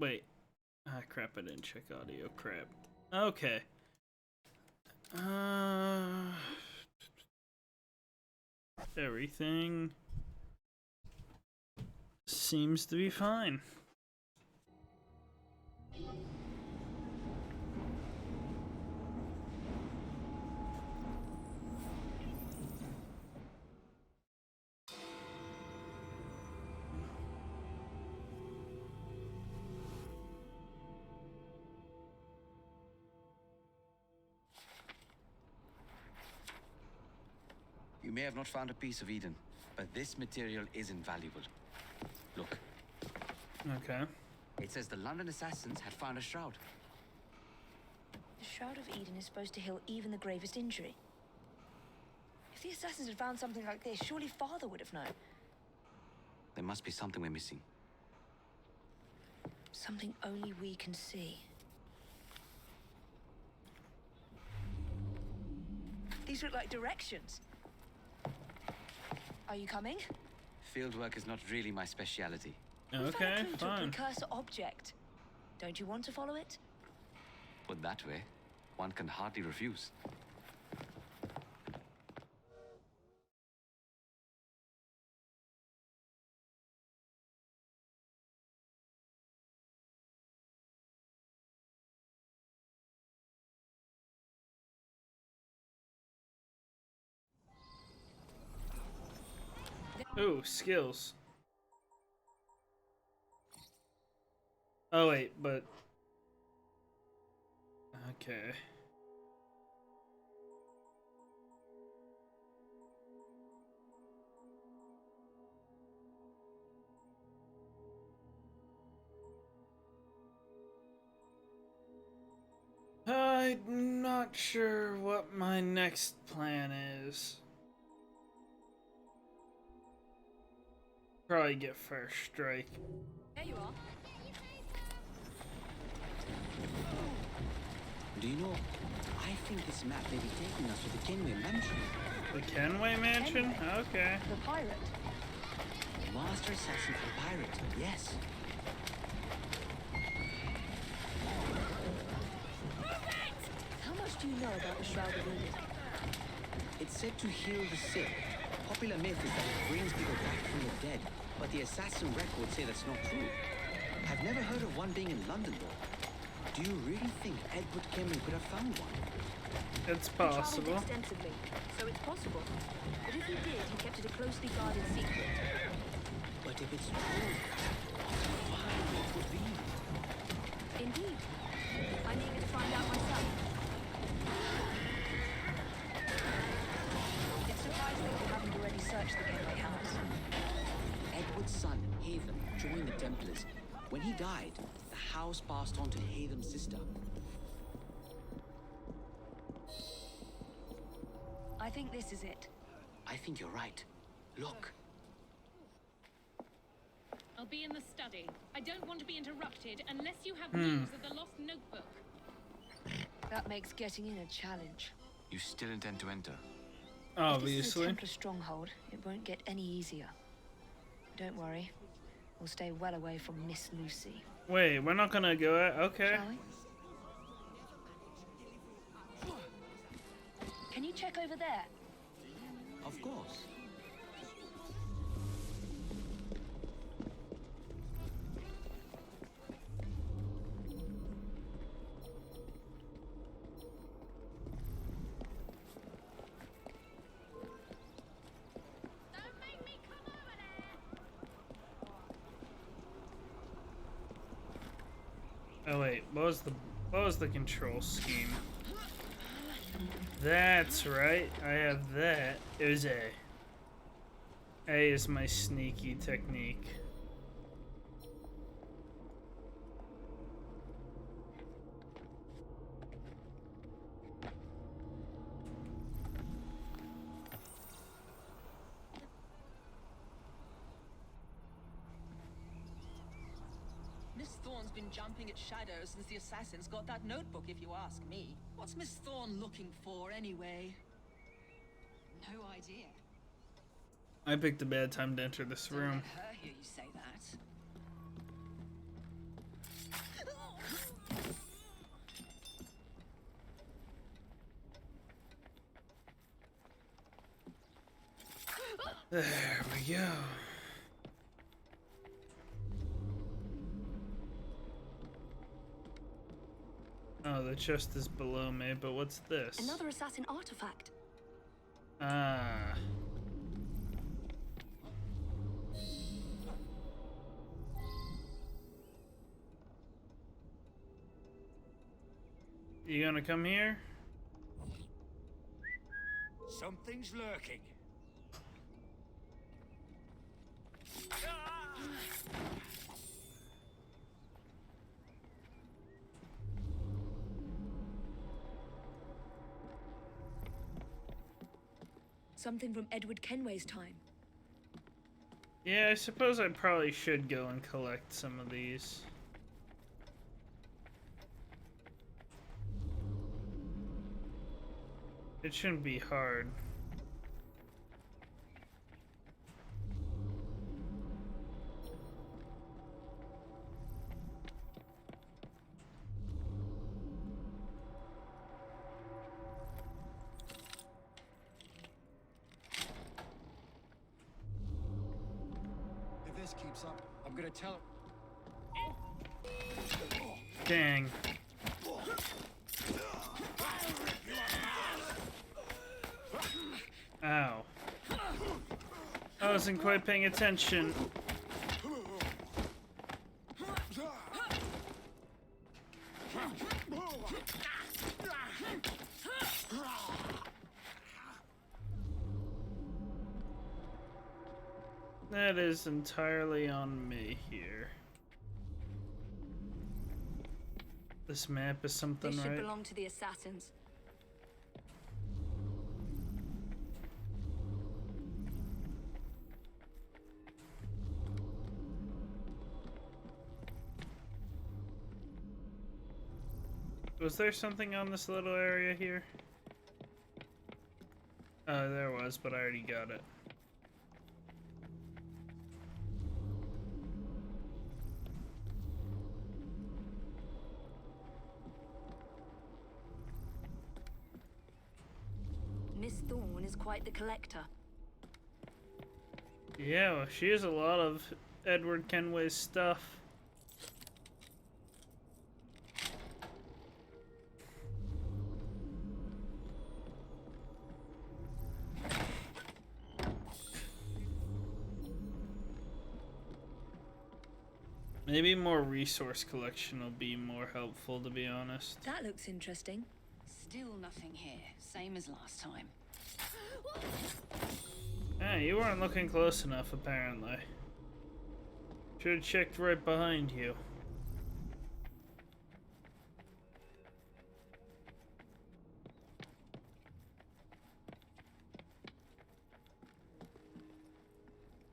Wait. Ah, crap, I didn't check audio. Crap. Okay. Everything seems to be fine. You may have not found a piece of Eden, but this material is invaluable. Look. Okay. It says the London assassins had found a shroud. The Shroud of Eden is supposed to heal even the gravest injury. If the assassins had found something like this, surely Father would have known. There must be something we're missing. Something only we can see. These look like directions. Are you coming? Fieldwork is not really my speciality. Okay, We found a clue to a fine. precursor object. Don't you want to follow it? Put that way, one can hardly refuse. Ooh, skills. Oh wait, but okay. I'm not sure what my next plan is. Probably get first strike. There you are. Do you know, I think this map may be taking us to the Kenway Mansion. The Kenway Mansion? Okay. The pirate. Master assassin and pirate, yes. How much do you know about the Shroud of Eden? It's said to heal the sick. Popular myth is that it brings people back from the dead, but the assassin records say that's not true. I've never heard of one being in London, though. Do you really think Edward Cameron could have found one? It's He traveled possible. extensively, so it's possible. But if he did, he kept it a closely guarded secret. But if it's true, what a find it would be. Indeed. I'm eager to find out myself. It's surprising you haven't already searched the Gateway House. Edward's son, Hatham, joined the Templars. When he died, the house passed on to Hatham's sister. I think this is it. I think you're right. Look. I'll be in the study. I don't want to be interrupted unless you have news of the lost notebook. That makes getting in a challenge. You still intend to enter? If this is a Obviously. Templar stronghold, it won't get any easier. Don't worry. We'll stay well away from Miss Lucy. Wait, we're not gonna go at. Okay. Shall we? Can you check over there? Of course. Oh wait, what was the control scheme? That's right. I have that. It was A. A is my sneaky technique. Miss Thorne's been jumping at shadows since the assassins got that notebook, if you ask me. What's Miss Thorne looking for, anyway? No idea. I picked a bad time to enter this Don't room. let her hear you say that. There we go. Oh, the chest is below me, but what's this? Another assassin artifact. Ah. You gonna come here? Something's lurking. Something from Edward Kenway's time. Yeah, I suppose I probably should go and collect some of these. It shouldn't be hard. If this keeps up, I'm gonna tell. Dang. Ow. I wasn't quite paying attention. That is entirely on me here. This map is something, This should right? belong to the assassins. Was there something on this little area here? Oh, there was, but I already got it. Miss Thorne is quite the collector. Yeah, well, she has a lot of Edward Kenway's stuff. Maybe more resource collection will be more helpful, to be honest. That looks interesting. Still nothing here. Same as last time. Hey, you weren't looking close enough, apparently. Should have checked right behind you.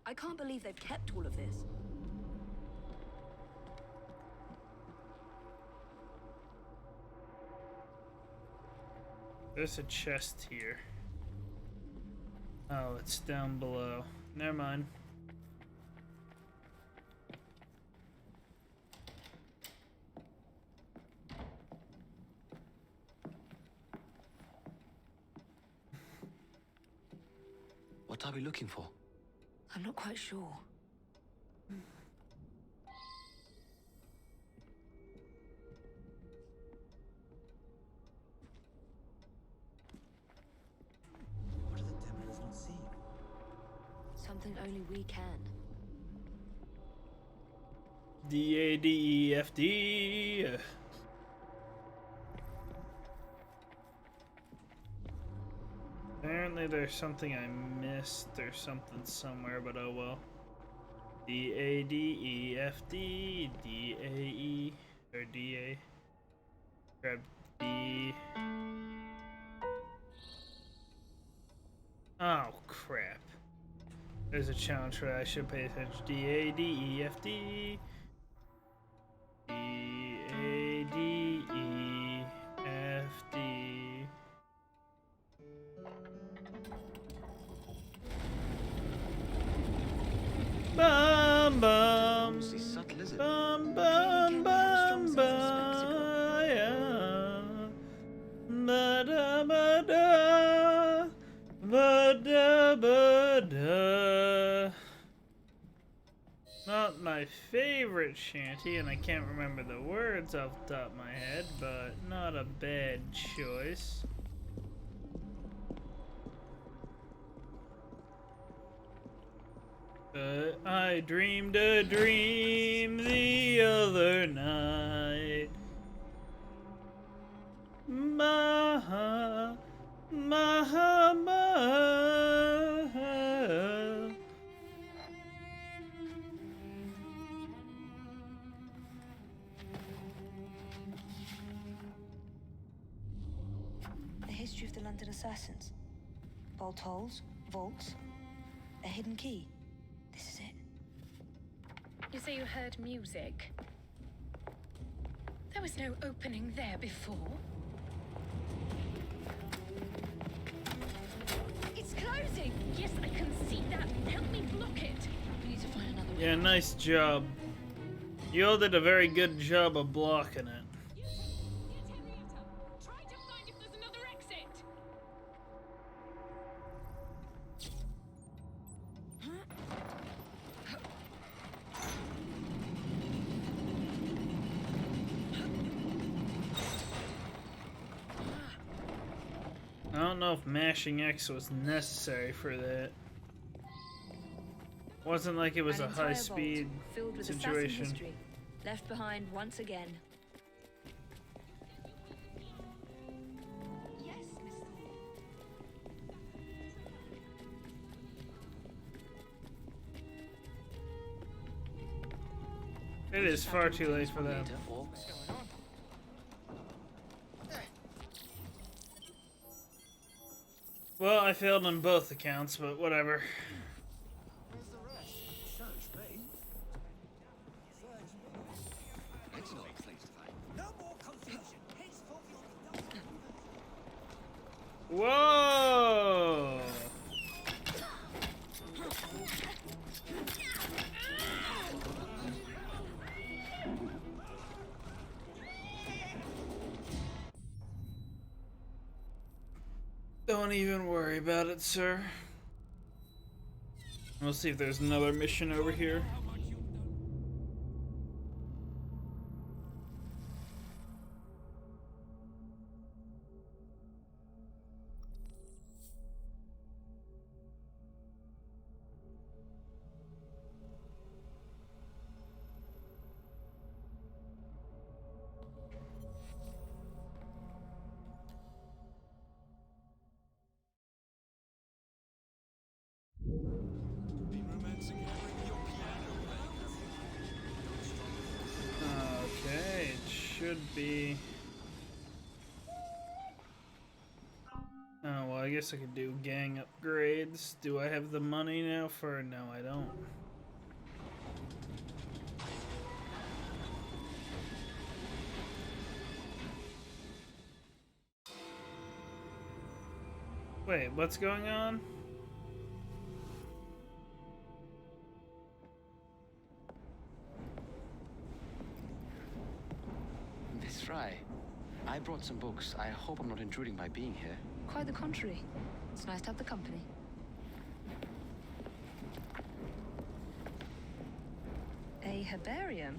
I can't believe they've kept all of this. There's a chest here. Oh, it's down below. Never mind. What are we looking for? I'm not quite sure. What are the Templars not seeing? Something only we can. D-A-D-E-F-D. Apparently there's something I missed or something somewhere, but oh well. D-A-D-E-F-D. D-A-E. Or D-A. Grab D. Oh, crap. There's a challenge for that. I should pay attention. D-A-D-E-F-D. D-A-D-E-F-D. Bum bum. Honestly, subtle, is it? Bum bum bum bum. Yeah. Ba da ba da. Ba da. ba-da. Not my favorite shanty, and I can't remember the words off the top of my head, but not a bad choice. But I dreamed a dream the other night. Maha, maha, maha. The history of the London assassins. Bolt holes, vaults, a hidden key. This is it. You say you heard music? There was no opening there before. It's closing! Yes, I can see that. Help me block it. We need to find another way. Yeah, nice job. You all did a very good job of blocking it. Try to find if there's another exit. I don't know if mashing X was necessary for that. Wasn't like it was An a entire high-speed vault filled with assassin situation. history, left behind once again. Yes, Miss Thorne. It is far too late for them. Well, I failed on both accounts, but whatever. Where's the rest? Search me. It's not a place to find. No more confusion. Henceforth you'll be Whoa! Don't even worry about it, sir. We'll see if there's another mission over here. Okay, it should be. Oh, well, I guess I could do gang upgrades. Do I have the money now for? No, I don't. Wait, what's going on? Miss Fry, I brought some books. I hope I'm not intruding by being here. Quite the contrary. It's nice to have the company. A herbarium?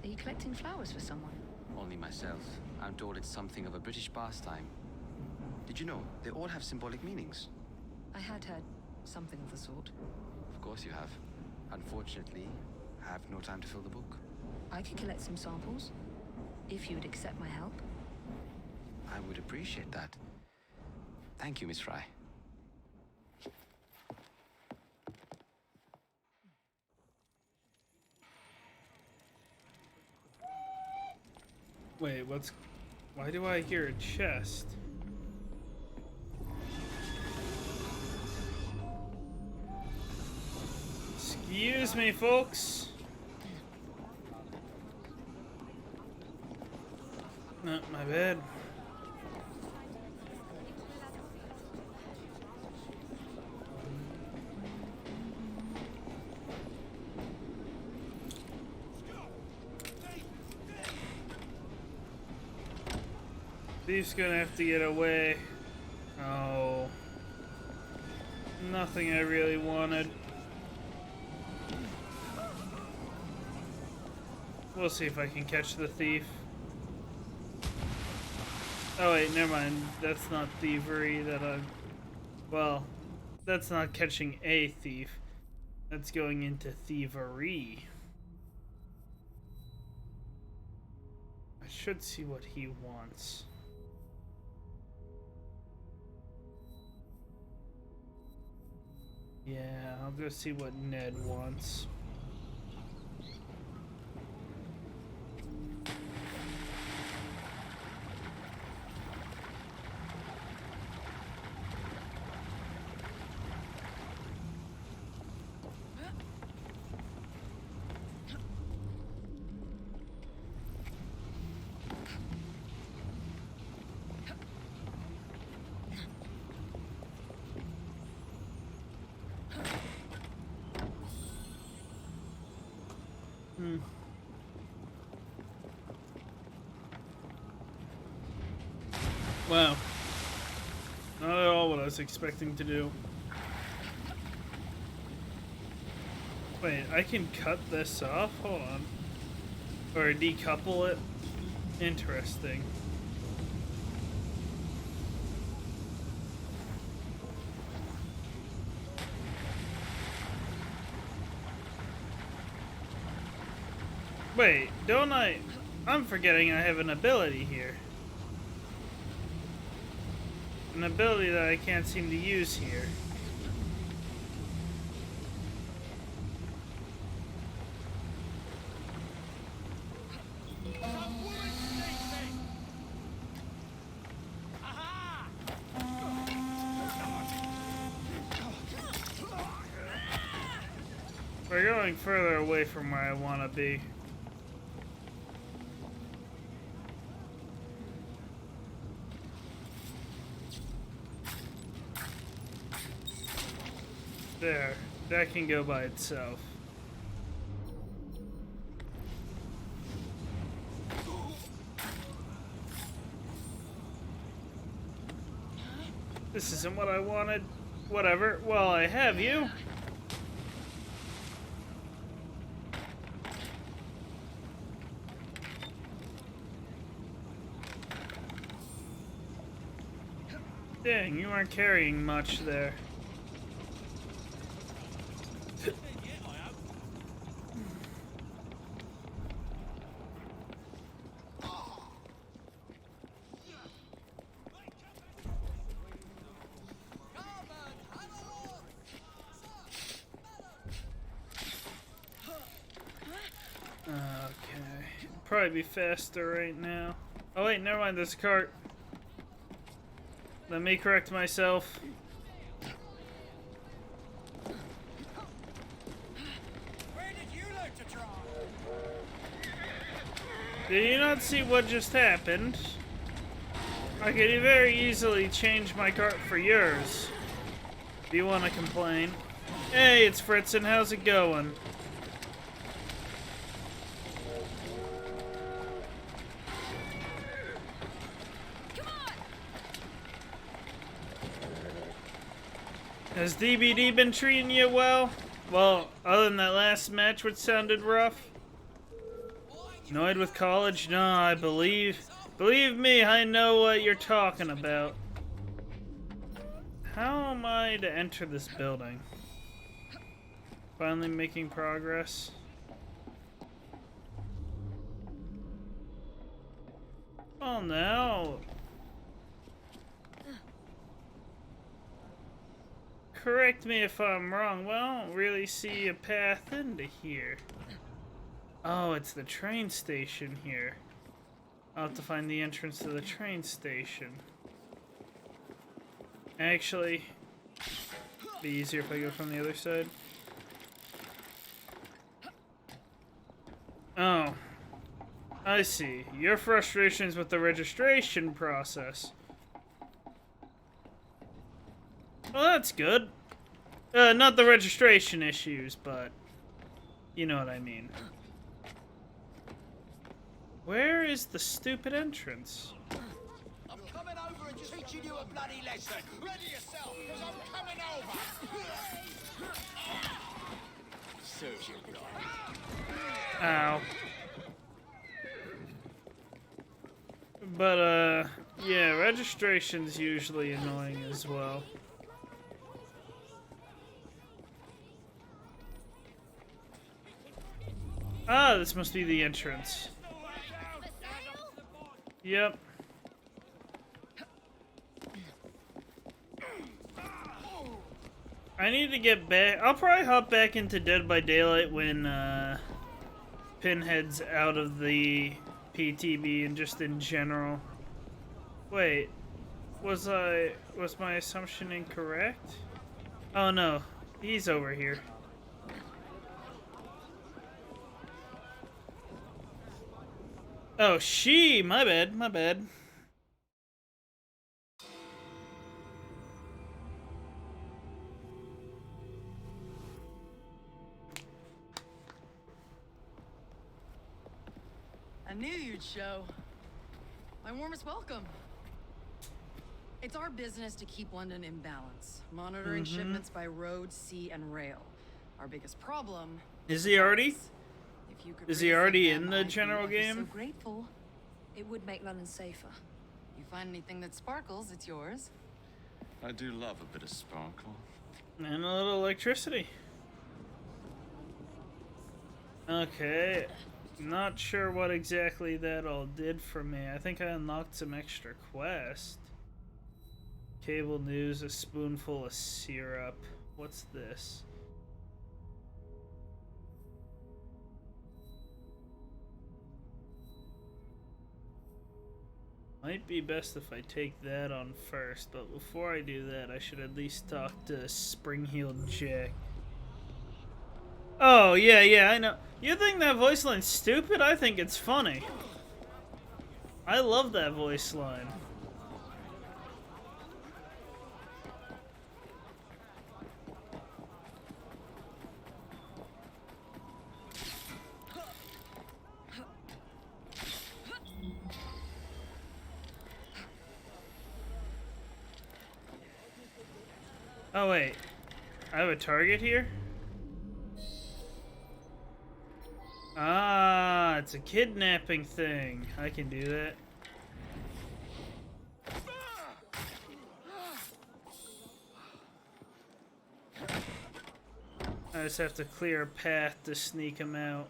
Are you collecting flowers for someone? Only myself. I'm told it's something of a British pastime. Did you know they all have symbolic meanings? I had heard something of the sort. Of course you have. Unfortunately, I have no time to fill the book. I could collect some samples, if you would accept my help. I would appreciate that. Thank you, Miss Fry. Wait, what's... Why do I hear a chest? Excuse me, folks. No, my bad. Thief's gonna have to get away. Oh. Nothing I really wanted. We'll see if I can catch the thief. Oh wait, never mind. That's not thievery that I'm... Well, that's not catching a thief. That's going into thievery. I should see what he wants. Yeah, I'll go see what Ned wants. Wow. Not at all what I was expecting to do. Wait, I can cut this off? Hold on. Or decouple it? Interesting. Wait, don't I... I'm forgetting I have an ability here. An ability that I can't seem to use here. We're going further away from where I want to be. There, that can go by itself. This isn't what I wanted. Whatever. Well, I have you. Dang, you aren't carrying much there. Probably be faster right now. Oh wait, never mind, there's a cart. Let me correct myself. Where did you learn to draw? Did you not see what just happened? I could very easily change my cart for yours. Do you want to complain? Hey, it's Fritzen, how's it going? Has DBD been treating you well? Well, other than that last match which sounded rough? Annoyed with college? No, I believe me, I know what you're talking about. How am I to enter this building? Finally making progress. Oh no. Correct me if I'm wrong, but I don't really see a path into here. Oh, it's the train station here. I'll have to find the entrance to the train station. Actually, it'd be easier if I go from the other side. Oh, I see. Your frustrations with the registration process. Well, that's good. Not the registration issues, but you know what I mean. Where is the stupid entrance? I'm coming over teaching you a bloody lesson. Ready yourself, because I'm coming over. Serves you right. Ow. But, yeah, registration's usually annoying as well. Ah, this must be the entrance. Yep. I need to get back. I'll probably hop back into Dead by Daylight when, Pinhead's out of the PTB and just in general. Wait, was my assumption incorrect? Oh no, he's over here. Oh, my bad. I knew you'd show. My warmest welcome. It's our business to keep London in balance, monitoring shipments by road, sea, and rail. Our biggest problem is he already? If you could Is he already in the general game? So grateful. It would make London safer. You find anything that sparkles, it's yours. I do love a bit of sparkle. And a little electricity. Okay. Not sure what exactly that all did for me. I think I unlocked some extra quests. Cable news, a spoonful of syrup. What's this? Might be best if I take that on first, but before I do that, I should at least talk to Spring-Heeled Jack. Oh, yeah, I know. You think that voice line's stupid? I think it's funny. I love that voice line. Oh, wait. I have a target here? Ah, it's a kidnapping thing. I can do that. I just have to clear a path to sneak him out.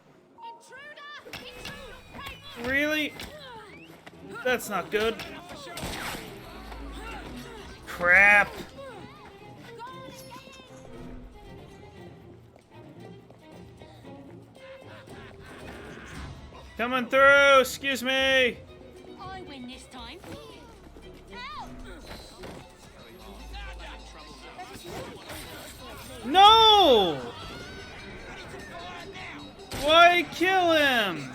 Really? That's not good. Crap. Coming through! Excuse me! I win this time. No! Why kill him?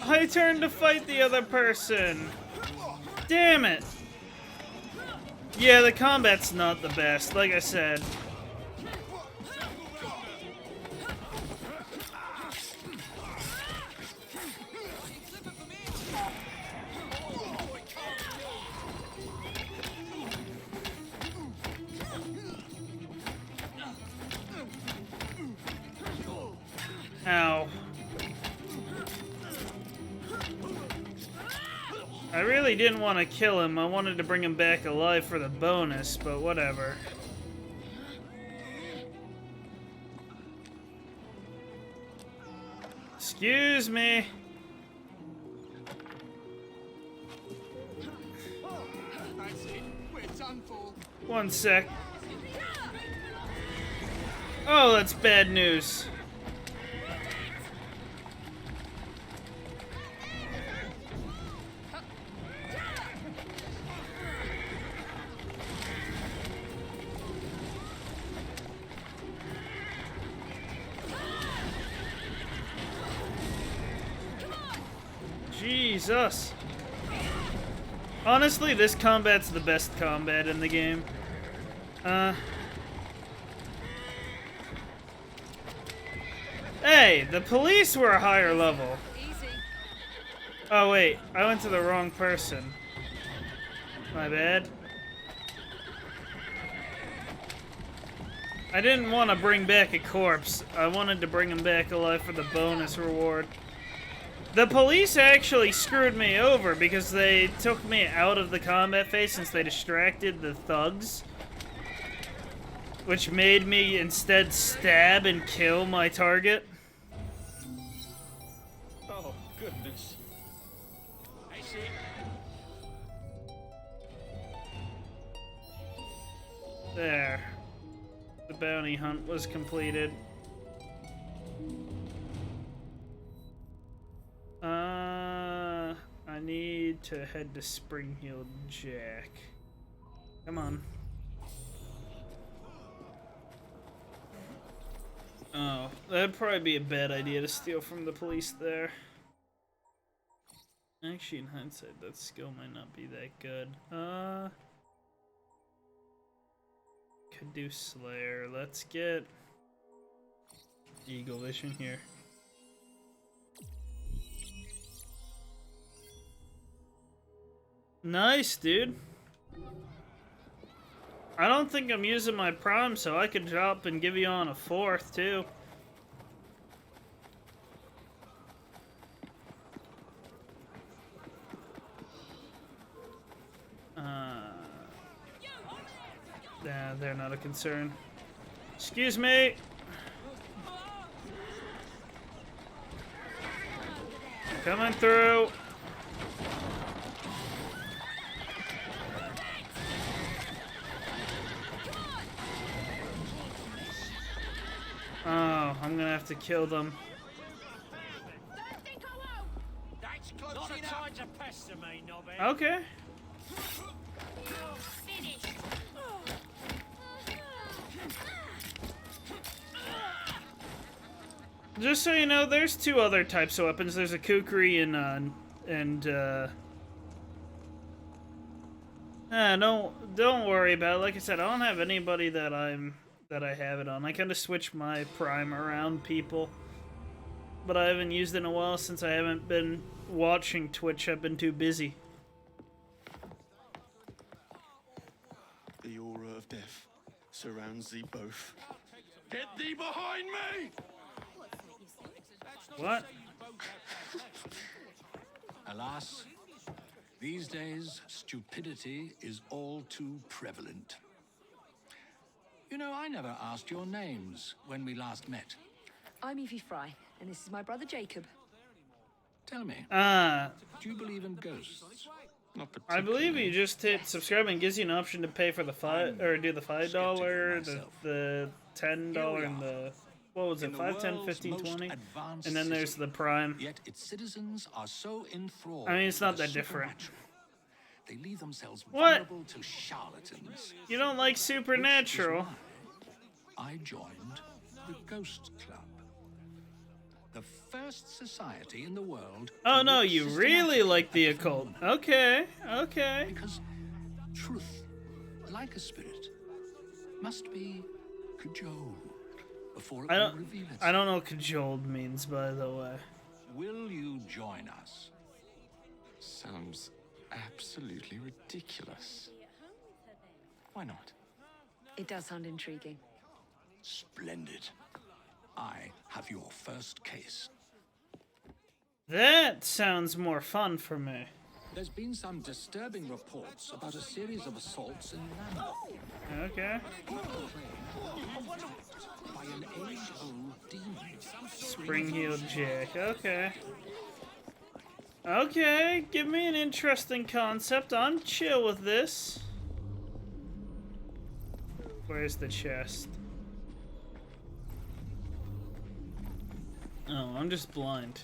I turned to fight the other person. Damn it! Yeah, the combat's not the best, like I said. Ow. I really didn't want to kill him. I wanted to bring him back alive for the bonus, but whatever. Excuse me. That's it. We're done for. One sec. Oh, that's bad news. Jesus. Honestly, this combat's the best combat in the game. Hey, the police were a higher level. Easy. Oh wait, I went to the wrong person. My bad. I didn't want to bring back a corpse. I wanted to bring him back alive for the bonus reward. The police actually screwed me over because they took me out of the combat phase since they distracted the thugs. Which made me instead stab and kill my target. Oh, goodness. I see. There. The bounty hunt was completed. I need to head to Spring-Heeled Jack. Come on. Oh, that'd probably be a bad idea to steal from the police there. Actually, in hindsight, that skill might not be that good. Could do Slayer. Let's get Eagle Vision here. Nice, dude. I don't think I'm using my prime, so I could drop and give you on a 4th, too. Nah, they're not a concern. Excuse me! Coming through! Oh, I'm gonna have to kill them. Okay. Just so you know, there's 2 other types of weapons. There's a kukri and don't worry about it. Like I said, I don't have anybody that I have it on. I kind of switch my prime around people, but I haven't used it in a while since I haven't been watching Twitch. I've been too busy. The aura of death surrounds thee both. Get thee behind me! What? Alas, these days, stupidity is all too prevalent. You know, I never asked your names when we last met. I'm Evie Fry, and this is my brother Jacob. Tell me, do you believe in ghosts? Not I believe you just hit subscribe and gives you an option to pay for the do the $5, the $10, and the what was it? 5, 10, 15, 20, and then there's the Prime. Yet its citizens are so enthralled. I mean, it's not that different. They leave themselves What? vulnerable to charlatans. You don't like Supernatural? I joined the Ghost Club, the first society in the world. Oh no, you really like the occult. Okay, okay. Because truth, like a spirit, must be cajoled before it can reveal itself. I don't know what cajoled means, by the way. Will you join us? Sounds absolutely ridiculous. Why not? It does sound intriguing. Splendid. I have your first case. That sounds more fun for me. There's been some disturbing reports about a series of assaults in London. Okay. By an age-old demon. Spring-heeled Jack. Okay. Okay, give me an interesting concept. I'm chill with this. Where's the chest? Oh, I'm just blind.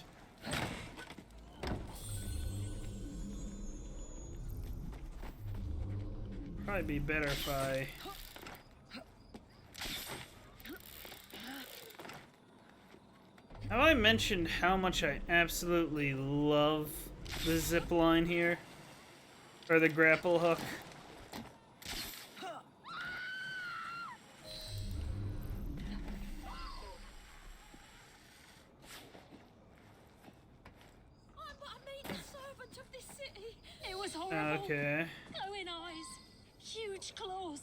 Probably be better if I... Have I mentioned how much I absolutely love the zip line here? Or the grapple hook? I'm a meek servant of this city. It was horrible. Okay. Going huge claws,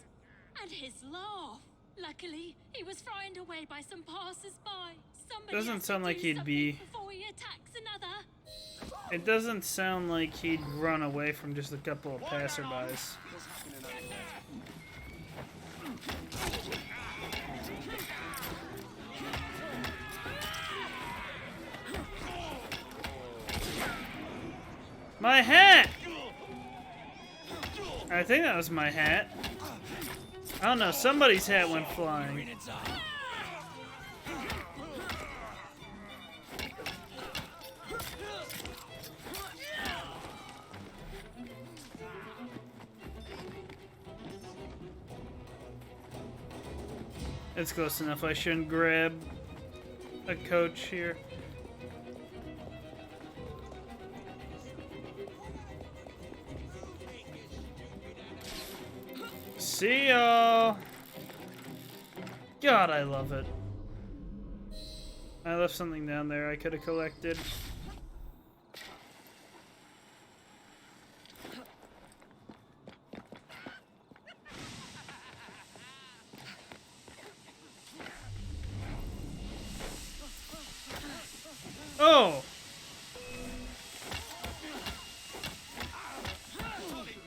and his laugh. Luckily, he was frightened away by some passers-by. Somebody Doesn't has to sound like do he'd something be. before he attacks another. It doesn't sound like he'd run away from just a couple of passerbys. My hat! I think that was my hat. I don't know, somebody's hat went flying. It's close enough. I shouldn't grab a coach here. See y'all. God, I love it. I left something down there I could have collected. Oh!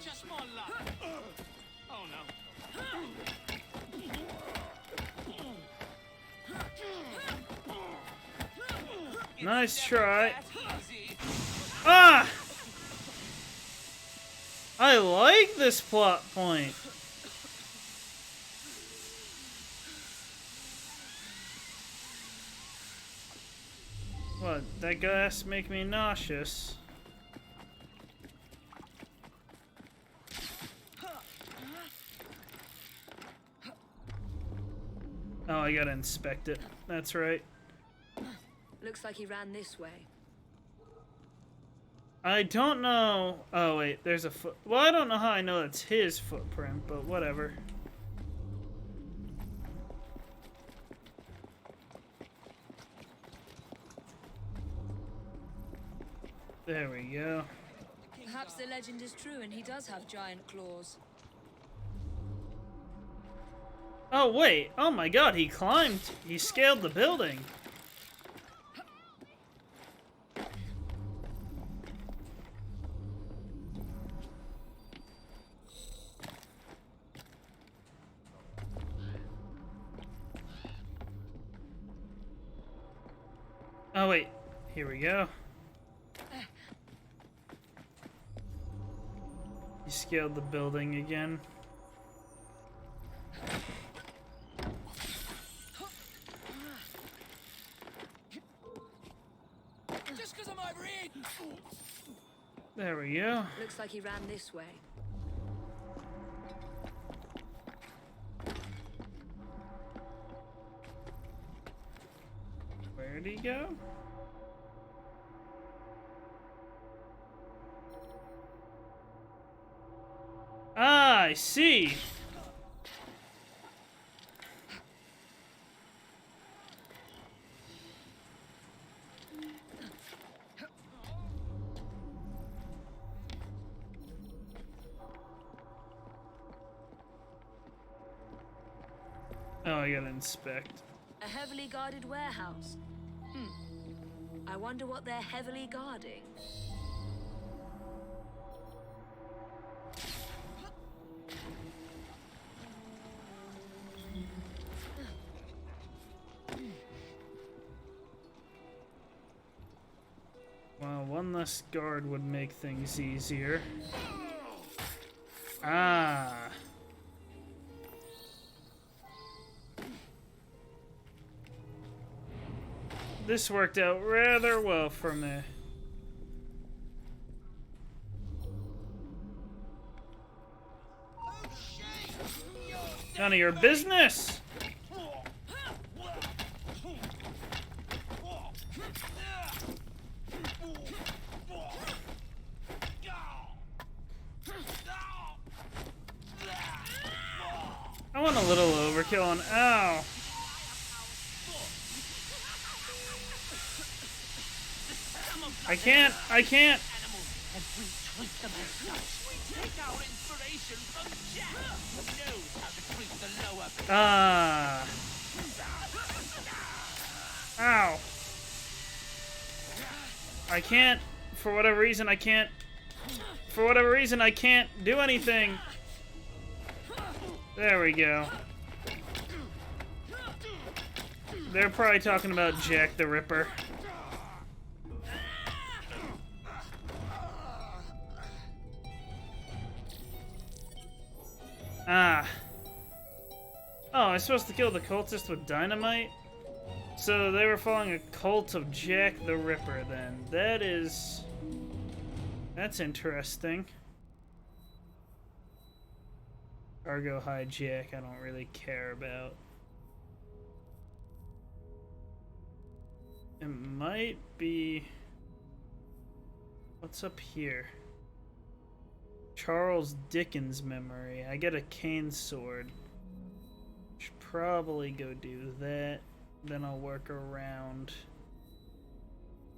Just more luck. Oh no. Nice try. Ah! I like this plot point. What? That gas make me nauseous. Oh, I gotta inspect it. That's right. Looks like he ran this way. I don't know. Oh, wait. There's a foot. Well, I don't know how I know that's his footprint, but whatever. There we go. Perhaps the legend is true and he does have giant claws. Oh, wait. Oh my god, he climbed. He scaled the building. Oh, wait. Here we go. He scaled the building again. Just because I'm overeating. There we go. Looks like he ran this way. Where'd he go? Ah, I see. Oh, I gotta inspect. A heavily guarded warehouse. I wonder what they're heavily guarding. Well, one less guard would make things easier. Ah. This worked out rather well for me. None of your business! I want a little overkill on ow. I can't. Ah. Ow. I can't, for whatever reason, I can't do anything. There we go. They're probably talking about Jack the Ripper. Ah. Oh, I'm supposed to kill the cultist with dynamite? So they were following a cult of Jack the Ripper then. That's interesting. Cargo hijack, I don't really care about. It might be... What's up here? Charles Dickens memory. I get a cane sword. Should probably go do that. Then I'll work around.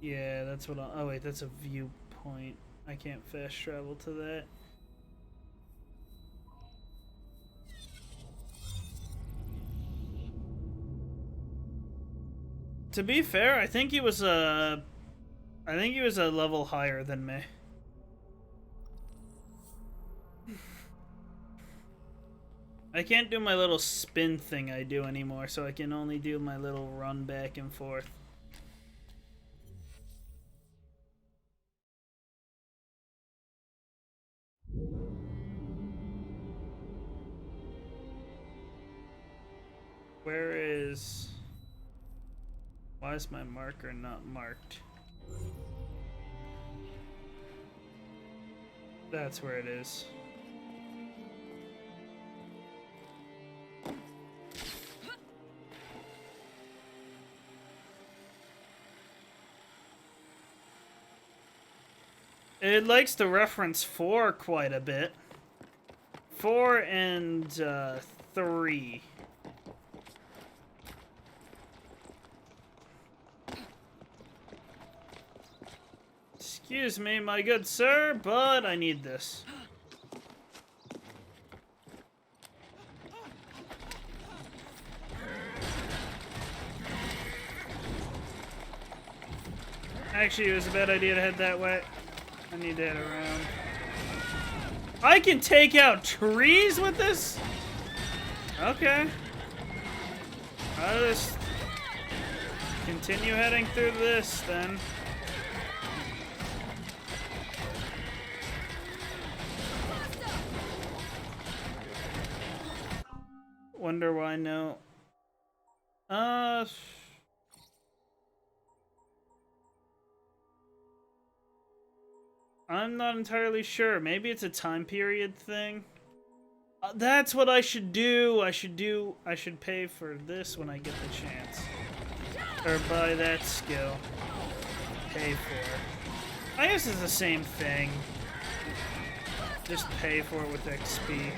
Yeah, that's what I'll... Oh wait, that's a viewpoint. I can't fast travel to that. To be fair, I think he was a level higher than me. I can't do my little spin thing I do anymore, so I can only do my little run back and forth. Where is... Why is my marker not marked? That's where it is. It likes to reference 4 quite a bit. 4 and 3. Excuse me, my good sir, but I need this. Actually, it was a bad idea to head that way. I need to head around. I can take out trees with this? Okay. I'll just continue heading through this then. Wonder why no. I'm not entirely sure. Maybe it's a time period thing. That's what I should do. I should pay for this when I get the chance. Or buy that skill. Pay for it. I guess it's the same thing. Just pay for it with XP.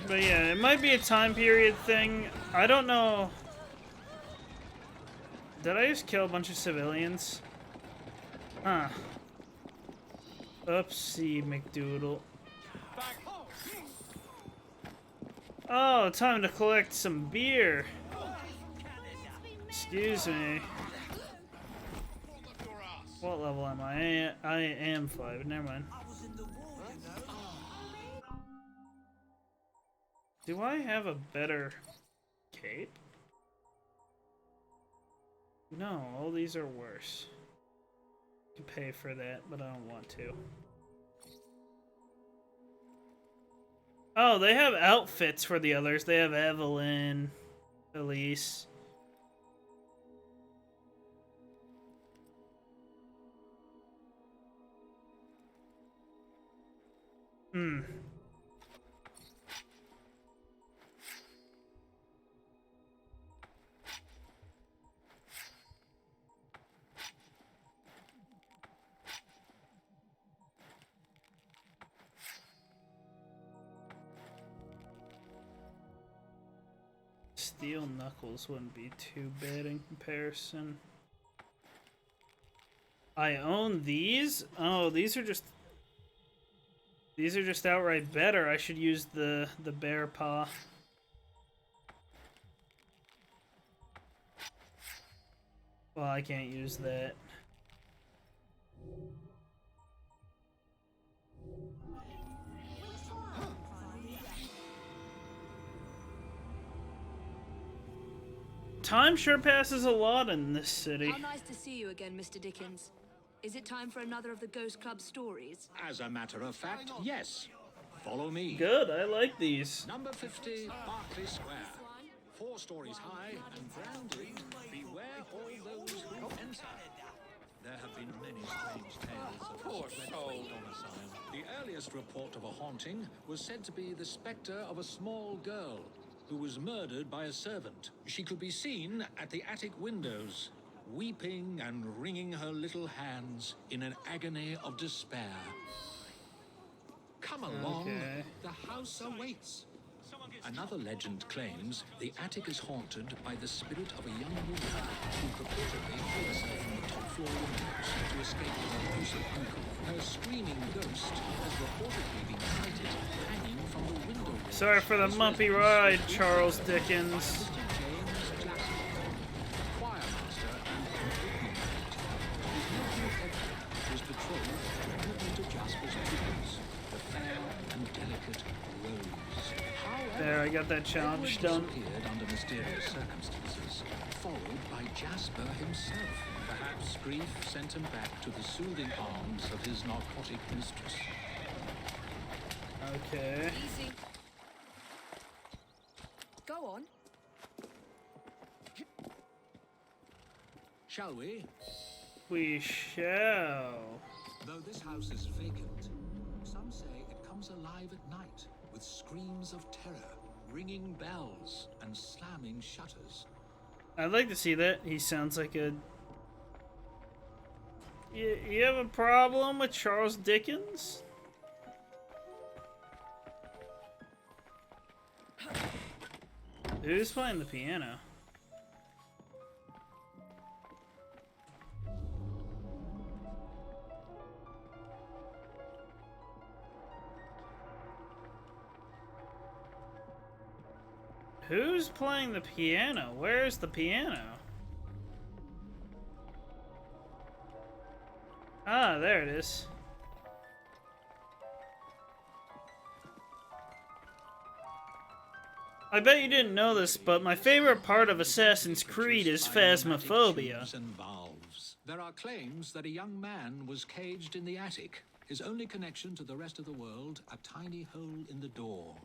But yeah, it might be a time period thing. I don't know. Did I just kill a bunch of civilians? Huh. Oopsie McDoodle. Oh, time to collect some beer. Excuse me. What level am I? I am 5. Never mind. Do I have a better cape? No, all these are worse. I can pay for that, but I don't want to. Oh, they have outfits for the others. They have Evelyn, Elise. Hmm. steel knuckles wouldn't be too bad in comparison. I own these? Oh, these are just outright better. I should use the bear paw. Well, I can't use that. Time sure passes a lot in this city. How nice to see you again, Mr. Dickens. Is it time for another of the Ghost Club stories? As a matter of fact, yes. Follow me. Good, I like these. Number 50, Berkeley Square. 4 stories high and branded, beware all those who enter. There have been many strange tales of this dreadful domicile. The earliest report of a haunting was said to be the spectre of a small girl who was murdered by a servant. She could be seen at the attic windows, weeping and wringing her little hands in an agony of despair. Come along, the house awaits. Another legend claims the attic is haunted by the spirit of a young woman who purportedly threw herself from the top floor windows to escape her abusive uncle. Her screaming ghost has reportedly been sighted hanging from the window. Sorry for the mumpy ride, Charles Dickens. There, I got that challenge done. Appeared under mysterious circumstances, followed by Jasper himself. Perhaps grief sent him back to the soothing arms of his narcotic mistress. Okay. Easy. Go on. Shall we? We shall. Though this house is vacant, some say it comes alive at night with screams of terror, ringing bells, and slamming shutters. I'd like to see that. He sounds like a... You have a problem with Charles Dickens? Who's playing the piano? Who's playing the piano? Where's the piano? Ah, there it is. I bet you didn't know this, but my favorite part of Assassin's Creed is Phasmophobia. And valves. There are claims that a young man was caged in the attic. His only connection to the rest of the world, a tiny hole in the door.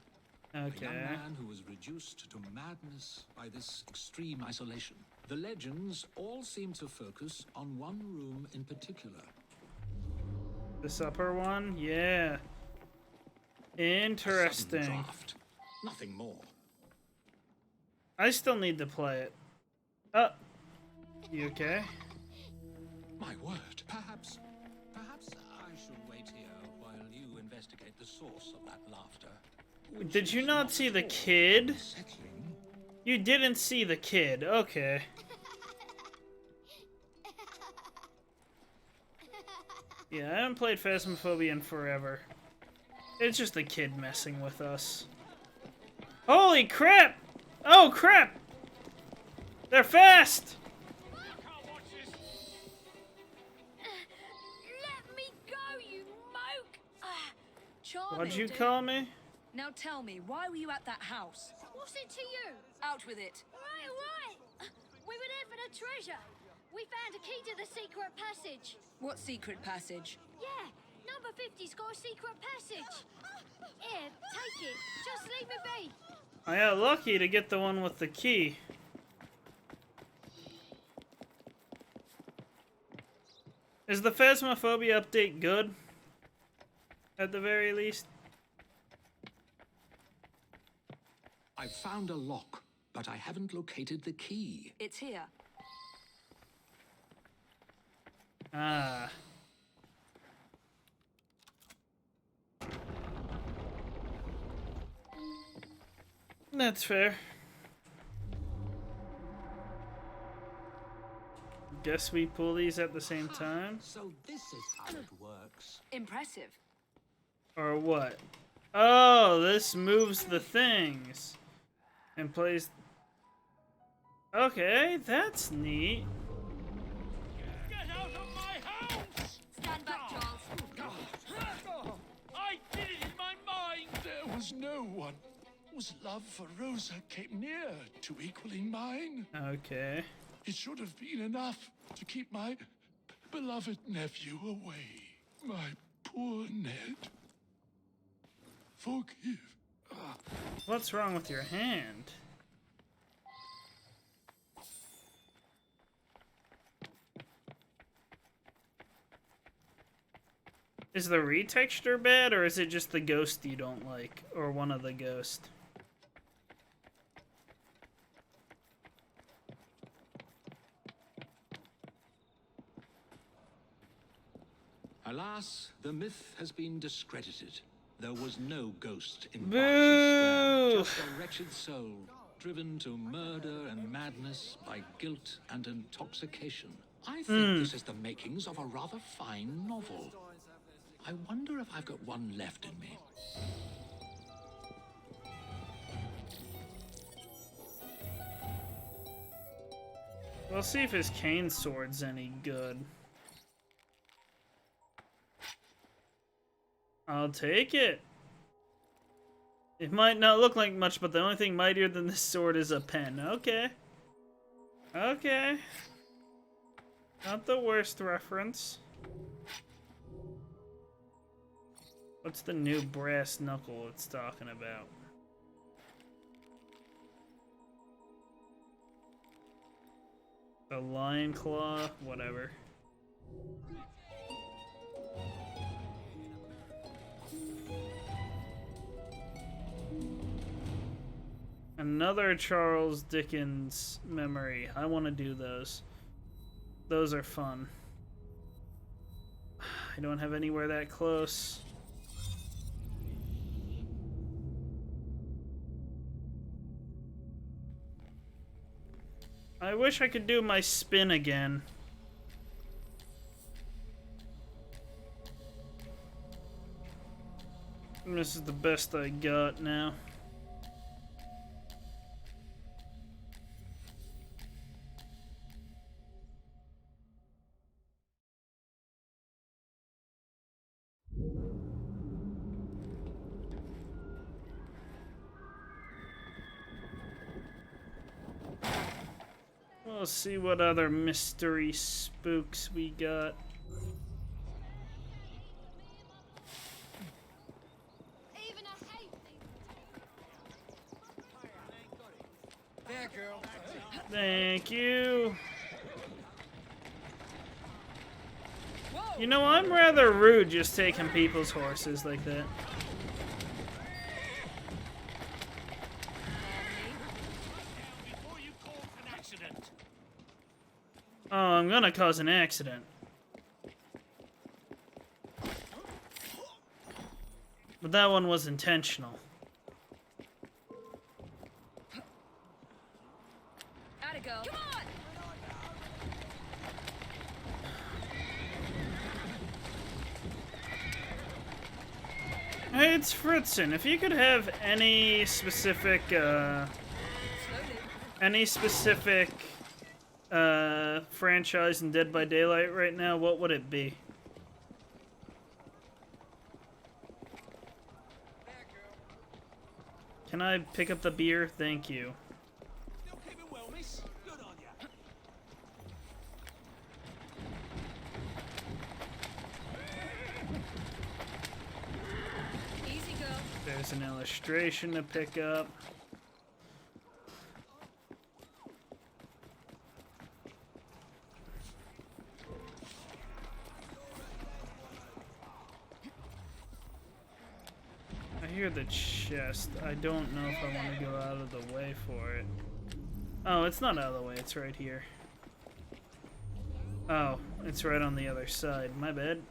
Okay. A young man who was reduced to madness by this extreme isolation. The legends all seem to focus on one room in particular. This upper one? Yeah. Interesting. Draft. Nothing more. I still need to play it. Oh. You okay? My word. Perhaps I should wait here while you investigate the source of that laughter. Did you not see the kid? You didn't see the kid. Okay. Yeah, I haven't played Phasmophobia in forever. It's just a kid messing with us. Holy crap! Oh crap! They're fast! Let me go, you moke! Charming. What'd you call me? Now tell me, why were you at that house? What's it to you? Out with it. Right. We were there for the treasure. We found a key to the secret passage. What secret passage? Yeah, number 50's got a secret passage. Here, take it. Just leave it be. I got lucky to get the one with the key. Is the Phasmophobia update good? At the very least? I've found a lock, but I haven't located the key. It's here. Ah. That's fair. Guess we pull these at the same time? So this is how it works. Impressive. Or what? Oh, this moves the things. And plays... Okay, that's neat. Get out of my house! Stand back, Charles. I did it in my mind! There was no one whose love for Rosa came near to equaling mine. Okay. It should have been enough to keep my beloved nephew away. My poor Ned. Forgive. What's wrong with your hand? Is the retexture bad, or is it just the ghost you don't like? Or one of the ghosts? Alas, the myth has been discredited. There was no ghost in Boo! Barclay Square, just a wretched soul, driven to murder and madness by guilt and intoxication. I think this is the makings of a rather fine novel. I wonder if I've got one left in me. We'll see if his cane sword's any good. I'll take it. It might not look like much, but the only thing mightier than this sword is a pen. Okay. Okay. Not the worst reference. What's the new brass knuckle it's talking about? The lion claw? Whatever. Another Charles Dickens memory. I want to do those. Those are fun. I don't have anywhere that close. I wish I could do my spin again. And this is the best I got now. We'll see what other mystery spooks we got. There, girl. Thank you. You know, I'm rather rude just taking people's horses like that. Oh, I'm gonna cause an accident. But that one was intentional. Atta go. Come on! Hey, it's Fritzen. If you could have any specific, franchise in Dead by Daylight right now, what would it be? Can I pick up the beer? Thank you. Still keeping well, miss. Good on ya. Easy go. There's an illustration to pick up. I hear the chest. I don't know if I want to go out of the way for it. Oh, it's not out of the way. It's right here. Oh, it's right on the other side. My bad.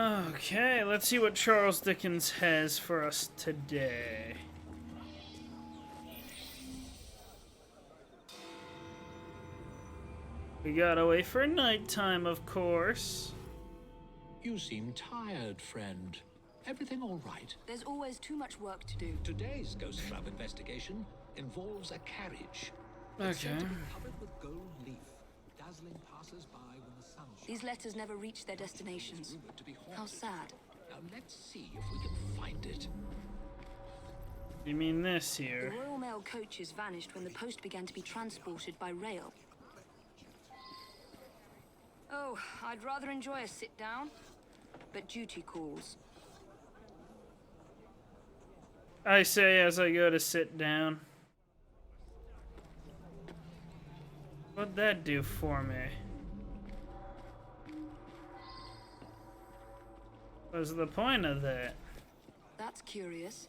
Okay, let's see what Charles Dickens has for us today. We gotta wait for nighttime, of course. You seem tired, friend. Everything all right? There's always too much work to do. Today's Ghost Club investigation involves a carriage. It's said to be covered with gold leaf, dazzling passers-by when the sun shines. These letters never reach their destinations. It's rumored to be haunted. How sad. Now let's see if we can find it. You mean this The here? Royal Mail coaches vanished when the post began to be transported by rail. Oh, I'd rather enjoy a sit down, but duty calls. I say as I go to sit down. What'd that do for me? What's the point of that? That's curious.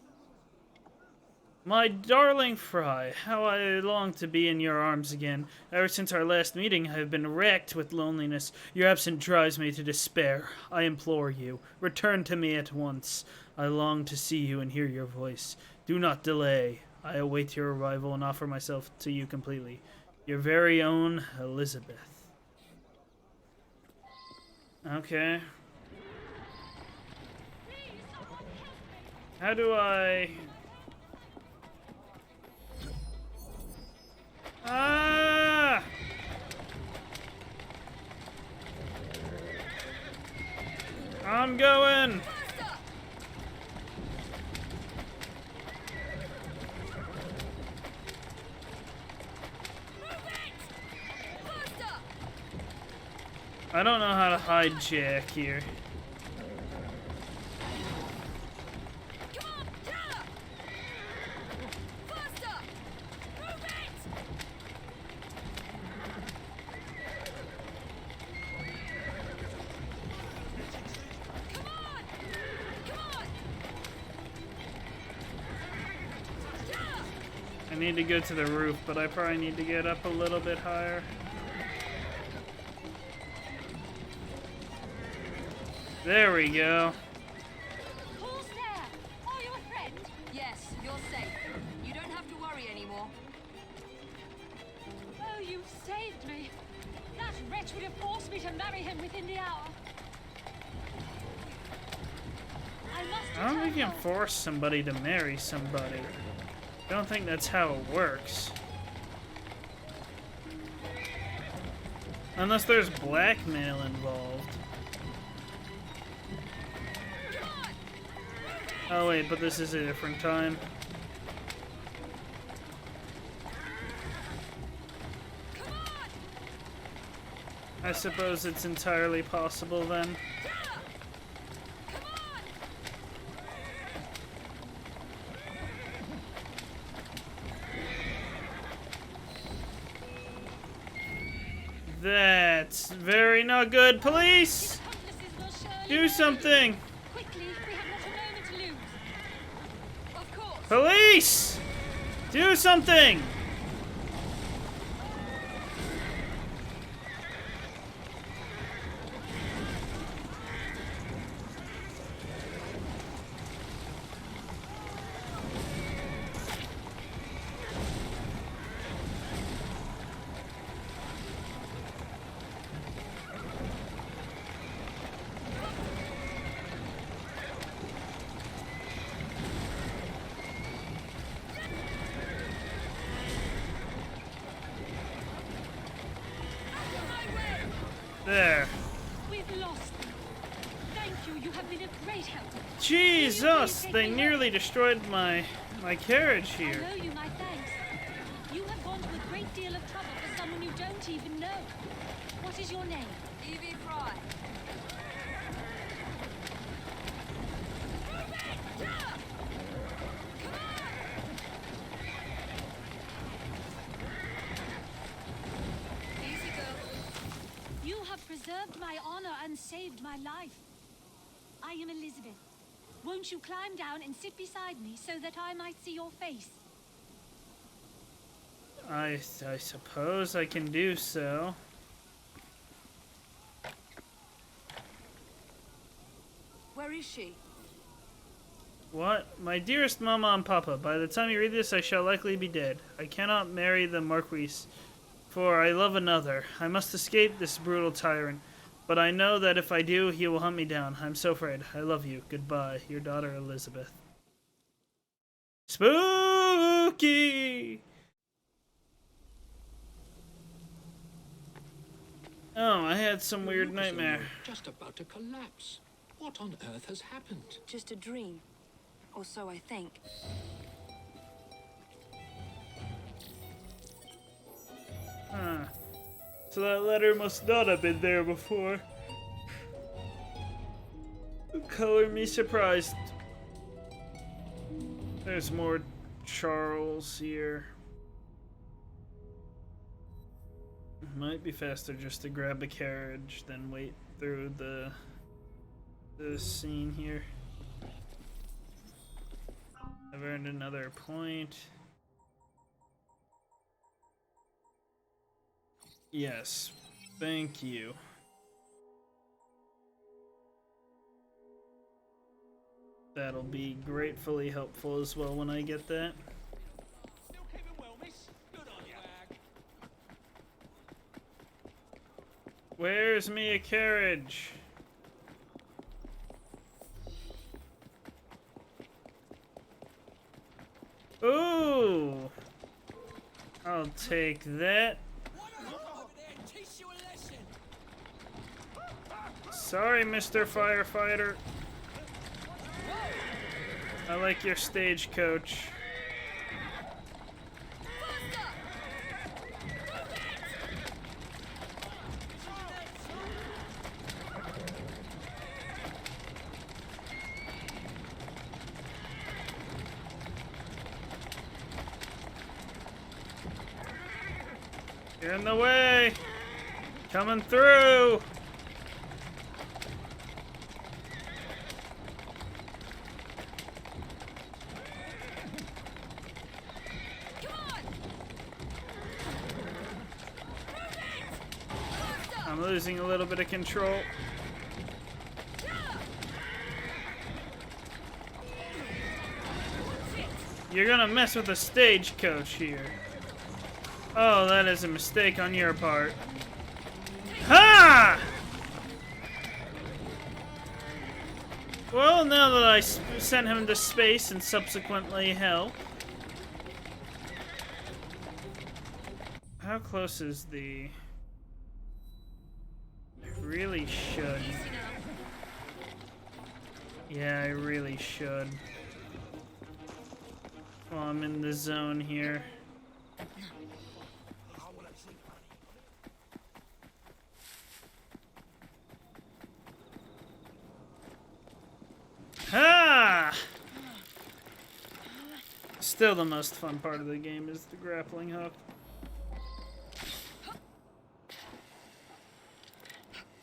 My darling Fry, how I long to be in your arms again. Ever since our last meeting, I have been racked with loneliness. Your absence drives me to despair. I implore you, return to me at once. I long to see you and hear your voice. Do not delay. I await your arrival and offer myself to you completely. Your very own Elizabeth. Okay. How do I... Ah! I'm going! I don't know how to hijack here. I need to go to the roof, but I probably need to get up a little bit higher. There we go. Who's there? Are you a friend? Yes, you're safe. You don't have to worry anymore. Oh, you saved me. That wretch would have forced me to marry him within the hour. I must I don't think you return can force somebody to marry somebody. I don't think that's how it works. Unless there's blackmail involved. Oh wait, but this is a different time. I suppose it's entirely possible then. That's very not good. Police! Do something! Quickly, we have not a moment to lose. Of course. Police! Do something! There. We've lost them. Thank you. You have been a great help. Jesus! They nearly destroyed my carriage I here. owe you my thanks. You have gone to a great deal of trouble for someone you don't even know. What is your name? Evie Fry. Easy, girl. You have preserved my honor and saved my life. I am Elizabeth. Won't you climb down and sit beside me so that I might see your face? I suppose I can do so. is she? What? My dearest Mama and Papa, by the time you read this, I shall likely be dead. I cannot marry the Marquis, for I love another. I must escape this brutal tyrant, but I know that if I do, he will hunt me down. I'm so afraid. I love you. Goodbye. Your daughter, Elizabeth. Spooky! Oh, I had some weird nightmare. Just about to collapse. What on earth has happened? Just a dream. Or so I think. Huh. So that letter must not have been there before. Color me surprised. There's more Charles here. Might be faster just to grab a carriage than wait through the scene here. I've earned another point. Yes, thank you. That'll be gratefully helpful as well when I get that. Still keeping well, miss? Good on you. Where's me a carriage? Ooh! I'll take that. Sorry, Mr. Firefighter. I like your stagecoach. You're in the way. Coming through. I'm losing a little bit of control. You're gonna mess with the stagecoach here. Oh, that is a mistake on your part. Ha! Well, now that I sent him to space and subsequently hell. How close is the... I really should. Yeah, I really should. Well, I'm in the zone here. Ha! Still the most fun part of the game is the grappling hook.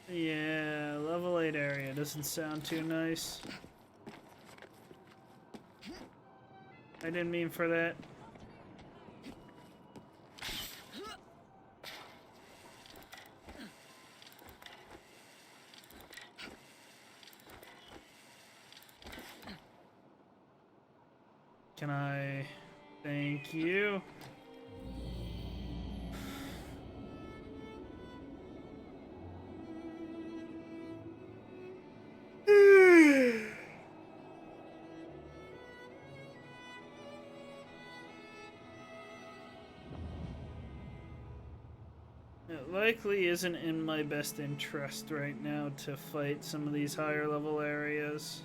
Yeah, level 8 area doesn't sound too nice. I didn't mean for that. Can I... Thank you. It likely isn't in my best interest right now to fight some of these higher level areas.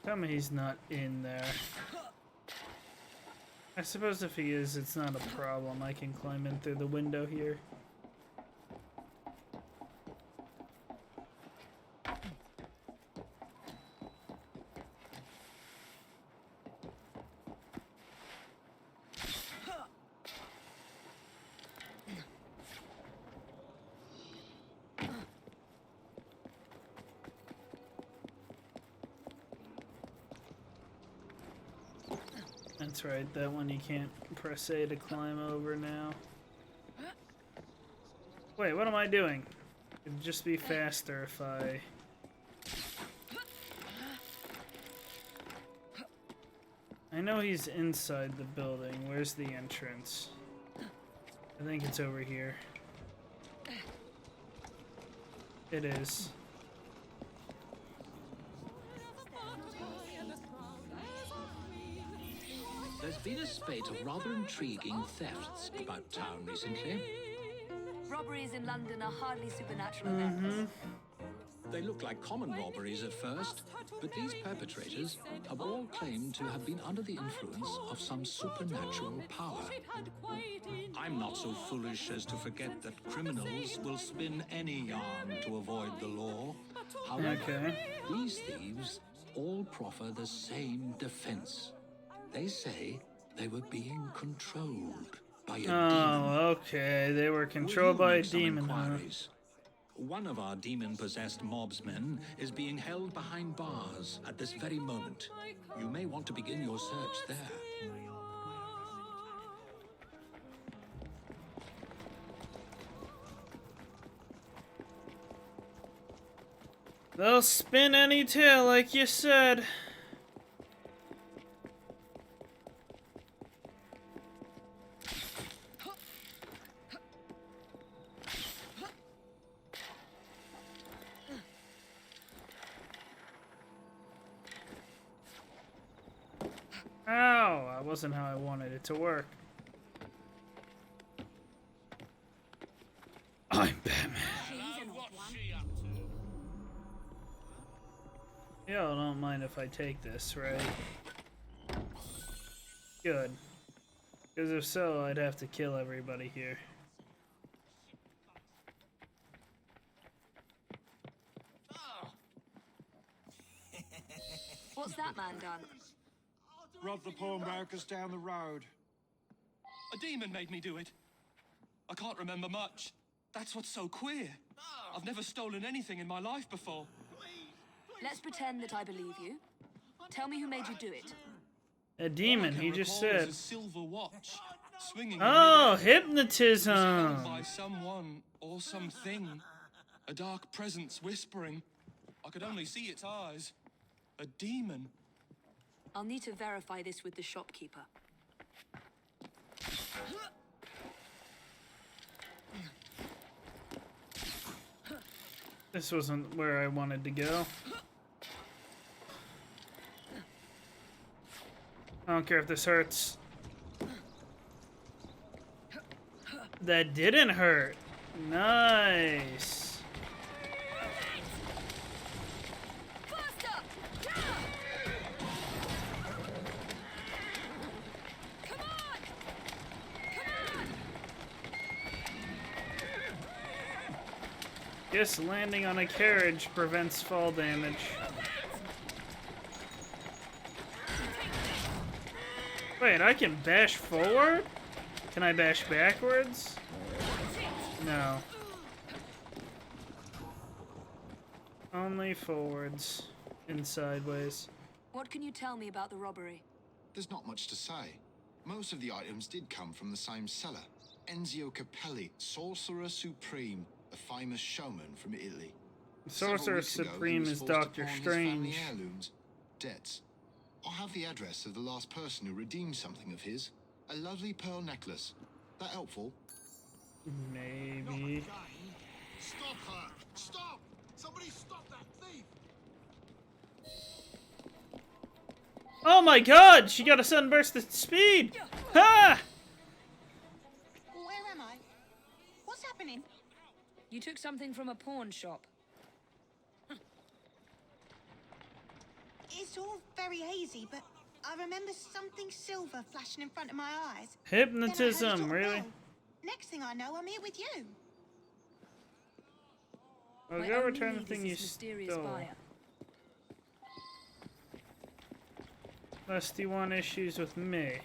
Tell me he's not in there. I suppose if he is, it's not a problem. I can climb in through the window here. That's right, that one you can't press A to climb over now. Wait, what am I doing? It'd just be faster if I... I know he's inside the building. Where's the entrance? I think it's over here. It is. There's been a spate of rather intriguing thefts about town recently. Robberies in London are hardly supernatural events. They look like common robberies at first, but these perpetrators have all claimed to have been under the influence of some supernatural power. I'm not so foolish as to forget that criminals will spin any yarn to avoid the law. However, these thieves all proffer the same defense. They say they were being controlled by a demon. Oh, okay. They were controlled by a demon, huh? One of our demon-possessed mobsmen is being held behind bars at this very moment. You may want to begin your search there. They'll spin any tale, like you said. Ow! That wasn't how I wanted it to work. I'm Batman. Yo, don't mind if I take this, right? Good. Because if so, I'd have to kill everybody here. What's that man done? Robbed the pawnbrokers down the road. A demon made me do it. I can't remember much. That's what's so queer. I've never stolen anything in my life before. Let's pretend that I believe you. Tell me who made you do it. A demon, he just said. A silver watch, swinging oh, in midair. hypnotism! It was held by someone or something. A dark presence whispering. I could only see its eyes. A demon. I'll need to verify this with the shopkeeper. This wasn't where I wanted to go. I don't care if this hurts. That didn't hurt. Nice. Guess landing on a carriage prevents fall damage. Wait, I can bash forward? Can I bash backwards? No. Only forwards and sideways. What can you tell me about the robbery? There's not much to say. Most of the items did come from the same seller. Enzio Capelli, Sorcerer Supreme, a famous showman from Italy. Sorcerer Supreme is Doctor Strange. Heirlooms, debts. I have the address of the last person who redeemed something of his. A lovely pearl necklace. That helpful? Maybe. Stop her! Stop! Somebody stop that thief! Oh my god! She got a sunburst at speed! Ha! Where am I? What's happening? You took something from a pawn shop. It's all very hazy, but I remember something silver flashing in front of my eyes. Hypnotism, really? Next thing I know, I'm here with you. I'll go return the thing you stole. Lest you want issues with me.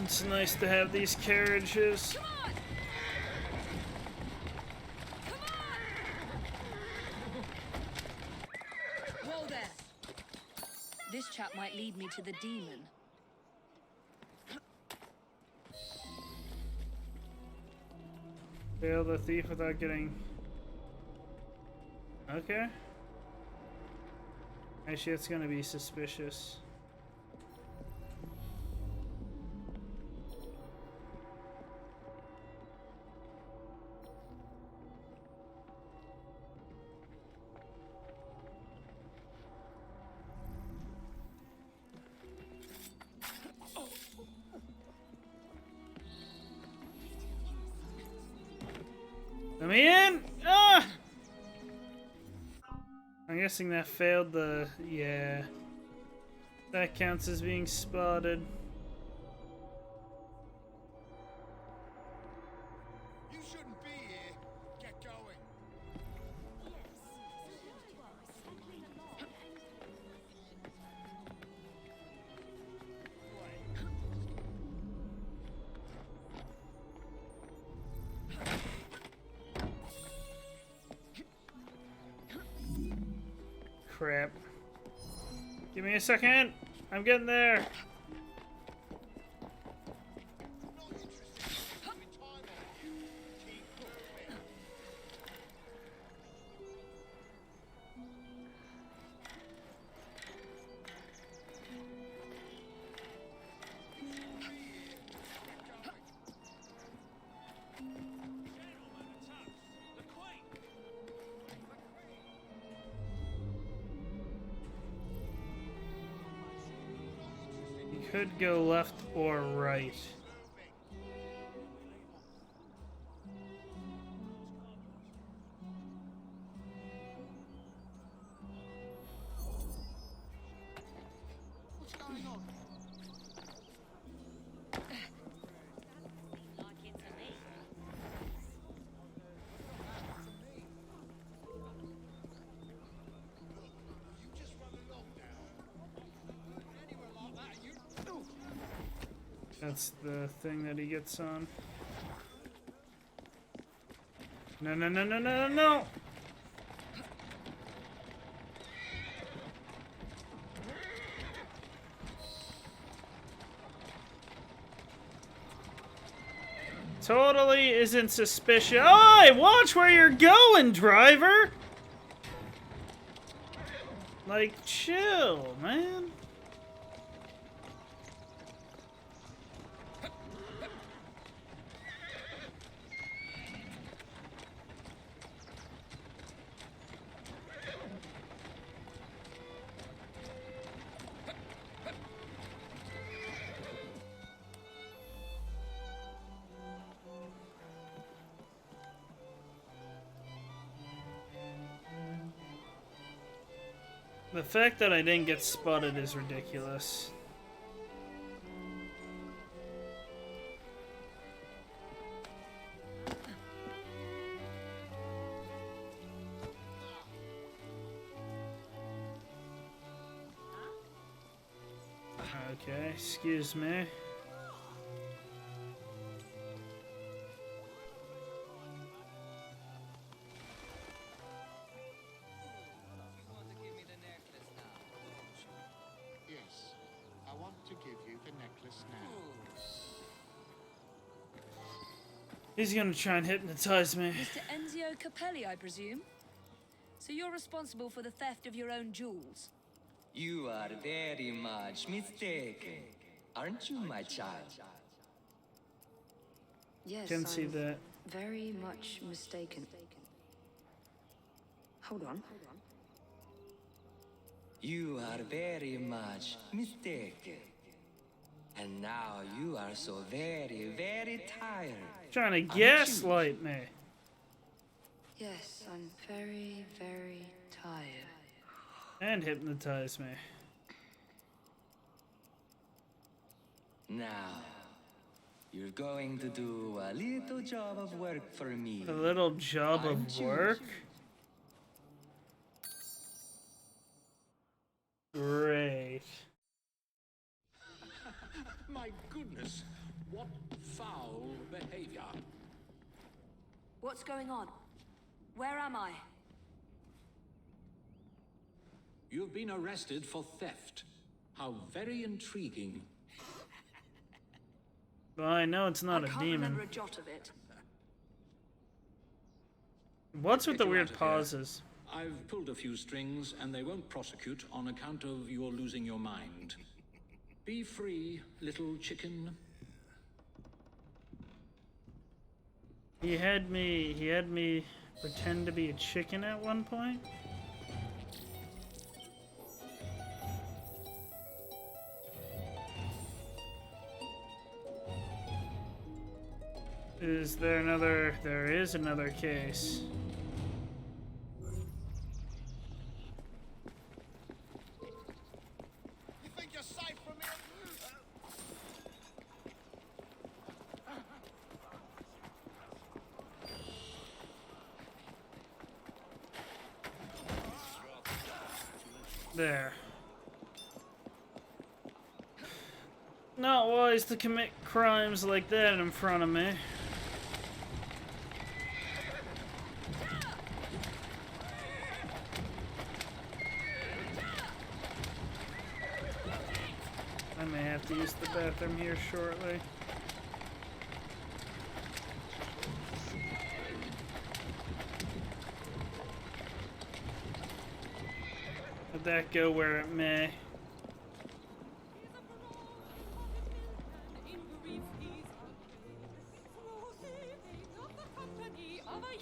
It's nice to have these carriages. Whoa there! This chap might lead me to the demon. Fail the thief without getting... Okay. Actually, it's gonna be suspicious. Let me in! Ah! I'm guessing that failed the... yeah. That counts as being spotted. You shouldn't be here. Get going. Crap. Give me a second. I'm getting there. Could go left or right. What's going on? That's the thing that he gets on. No, no, no, no, no, no! Totally isn't suspicious. Oh, watch where you're going, driver! Like, chill, man. The fact that I didn't get spotted is ridiculous. Okay, excuse me. Yes, I want to give you the necklace now. He's gonna try and hypnotize me. Mr. Enzio Capelli, I presume? So you're responsible for the theft of your own jewels? You are very much mistaken, aren't you, my child? Yes, Can see I'm that. very much mistaken. Hold on. You are very much mistaken. And now you are so very, very tired. Trying to aren't you? gaslight me. Yes, I'm very, very tired. And hypnotize me. Now, you're going to do a little job of work for me. A little job aren't of you? work? Great. My goodness, Sofia. What's going on? Where am I? You've been arrested for theft. How very intriguing. Well, I know it's not I a can't demon. remember a jot of it. What's with Get the you weird out of here. pauses? I've pulled a few strings, and they won't prosecute on account of your losing your mind. Be free, little chicken. He had me pretend to be a chicken at one point? Is there another? There is another case. You think you're safe from here? There. Not wise to commit crimes like that in front of me. I may have to use the bathroom here shortly. Let that go where it may.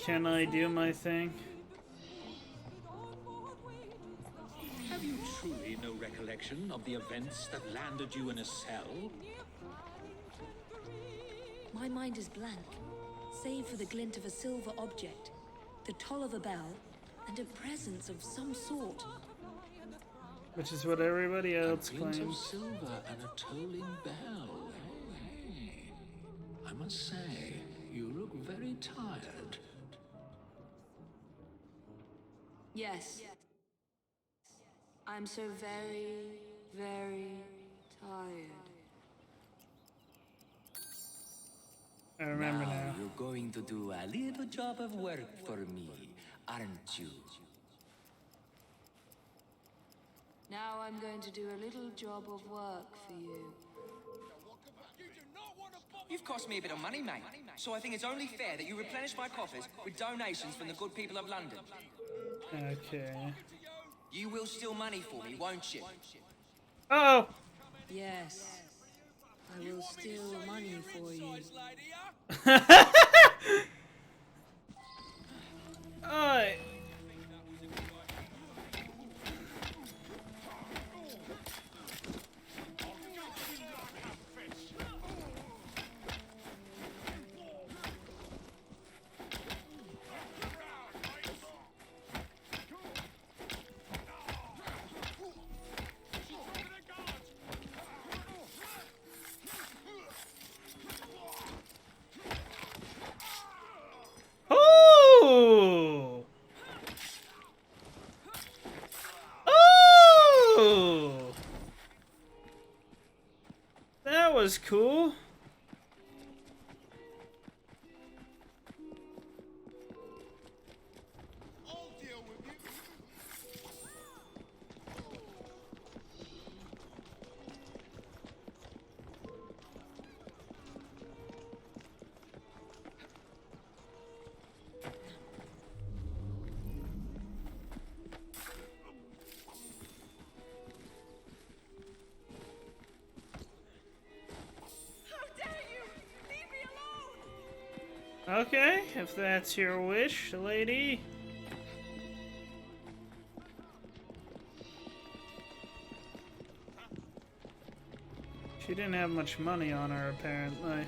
Can I do my thing? Have you truly no recollection of the events that landed you in a cell? My mind is blank, save for the glint of a silver object, the toll of a bell, and a presence of some sort. Which is what everybody else A glint of claims. silver and a tolling bell. Hey, I must say, you look very tired. Yes. I'm so very, very tired. I remember now. You're going to do a little job of work for me, aren't you? Now I'm going to do a little job of work for you. You've cost me a bit of money, mate. So I think it's only fair that you replenish my coffers with donations from the good people of London. Okay. You will steal money for me, won't you? Oh! Yes. I will steal money for you. Alright. Oh! Oh! That was cool. I'll deal with you. Okay, if that's your wish, lady. She didn't have much money on her, apparently.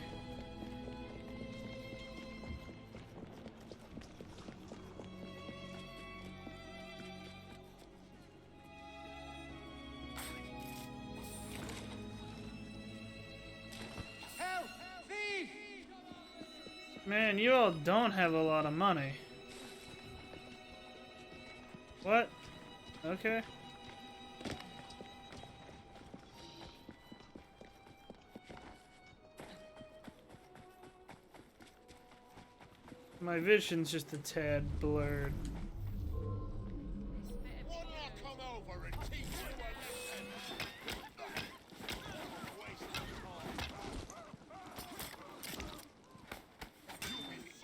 Help! Thief! Man, you all don't have a lot of money. What? Okay. My vision's just a tad blurred.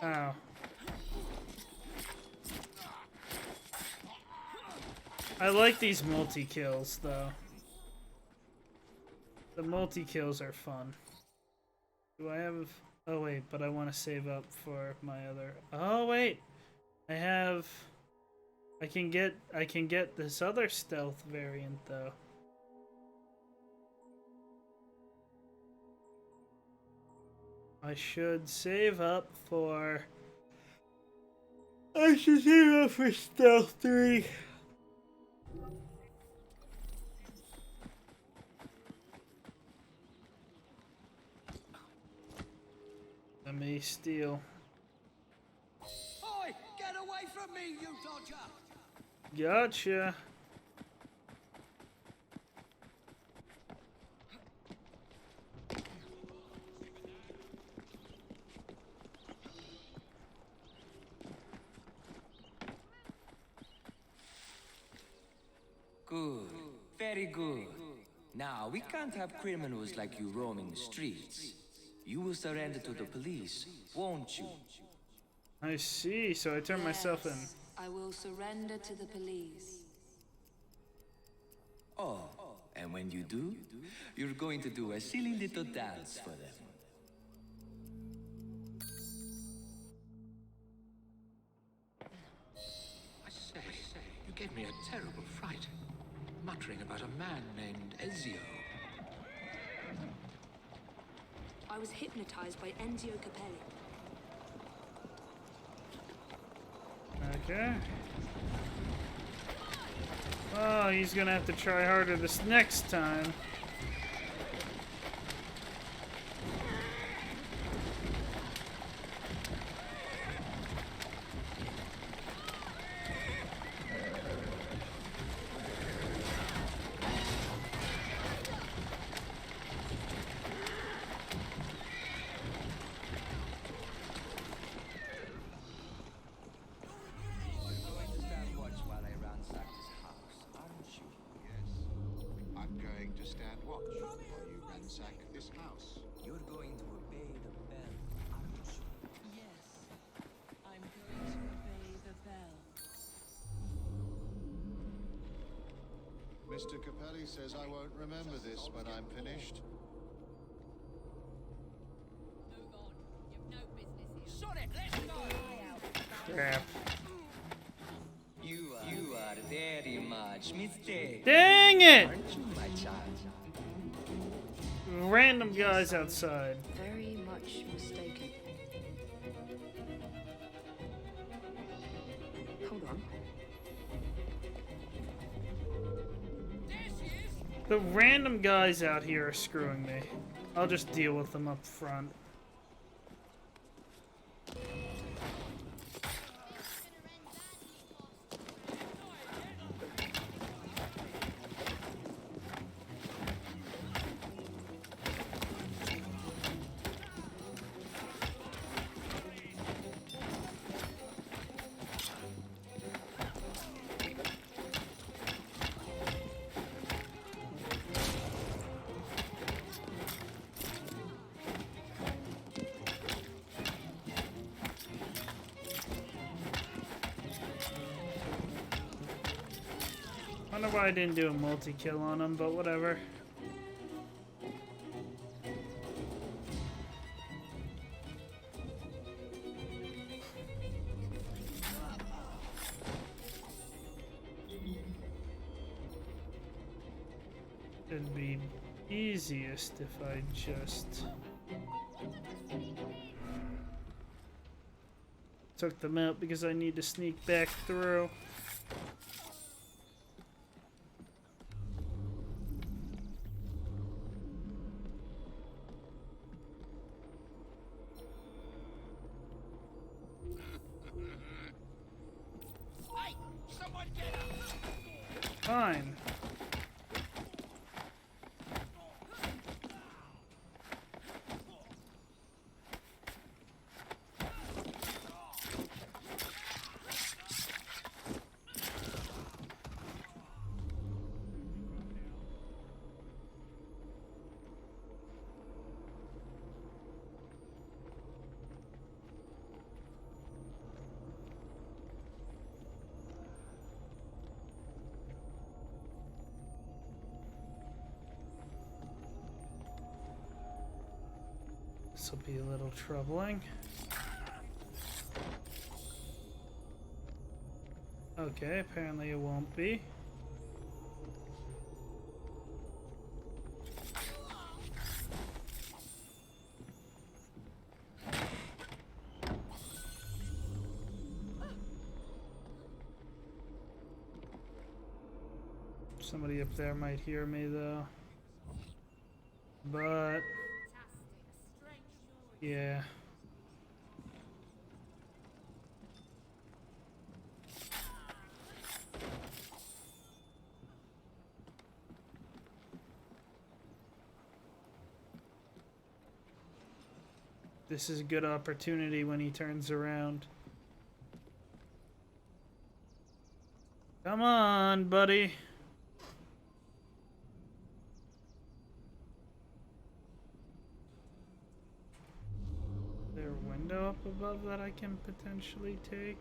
Ow. I like these multi-kills, though. The multi-kills are fun. Do I have... Oh, wait, but I want to save up for my other... Oh, wait! I have... I can get this other stealth variant, though. I should save up for... I should save up for Stealth 3. I may steal. Oi! Get away from me, you dodger! Gotcha. Good. Very good. Now, we can't have criminals like you roaming the streets. You will surrender to the police, won't you? I see, so I turn myself in. I will surrender to the police. Oh, and when you do, you're going to do a silly little dance for them. I say, you gave me a terrible fright. Muttering about a man named Ezio. I was hypnotized by Enzio Capelli. Okay. Oh, he's gonna have to try harder this next time. Mr. Capelli says I won't remember this when I'm finished. Move on. You've no business here. Shut it! Let's go! Crap. You are very much mistaken. Dang it! Aren't you, my child? Random guys outside. Very much mistaken. Hold on. The random guys out here are screwing me. I'll just deal with them up front. I wonder why I didn't do a multi-kill on him, but whatever. It'd be easiest if I just took them out because I need to sneak back through. Fine. This will be a little troubling. Okay, apparently it won't be. Somebody up there might hear me though. But yeah. This is a good opportunity when he turns around. Come on, buddy. Is there a window up above that I can potentially take?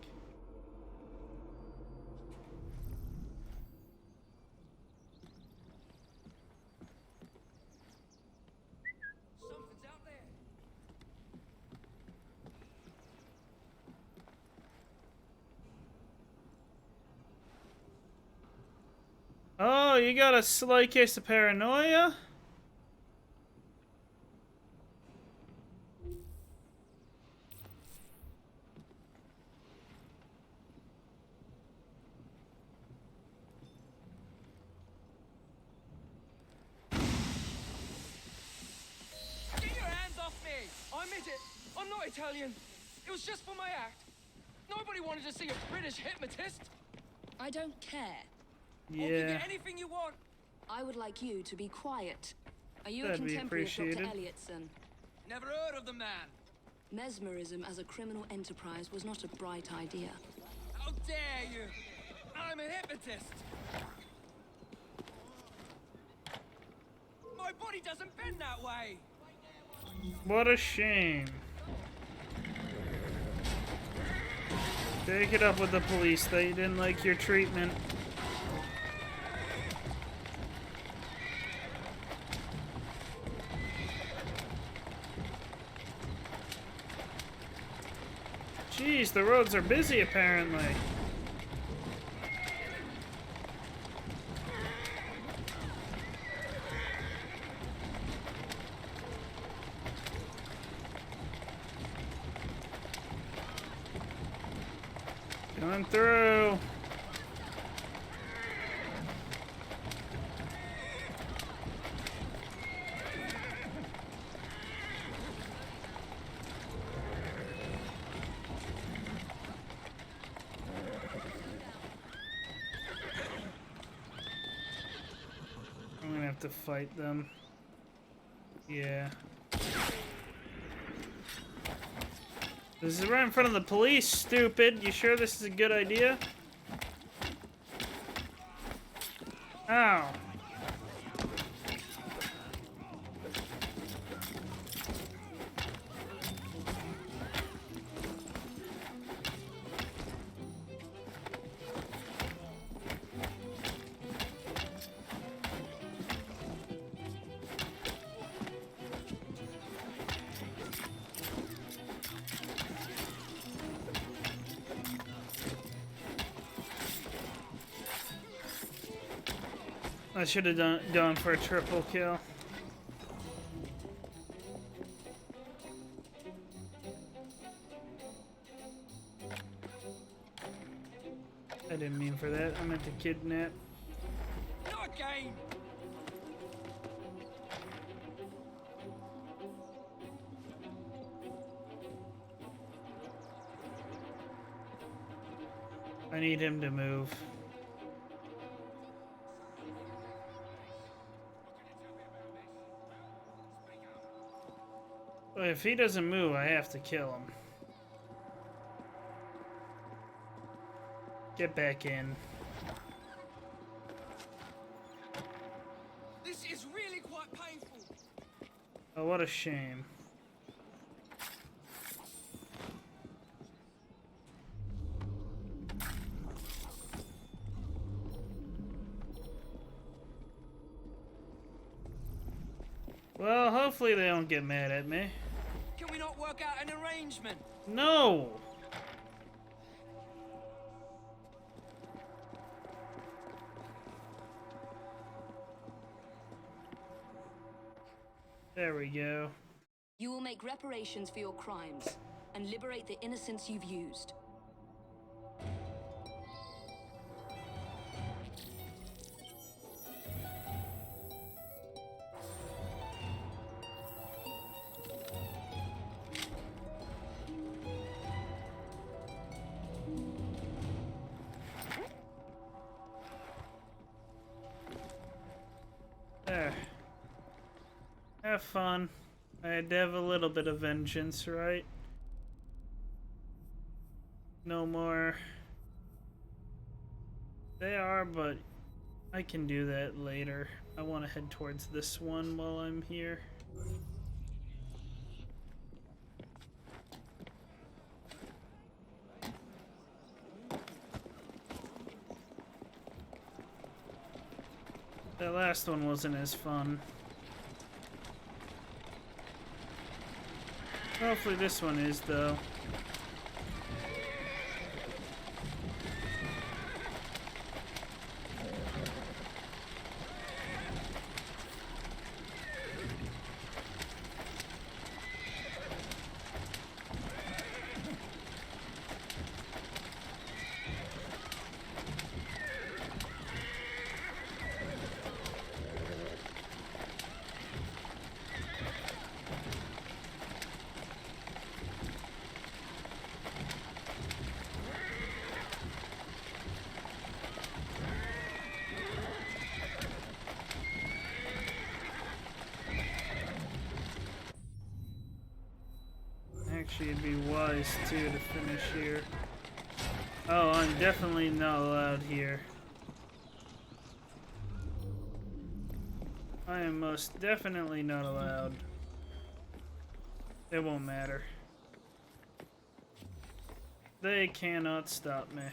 Something's out there. Oh, you got a slight case of paranoia? Get your hands off me! I meant it. I'm not Italian. It was just for my act. Nobody wanted to see a British hypnotist. I don't care. Or give you Yeah. anything you want. I would like you to be quiet. Are you That'd a be contemporary of Dr. appreciated. Elliotson? Never heard of the man. Mesmerism as a criminal enterprise was not a bright idea. How dare you? I'm a hypnotist. My body doesn't bend that way. What a shame. Take it up with the police. They didn't like your treatment. Jeez, the roads are busy apparently. Going through. I'm gonna have to fight them. Yeah. This is right in front of the police, stupid. You sure this is a good idea? Ow. I should have gone for a triple kill. I didn't mean for that. I meant to kidnap. Not again. I need him to move. Well, if he doesn't move, I have to kill him. Get back in. This is really quite painful. Oh, what a shame. Well, hopefully they don't get mad at me. not work out an arrangement? No! There we go. You will make reparations for your crimes and liberate the innocents you've used. There. Have fun. I had to have a little bit of vengeance, right? No more. They are, but I can do that later. I want to head towards this one while I'm here. That last one wasn't as fun. Hopefully this one is, though. Actually, it'd be wise, too, to finish here. Oh, I'm definitely not allowed here. I am most definitely not allowed. It won't matter. They cannot stop me.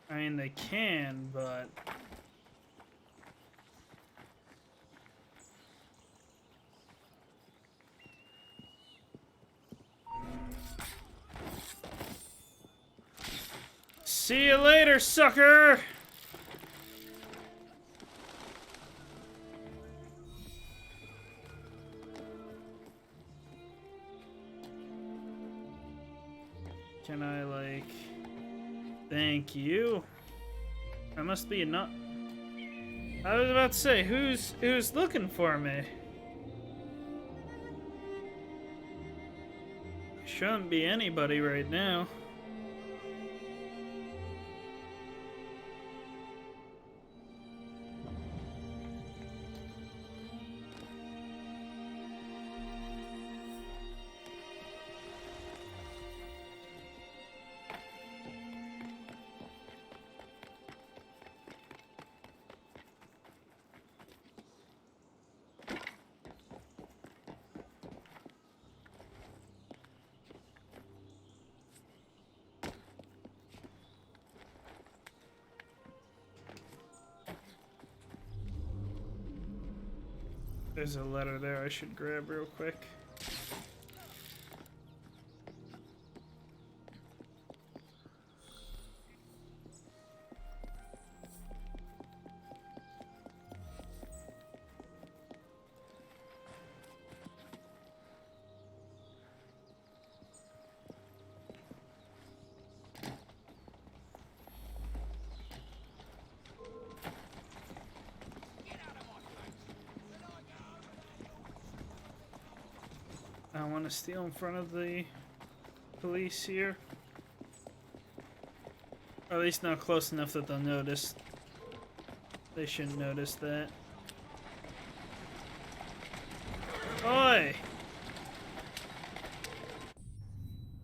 I mean, they can, but... See you later, sucker! Can I, like... Thank you? I must be not... I was about to say, who's looking for me? Shouldn't be anybody right now. There's a letter there I should grab real quick. I want to steal in front of the police here. Or at least not close enough that they'll notice. They shouldn't notice that. Oi!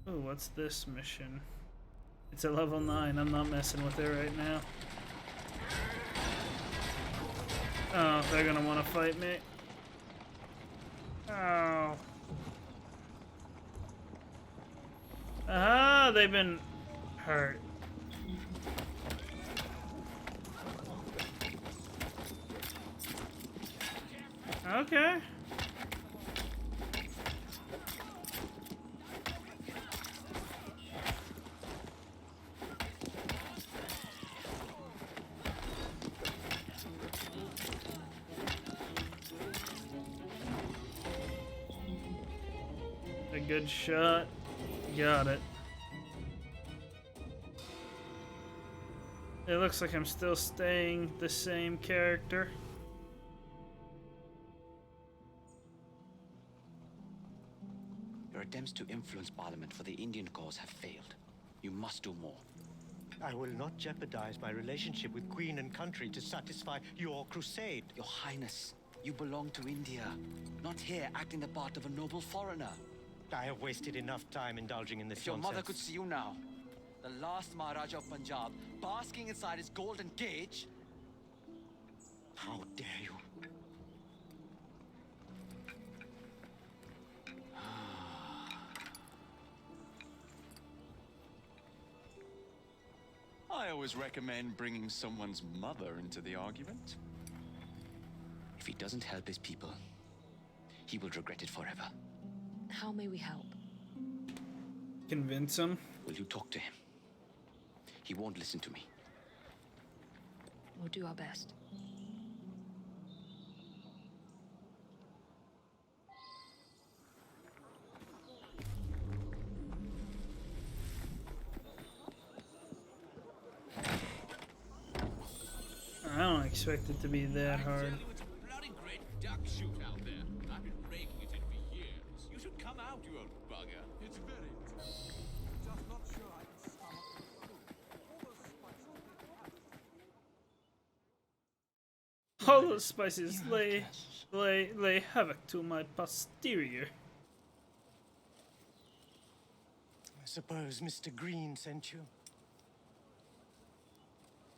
Ooh, what's this mission? It's a level 9. I'm not messing with it right now. Oh, they're gonna want to fight me. Oh. Ah, they've been hurt. Okay. good shot. Got it. It looks like I'm still staying the same character. Your attempts to influence Parliament for the Indian cause have failed. You must do more. I will not jeopardize my relationship with Queen and country to satisfy your crusade. Your Highness, you belong to India, not here acting the part of a noble foreigner. I have wasted enough time indulging in this If your nonsense. mother could see you now, the last Maharaja of Punjab, basking inside his golden cage. How dare you? I always recommend bringing someone's mother into the argument. If he doesn't help his people, he will regret it forever. How may we help? Convince him. Will you talk to him? He won't listen to me. We'll do our best. I don't expect it to be that hard. It's a bloody great duck shoot out there. I've been raking it in for years. You should come out, you old bugger. It's very interesting. Just not sure I can stomach All those spices lay havoc to my posterior. I suppose Mr. Green sent you.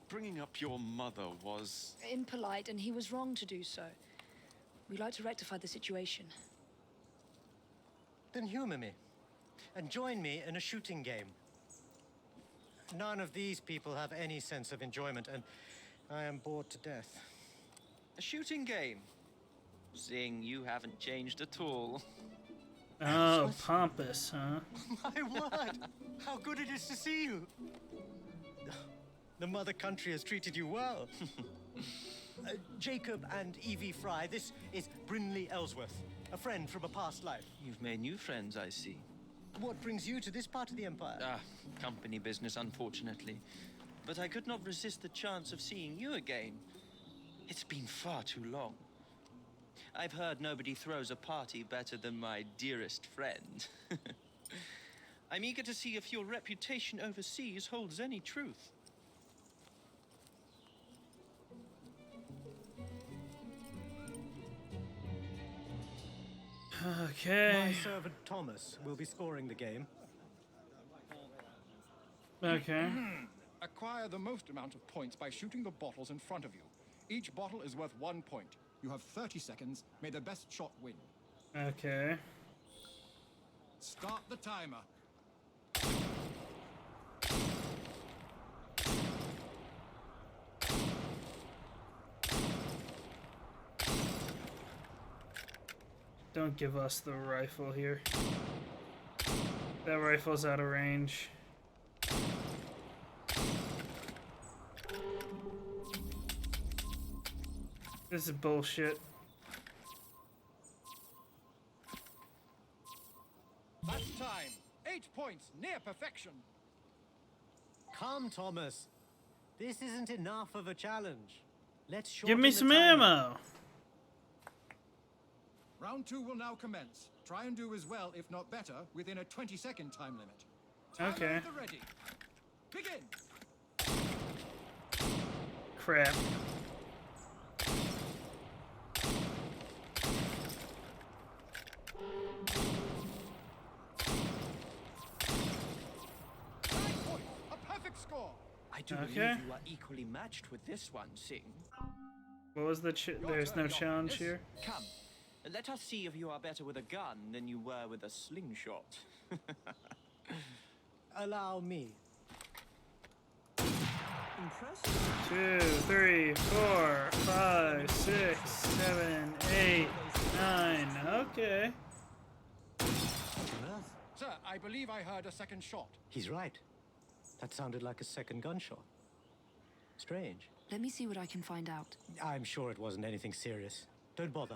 Bringing up your mother was... Impolite, and he was wrong to do so. We'd like to rectify the situation. Then humor me, and join me in a shooting game. None of these people have any sense of enjoyment, and I am bored to death. A shooting game? Seeing you haven't changed at all. Oh, pompous, huh? My word! How good it is to see you! The mother country has treated you well. Jacob and Evie Fry, this is Brinley Ellsworth, a friend from a past life. You've made new friends, I see. What brings you to this part of the Empire? Company business, unfortunately. But I could not resist the chance of seeing you again. It's been far too long. I've heard nobody throws a party better than my dearest friend. I'm eager to see if your reputation overseas holds any truth. Okay. My servant Thomas will be scoring the game. Okay. Acquire the most amount of points by shooting the bottles in front of you. Each bottle is worth 1 point. You have 30 seconds. May the best shot win. Okay. Start the timer. Don't give us the rifle here. That rifle's out of range. This is bullshit. That's time. 8 points, near perfection. Come, Thomas. This isn't enough of a challenge. Let's give me some timer. ammo. Round 2 will now commence. Try and do as well, if not better, within a 20-second time limit. Okay. Timer at the ready. Begin. Crap. I do believe you are equally matched with this one, Singh. What was the there's no challenge here? Come, let us see if you are better with a gun than you were with a slingshot. Allow me. Impressive. 2, 3, 4, 5, 6, 7, 8, 9. Okay. Sir, I believe I heard a second shot. He's right. That sounded like a second gunshot. Strange. Let me see what I can find out. I'm sure it wasn't anything serious. Don't bother.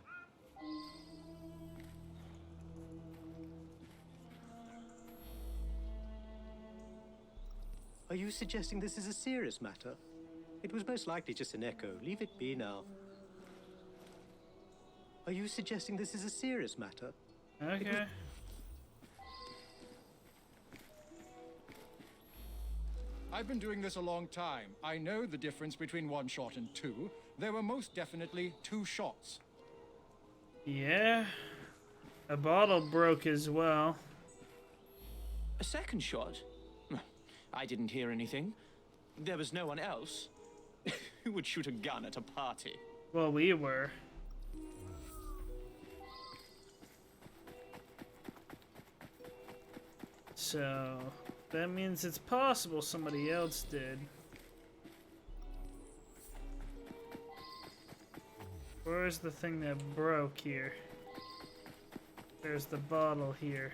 you suggesting this is a serious matter? It was most likely just an echo. Leave it be now. Are you suggesting this is a serious matter? Okay. I've been doing this a long time. I know the difference between one shot and two. There were most definitely 2 shots. Yeah. A bottle broke as well. A second shot? I didn't hear anything. There was no one else. Who would shoot a gun at a party? Well, we were. So, that means it's possible somebody else did. Where's the thing that broke here? There's the bottle here.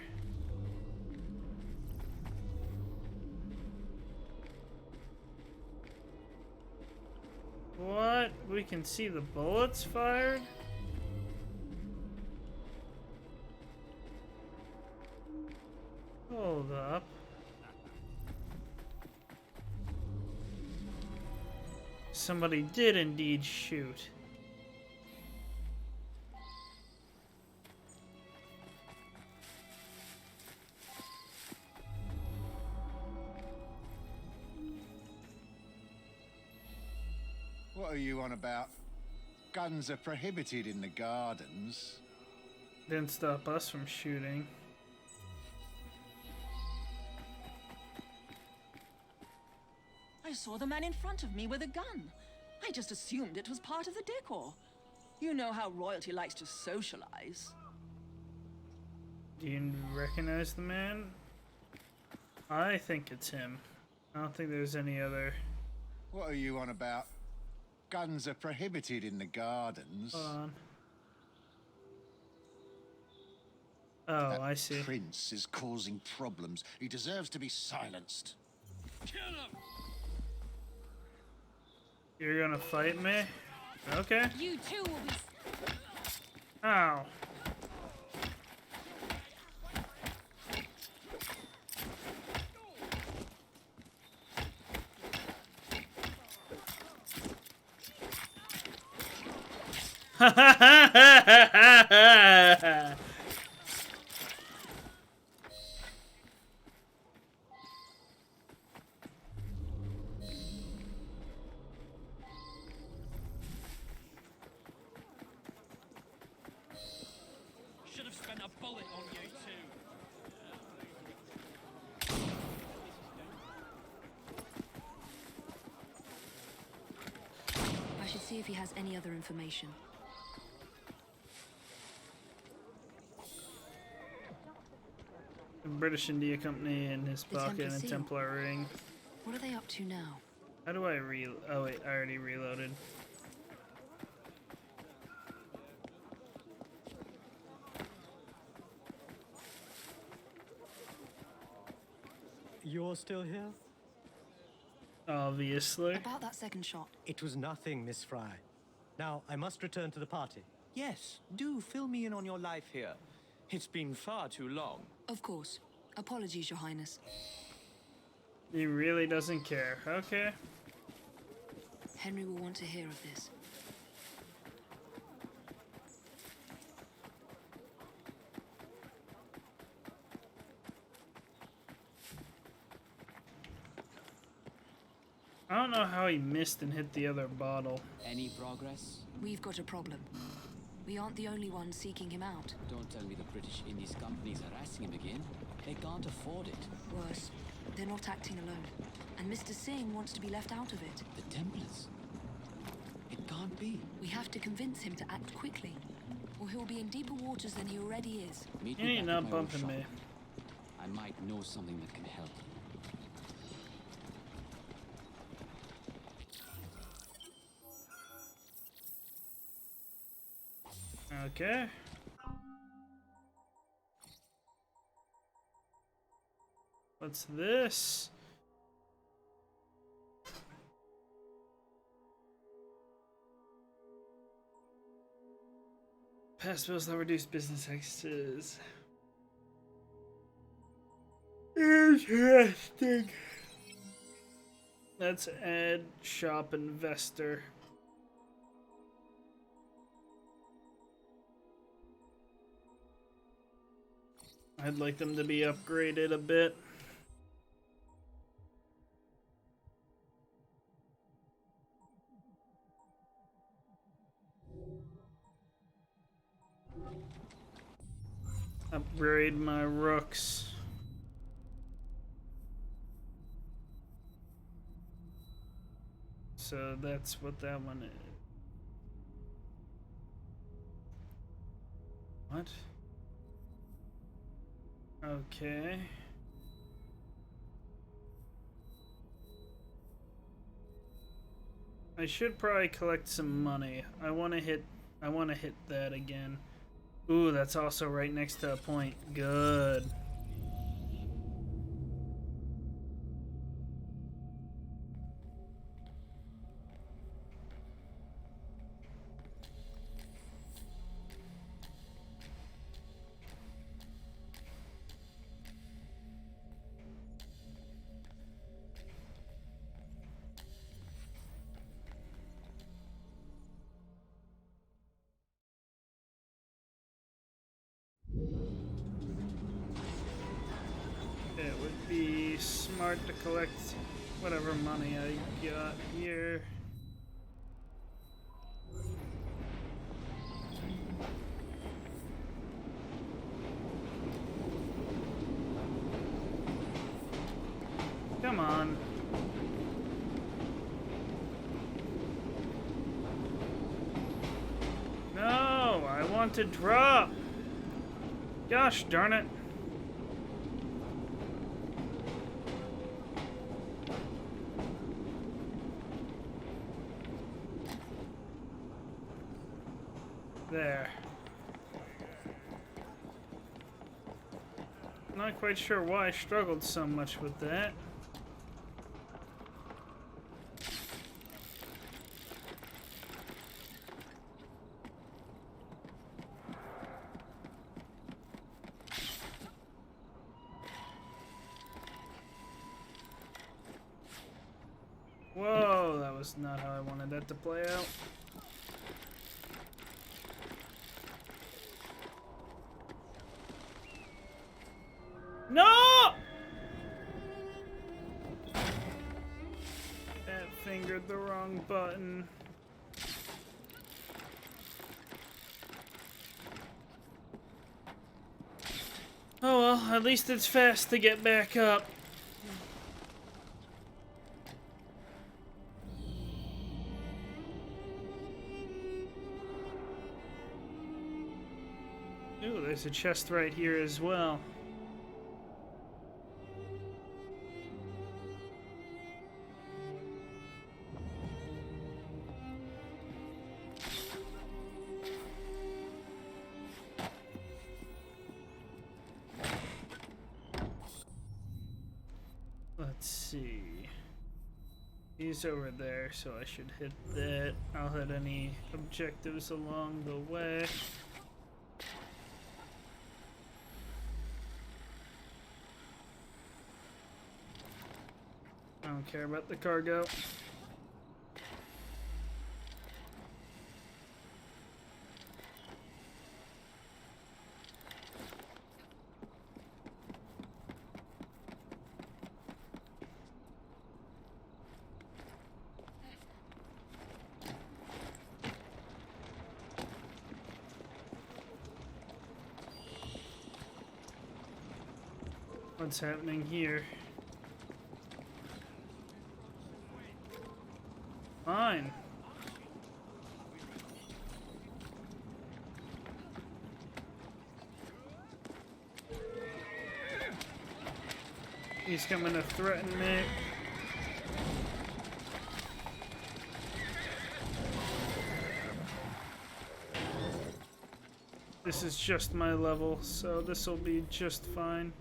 What? We can see the bullets fired? Hold up. Somebody did indeed shoot. What are you on about? Guns are prohibited in the gardens. Didn't stop us from shooting. I saw the man in front of me with a gun. I just assumed it was part of the decor. You know how royalty likes to socialize. Do you recognize the man? I think it's him. I don't think there's any other. What are you on about? Guns are prohibited in the gardens. Hold on. Oh, That I see. Prince is causing problems. He deserves to be silenced. Kill him! You're gonna fight me? Okay. You too will be. Ow. Ha ha ha ha ha ha! Should have spent a bullet on you too. I should see if he has any other information. The British India Company in his The pocket and a Templar seal. Templar ring. What are they up to now? How do I oh wait, I already reloaded. You're still here? Obviously. About that second shot. It was nothing, Miss Fry. Now, I must return to the party. Yes, do fill me in on your life here. It's been far too long. Of course. Apologies, Your Highness. He really doesn't care. Okay. Henry will want to hear of this. I don't know how he missed and hit the other bottle. Any progress? We've got a problem. We aren't the only ones seeking him out. Don't tell me the British Indies company's harassing him again. They can't afford it. Worse, they're not acting alone. And Mr. Singh wants to be left out of it. The Templars? It can't be. We have to convince him to act quickly, or he'll be in deeper waters than he already is. Meet You me ain't back at not my bumping workshop. me. I might know something that can help. Okay. What's this? Pass bills that reduce business taxes. Interesting. Let's add shop investor. I'd like them to be upgraded a bit. Upgrade my rooks. So that's what that one is. What? Okay. I should probably collect some money. I want to hit that again. Ooh, that's also right next to a point. Good. It would be smart to collect whatever money I got here. Come on. No, I want to drop. Gosh darn it. There. Not quite sure why I struggled so much with that. Whoa, that was not how I wanted that to play out. No! That fingered the wrong button. Oh well, at least it's fast to get back up. Ooh, there's a chest right here as well. Let's see. He's over there, so I should hit that. I'll hit any objectives along the way. I don't care about the cargo. What's happening here? Fine. He's coming to threaten me. This is just my level, so this will be just fine.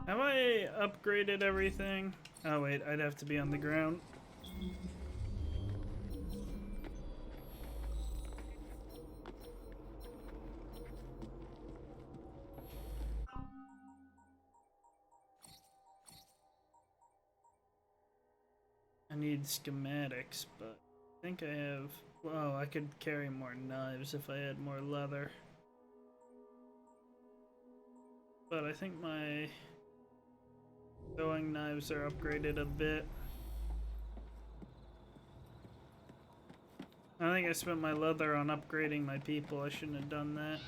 Have I upgraded everything? Oh wait, I'd have to be on the ground. I need schematics, but I think I have... Oh, I could carry more knives if I had more leather. But I think my throwing knives are upgraded a bit. I think I spent my leather on upgrading my people. I shouldn't have done that.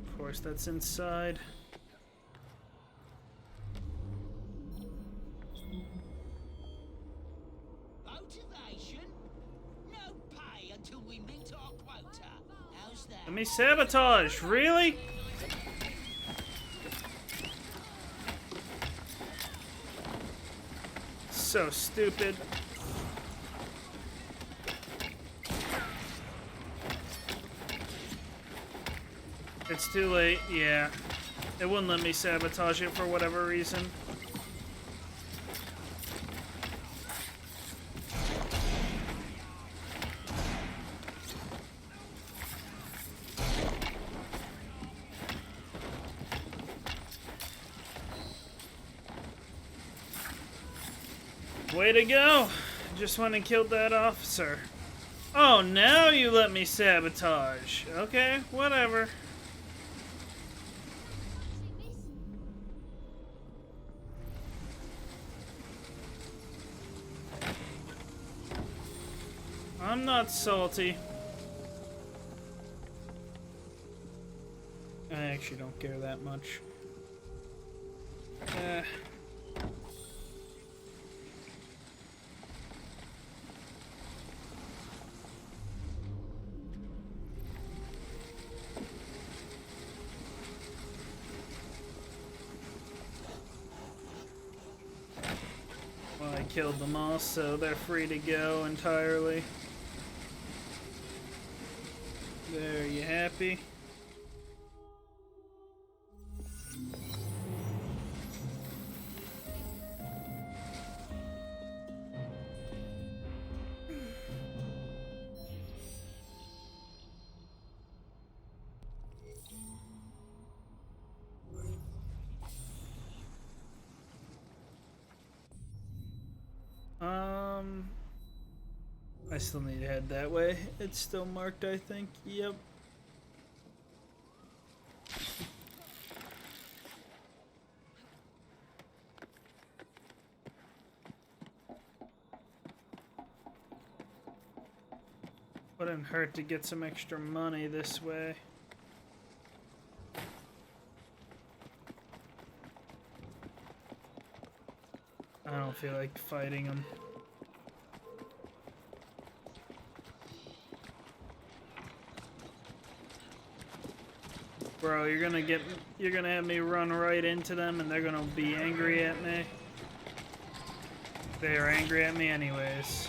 Of course, that's inside. Motivation? No pay until we meet our quota. How's that? Let me sabotage, really? So stupid. It's too late, yeah. It wouldn't let me sabotage it for whatever reason. Way to go! Just went and killed that officer. Oh, now you let me sabotage. Okay, whatever. I'm not salty. I actually don't care that much. Well, I killed them all, so they're free to go entirely. There, you happy? I still need to head that way. It's still marked, I think. Yep. Wouldn't hurt to get some extra money this way. I don't feel like fighting them. Bro, you're gonna have me run right into them and they're gonna be angry at me. They are angry at me anyways.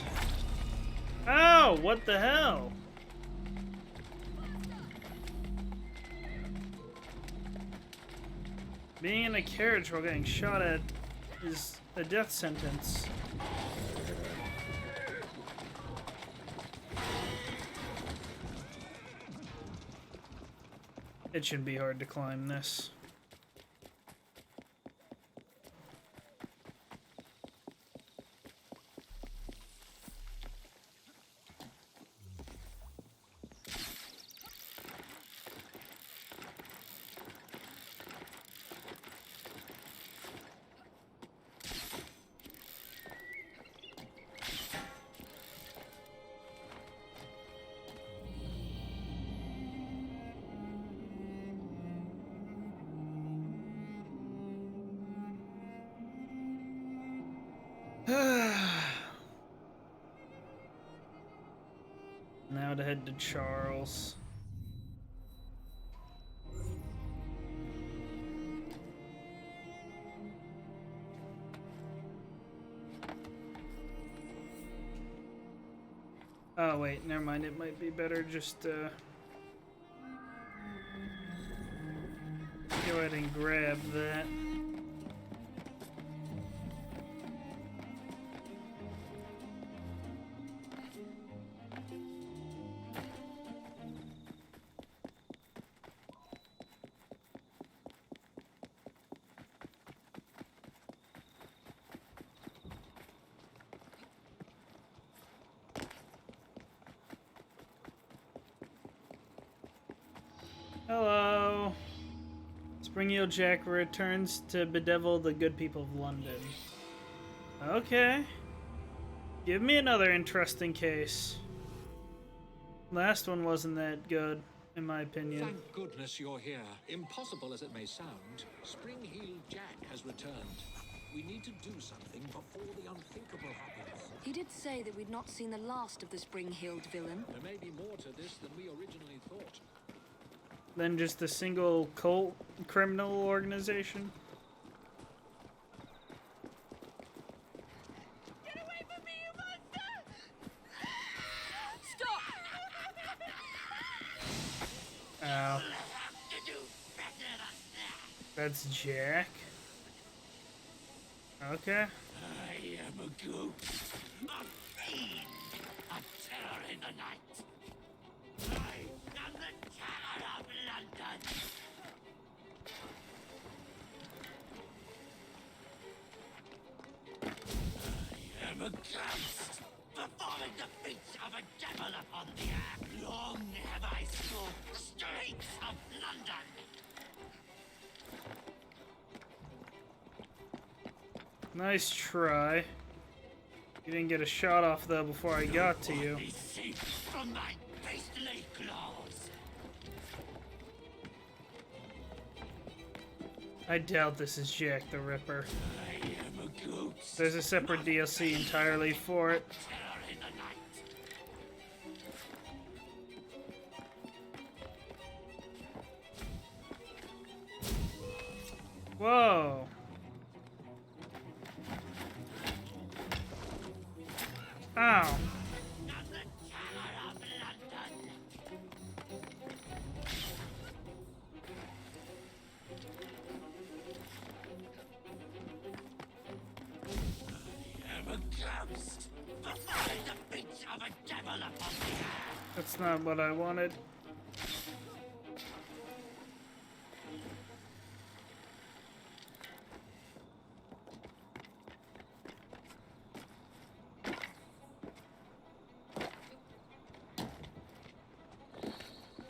Oh, what the hell? Being in a carriage while getting shot at is a death sentence. It shouldn't be hard to climb this. Now to head to Charles. Oh wait, never mind. It might be better just go ahead and grab that. Hello. Spring-Heel Jack returns to bedevil the good people of London. Okay. Give me another interesting case. Last one wasn't that good, in my opinion. Thank goodness you're here. Impossible as it may sound, Spring-Heel Jack has returned. We need to do something before the unthinkable happens. He did say that we'd not seen the last of the spring-heeled villain. There may be more to this than we originally thought. Than just a single cult criminal organization? Get away from me, you monster! Stop! Ow. That's Jack. Okay. I am a ghost, a fiend, a terror in the night. I am the terror of London. I am a ghost, performing the feats of a devil upon the earth. Long have I stalked the streets of London. Nice try. You didn't get a shot off though before I got to you. From my beastly claws. I doubt this is Jack the Ripper. I am a ghost. There's a separate DLC entirely for it. Terror in the night. Whoa. Ow. That's not what I wanted.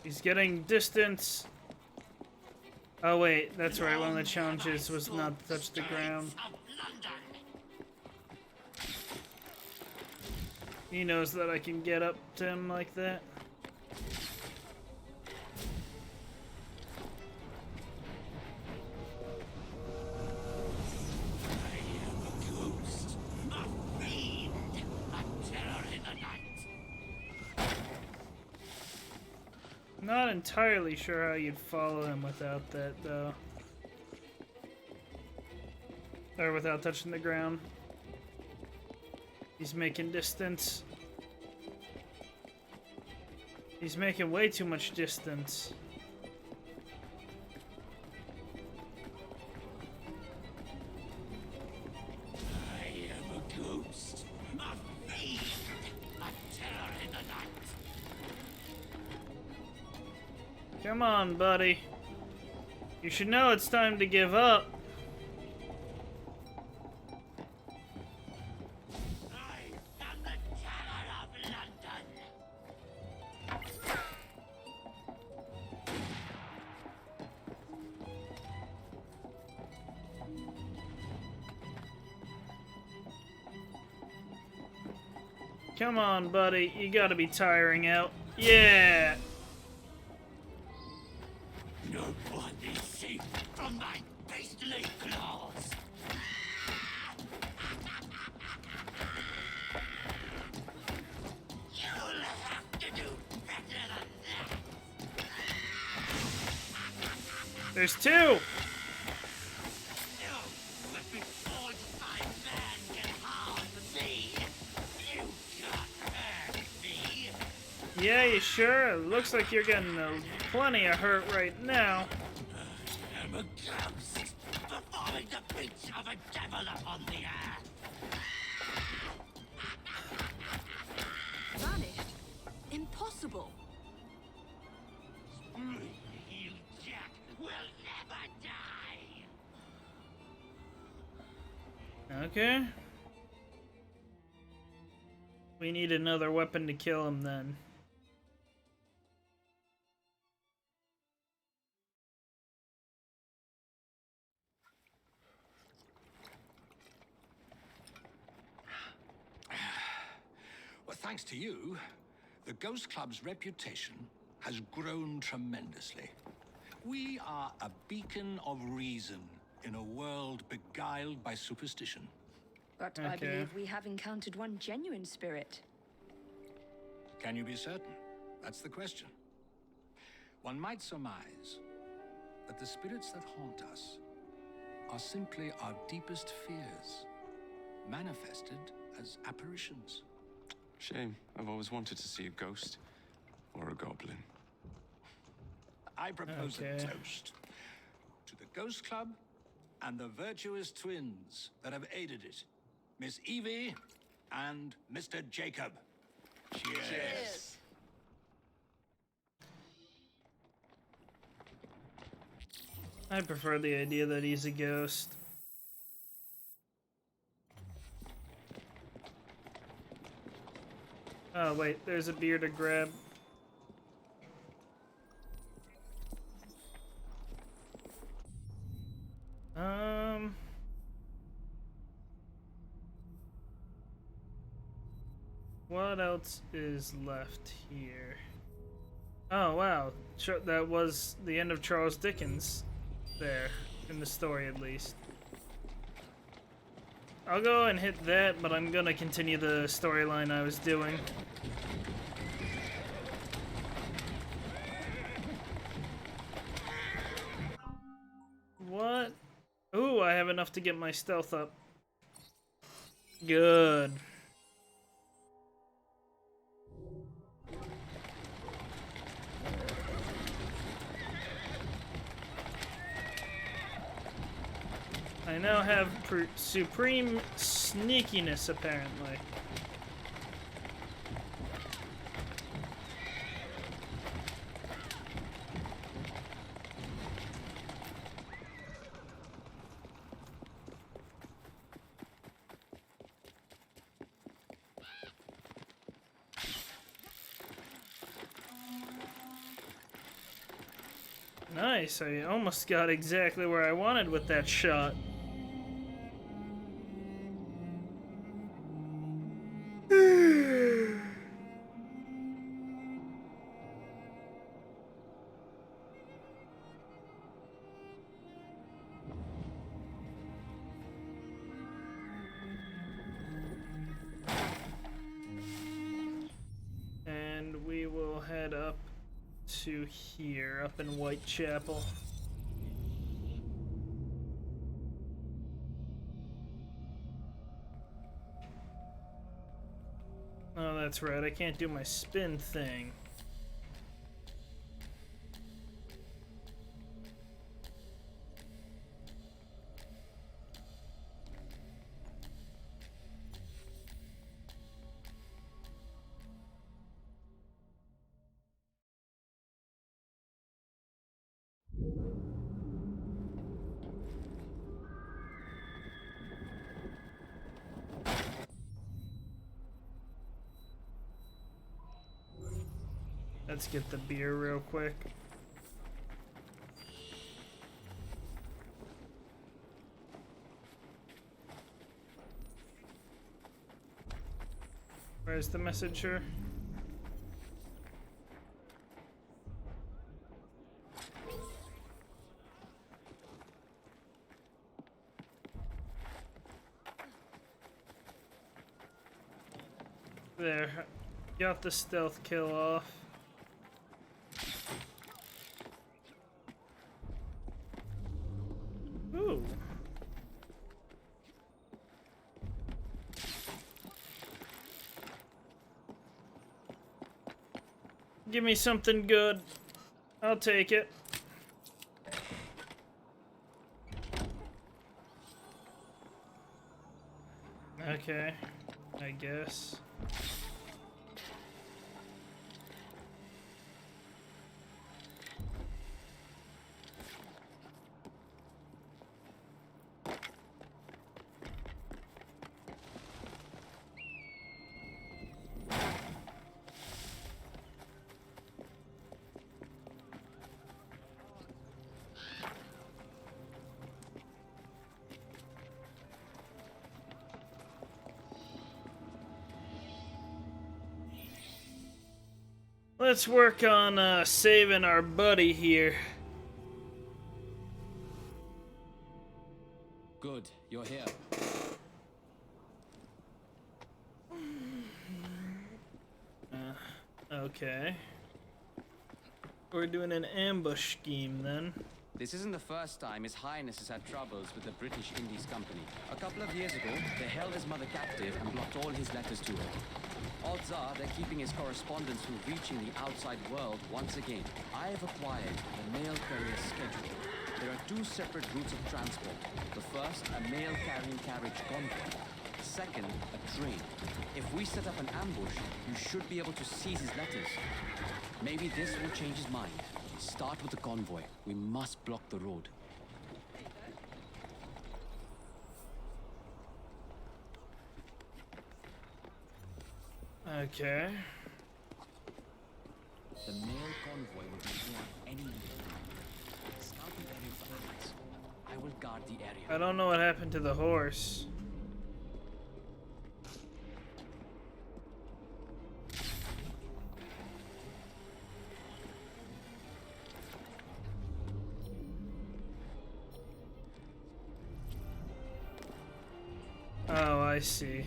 He's getting distance. Oh wait, that's right, one of the challenges was not to touch the ground. He knows that I can get up to him like that. Not entirely sure how you'd follow him without that, though. Or without touching the ground. He's making distance. He's making way too much distance. I am a ghost, a fiend, a terror in the night. Come on, buddy. You should know it's time to give up. Come on, buddy. You gotta be tiring out. Yeah! No one is safe from my beastly claws. You'll have to do better than that. There's two! Yeah, you sure? Looks like you're getting plenty of hurt right now. I am a ghost, performing the feats of a devil upon the earth. Vanished? Impossible. Spring-Heel Jack will never die. Okay. We need another weapon to kill him then. thanks to you, the Ghost Club's reputation has grown tremendously. We are a beacon of reason in a world beguiled by superstition. But I believe we have encountered one genuine spirit. Can you be certain? That's the question. One might surmise that the spirits that haunt us are simply our deepest fears, manifested as apparitions. Shame. I've always wanted to see a ghost or a goblin. I propose a toast to the Ghost Club and the virtuous twins that have aided it, Miss Evie and Mr. Jacob. Cheers. Cheers. I prefer the idea that he's a ghost. Oh wait, there's a beer to grab. What else is left here? Oh wow, that was the end of Charles Dickens there, in the story at least. I'll go and hit that, but I'm gonna continue the storyline I was doing. What? Ooh, I have enough to get my stealth up. Good. I now have supreme sneakiness, apparently. Nice, I almost got exactly where I wanted with that shot. And we will head up to here, up in Whitechapel. Oh, that's right, I can't do my spin thing. Let's get the beer real quick. Where's the messenger? There. Got the stealth kill off. Ooh. Give me something good. I'll take it. Okay, I guess. Let's work on saving our buddy here. Good, you're here. Okay. We're doing an ambush scheme then. This isn't the first time His Highness has had troubles with the British Indies Company. A couple of years ago, they held his mother captive and blocked all his letters to her. Odds are they're keeping his correspondence from reaching the outside world once again. I have acquired the mail carrier schedule. There are two separate routes of transport. The first, a mail carrying carriage convoy. Second, a train. If we set up an ambush, you should be able to seize his letters. Maybe this will change his mind. Start with the convoy. We must block the road. Okay. The mail convoy will be here any minute. Scout the area for enemies. I will guard the area. I don't know what happened to the horse. Oh, I see.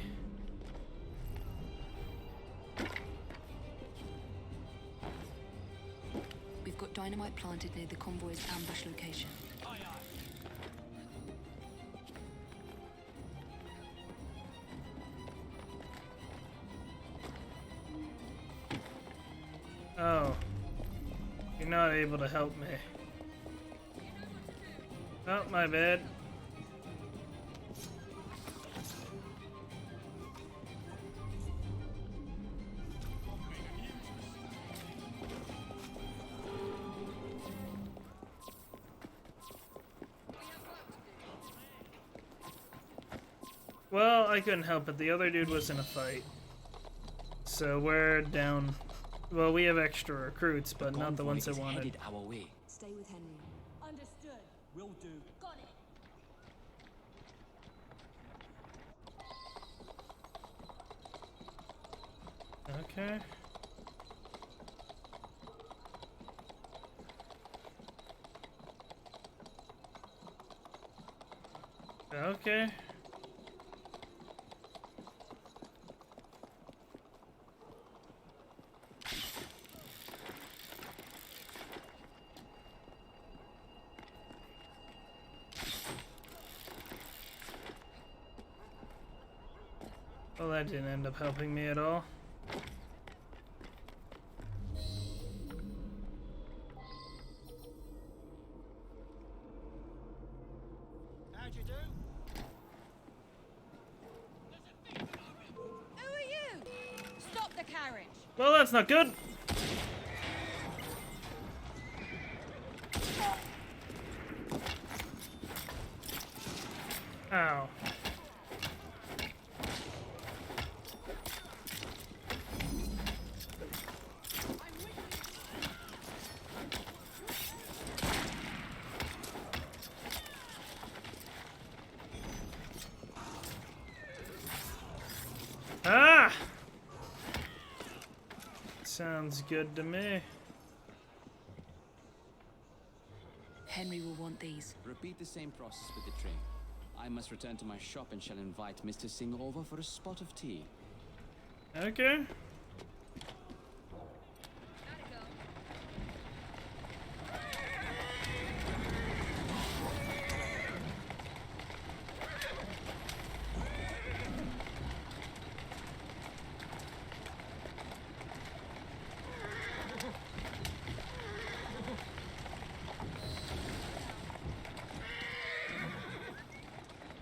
We've got dynamite planted near the convoy's ambush location. Oh. You're not able to help me. Oh, my bad. Well, I couldn't help it. The other dude was in a fight. So we're down. Well, we have extra recruits, but not the ones I wanted. Our way. Stay with Henry. Understood. Will do. Got it. Okay. Okay. Well, that didn't end up helping me at all. How'd you do? Who are you? Stop the carriage. Well, that's not good. Ow. Ah! Sounds good to me. Henry will want these. Repeat the same process with the train. I must return to my shop and shall invite Mr. Singh over for a spot of tea. Okay.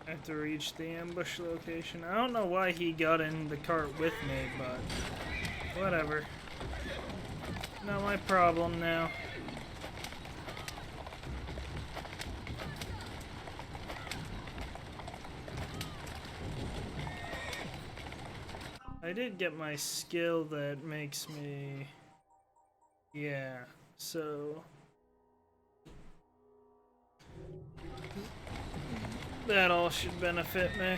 I have to reach the ambush location. I don't know why he got in the cart with me, but whatever. Not my problem now. I did get my skill that makes me... Yeah, so... that all should benefit me.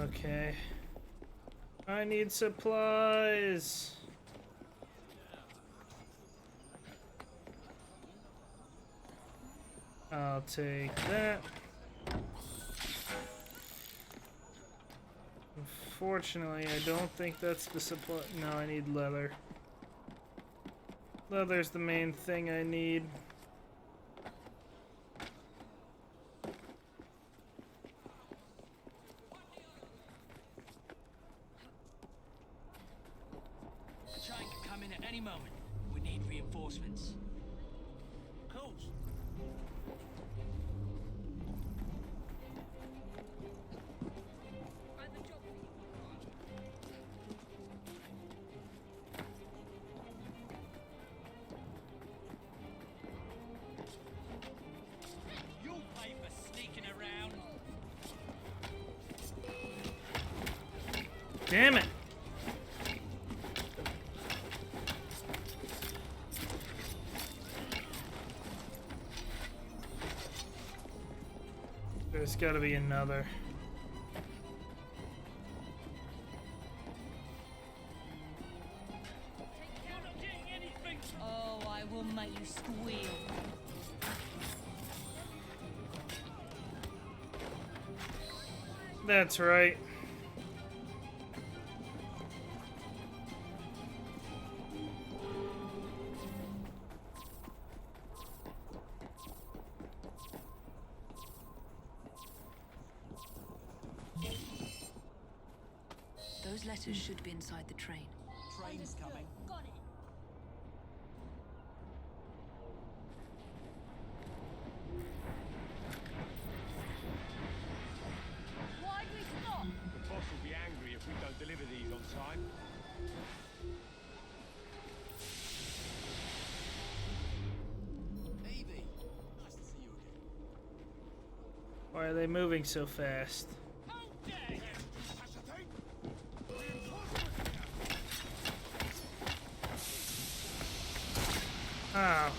Okay. I need supplies. I'll take that. Unfortunately, I don't think that's the supply. No, I need leather. Leather's the main thing I need. The train can come in at any moment. We need reinforcements. Of course. You'll pay for sneaking around. Damn it! There's gotta be another. Oh, I will make you squeal. That's right. Those letters should be inside the train. Train's coming. Got it. Why'd we stop? The boss will be angry if we don't deliver these on time. Evie, nice to see you again. Why are they moving so fast? How dare you! That's the thing. Oh.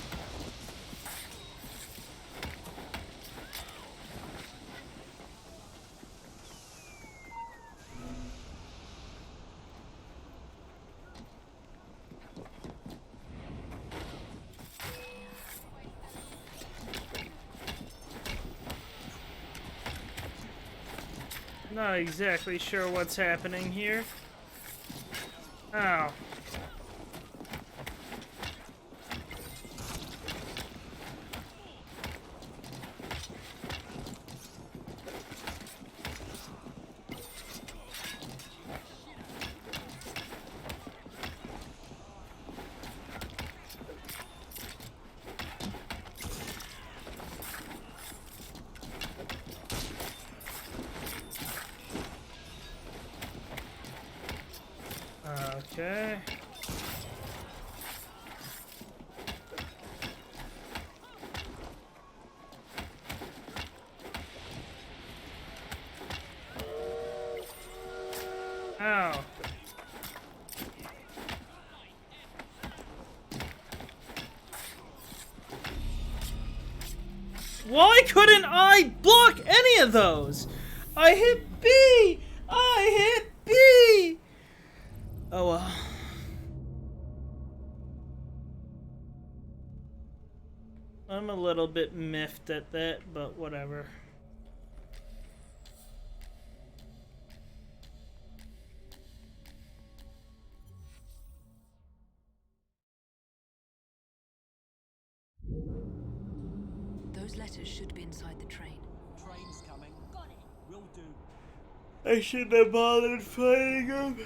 Not exactly sure what's happening here. Ow. Okay. Ow. Why couldn't I block any of those? I hit B! I hit B! Oh well. I'm a little bit miffed at that, but whatever. Those letters should be inside the train. Train's coming. Got it. Will do. I shouldn't have bothered fighting him.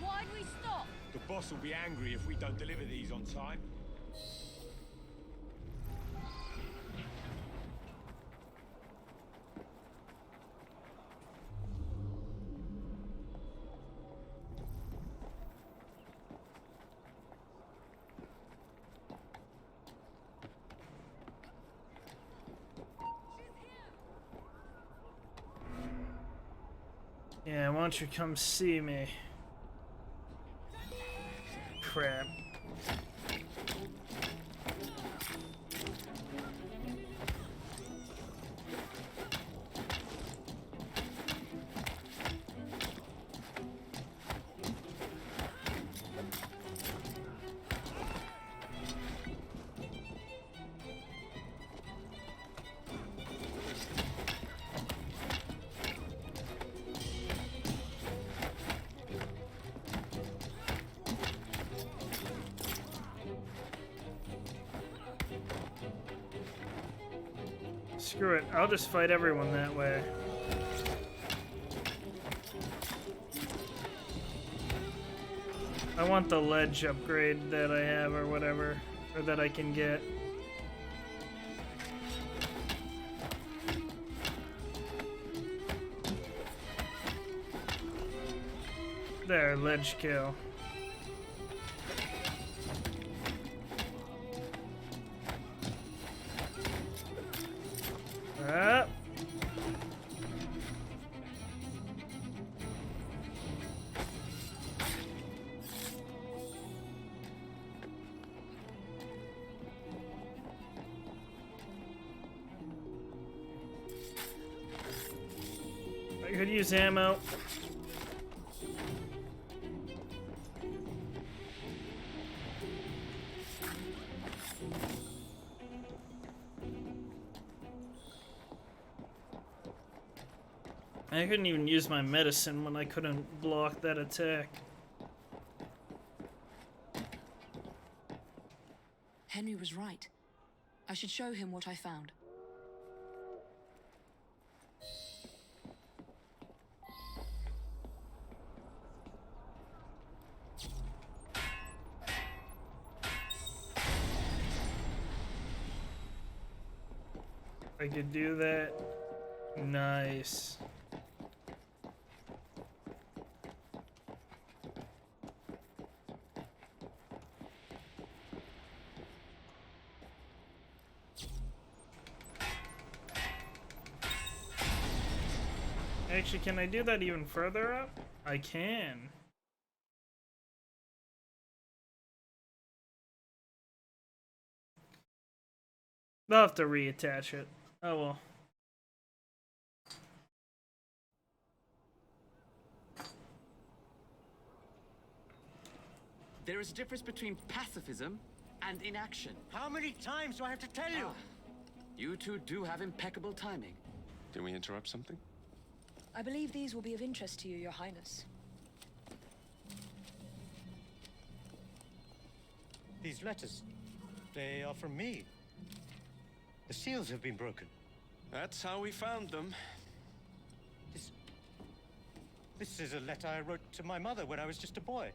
Why'd we stop? The boss will be angry if we don't deliver these on time. Yeah, why don't you come see me? Crap. Screw it. I'll just fight everyone that way. I want the ledge upgrade that I have or whatever, or that I can get. There, ledge kill. Up. I could use ammo. I couldn't even use my medicine when I couldn't block that attack. Henry was right. I should show him what I found. I could do that. Nice. Actually, can I do that even further up? I can. I'll have to reattach it. Oh well. There is a difference between pacifism and inaction. How many times do I have to tell you? You two do have impeccable timing. Can we interrupt something? I believe these will be of interest to you, Your Highness. These letters, they are from me. The seals have been broken. That's how we found them. This is a letter I wrote to my mother when I was just a boy.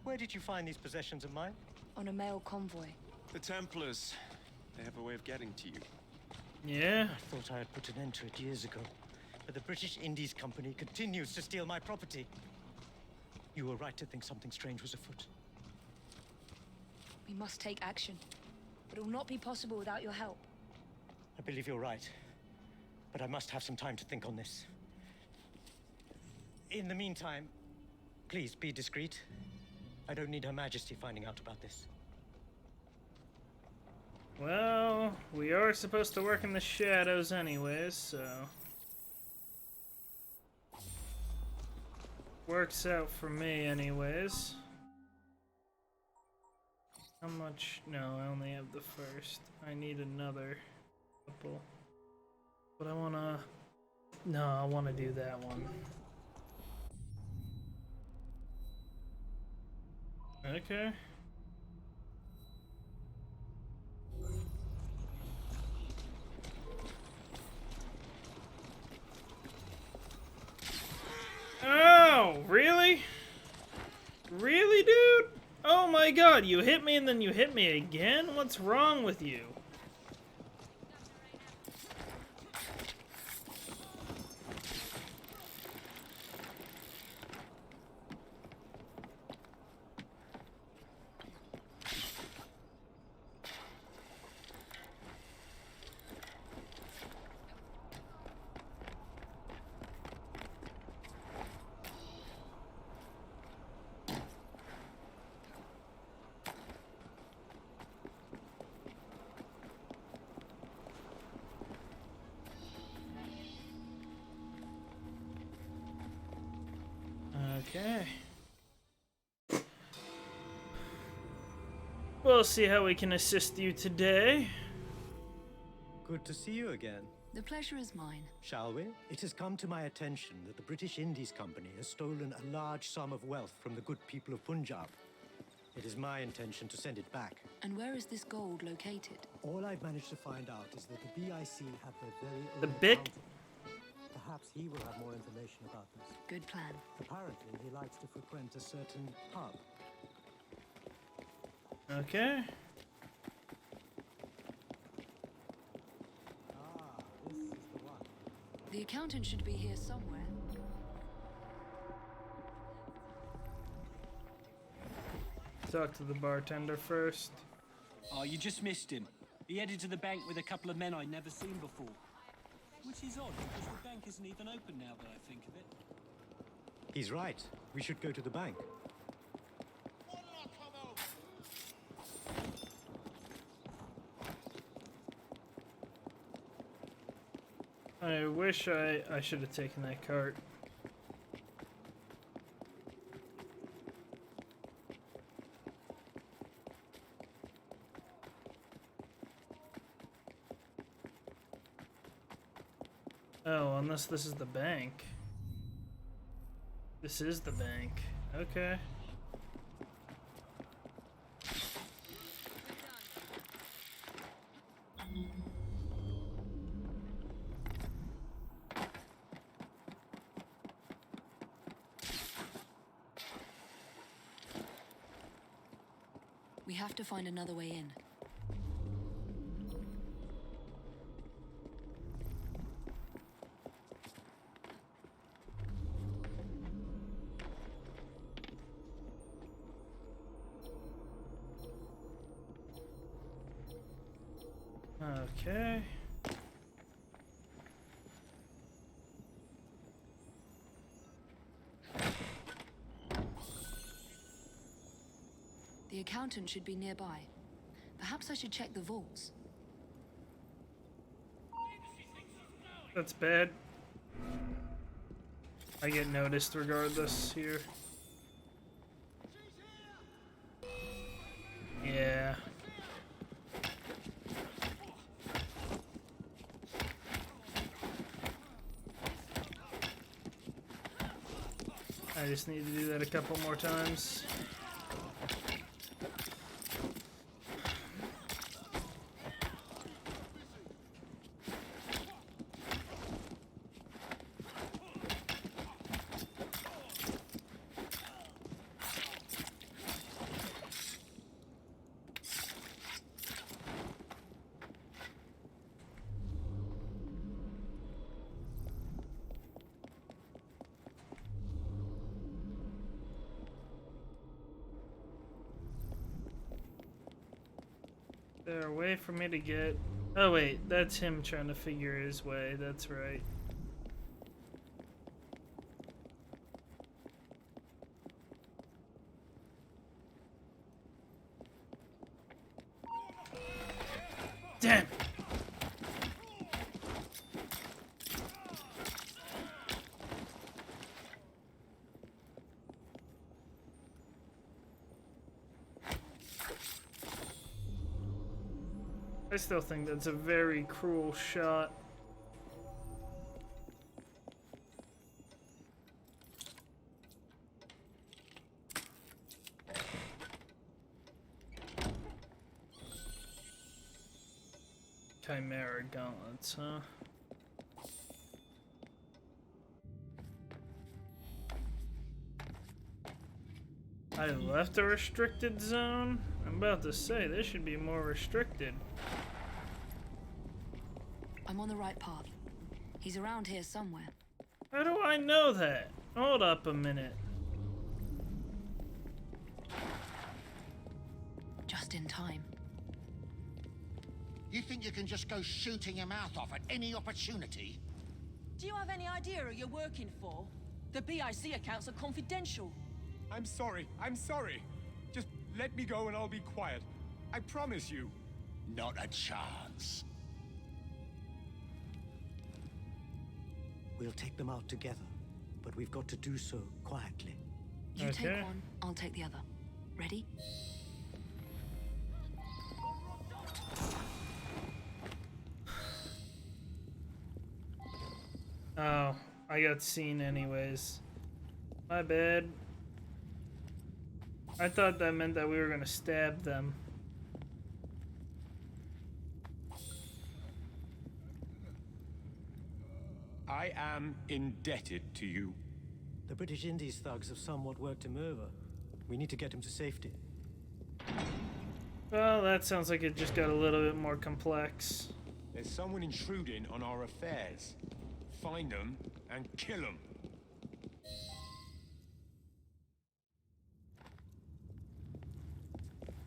Where did you find these possessions of mine? On a mail convoy. The Templars. They have a way of getting to you. Yeah? I thought I had put an end to it years ago. But the British Indies Company continues to steal my property. You were right to think something strange was afoot. We must take action. But it will not be possible without your help. I believe you're right. But I must have some time to think on this. In the meantime, please be discreet. I don't need Her Majesty finding out about this. Well, we are supposed to work in the shadows anyways, so... Works out for me anyways. How much? No, I only have the first. I need another couple. But I wanna... No, I wanna do that one. Okay. Oh, really? Really, dude? Oh my god, you hit me and then you hit me again? What's wrong with you? Okay. We'll see how we can assist you today. Good to see you again. The pleasure is mine. Shall we? It has come to my attention that the British Indies Company has stolen a large sum of wealth from the good people of Punjab. It is my intention to send it back. And where is this gold located? All I've managed to find out is that the BIC have their very own The Bic? accountant. Perhaps he will have more information about this. Good plan. Apparently, he likes to frequent a certain pub. Okay. This is the one. The accountant should be here somewhere. Talk to the bartender first. Oh, you just missed him. He headed to the bank with a couple of men I'd never seen before. Which is odd, because the bank isn't even open now that I think of it. He's right. We should go to the bank. I wish I should have taken that cart. Oh, unless this is the bank. This is the bank. Okay. We have to find another way in. Okay. The accountant should be nearby. Perhaps I should check the vaults. That's bad. I get noticed regardless here. Yeah. I just need to do that a couple more times. There a way for me to get... Oh wait, that's him trying to figure his way, that's right. Damn! I still think that's a very cruel shot. Chimera gauntlets, huh? I left a restricted zone? I'm about to say, this should be more restricted. I'm on the right path. He's around here somewhere. How do I know that? Hold up a minute. Just in time. You think you can just go shooting your mouth off at any opportunity? Do you have any idea who you're working for? The BIC accounts are confidential. I'm sorry. I'm sorry. Just let me go and I'll be quiet. I promise you. Not a chance. We'll take them out together, but we've got to do so quietly. You take one, I'll take the other. Ready? Oh, I got seen anyways. My bad. I thought that meant that we were gonna stab them. I am indebted to you. The British Indies thugs have somewhat worked him over. We need to get him to safety. Well, that sounds like it just got a little bit more complex. There's someone intruding on our affairs. Find them and kill them.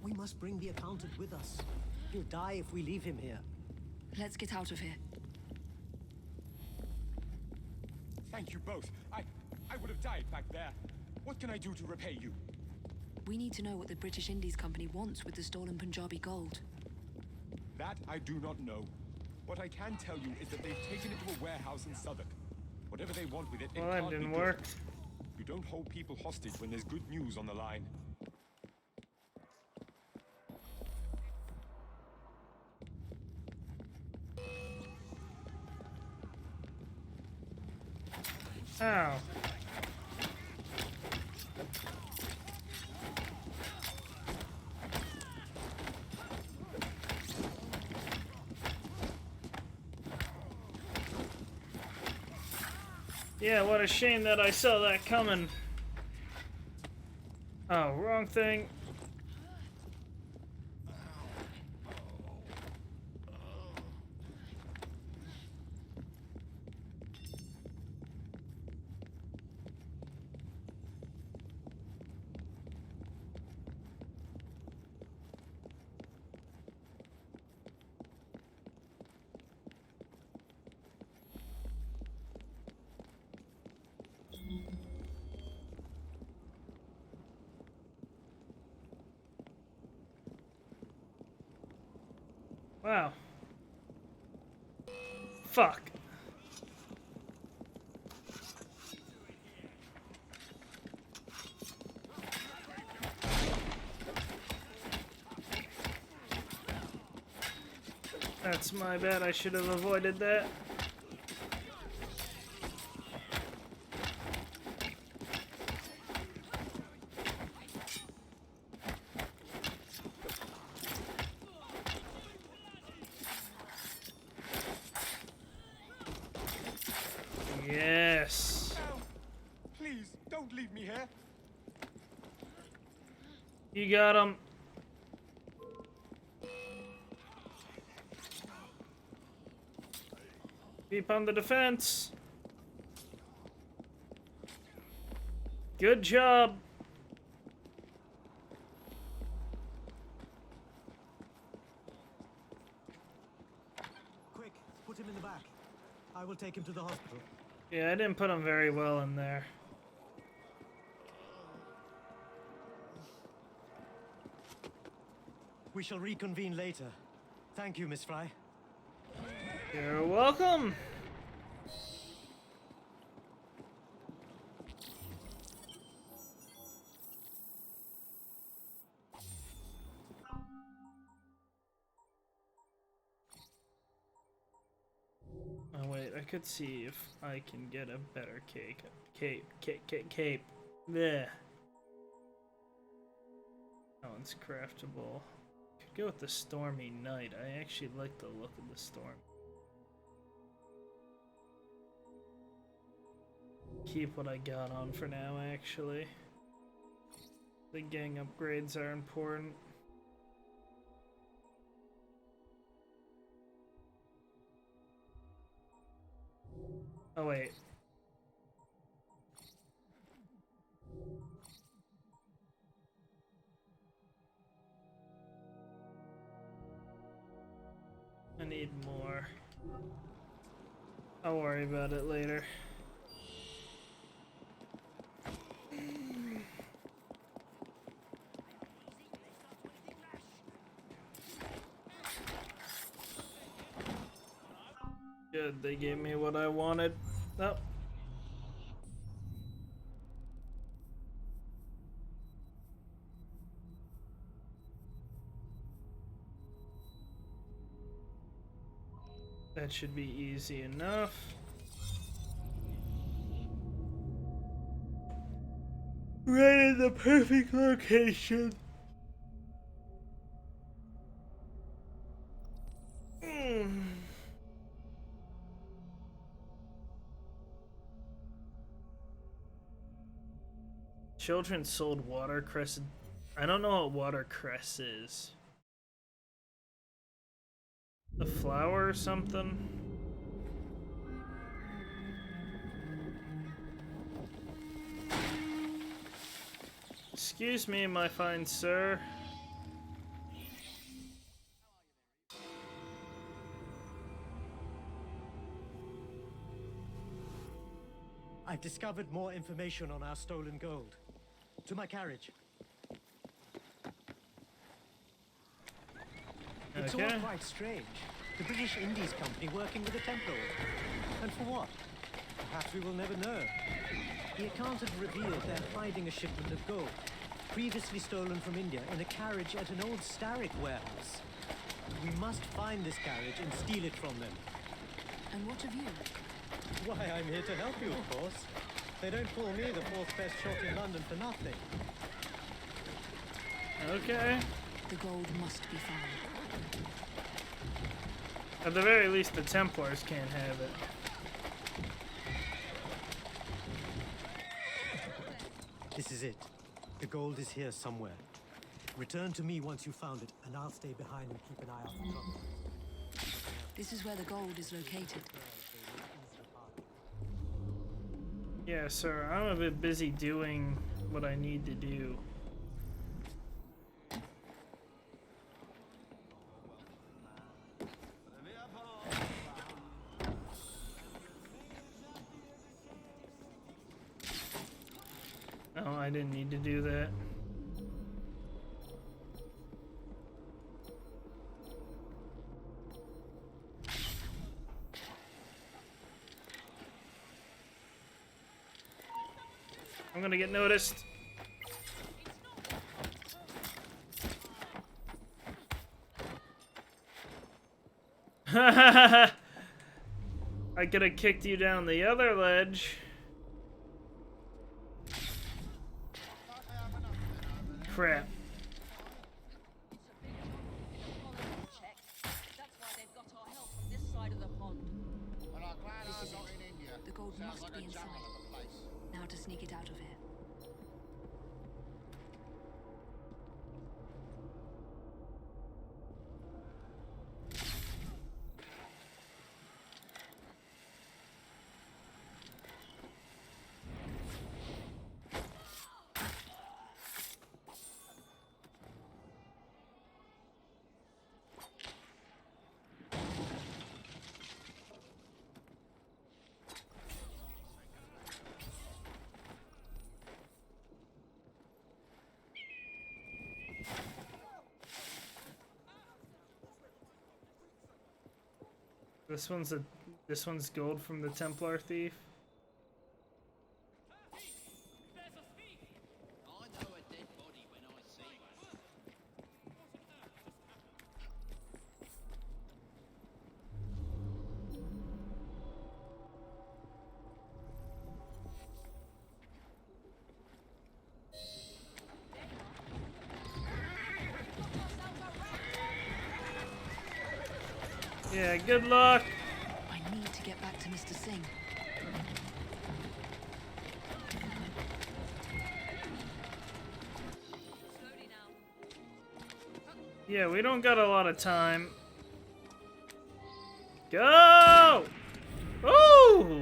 We must bring the accountant with us. He'll die if we leave him here. Let's get out of here. Thank you both. I would have died back there. What can I do to repay you? We need to know what the British Indies Company wants with the stolen Punjabi gold. That I do not know. What I can tell you is that they've taken it to a warehouse in Southwark. Whatever they want with it, Well, that didn't work. You don't hold people hostage when there's good news on the line. Ow. Yeah, what a shame that I saw that coming. Oh, wrong thing. Wow. Fuck. That's my bad. I should have avoided that. Yes. No. Please, don't leave me here. You got him. Keep on the defense. Good job. Quick, put him in the back. I will take him to the hospital. Yeah, I didn't put him very well in there. We shall reconvene later. Thank you, Miss Fry. You're welcome. Oh wait, I could see if I can get a better cape. There. That one's craftable. Could go with the Stormy Night. I actually like the look of the storm. Keep what I got on for now, actually. The gang upgrades are important. Oh wait. I need more. I'll worry about it later. Good, they gave me what I wanted. Oh. That should be easy enough. Right in the perfect location. Children sold watercress. I don't know what watercress is. A flower or something? Excuse me, my fine sir. I've discovered more information on our stolen gold. To my carriage. It's all Okay. quite strange. The British Indies Company working with the Templars. And for what? Perhaps we will never know. The accountant revealed they're hiding a shipment of gold, previously stolen from India, in a carriage at an old Starrick warehouse. We must find this carriage and steal it from them. And what of you? Why, I'm here to help you, of course. They don't call me the fourth best shot in London for nothing. Okay. The gold must be found. At the very least, the Templars can't have it. This is it. The gold is here somewhere. Return to me once you've found it, and I'll stay behind and keep an eye out for trouble. This is where the gold is located. Yeah, sir, I'm a bit busy doing what I need to do. Oh, I didn't need to do that. I'm gonna get noticed. I could have kicked you down the other ledge. Crap. This is it. The gold must be inside. Now to sneak it out of here. This one's gold from the Templar thief. Yeah, good luck. I need to get back to Mr. Singh. Yeah, we don't got a lot of time. Go! Ooh!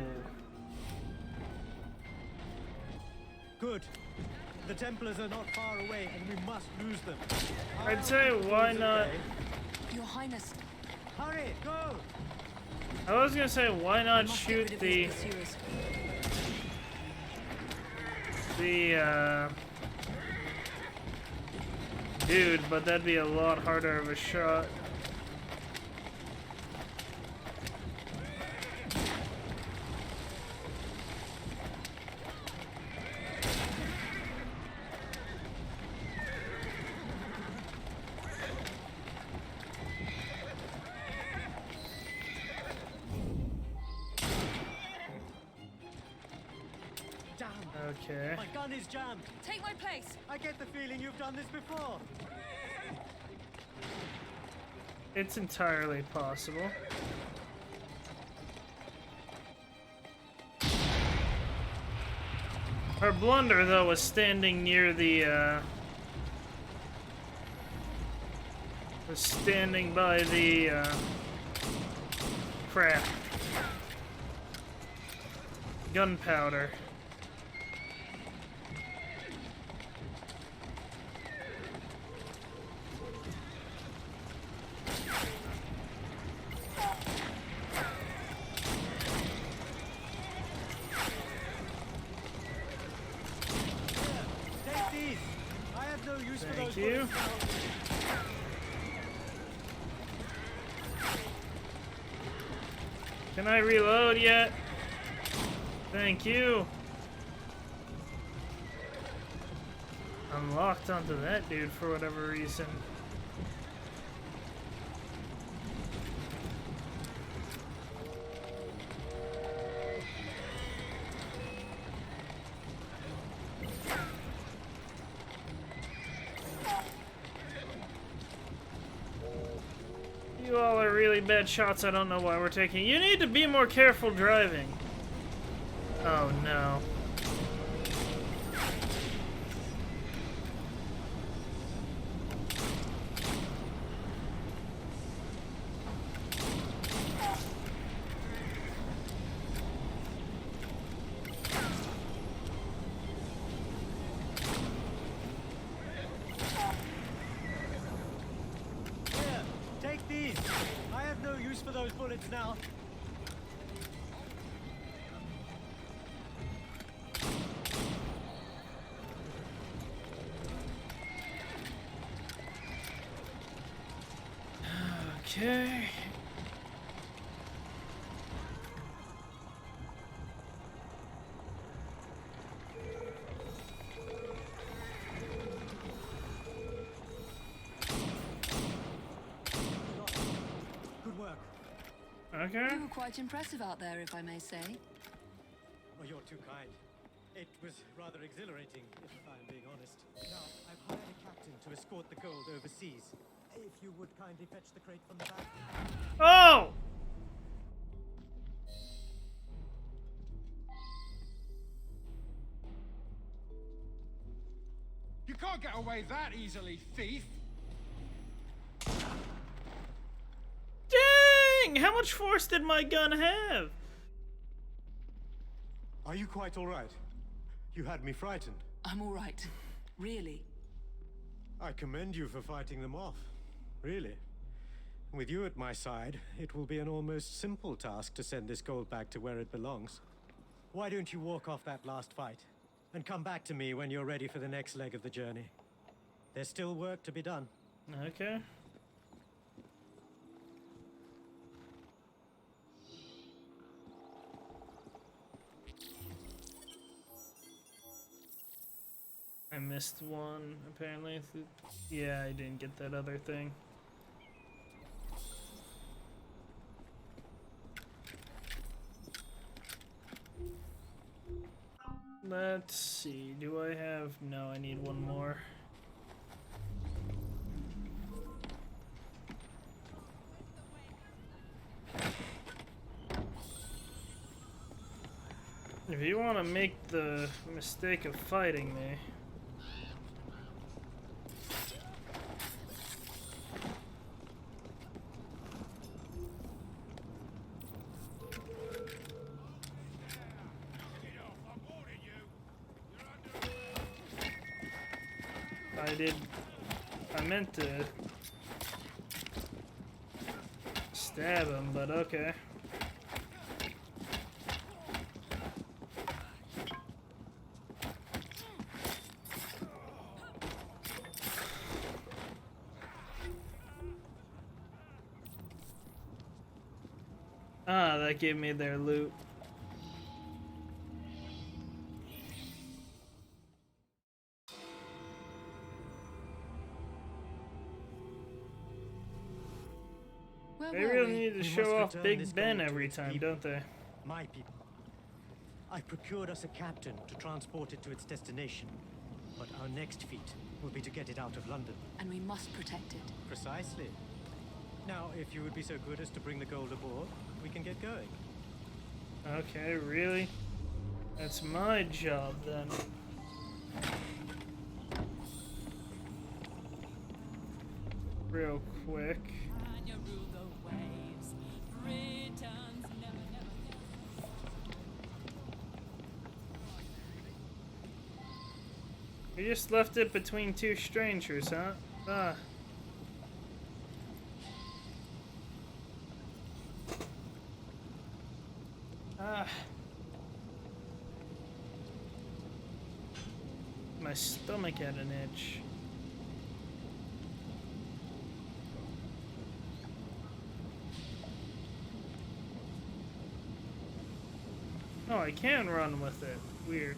Good. The Templars are not far away, and we must lose them. I'd say, why not? Your Highness. Hurry, go! I was gonna say, why not shoot the dude, but that'd be a lot harder of a shot. Okay. My gun is jammed. Take my place. I get the feeling you've done this before. It's entirely possible. Our blunder, though, was standing near the, was standing by the, crap. Gunpowder. Take these. I have no use for those Thank you. bullets now. Can I reload yet? Thank you. I'm locked onto that dude for whatever reason. You all are really bad shots. I don't know why we're taking. You need to be more careful driving. Oh no. Here, take these. I have no use for those bullets now. Okay. Good work. Okay. You were quite impressive out there, if I may say. Oh, you're too kind. It was rather exhilarating, if I'm being honest. Now, I've hired a captain to escort the gold overseas. If you would kindly fetch the crate from the back. Oh! You can't get away that easily, thief! Dang! How much force did my gun have? Are you quite all right? You had me frightened. I'm all right. Really. I commend you for fighting them off. Really. With you at my side, it will be an almost simple task to send this gold back to where it belongs. Why don't you walk off that last fight and come back to me when you're ready for the next leg of the journey? There's still work to be done. Okay. I missed one, apparently. Yeah, I didn't get that other thing. Let's see, do I have... No, I need one more. If you want to make the mistake of fighting me... I meant to stab him, but okay. Ah, that gave me their loot. They really need to show off Big Ben every time, don't they? My people. I've procured us a captain to transport it to its destination. But our next feat will be to get it out of London. And we must protect it. Precisely. Now, if you would be so good as to bring the gold aboard, we can get going. Okay, really? That's my job then. Real quick. We just left it between two strangers, huh? Ah. Ah. My stomach had an itch. Oh, I can run with it. Weird.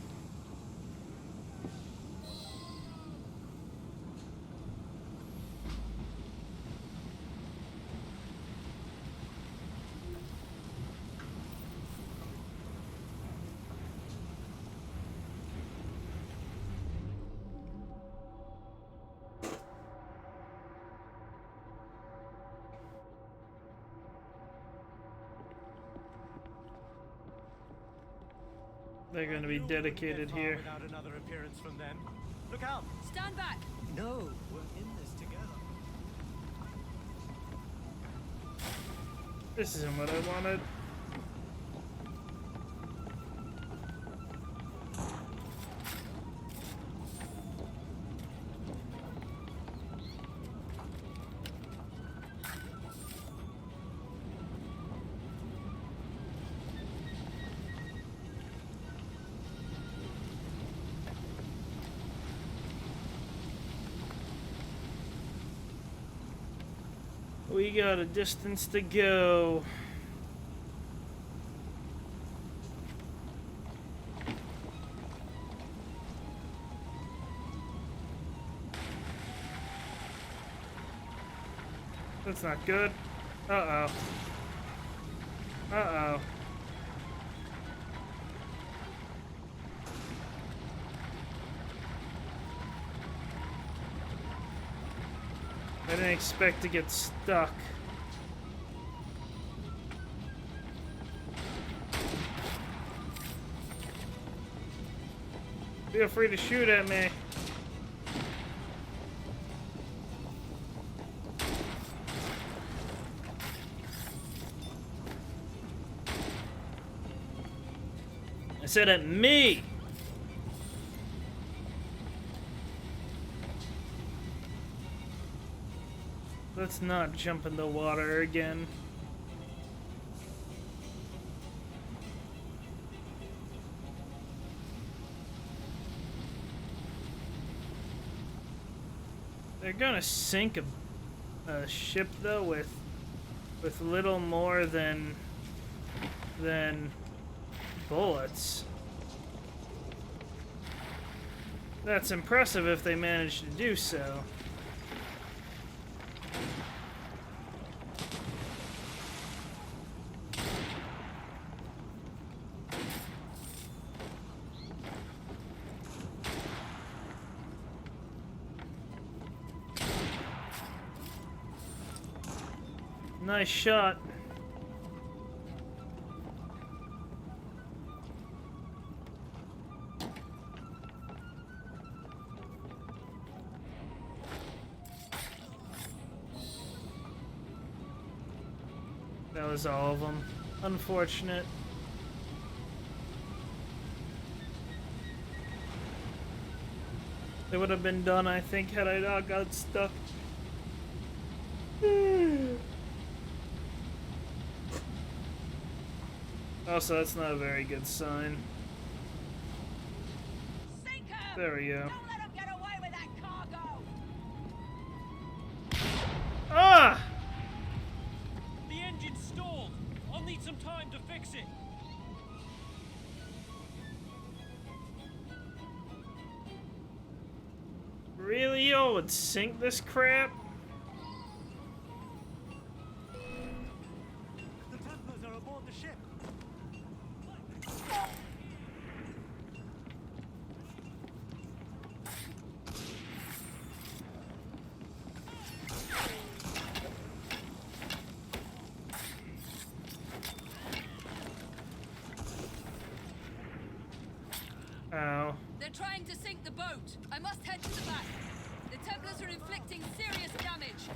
They're going to be dedicated here. Without another appearance from them. Look out! Stand back! No, we're in this together. This isn't what I wanted. We got a distance to go. That's not good. Uh-oh. Uh-oh. I didn't expect to get stuck. Feel free to shoot at me. I said at me. Let's not jump in the water again. They're gonna sink a ship though with little more than bullets. That's impressive if they manage to do so. Nice shot. That was all of them. Unfortunate. They would have been done, I think, had I not got stuck. Also, that's not a very good sign. There we go. Don't let him get away with that cargo! Ah! The engine's stalled. I'll need some time to fix it. Really, y'all would sink this crap? The Templars are aboard the ship. trying to sink the boat. I must head to the back. The Templars are inflicting serious damage.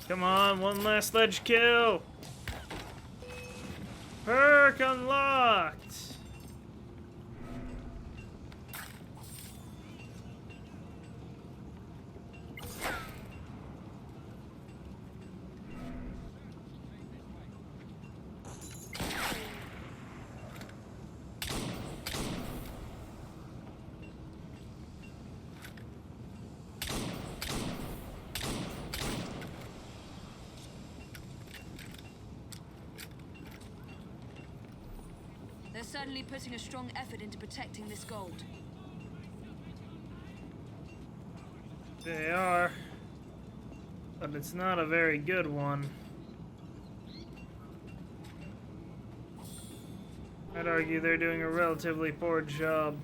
Come on, one last ledge kill. Perk unlocked. They're certainly putting a strong effort into protecting this gold. They are, but it's not a very good one. I'd argue they're doing a relatively poor job.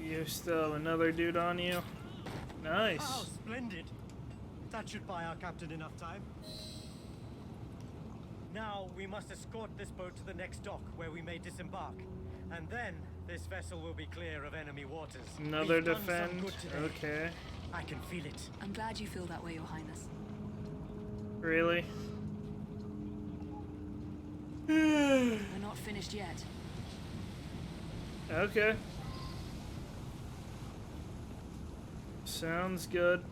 You still have another dude on you? Nice. Oh, splendid. That should buy our captain enough time. Now we must escort this boat to the next dock where we may disembark. And then this vessel will be clear of enemy waters. Another We've done some defend? good today. Okay. I can feel it. I'm glad you feel that way, Your Highness. Really? We're not finished yet. Okay. Sounds good.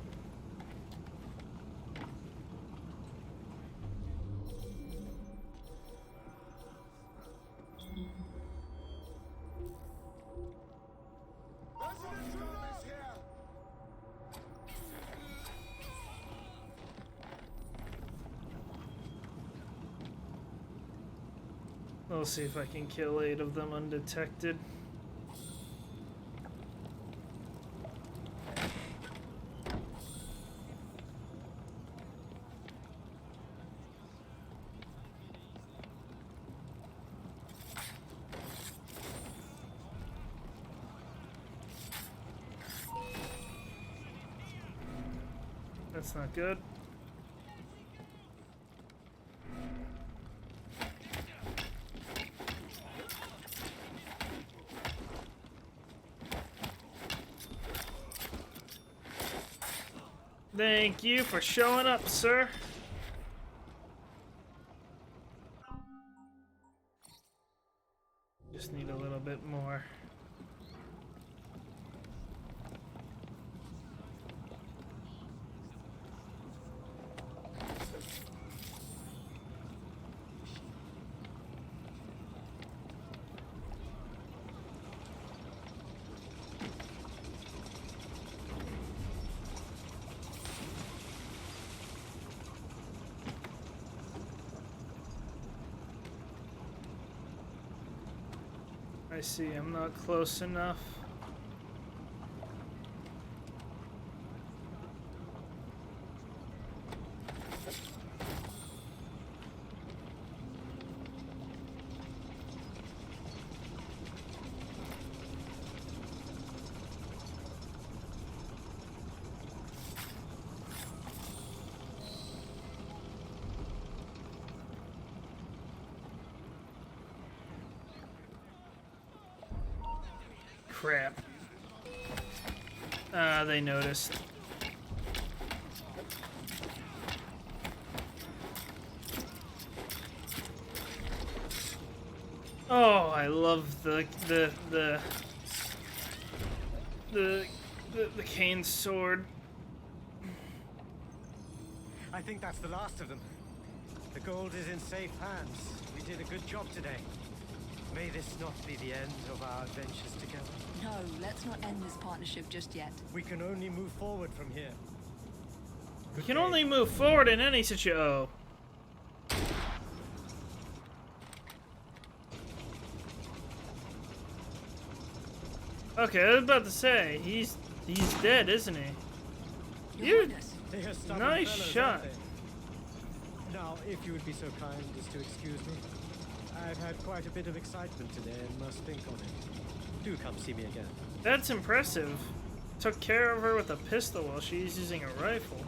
I'll see if I can kill 8 of them undetected. That's not good. Thank you for showing up, sir. Just need a little bit more. I see, I'm not close enough. Crap. They noticed. Oh, I love the cane sword. I think that's the last of them. The gold is in safe hands. We did a good job today. May this not be the end of our adventures together. No, let's not end this partnership just yet. We can only move forward from here. We can only move forward in any situation. Oh. Okay, I was about to say, he's dead, isn't he? You, nice shot. Now, if you would be so kind as to excuse me. I've had quite a bit of excitement today and must think on it. Do come see me again. That's impressive. Took care of her with a pistol while she's using a rifle.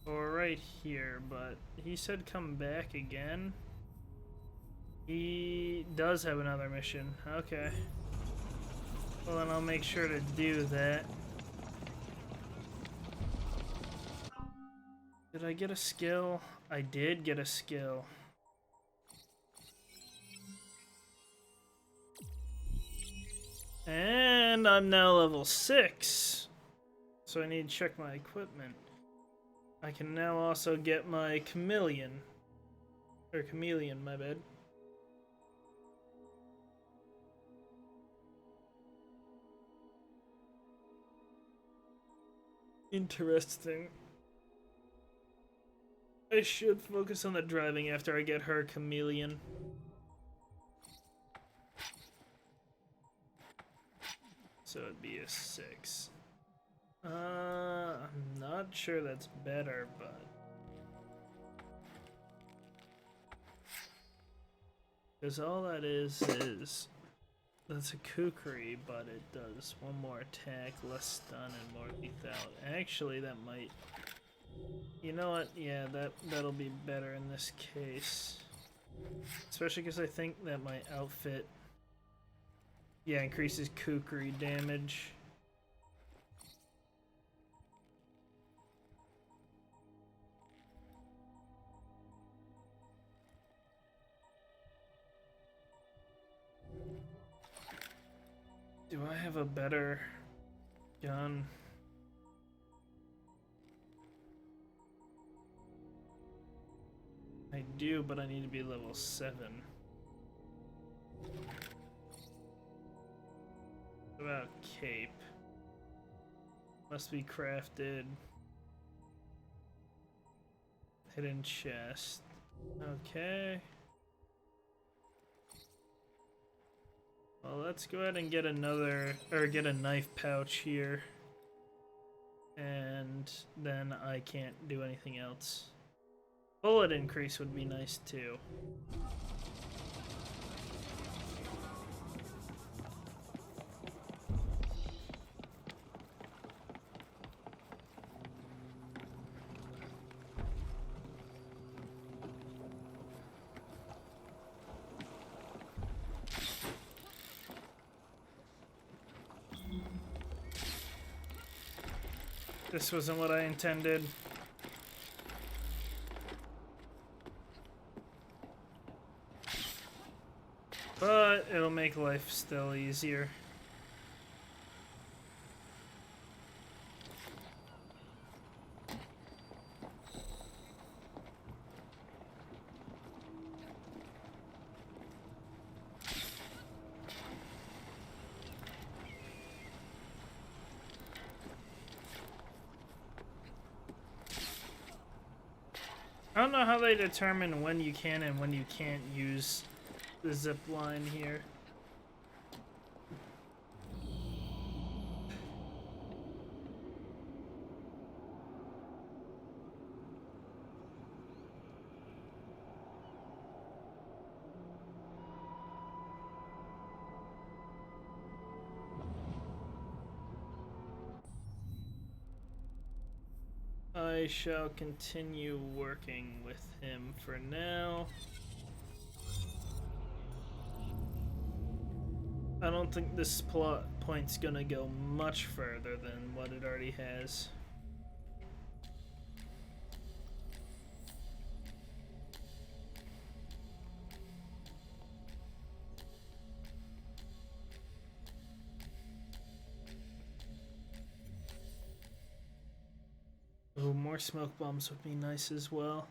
Or right here, but he said come back again. He does have another mission. Okay. Well, then I'll make sure to do that. Did I get a skill? I did get a skill. And I'm now level 6. So I need to check my equipment. I can now also get my chameleon. Or chameleon, my bad. Interesting. I should focus on the driving after I get her chameleon. So it'd be a 6. I'm not sure that's better, but... Because all that is... That's a kukri, but it does one more attack, less stun, and more lethal. Actually, that might... You know what? Yeah, that'll be better in this case. Especially because I think that my outfit... Yeah, increases kukri damage. Do I have a better gun? I do, but I need to be level 7. What about cape? Must be crafted. Hidden chest. Okay. Well, let's go ahead and get get a knife pouch here. And then I can't do anything else. Bullet increase would be nice too. This wasn't what I intended. But it'll make life still easier. I don't know how they determine when you can and when you can't use the zip line here. I shall continue working with him for now. I don't think this plot point's gonna go much further than what it already has. Oh, more smoke bombs would be nice as well.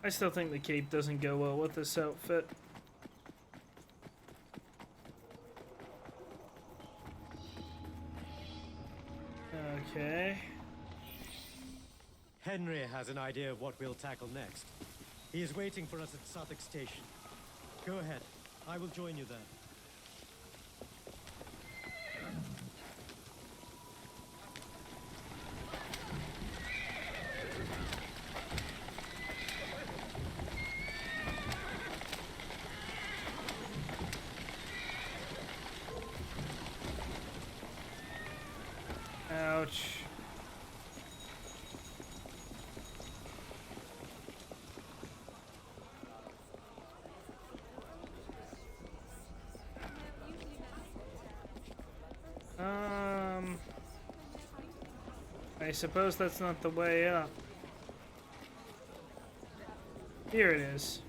I still think the cape doesn't go well with this outfit. Okay. Henry has an idea of what we'll tackle next. He is waiting for us at Suffolk Station. Go ahead. I will join you there. Ouch. I suppose that's not the way up. Here it is.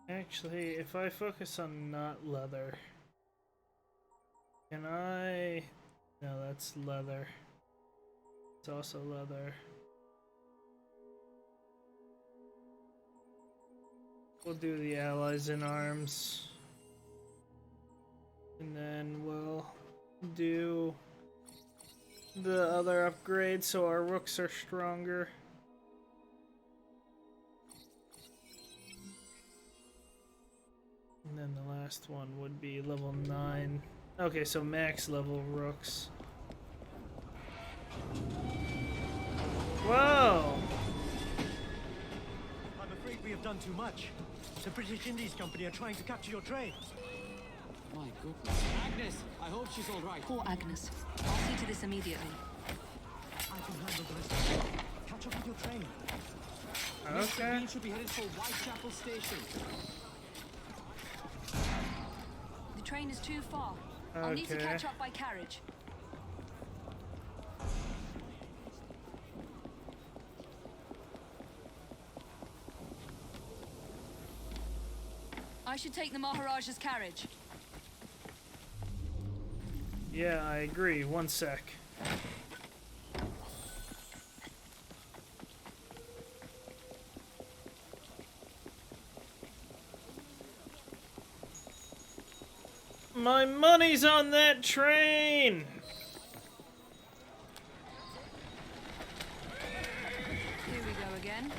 Actually, if I focus on not leather, can I... No, that's leather. It's also leather. We'll do the allies in arms. And then we'll do the other upgrade so our rooks are stronger. And then the last one would be level 9. Okay, so max level rooks. Whoa! I'm afraid we have done too much. The British Indies Company are trying to capture your train. My goodness. Agnes, I hope she's all right. Poor Agnes. I'll see to this immediately. I can handle the rest. Catch up with your train. Okay. We should be headed for Whitechapel Station. The train is too far. I'll need to catch up by carriage. I should take the Maharaja's carriage. Yeah, I agree. One sec. My money's on that train! Here we go again.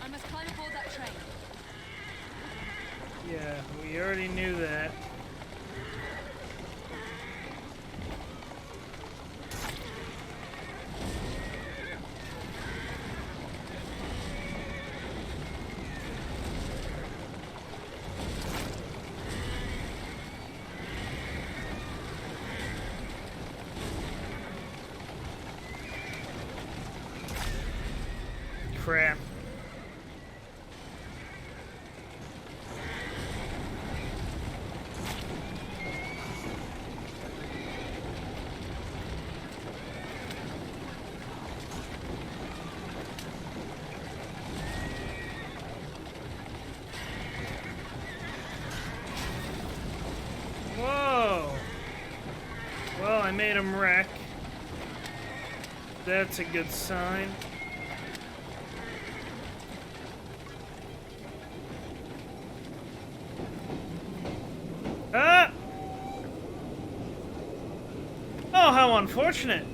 I must climb aboard that train. Yeah, we already knew that. Crap. Whoa! Well, I made him wreck. That's a good sign. Ah! Oh, how unfortunate.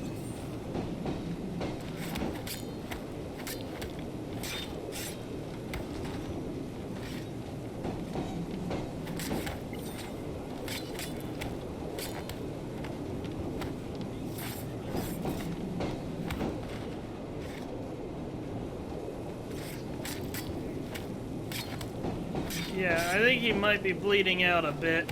Yeah, I think he might be bleeding out a bit.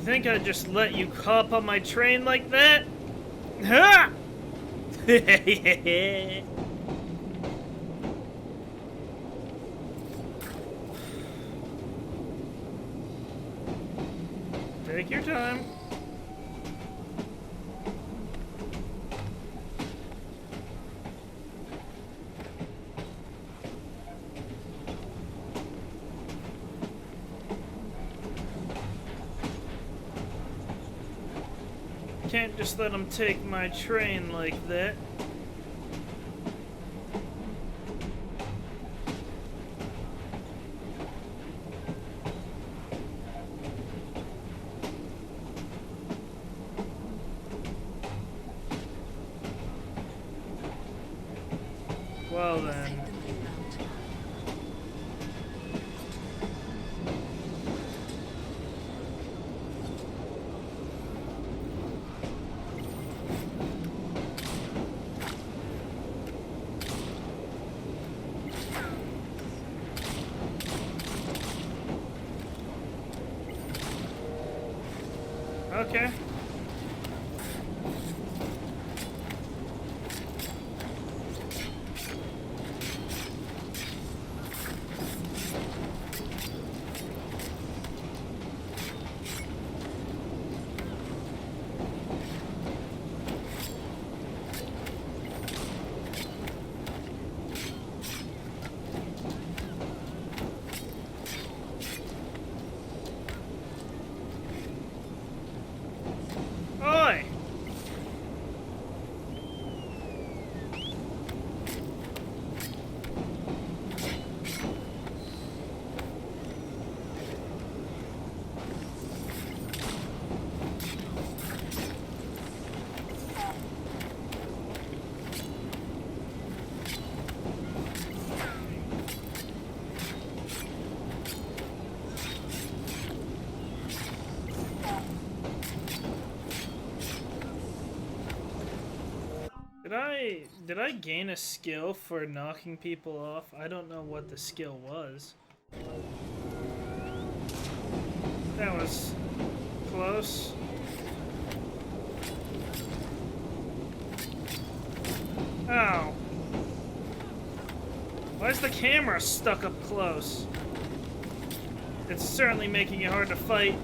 think I'd just let you hop on my train like that? Ha! Take your time. Can't just let him take my train like that. Well then. Okay. Oi! Did I gain a skill for knocking people off? I don't know what the skill was. That was close. Ow. Why is the camera stuck up close? It's certainly making it hard to fight.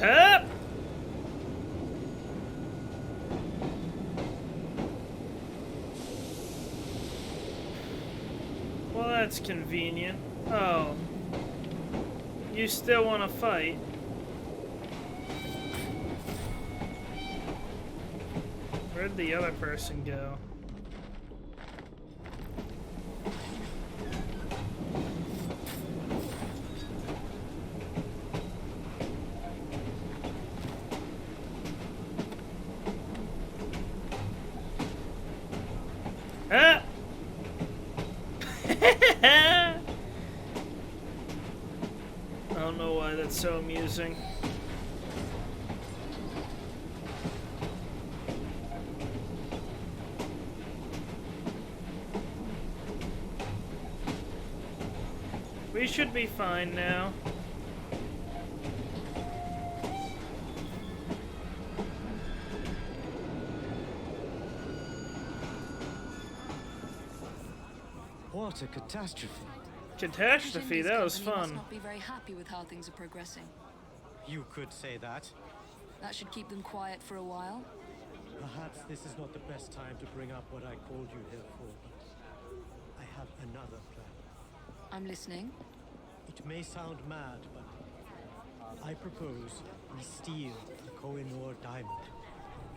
Hup! Well, that's convenient. Oh. You still want to fight? Where'd the other person go? Ah! I don't know why that's so amusing. We should be fine now. What a catastrophe. Catastrophe, that was Company must fun. not be very happy with how things are progressing. You could say that. That should keep them quiet for a while. Perhaps this is not the best time to bring up what I called you here for, but I have another plan. I'm listening. It may sound mad, but I propose we steal the Koh-i-Noor diamond.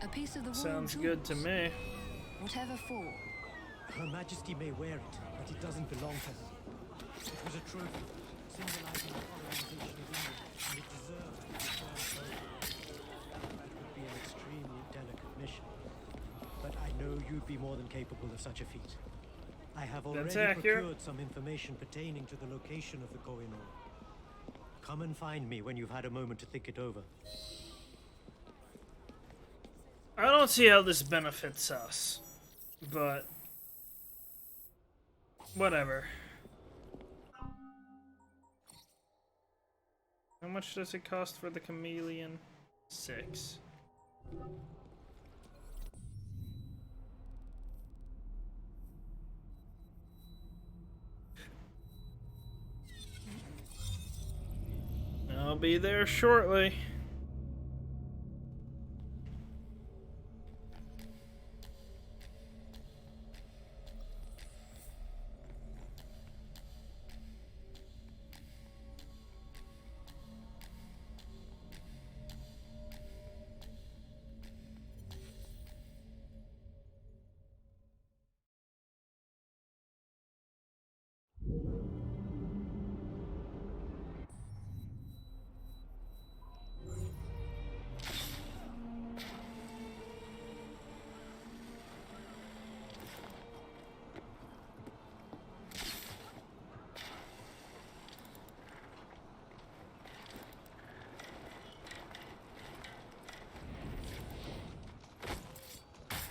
A piece of the royal Sounds good to jewels. me. Whatever for. Her Majesty may wear it, but it doesn't belong to her. It was a trophy, symbolizing the colonization of England, and it deserves to be returned home. you'd be more than capable of such a feat. I have That's already accurate. procured some information pertaining to the location of the Koh-i-Noor. Come and find me when you've had a moment to think it over. I don't see how this benefits us, but whatever. How much does it cost for the chameleon? 6. I'll be there shortly.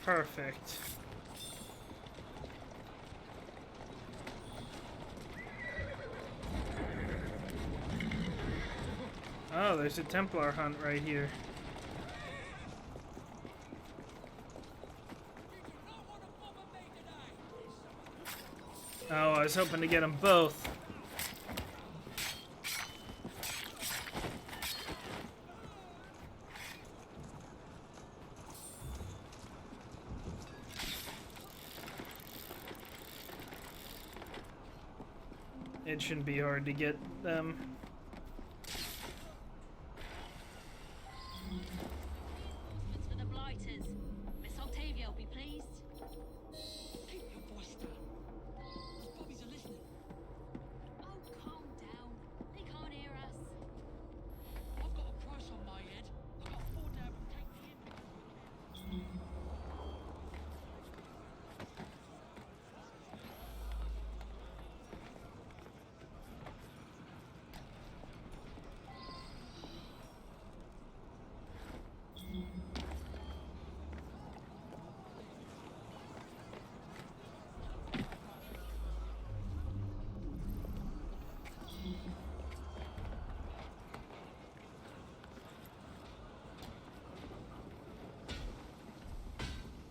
Perfect. Oh, there's a Templar hunt right here. Oh, I was hoping to get them both. It shouldn't be hard to get them. For the blighters. Miss Octavia will be pleased. Keep your voice down. Those bobbies are listening. Oh, calm down. They can't hear us. I've got a price on my head. I can't afford to have them take me in.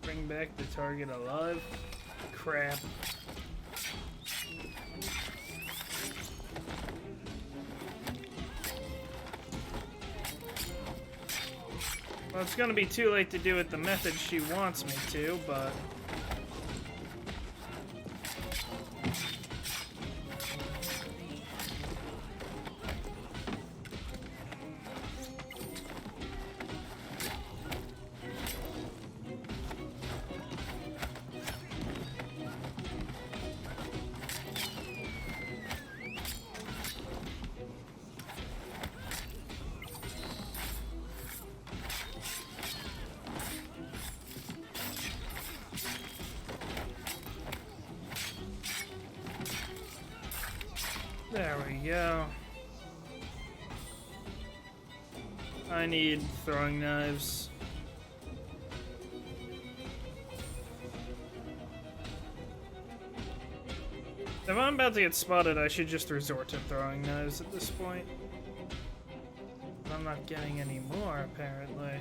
Bring back the target alive. Crap. Well, it's gonna be too late to do it the method she wants me to, but... There we go. I need throwing knives. If I'm about to get spotted, I should just resort to throwing knives at this point. I'm not getting any more, apparently.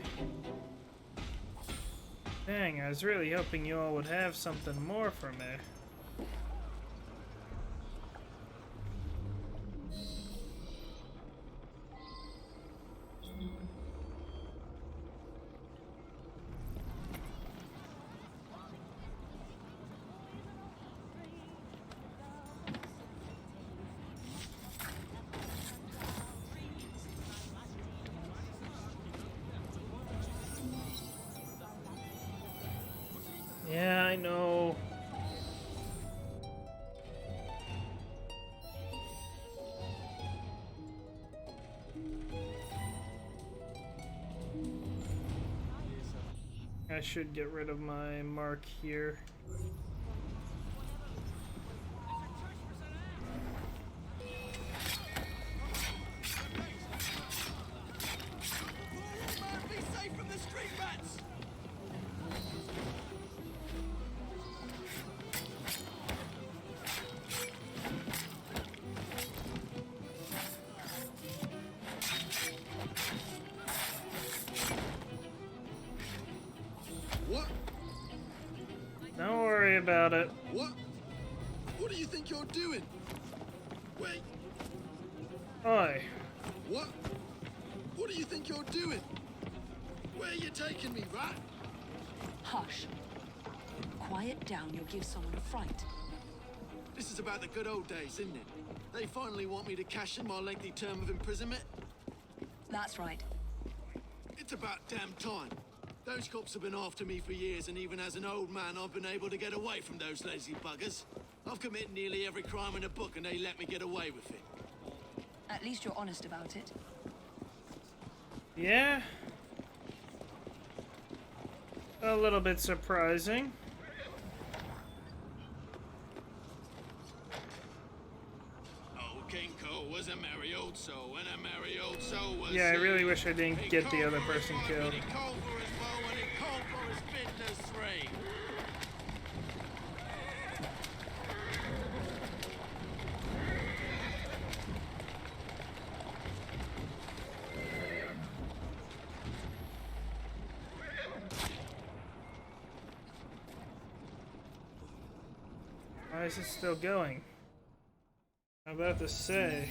Dang, I was really hoping you all would have something more for me. Yeah, I know. I I should get rid of my mark here. Be safe from the street rats! What? Don't worry about it. What? What do you think you're doing? Wait. Oi. What? What do you think you're doing? Where are you taking me, rat? Hush. Quiet down, you'll give someone a fright. This is about the good old days, isn't it? They finally want me to cash in my lengthy term of imprisonment. That's right. It's about damn time. Those cops have been after me for years, and even as an old man, I've been able to get away from those lazy buggers. I've committed nearly every crime in the book, and they let me get away with it. At least you're honest about it. Yeah. A little bit surprising. Oh, King Cole was a merry old soul, and a merry old soul was Yeah, I he. really wish I didn't get the other person killed. He called for his bow, and he called for his business three. Why is it still going? I'm about to say.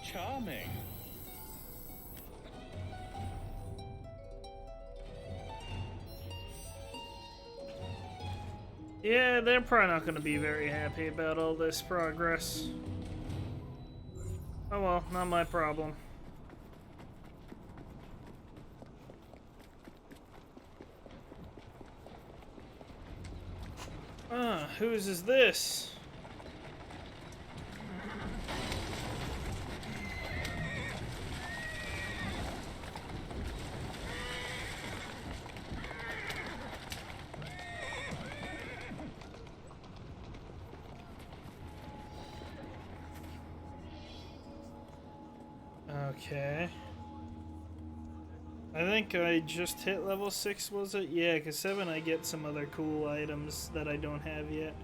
Charming. Yeah, they're probably not going to be very happy about all this progress. Oh well, not my problem. Whose is this? Okay. I think I just hit level 6, was it? Yeah, because 7 I get some other cool items that I don't have yet.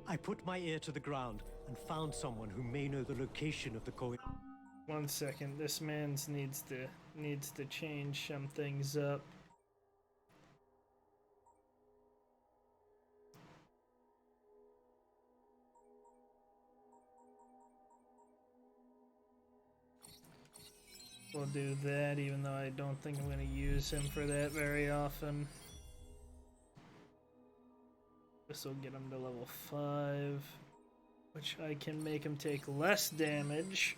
I put my ear to the ground and found someone who may know the location of the coin. 1 second, this man's needs to change some things up. We'll do that, even though I don't think I'm going to use him for that very often. This will get him to level 5, which I can make him take less damage.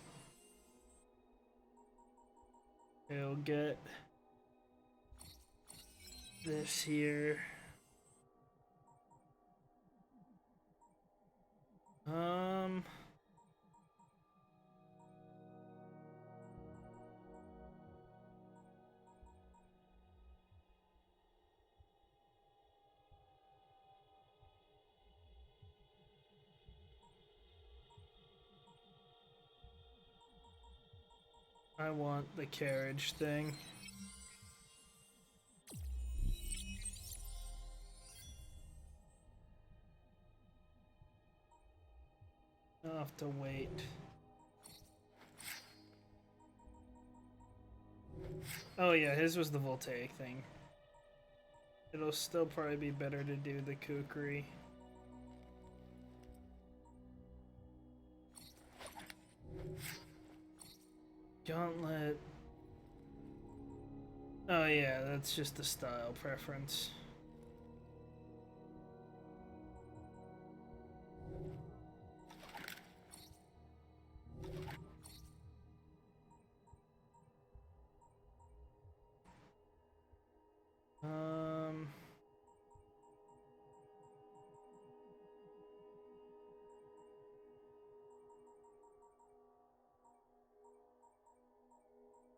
He'll get this here. I want the carriage thing. I'll have to wait. Oh yeah, his was the voltaic thing. It'll still probably be better to do the kukri. Gauntlet. Oh yeah, that's just a style preference.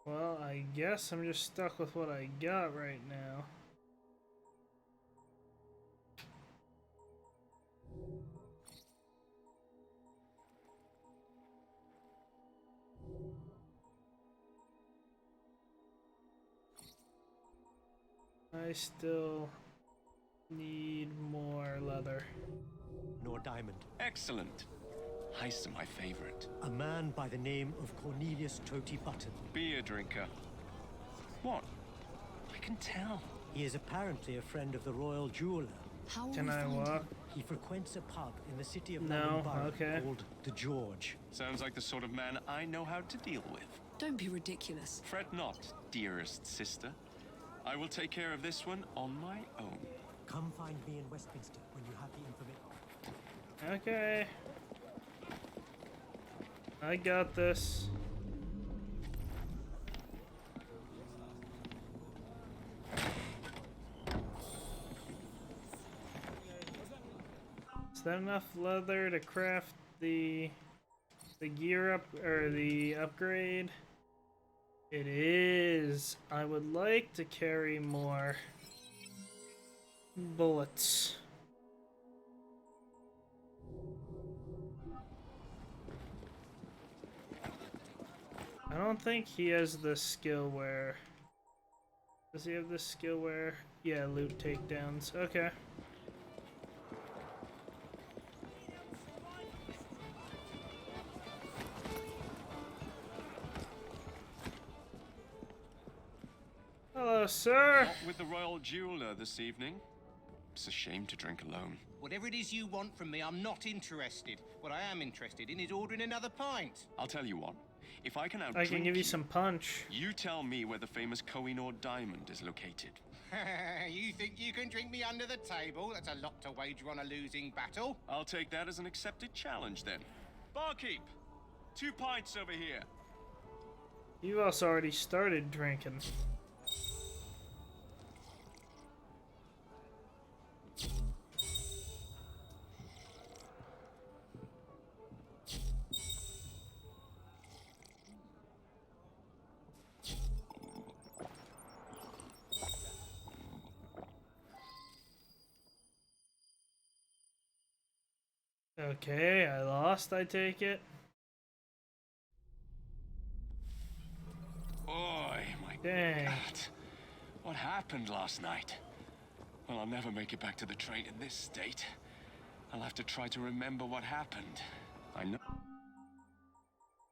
Well, I guess I'm just stuck with what I got right now. I still need more leather. Nor diamond. Excellent. Heists are my favorite. A man by the name of Cornelius Toty Button. Beer drinker. What? I can tell. He is apparently a friend of the royal jeweler. How Can I walk? He frequents a pub in the city of No, London Borough okay. called the George. Sounds like the sort of man I know how to deal with. Don't be ridiculous. Fret not, dearest sister. I will take care of this one on my own. Come find me in Westminster when you have the information. Okay. I got this. Is that enough leather to craft the gear up or the upgrade? It is. I would like to carry more bullets. I don't think he has the skill where... Does he have the skill where... Yeah, loot takedowns. Okay. Hello, sir. Not with the royal jeweler this evening. It's a shame to drink alone. Whatever it is you want from me, I'm not interested. What I am interested in is ordering another pint. I'll tell you what. If I can outdrink I can give you some punch. You tell me where the famous Koh-i-Noor diamond is located. You think you can drink me under the table? That's a lot to wager on a losing battle. I'll take that as an accepted challenge then. Barkeep, 2 pints over here. You also already started drinking. Okay, I lost, I take it. Oy, my Dang. God. What happened last night? Well, I'll never make it back to the train in this state. I'll have to try to remember what happened. I know.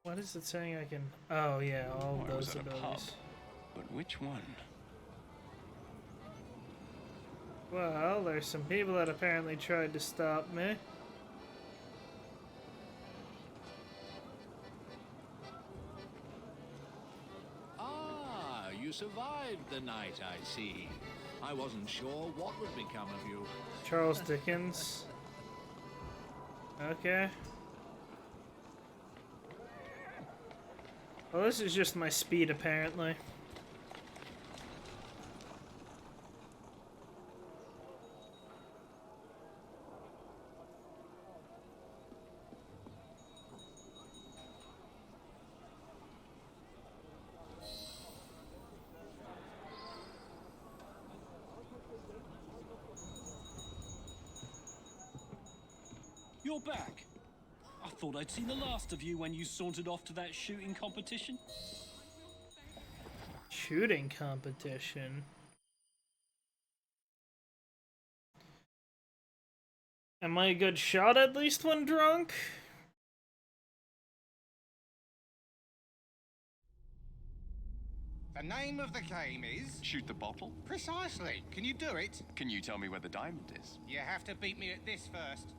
What is it saying I can... Oh, yeah, all I was those at a pub. abilities. But which one? Well, there's some people that apparently tried to stop me. Ah, you survived the night, I see. I wasn't sure what would become of you. Charles Dickens. Okay. Well, this is just my speed, apparently. You're back. I thought I'd seen the last of you when you sauntered off to that shooting competition. Shooting competition? Am I a good shot at least when drunk? The name of the game is... Shoot the bottle? Precisely. Can you do it? Can you tell me where the diamond is? You have to beat me at this first.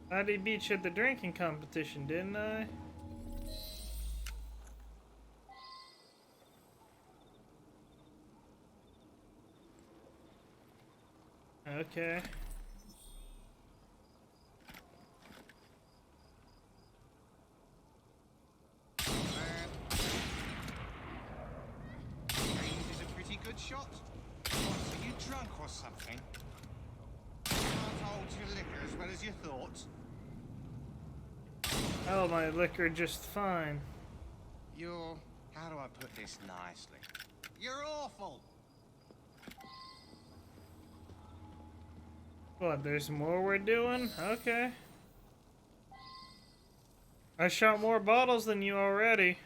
I did beat you at the drinking competition, didn't I? Okay. James is a pretty good shot. What, are you drunk or something? Can't hold your liquor as well as you thought. Oh, my liquor just fine. You're, how do I I put this nicely? You're awful. What, there's more we're doing? Okay. I shot more bottles than you already.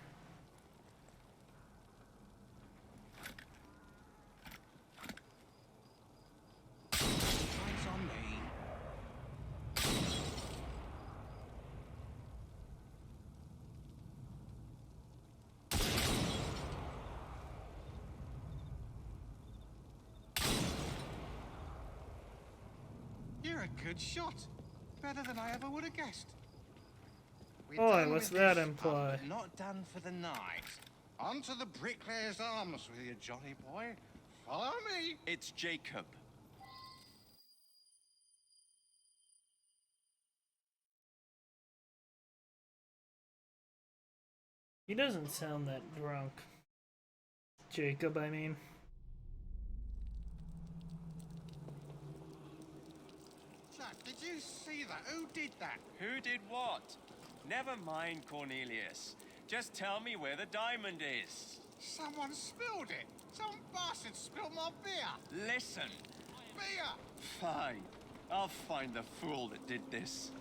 Eyes on me. You're a good shot. Better than I ever would have guessed. We're Oi, done what's with that this imply? pub, but not done for the night. On to the Bricklayer's Arms with you, Johnny boy. Follow me. It's Jacob. He doesn't sound that drunk. Jacob, I mean. Jack, did you see that? Who did that? Who did what? Never mind, Cornelius. Just tell me where the diamond is. Someone spilled it. Some bastard spilled my beer. Listen. Beer. Fine. I'll find the fool that did this.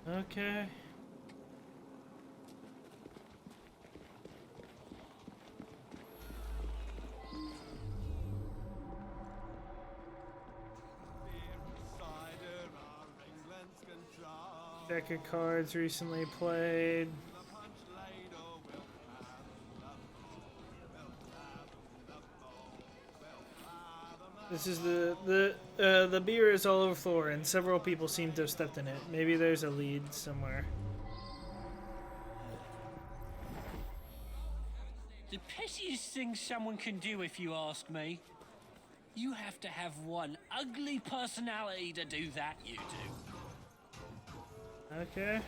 Okay. Deck of cards recently played. This is the beer is all over the floor and several people seem to have stepped in it. Maybe there's a lead somewhere. The pettiest thing someone can do, if you ask me. You have to have one ugly personality to do that, you do. Okay.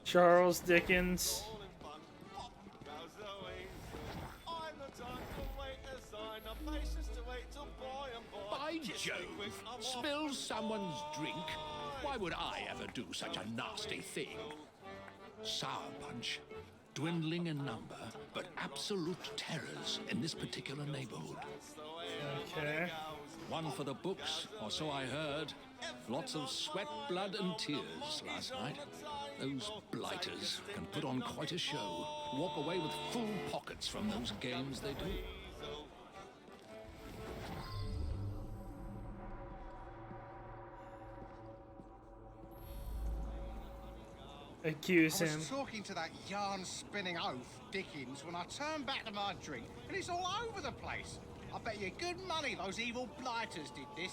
Charles Dickens. By Jove! Spill someone's drink? Why would I ever do such a nasty thing? Sour punch, dwindling in number, but absolute terrors in this particular neighborhood. Okay. One for the books, or so I heard. Lots of sweat, blood, and tears last night. Those blighters can put on quite a show. Walk away with full pockets from those games they do. Accuse I him. was talking to that yarn-spinning oaf, Dickens, when I turned back to my drink, and it's all over the place. I bet you good money those evil blighters did this.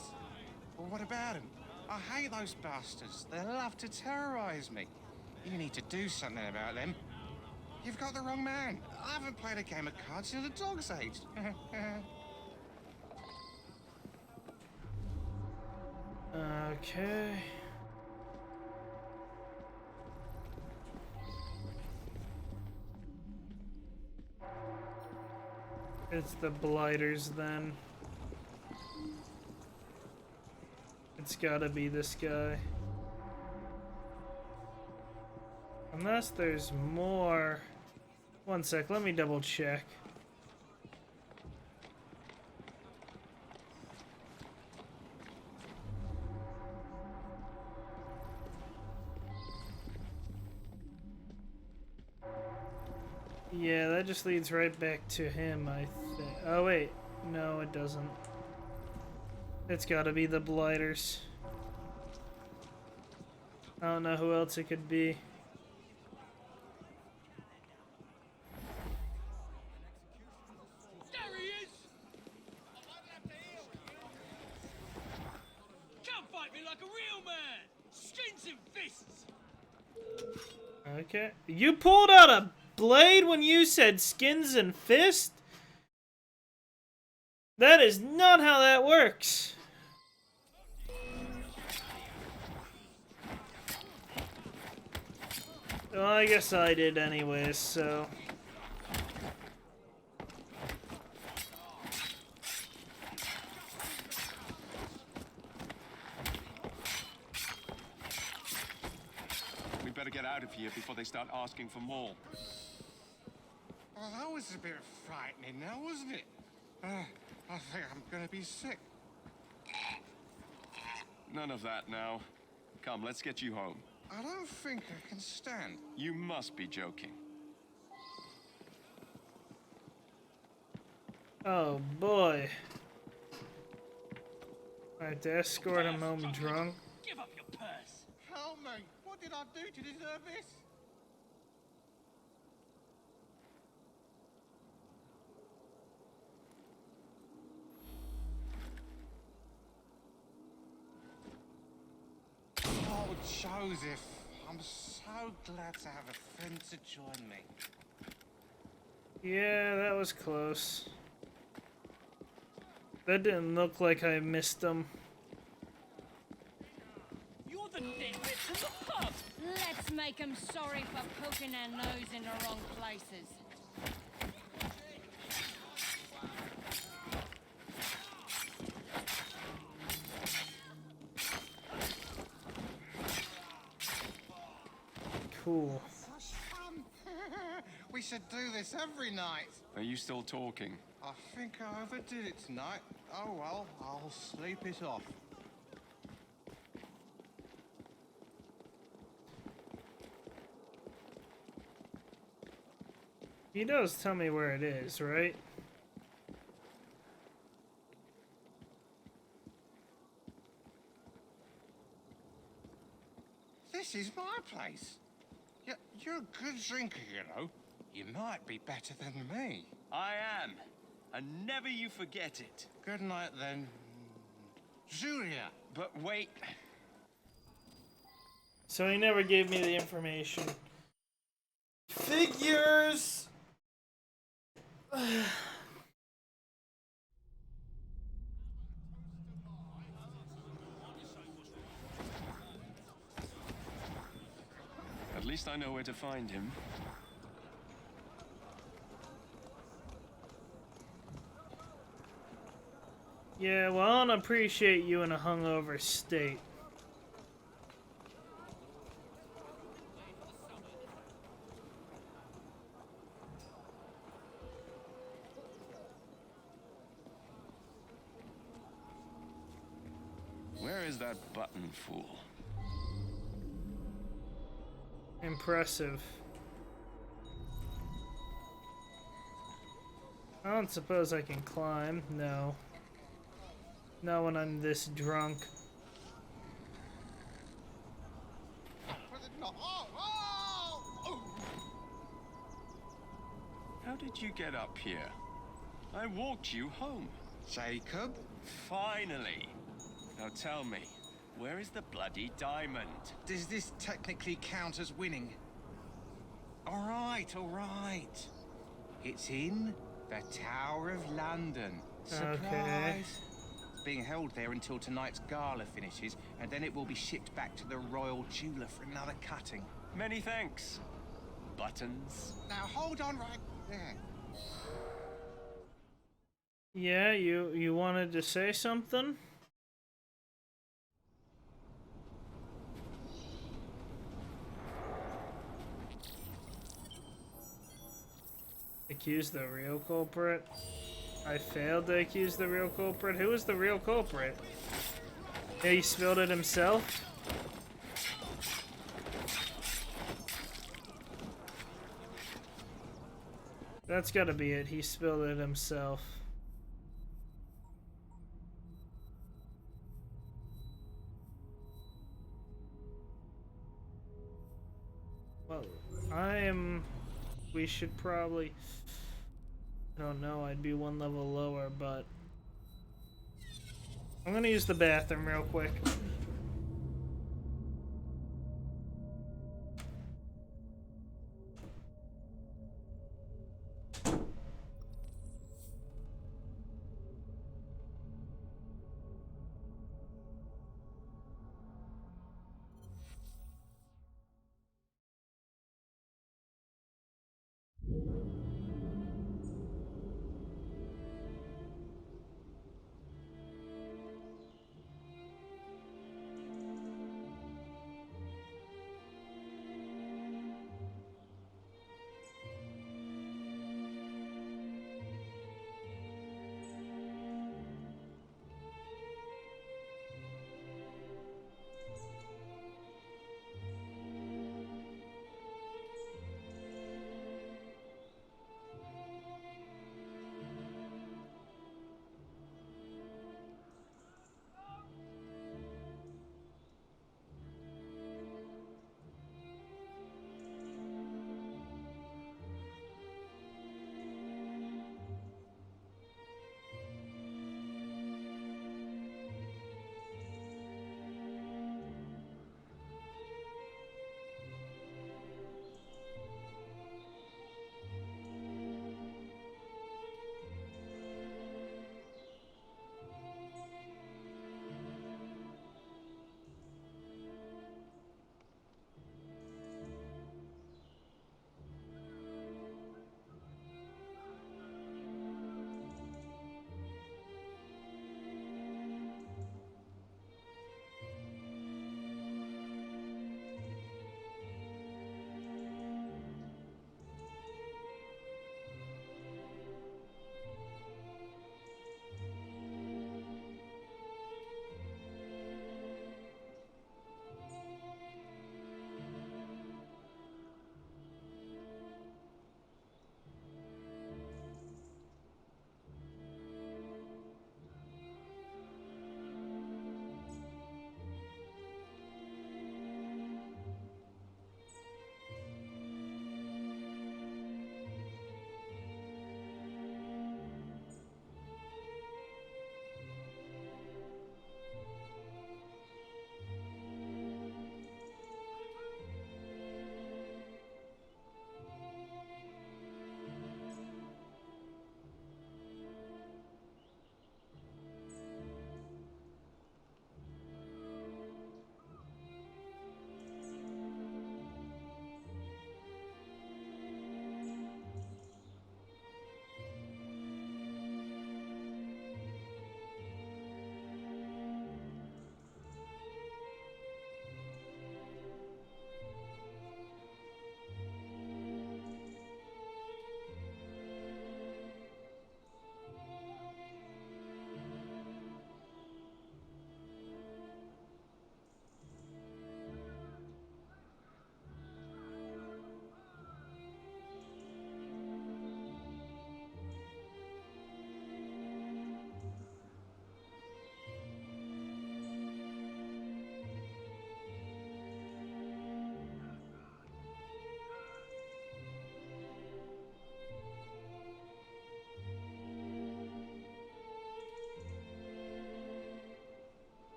Well, what about them? I hate those bastards. They love to terrorize me. You need to do something about them. You've got the wrong man. I haven't played a game of cards since a dog's age. Okay. It's the blighters then. It's gotta be this guy. Unless there's more. One sec, let me double check. Yeah, that just leads right back to him, I think. Oh, wait. No, it doesn't. It's gotta be the blighters. I don't know who else it could be. There he is! Come fight me like a real man! Skins and fists! Okay. You pulled out a blade when you said skins and fist? That is not how that works. Well, I guess I did anyways, so... better get out of here before they start asking for more. Well, that was a bit frightening now, wasn't it? I think I'm gonna be sick. None of that now. Come, let's get you home. I don't think I can stand. You must be joking. Oh boy. I have to escort him home drunk. Give up your purse. Help me! What did I do to deserve this? Oh, Joseph, I'm so glad to have a friend to join me. Yeah, that was close. That didn't look like I missed him. You're the deadbeat from the pub. Let's make them sorry for poking their nose in the wrong places. Cool. We should do this every night. Are you still talking? I think I overdid it tonight. Oh well, I'll sleep it off. He does tell me where it is, right? This is my place. You're a good drinker, you know. You might be better than me. I am. And never you forget it. Good night, then. Julia. But wait. So he never gave me the information. Figures! At least I know where to find him. Yeah, well, I don't appreciate you in a hungover state. Where is that button fool? Impressive. I don't suppose I can climb. No. Not when I'm this drunk. How did you get up here? I walked you home. Jacob? Finally. Now tell me, where is the bloody diamond? Does this technically count as winning? All right, all right. It's in the Tower of London. Surprise. Okay. It's being held there until tonight's gala finishes, and then it will be shipped back to the Royal Jeweler for another cutting. Many thanks. Buttons. Now hold on right there. Yeah, you wanted to say something? Accuse the real culprit? I failed to accuse the real culprit? Who is the real culprit? Yeah, he spilled it himself? That's gotta be it. He spilled it himself. Well, we should probably... I don't know, I'd be one level lower, but... I'm gonna use the bathroom real quick.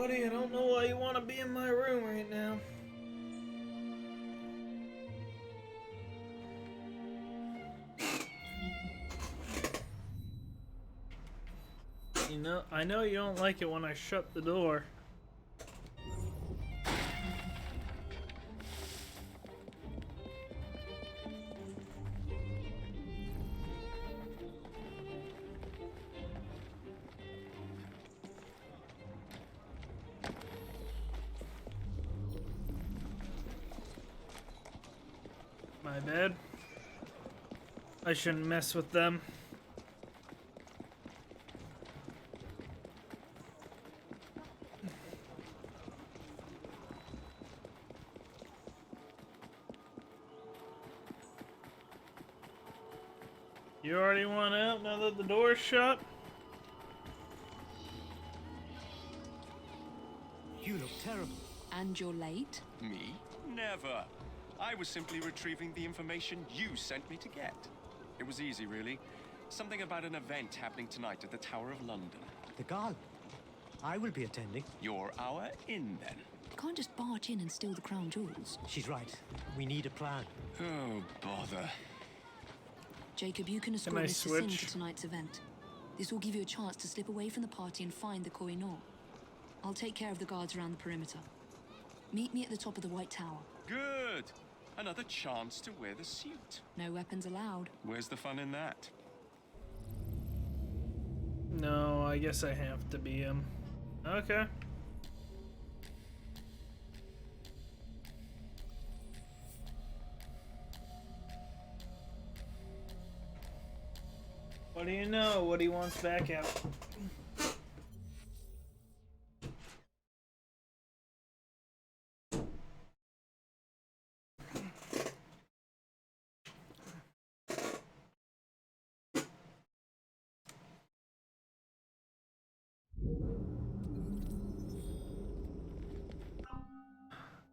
buddy, I don't know why you want to be in my room right now. You know, I know you don't like it when I shut the door. My bad. I shouldn't mess with them. You already want out now that the door's shut? You look terrible. And you're late? Me? Never. I was simply retrieving the information you sent me to get. It was easy, really. Something about an event happening tonight at the Tower of London. The Gala. I will be attending. You're our in, then. Can't just barge in and steal the crown jewels. She's right. We need a plan. Oh, bother. Jacob, you can escort I Mr. Singh switch? to tonight's event. This will give you a chance to slip away from the party and find the Koh-i-Noor. I'll take care of the guards around the perimeter. Meet me at the top of the White Tower. Good. Another chance to wear the suit. No weapons allowed. Where's the fun in that? No, I guess I have to be him. Okay. What do you know? What he wants back out.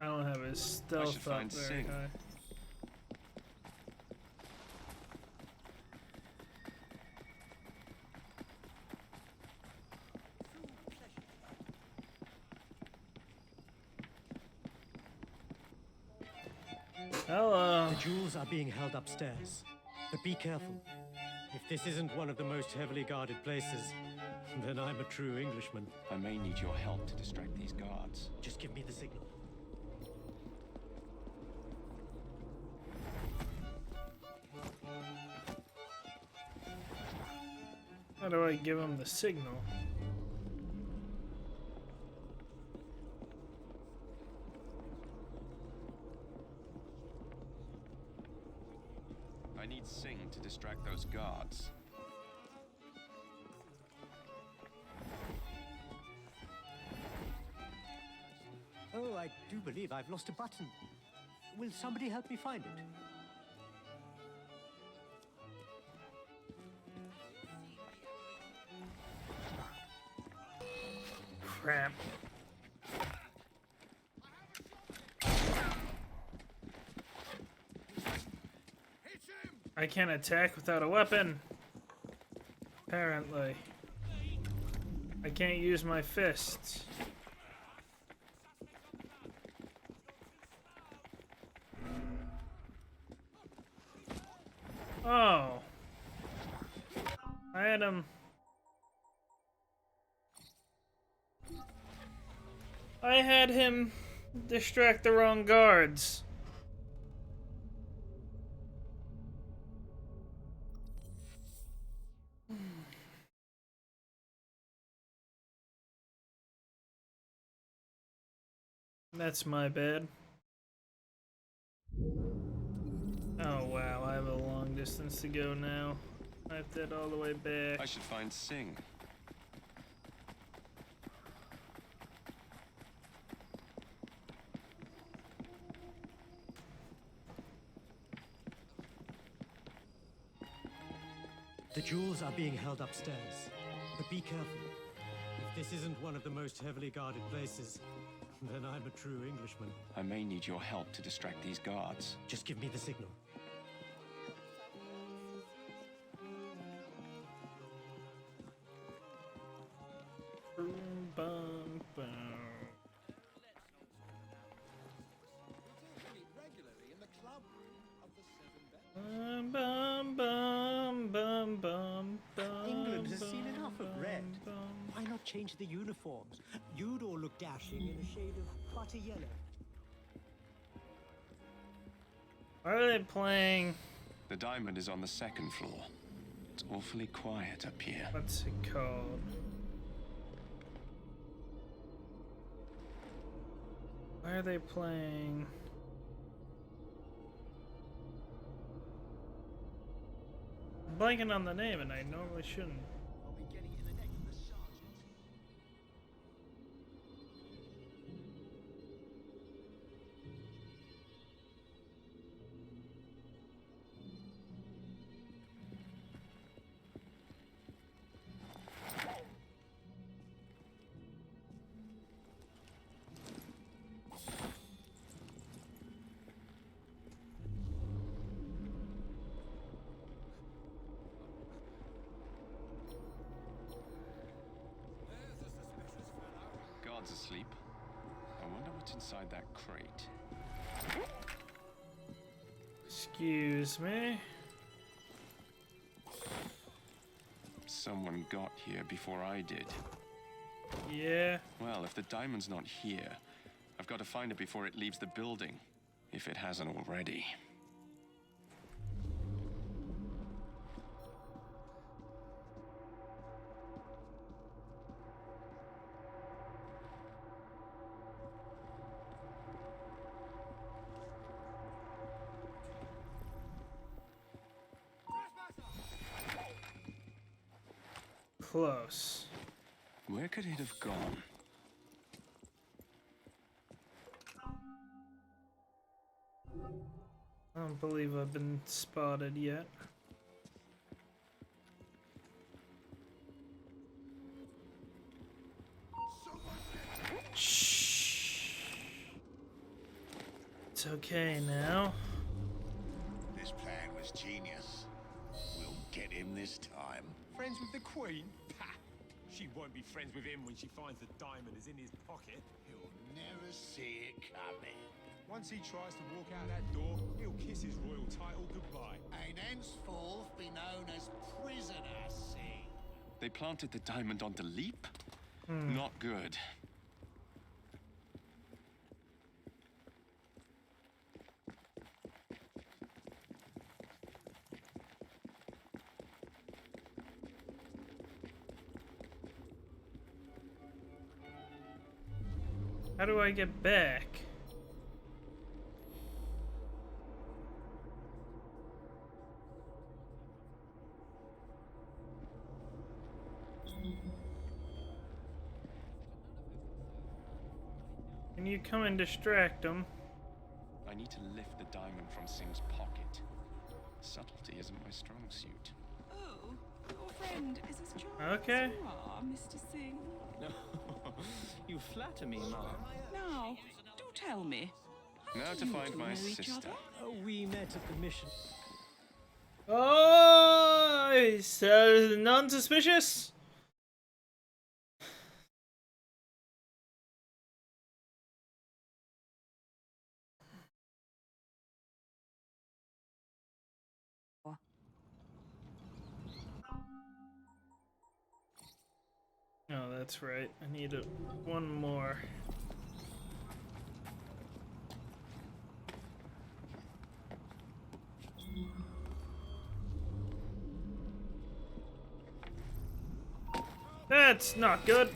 I don't have his stealth up very high. Hello. The jewels are being held upstairs. But be careful. If this isn't one of the most heavily guarded places, then I'm a true Englishman. I may need your help to distract these guards. Just give me the signal. How do I give him the signal? I need Singh to distract those guards. Oh, I do believe I've lost a button. Will somebody help me find it? Crap. I can't attack without a weapon. Apparently. I can't use my fists. Oh. I had him. I had him distract the wrong guards. That's my bad. Oh wow, I have a long distance to go now. I have to head all the way back. I should find Singh. The jewels are being held upstairs. But be careful. If this isn't one of the most heavily guarded places, then I'm a true Englishman. I may need your help to distract these guards. Just give me the signal. Boom, bum, bum. change the uniforms. You'd all look dashing in a shade of butter yellow. Why are they playing? The diamond is on the second floor. It's awfully quiet up here. What's it called? Why are they playing? I'm blanking on the name and I normally shouldn't. Guards asleep. I wonder what's inside that crate. Excuse me. Someone got here before I did. Yeah. Well, if the diamond's not here, I've got to find it before it leaves the building, if it hasn't already. Close. Where could it have gone? I don't believe I've been spotted yet. Shh. It's okay now. This plan was genius. We'll get him this time. Friends with the Queen? Pah! She won't be friends with him when she finds the diamond is in his pocket. He'll never see it coming. Once he tries to walk out that door, he'll kiss his royal title goodbye. And henceforth be known as Prisoner Sing. They planted the diamond on the leap? Not good. How do I get back? Can you come and distract them? I need to lift the diamond from Singh's pocket. Subtlety isn't my strong suit. Oh, your friend is as charming Okay. as you are, Mr. Singh. You flatter me, Ma. Now, do tell me. Now to find my sister. We met at the mission. Oh, so non-suspicious? Oh, that's right. I need one more. That's not good.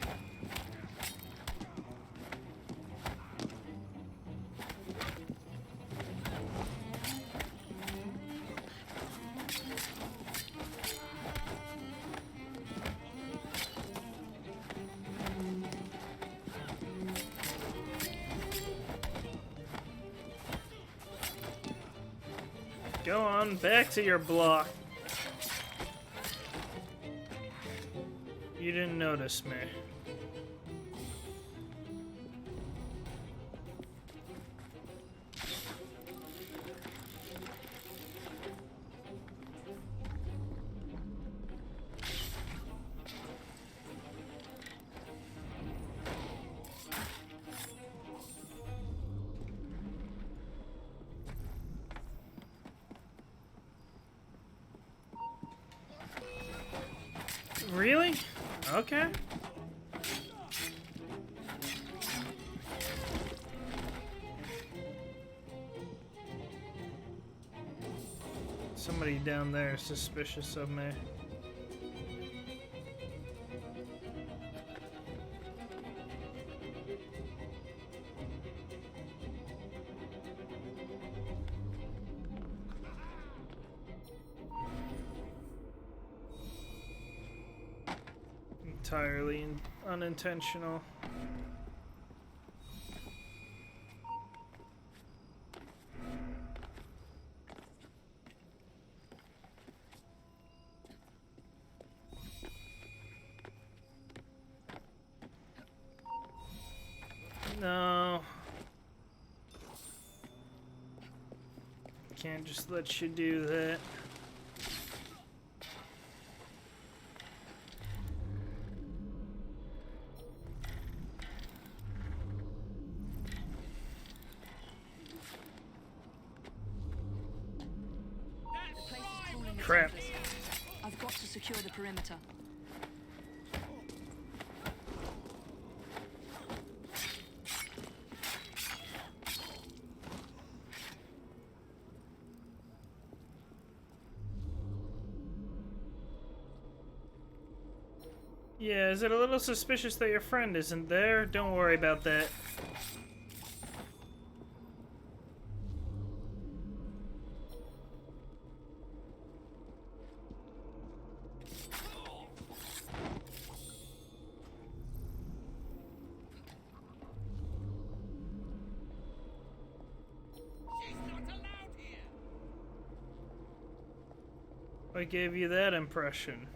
Go on, back to your block. You didn't notice me. Really? Okay. Somebody down there is suspicious of me. Entirely unintentional. No. Can't just let you do that. Crap. I've got to secure the perimeter. Yeah, is it a little suspicious that your friend isn't there? Don't worry about that. I gave you that impression.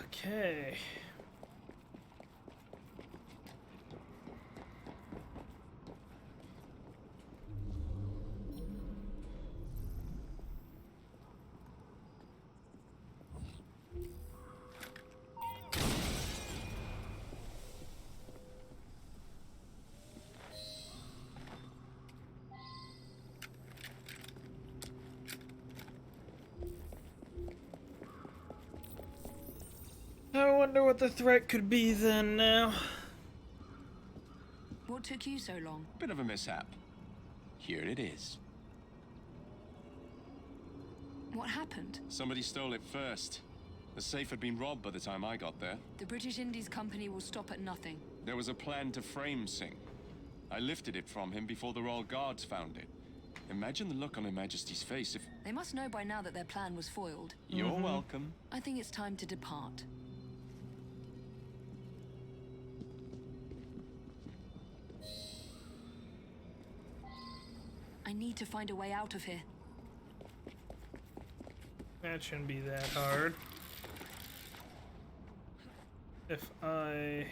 Okay. I wonder what the threat could be then now. What took you so long? Bit of a mishap. Here it is. What happened? Somebody stole it first. The safe had been robbed by the time I got there. The British Indies Company will stop at nothing. There was a plan to frame Singh. I lifted it from him before the Royal Guards found it. Imagine the look on Her Majesty's face if... They must know by now that their plan was foiled. You're welcome. I think it's time to depart. I need to find a way out of here. That shouldn't be that hard. If I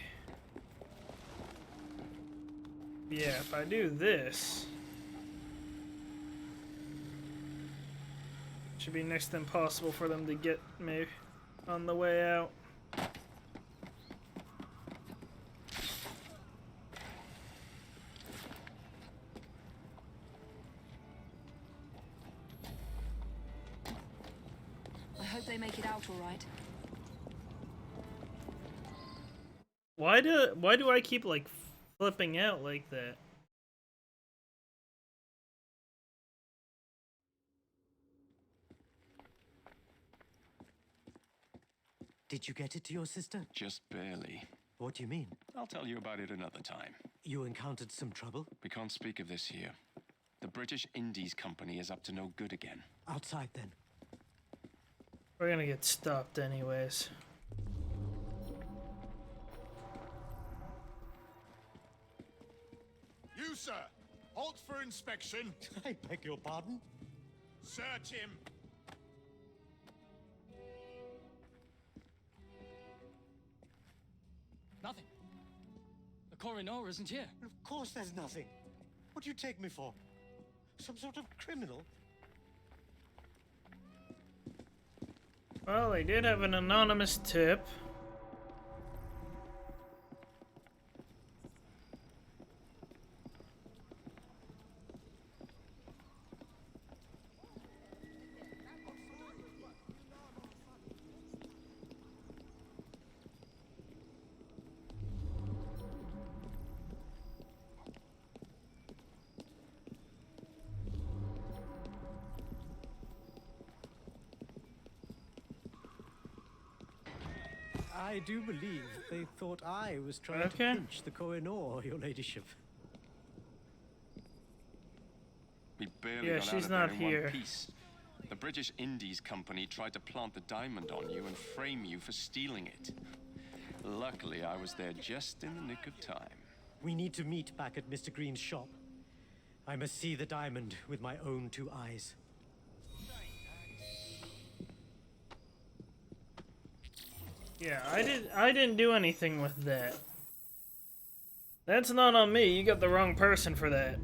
do this, it should be next to impossible for them to get me on the way out. They make it out all right. Why do I keep like flipping out like that? Did you get it to your sister? Just barely. What do you mean? I'll tell you about it another time. You encountered some trouble? We can't speak of this here. The British Indies Company is up to no good again. Outside then. We're gonna get stopped anyways. You, sir, halt for inspection. I beg your pardon? Search him. Nothing. The coroner isn't here. Of course there's nothing. What do you take me for? Some sort of criminal? Well, they did have an anonymous tip. I do believe they thought I was trying to Okay. pinch the Koh-i-Noor, your ladyship. We barely Yeah, got out she's of there not in here. one piece. The British Indies Company tried to plant the diamond on you and frame you for stealing it. Luckily, I was there just in the nick of time. We need to meet back at Mr. Green's shop. I must see the diamond with my own two eyes. Yeah, I didn't do anything with that. That's not on me. You got the wrong person for that.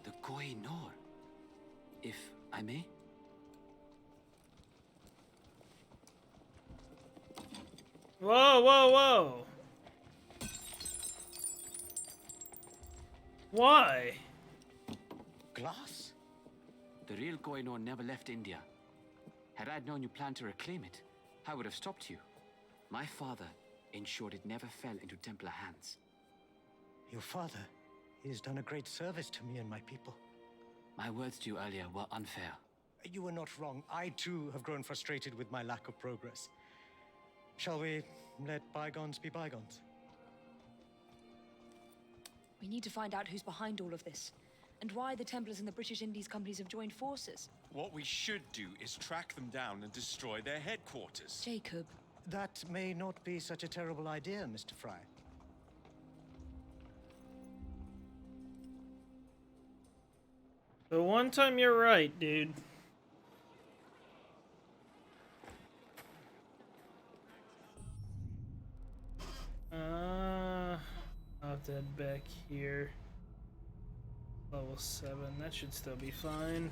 The Koh-i-Noor, if I may? Whoa, whoa, whoa! Why? Glass? The real Koh-i-Noor never left India. Had I known you planned to reclaim it, I would have stopped you. My father ensured it never fell into Templar hands. Your father, he has done a great service to me and my people. My words to you earlier were unfair. You were not wrong. I too have grown frustrated with my lack of progress. Shall we let bygones be bygones? We need to find out who's behind all of this, and why the Templars and the British Indies companies have joined forces. What we should do is track them down and destroy their headquarters. Jacob. That may not be such a terrible idea, Mr. Fry. The one time you're right, dude. I'll have to head back here. Level 7, that should still be fine.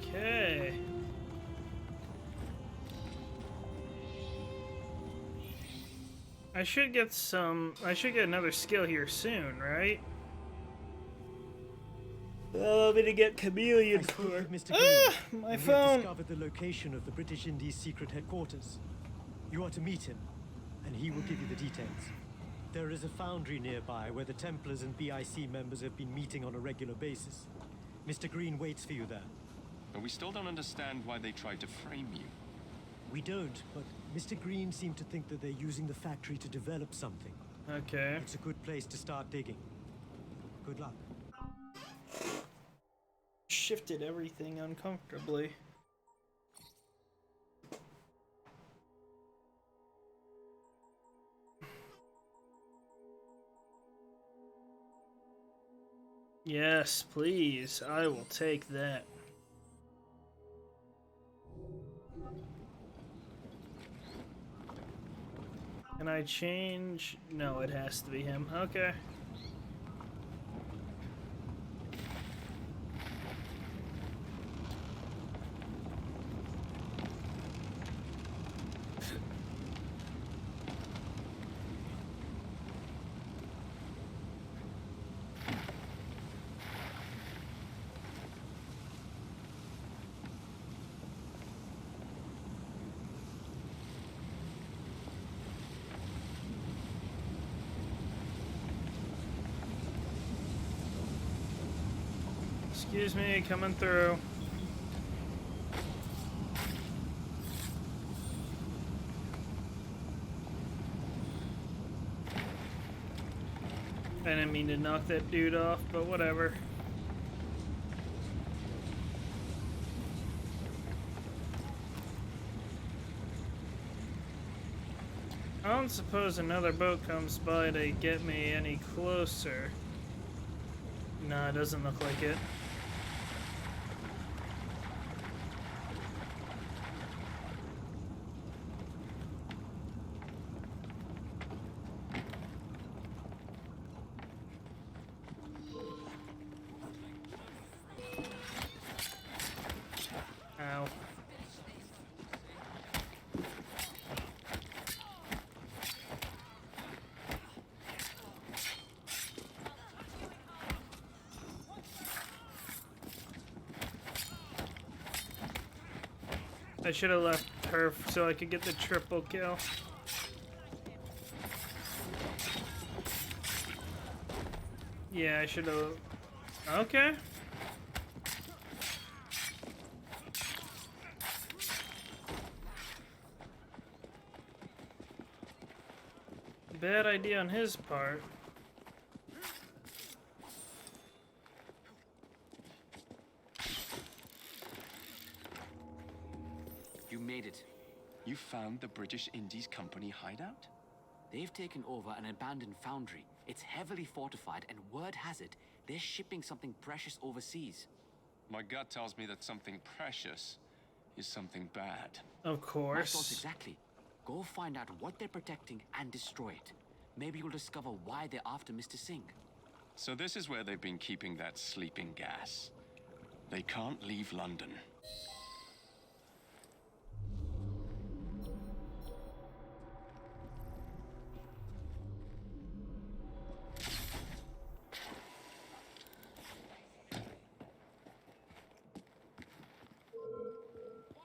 Okay. I should get another skill here soon, right? Allow me to get chameleon for Mr. Green, my and we phone. have discovered the location of the British Indies secret headquarters. You are to meet him, and he will give you the details. There is a foundry nearby where the Templars and BIC members have been meeting on a regular basis. Mr. Green waits for you there. But we still don't understand why they tried to frame you. We don't, but Mr. Green seemed to think that they're using the factory to develop something. Okay. It's a good place to start digging. Good luck. Shifted everything uncomfortably. Yes, please. I will take that. Can I change? No, it has to be him. Okay. Excuse me, coming through. I didn't mean to knock that dude off, but whatever. I don't suppose another boat comes by to get me any closer. No, it doesn't look like it. Ow. I should have left her so I could get the triple kill. Yeah, I should have. Okay. Bad idea on his part. You made it. You found the British Indies Company hideout? They've taken over an abandoned foundry. It's heavily fortified, and word has it, they're shipping something precious overseas. My gut tells me that something precious is something bad. Of course. My thoughts exactly. Go find out what they're protecting and destroy it. Maybe you'll discover why they're after Mr. Singh. So this is where they've been keeping that sleeping gas. They can't leave London.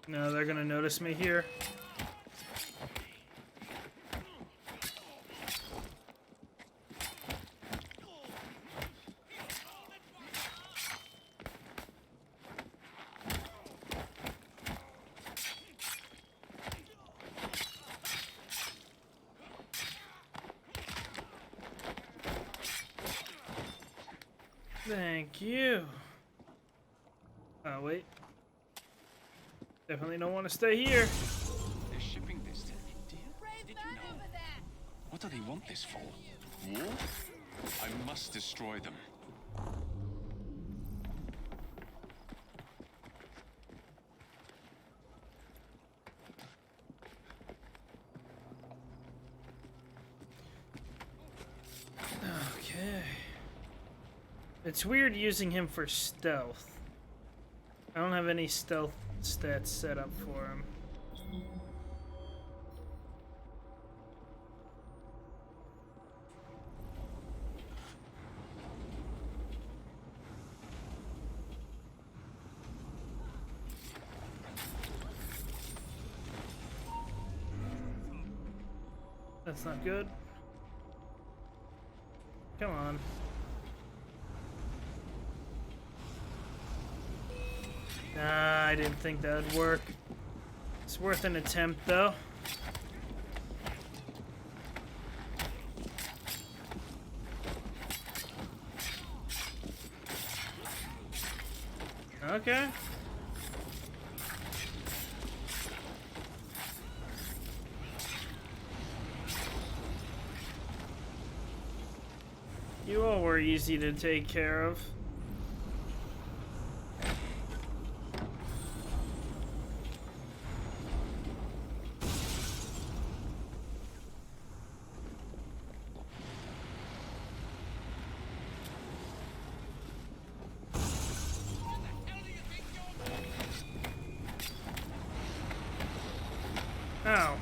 No, they're gonna notice me here. Thank you. Oh, wait. Definitely don't want to stay here. They're shipping this to India? Did you know? What do they want this for? War? I must destroy them. Okay. It's weird using him for stealth. I don't have any stealth stats set up for him. That's not good. Come on. Nah, I didn't think that would work. It's worth an attempt, though. Okay. You all were easy to take care of. Ow.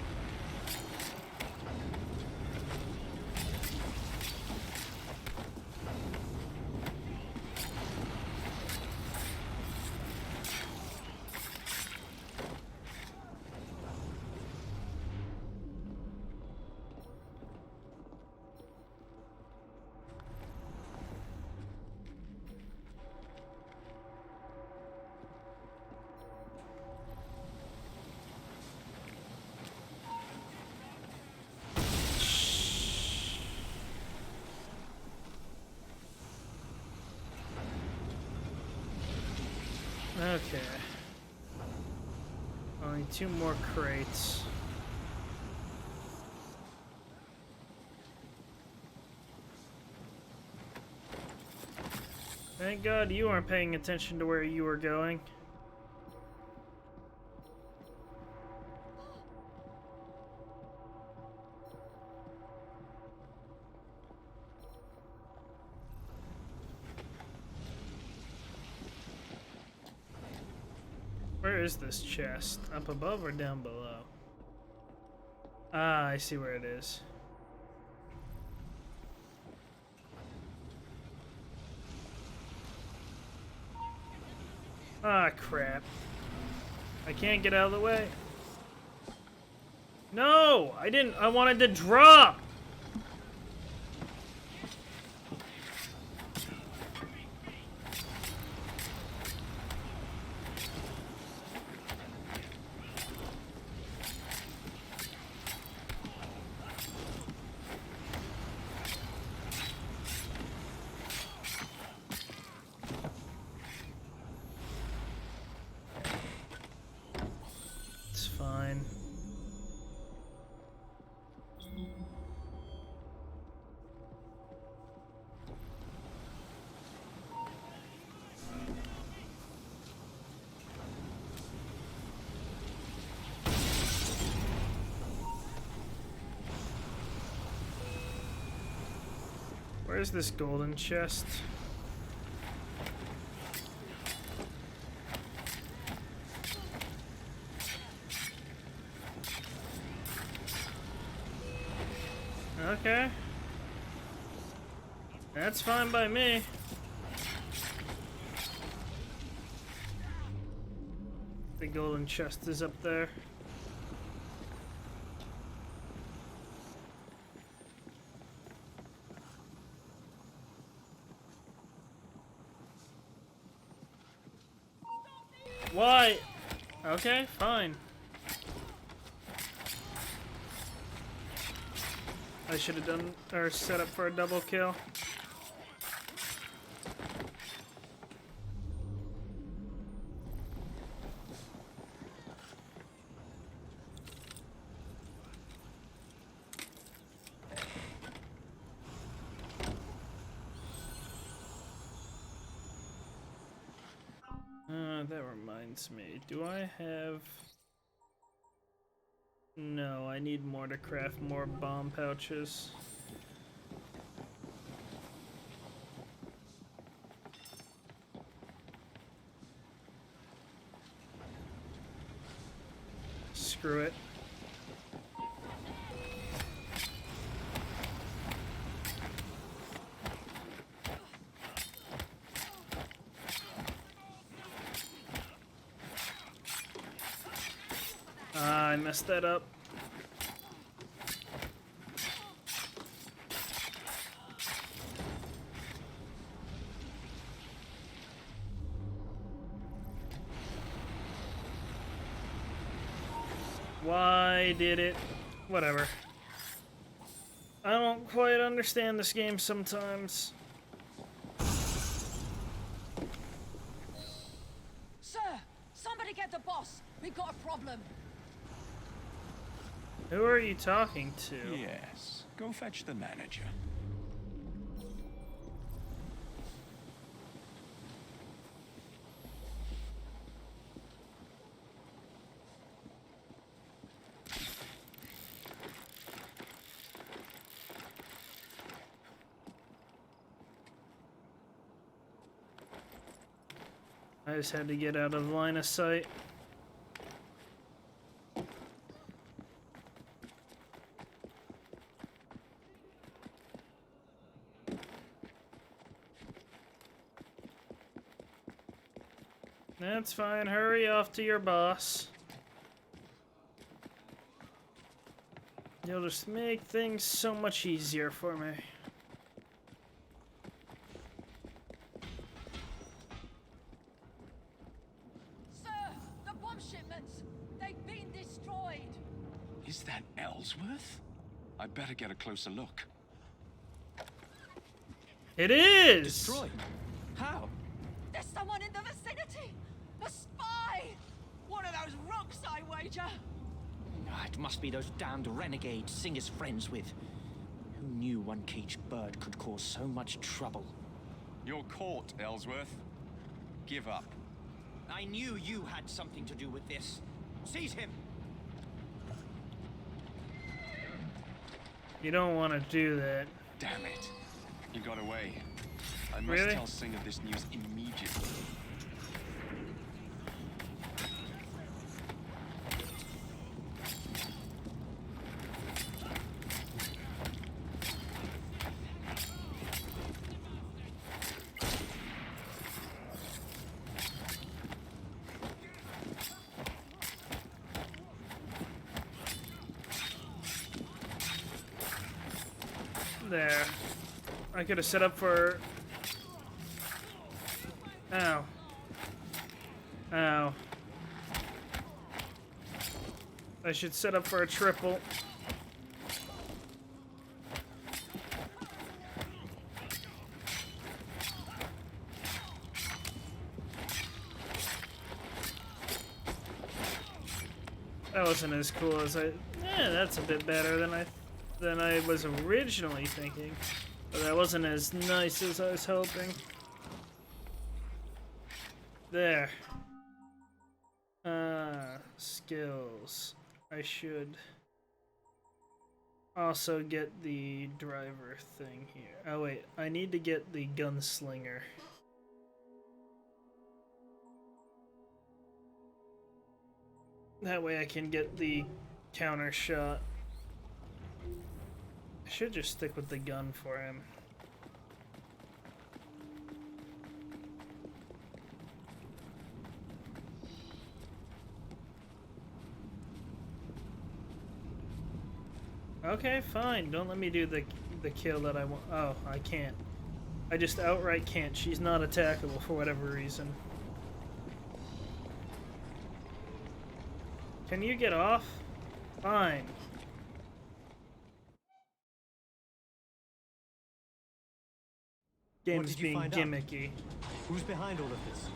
Okay. Only 2 more crates. Thank God you weren't paying attention to where you were going. Where is this chest? Up above or down below? Ah, I see where it is. Ah, crap. I can't get out of the way. No! I didn't. I wanted to drop! It's fine. Where's this golden chest? Okay. That's fine by me. The golden chest is up there. Why? Okay, fine. I should have done or set up for a double kill. That reminds me. Do I have... No, I need more to craft more bomb pouches. Screw it. I messed that up. Why did it? Whatever. I don't quite understand this game sometimes. Sir, somebody get the boss. We got a problem. Who are you talking to? Yes. Go fetch the manager. I just had to get out of line of sight. That's fine. Hurry off to your boss. You'll just make things so much easier for me. Sir, the bomb shipments! They've been destroyed! Is that Ellsworth? I better get a closer look. It is! Destroyed? How? There's someone in the vicinity! A spy! One of those rooks, I wager! Ah, it must be those damned renegades Sing is friends with. Who knew one caged bird could cause so much trouble? You're caught, Ellsworth. Give up. I knew you had something to do with this. Seize him! You don't want to do that. Damn it. He got away. I must Really? tell Sing of this news immediately. There. I could have set up for... Ow. Ow. I should set up for a triple. That wasn't as cool as I... that's a bit better than I was originally thinking. But that wasn't as nice as I was hoping. There. Skills. I should also get the driver thing here. Oh wait, I need to get the gunslinger. That way I can get the counter shot. I should just stick with the gun for him. Okay, fine. Don't let me do the kill that I want. Oh, I can't. I just outright can't. She's not attackable for whatever reason. Can you get off? Fine. Game's being gimmicky. Who's behind all of this?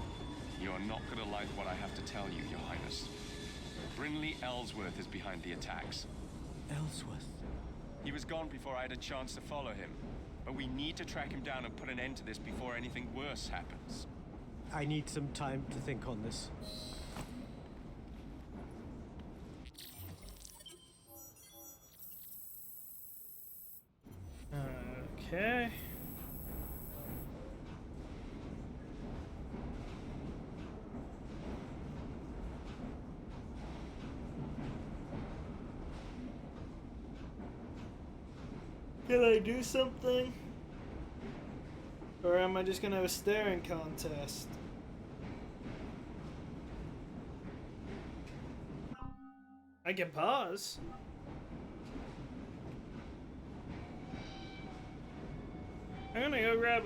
You're not gonna like what I have to tell you, Your Highness. Brinley Ellsworth is behind the attacks. Ellsworth? He was gone before I had a chance to follow him. But we need to track him down and put an end to this before anything worse happens. I need some time to think on this. Okay. Can I do something? Or am I just gonna have a staring contest? I can pause. I'm gonna go grab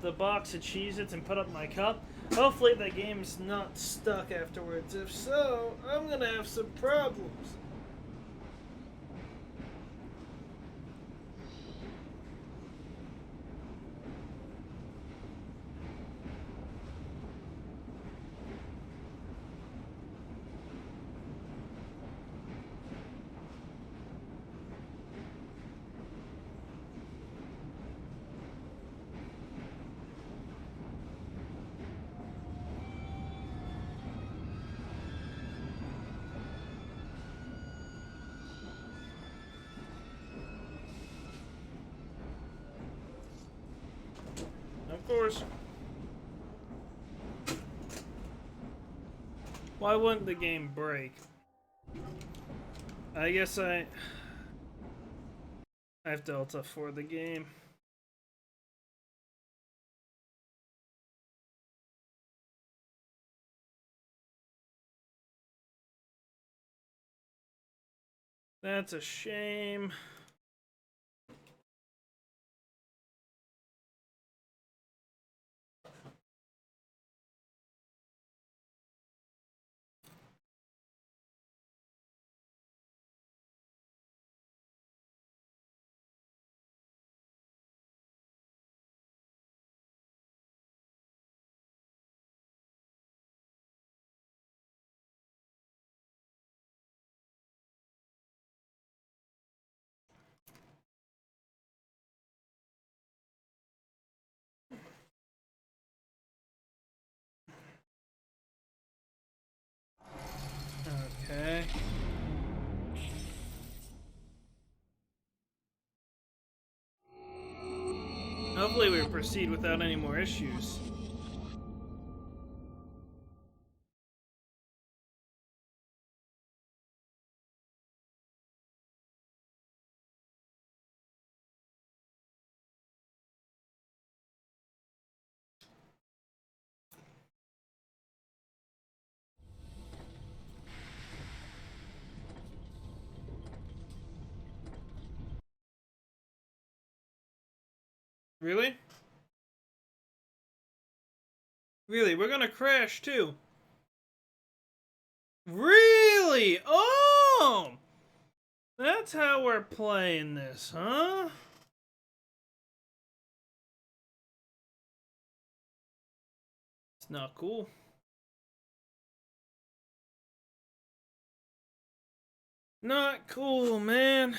the box of Cheez-Its and put up my cup. Hopefully the game's not stuck afterwards. If so, I'm gonna have some problems. Of course. Why wouldn't the game break? I guess I have Delta for the game. That's a shame. Okay. Hopefully we proceed without any more issues. Really? Really, we're gonna crash too. Really? Oh! That's how we're playing this, huh? It's not cool. Not cool, man.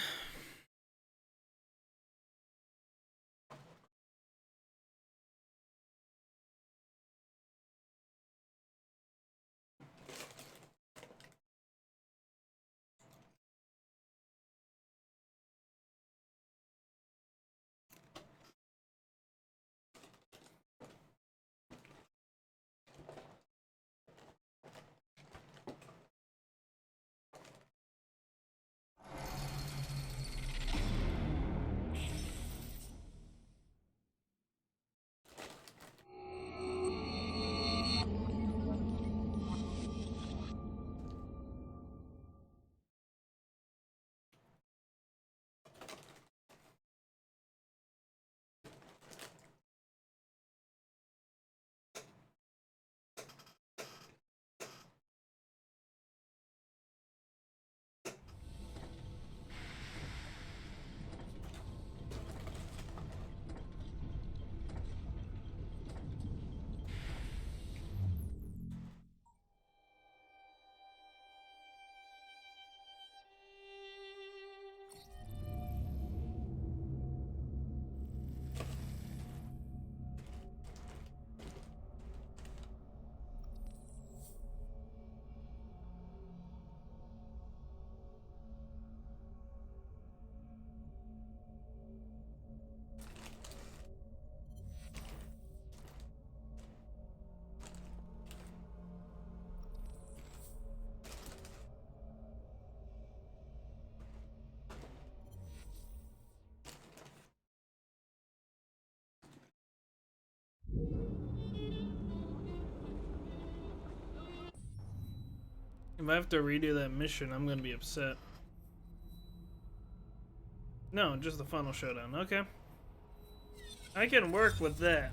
If I have to redo that mission, I'm gonna be upset. No, just the final showdown. Okay. I can work with that.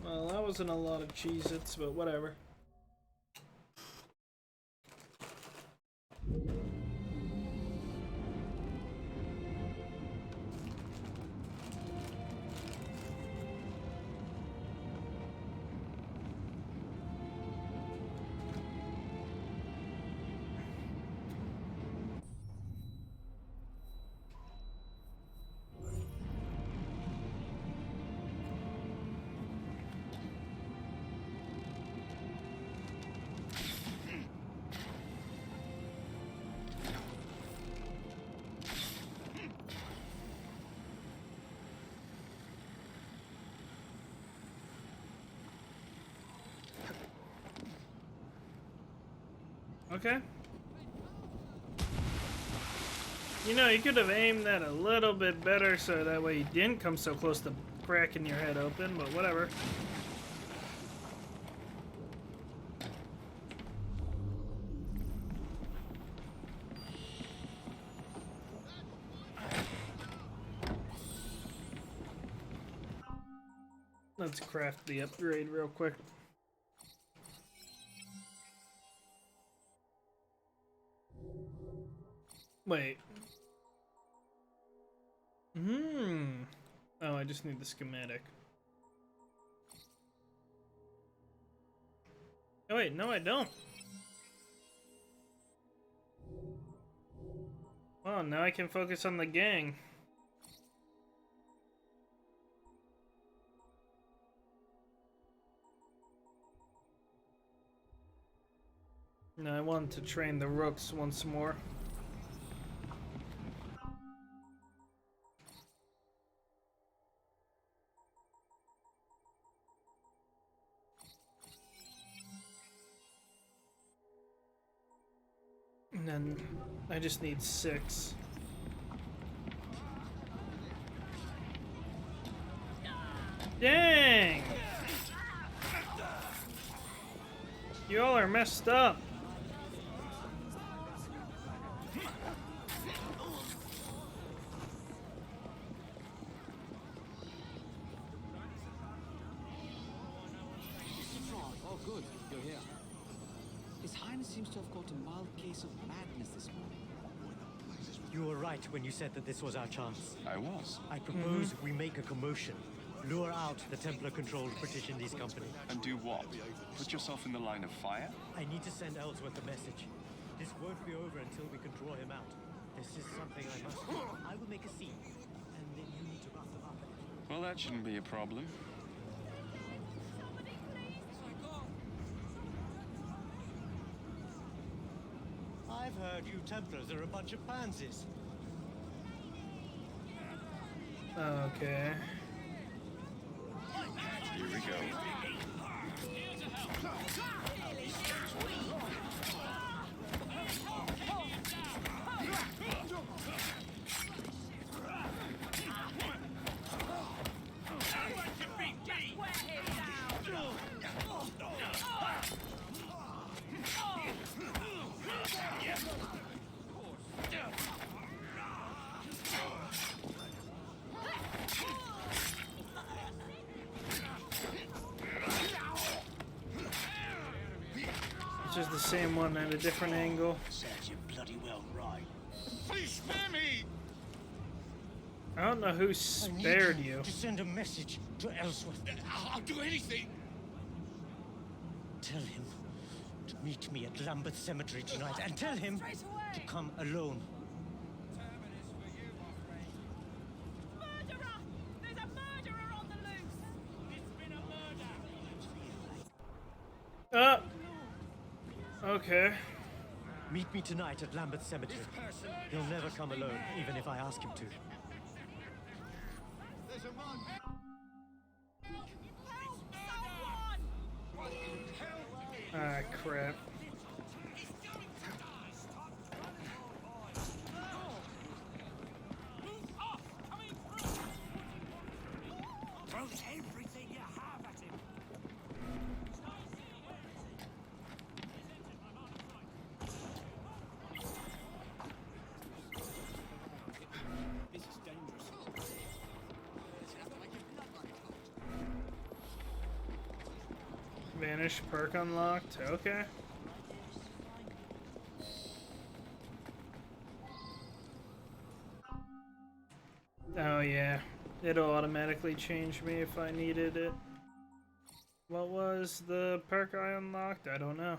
Well, that wasn't a lot of Cheez-Its, but whatever. Okay. You know, you could have aimed that a little bit better so that way you didn't come so close to cracking your head open, but whatever. Let's craft the upgrade real quick. Wait. Oh, I just need the schematic. Oh wait, no I don't. Oh, now I can focus on the gang. No, I want to train the rooks once more. And then I just need 6. Dang! You all are messed up. Oh, good. You're here. His Highness seems to have caught a mild case of madness this morning. You were right when you said that this was our chance. I was. I propose we make a commotion. Lure out the Templar-controlled British Indies Company. And do what? Put yourself in the line of fire? I need to send Ellsworth a message. This won't be over until we can draw him out. This is something I must do. I will make a scene, and then you need to rough them up. Well, that shouldn't be a problem. I've heard you Templars are a bunch of pansies. Okay. Here we go. It's just the same one at a different angle. Serves you bloody well right. Please spare me! I don't know who spared you. To send a message to Ellsworth. I'll do anything. Tell him to meet me at Lambeth Cemetery tonight, and tell him to come alone. Murderer! There's a murderer on the loose! It's been a murder! Okay. Meet me tonight at Lambeth Cemetery. He'll never come alone, even if I ask him to. Ah, crap. Throw everything you have at him. This is dangerous. Vanish perk unlocked. Okay. Oh yeah. It'll automatically change me if I needed it. What was the perk I unlocked? I don't know.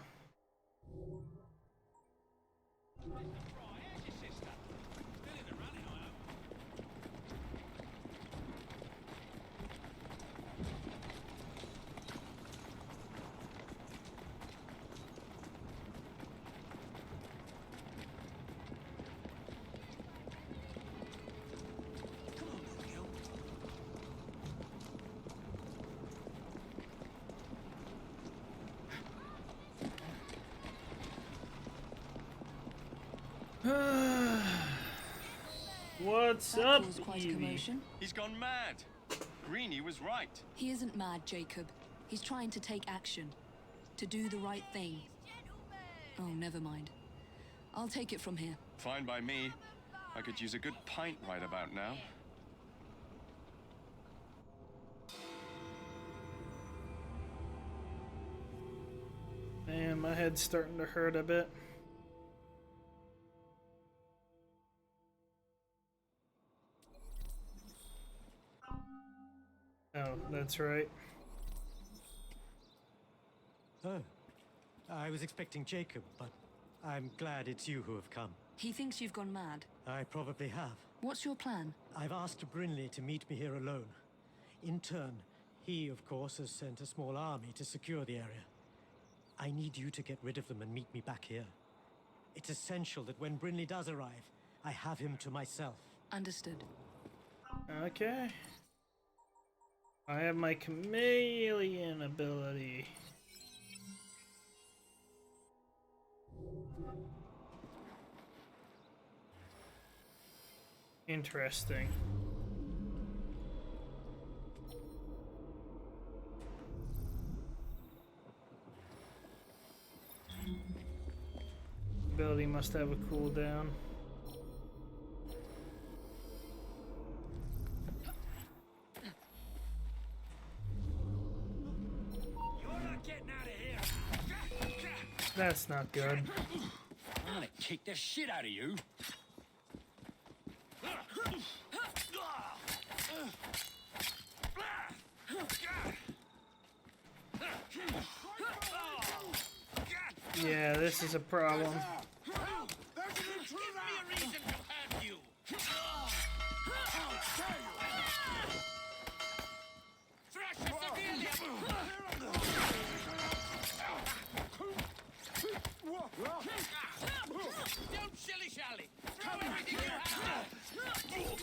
What's That up, caused quite a Evie? commotion. He's gone mad. Greenie was right. He isn't mad, Jacob. He's trying to take action. To do the right thing. Oh, never mind. I'll take it from here. Fine by me. I could use a good pint right about now. Man, my head's starting to hurt a bit. Oh, that's right. Oh, I was expecting Jacob, but I'm glad it's you who have come. He thinks you've gone mad. I probably have. What's your plan? I've asked Brinley to meet me here alone. In turn, he, of course, has sent a small army to secure the area. I need you to get rid of them and meet me back here. It's essential that when Brinley does arrive, I have him to myself. Understood. Okay. I have my chameleon ability. Interesting. Ability must have a cooldown. That's not good. I'm gonna kick the shit out of you. Yeah, this is a problem. Don't shilly-shally! Throw everything you have!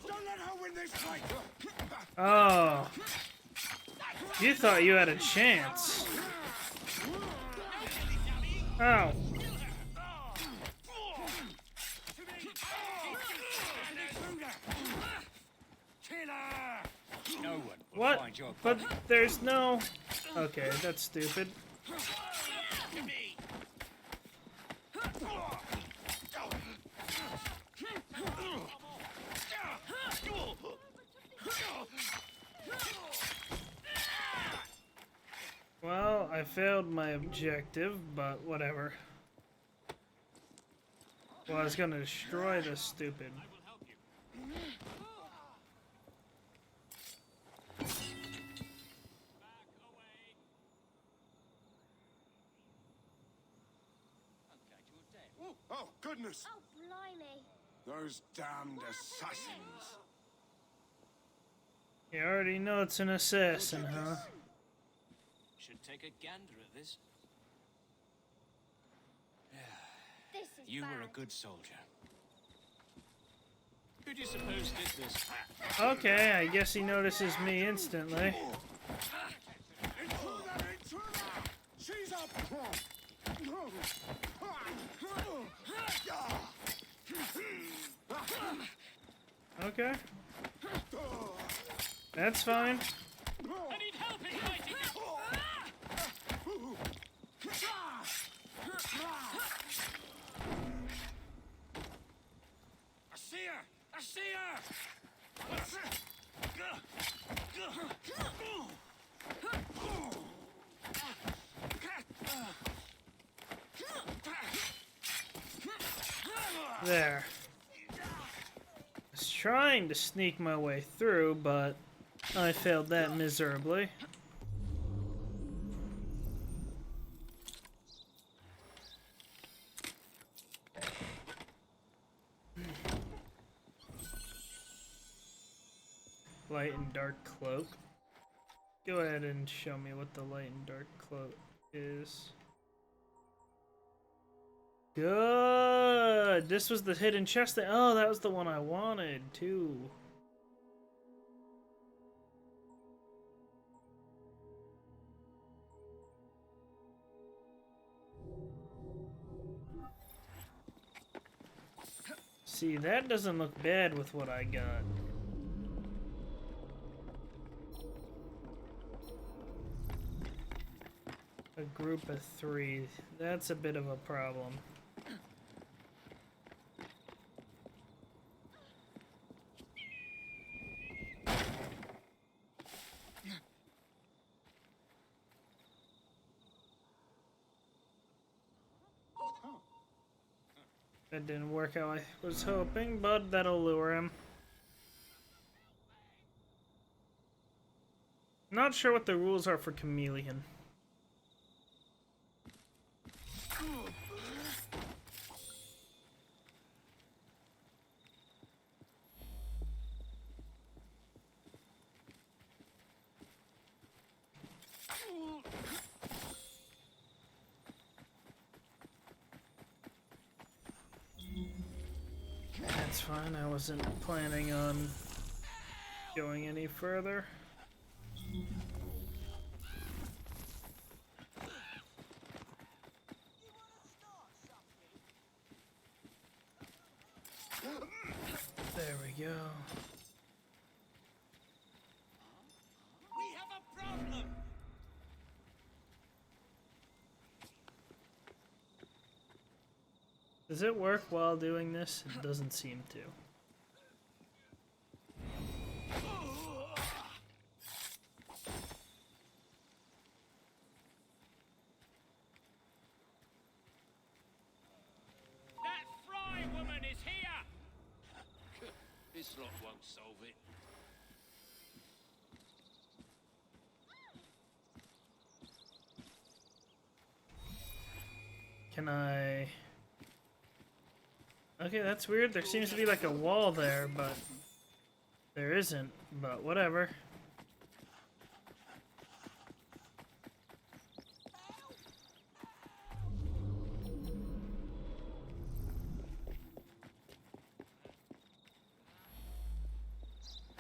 Don't let her win this fight! Oh. You thought you had a chance. Oh. No one will What? find your But body. there's no... Okay, that's stupid. Well, I failed my objective, but whatever. Well, I was gonna destroy this stupid... Oh, goodness! Oh, blimey. Those damned assassins. You already know it's an assassin, huh? Should take a gander at this. This is You bad. were a good soldier. Who do you suppose did this? Okay, I guess he notices me instantly. She's up! Okay. That's fine. I need help in fighting I see her! I see her! There. I was trying to sneak my way through, but I failed that miserably. Light and dark cloak. Go ahead and show me what the light and dark cloak is. Good! This was the hidden chest. Oh, that was the one I wanted, too. See, that doesn't look bad with what I got. A group of 3. That's a bit of a problem. That didn't work how I was hoping, but that'll lure him. Not sure what the rules are for Chameleon. That's fine, I wasn't planning on going any further. There we go. We have a problem. Does it work while doing this? It doesn't seem to. That fry woman is here. This lot won't solve it. Can I... Okay, that's weird. There seems to be like a wall there, but there isn't. But whatever.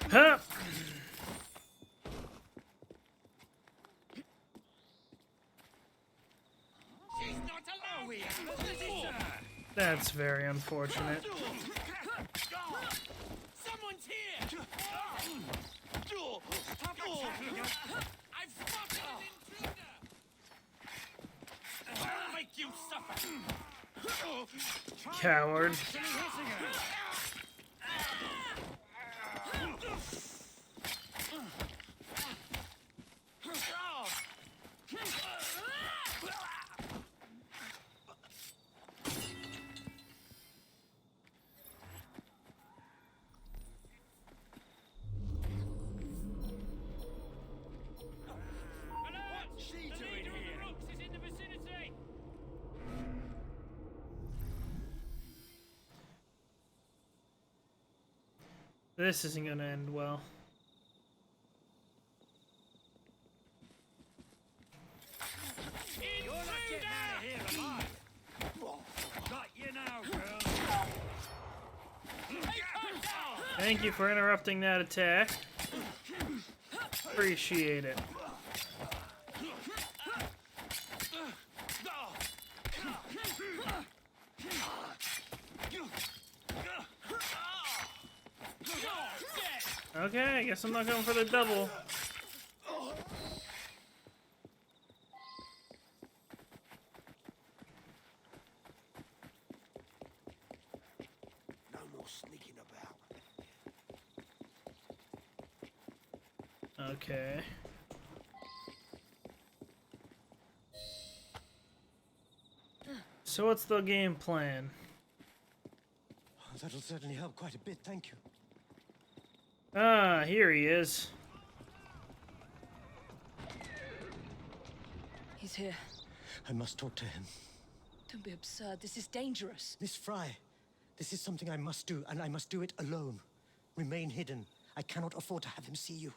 Huh! She's not allowed. We have a visitor. That's very unfortunate. Someone's here. I've spotted an intruder. I'll make you suffer. Coward. This isn't gonna end well. You're not getting out of here alive. Got you now, girl. Thank you for interrupting that attack. Appreciate it. Okay, I guess I'm not going for the double. No more sneaking about. Okay. So what's the game plan? That'll certainly help quite a bit, thank you. Ah, here he is. He's here. I must talk to him. Don't be absurd. This is dangerous. Miss Fry, this is something I must do, and I must do it alone. Remain hidden. I cannot afford to have him see you.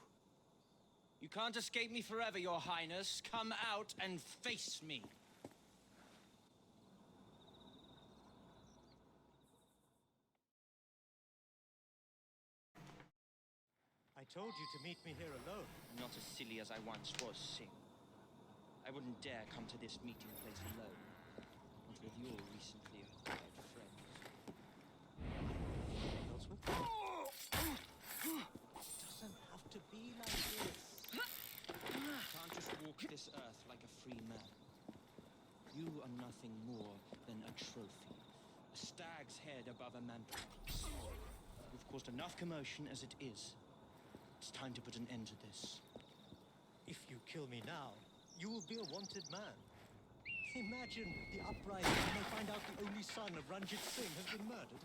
You can't escape me forever, Your Highness. Come out and face me. I told you to meet me here alone. I'm not as silly as I once was, Singh. I wouldn't dare come to this meeting place alone. Not with your recently acquired friends. Doesn't have to be like this. You can't just walk this earth like a free man. You are nothing more than a trophy. A stag's head above a mantelpiece. You've caused enough commotion as it is. It's time to put an end to this. If you kill me now, you will be a wanted man. Imagine the uprising when they find out the only son of Ranjit Singh has been murdered.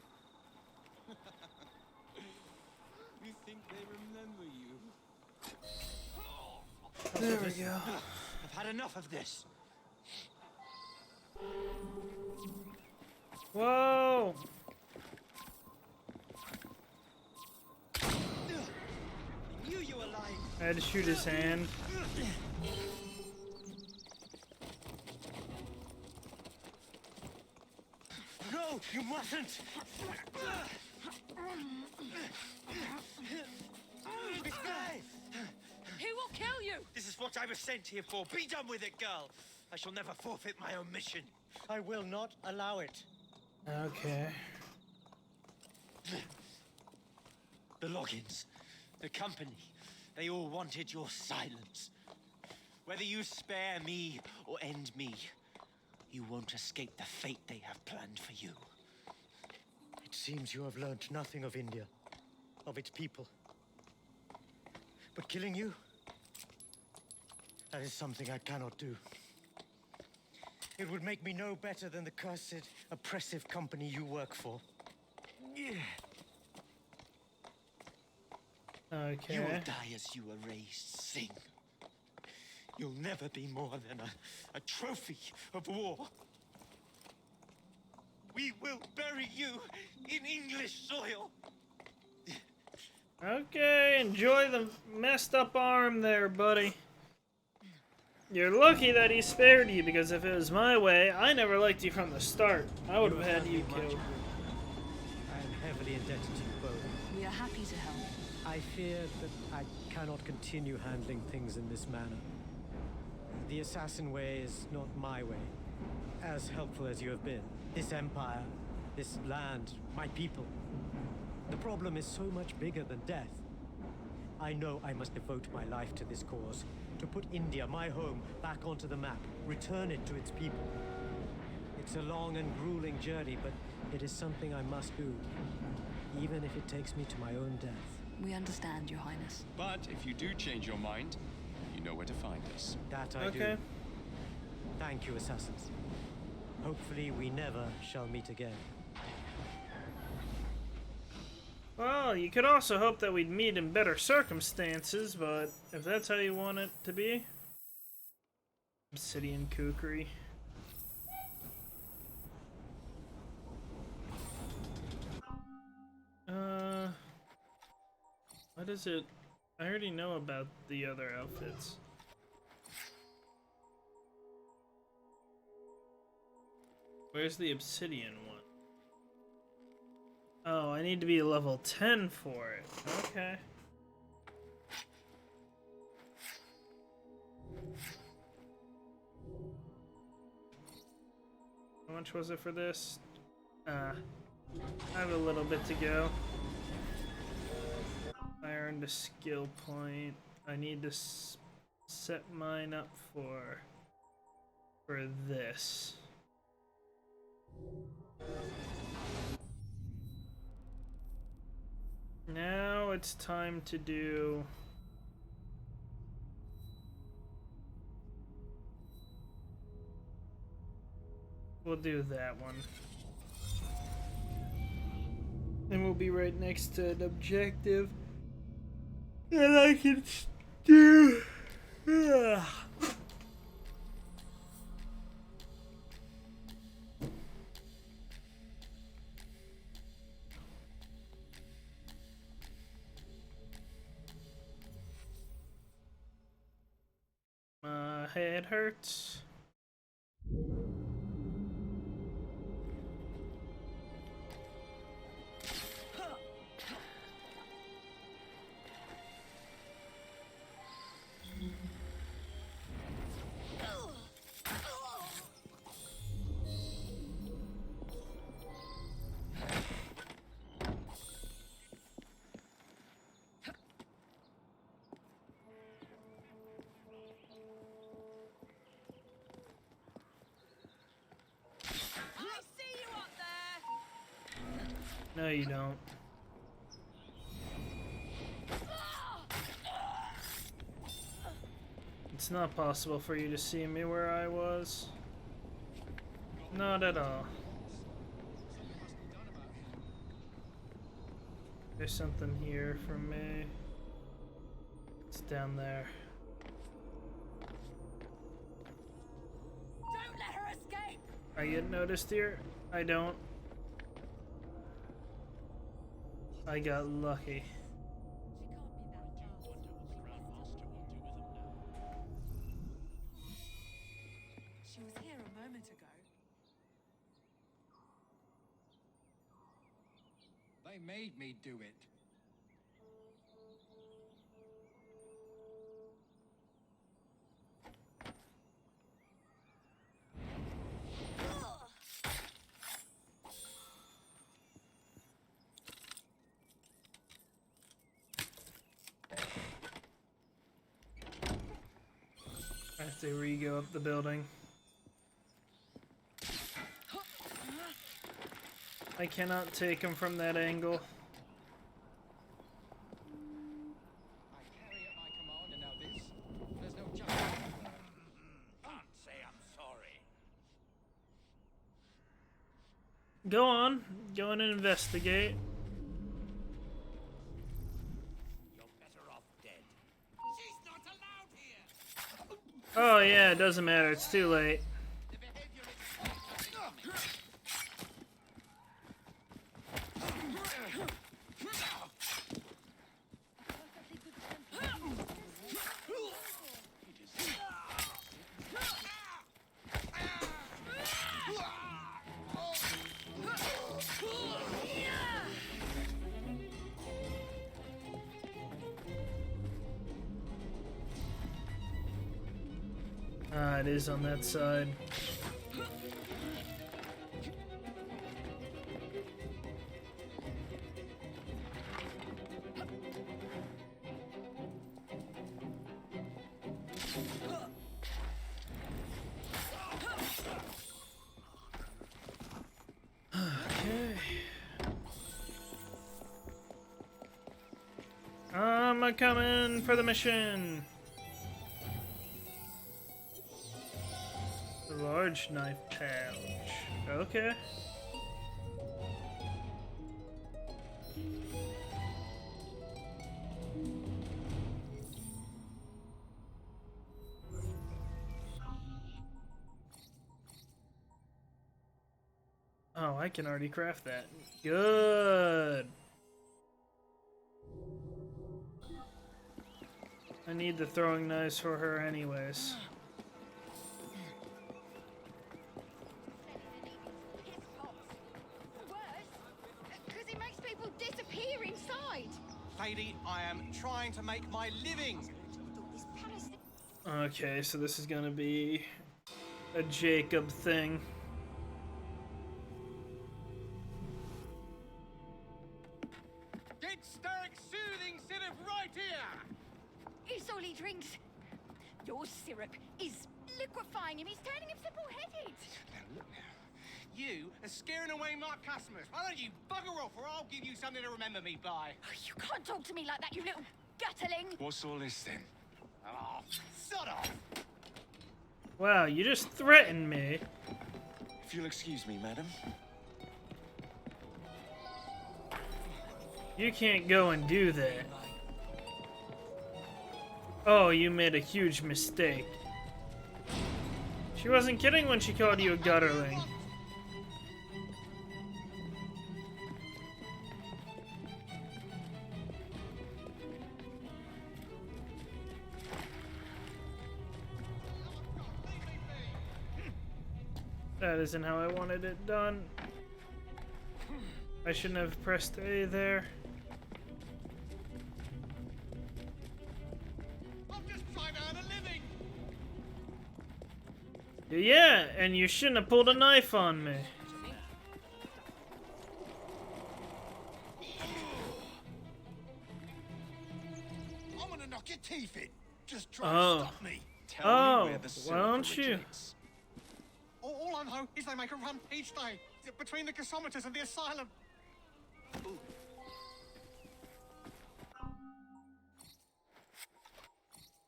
You think they remember you? There we go. I've had enough of this. Whoa! I knew you were lying. I had to shoot his hand. No, you mustn't. This guy. He will kill you. This is what I was sent here for. Be done with it, girl. I shall never forfeit my own mission. I will not allow it. Okay. The Loggins, the company, they all wanted your silence. Whether you spare me or end me, you won't escape the fate they have planned for you. It seems you have learnt nothing of India, of its people. But killing you, that is something I cannot do. It would make me no better than the cursed, oppressive company you work for. Okay. You will die as you erased Singh. You'll never be more than a trophy of war. We will bury you in English soil. Okay, enjoy the messed up arm there, buddy. You're lucky that he spared you, because if it was my way, I never liked you from the start. I would have had you killed. I am heavily indebted to you both. We are happy to help. I fear that I cannot continue handling things in this manner. The assassin way is not my way. As helpful as you have been, this empire, this land, my people. The problem is so much bigger than death. I know I must devote my life to this cause, to put India, my home, back onto the map, return it to its people. It's a long and grueling journey, but it is something I must do, even if it takes me to my own death. We understand, Your Highness. But if you do change your mind, you know where to find us. That I do. Thank you, assassins. Hopefully we never shall meet again. Well, you could also hope that we'd meet in better circumstances, but if that's how you want it to be. Obsidian kukri. What is it? I already know about the other outfits. Where's the obsidian one? Oh, I need to be level 10 for it. Okay. How much was it for this? I have a little bit to go. I earned a skill point. I need to set mine up for this. Now it's time to do... We'll do that one. And we'll be right next to an objective. And I can do... My head hurts. No, you don't. It's not possible for you to see me where I was. Not at all. There's something here for me. It's down there. Don't let her escape! I get noticed here? I don't. I got lucky. She was here a moment ago. They made me do it. I have to re-go up the building. I cannot take him from that angle. I carry at my command, and now this. There's no justice. Can't say I'm sorry. Go on. Go in and investigate. You're better off dead. She's not allowed here. Oh yeah, it doesn't matter. It's too late. Ah, it is on that side. Okay. I'm coming for the mission. The large knife pouch. Okay. Oh, I can already craft that. Good. I need the throwing knives for her anyways. Because it makes people disappear inside. Lady, I am trying to make my living. Okay, so this is gonna be a Jacob thing. Get Stark soothing syrup right here! It's all he drinks. Your syrup is liquefying him. He's turning him simple-headed. Now look now. You are scaring away my customers. Why don't you bugger off or I'll give you something to remember me by. You can't talk to me like that, you little gutterling. What's all this then? Oh, sod off! Wow, you just threatened me. If you'll excuse me, madam. You can't go and do that. Oh, you made a huge mistake. She wasn't kidding when she called you a gutterling. That isn't how I wanted it done. I shouldn't have pressed A there. I'm just trying to earn a living. Yeah, and you shouldn't have pulled a knife on me. I'm gonna knock your teeth in. Just try Oh. to stop me. Oh, why don't you? All I know is they make a run each day between the gasometers and the asylum.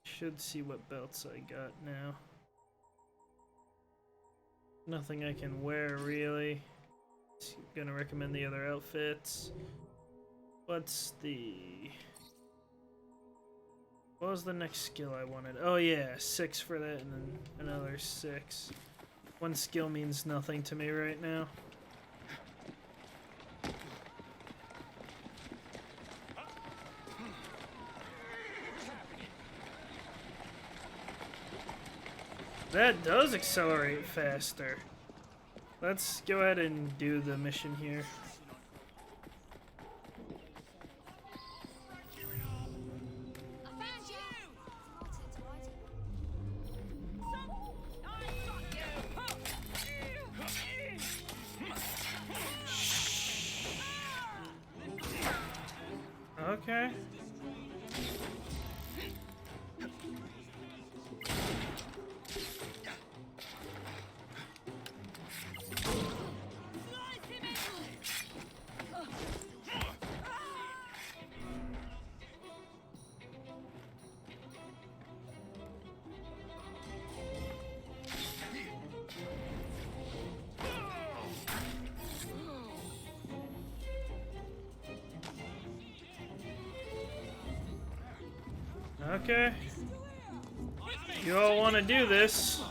Should see what belts I got now. Nothing I can wear really. Gonna recommend the other outfits. What's the... What was the next skill I wanted? Oh yeah, 6 for that and then another 6. One skill means nothing to me right now. That does accelerate faster. Let's go ahead and do the mission here. Okay. Okay. You all want to do this.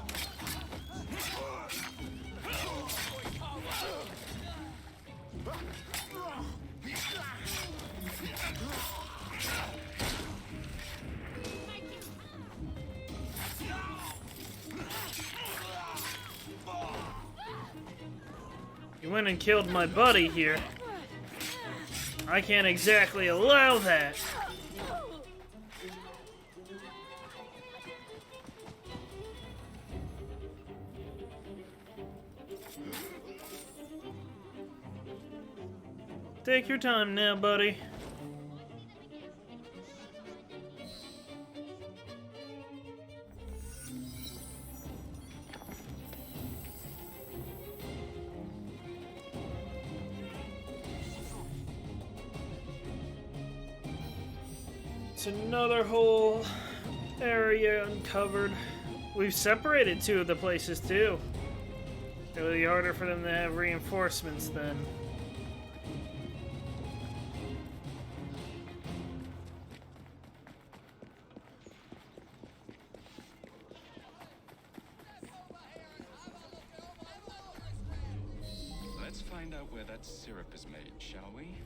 You went and killed my buddy here. I can't exactly allow that. Take your time now, buddy. It's another whole area uncovered. We've separated 2 of the places too. It'll be harder for them to have reinforcements then. Let's find out where that syrup is made, shall we?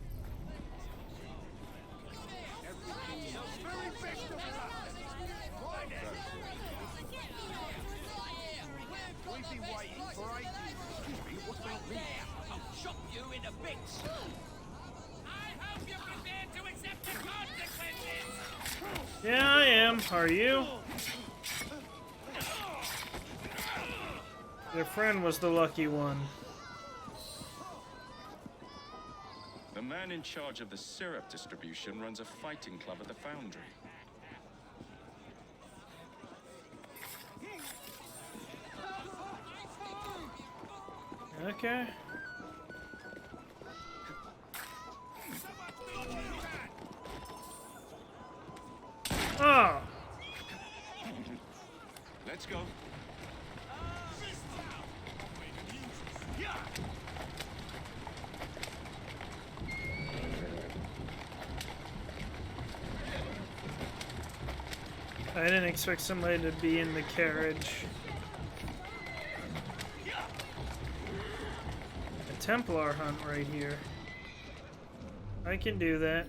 We've been waiting for ages. Excuse me, what about me? I'll chop you into bits. I hope you're prepared to accept the consequences. Yeah, I am. Are you? Their friend was the lucky one. The man in charge of the syrup distribution runs a fighting club at the foundry. Okay. Oh! Let's go. I didn't expect somebody to be in the carriage. A Templar hunt right here. I can do that.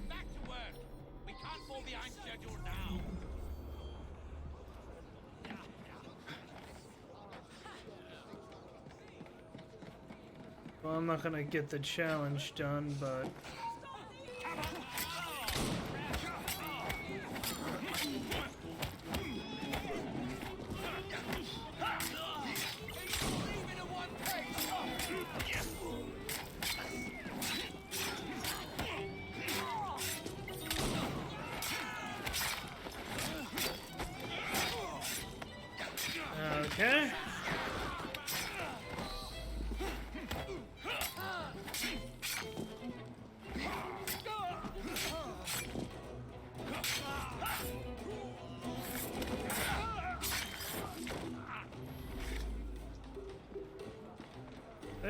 Back to work. We can't fall behind schedule now. Well, I'm not gonna get the challenge done, but...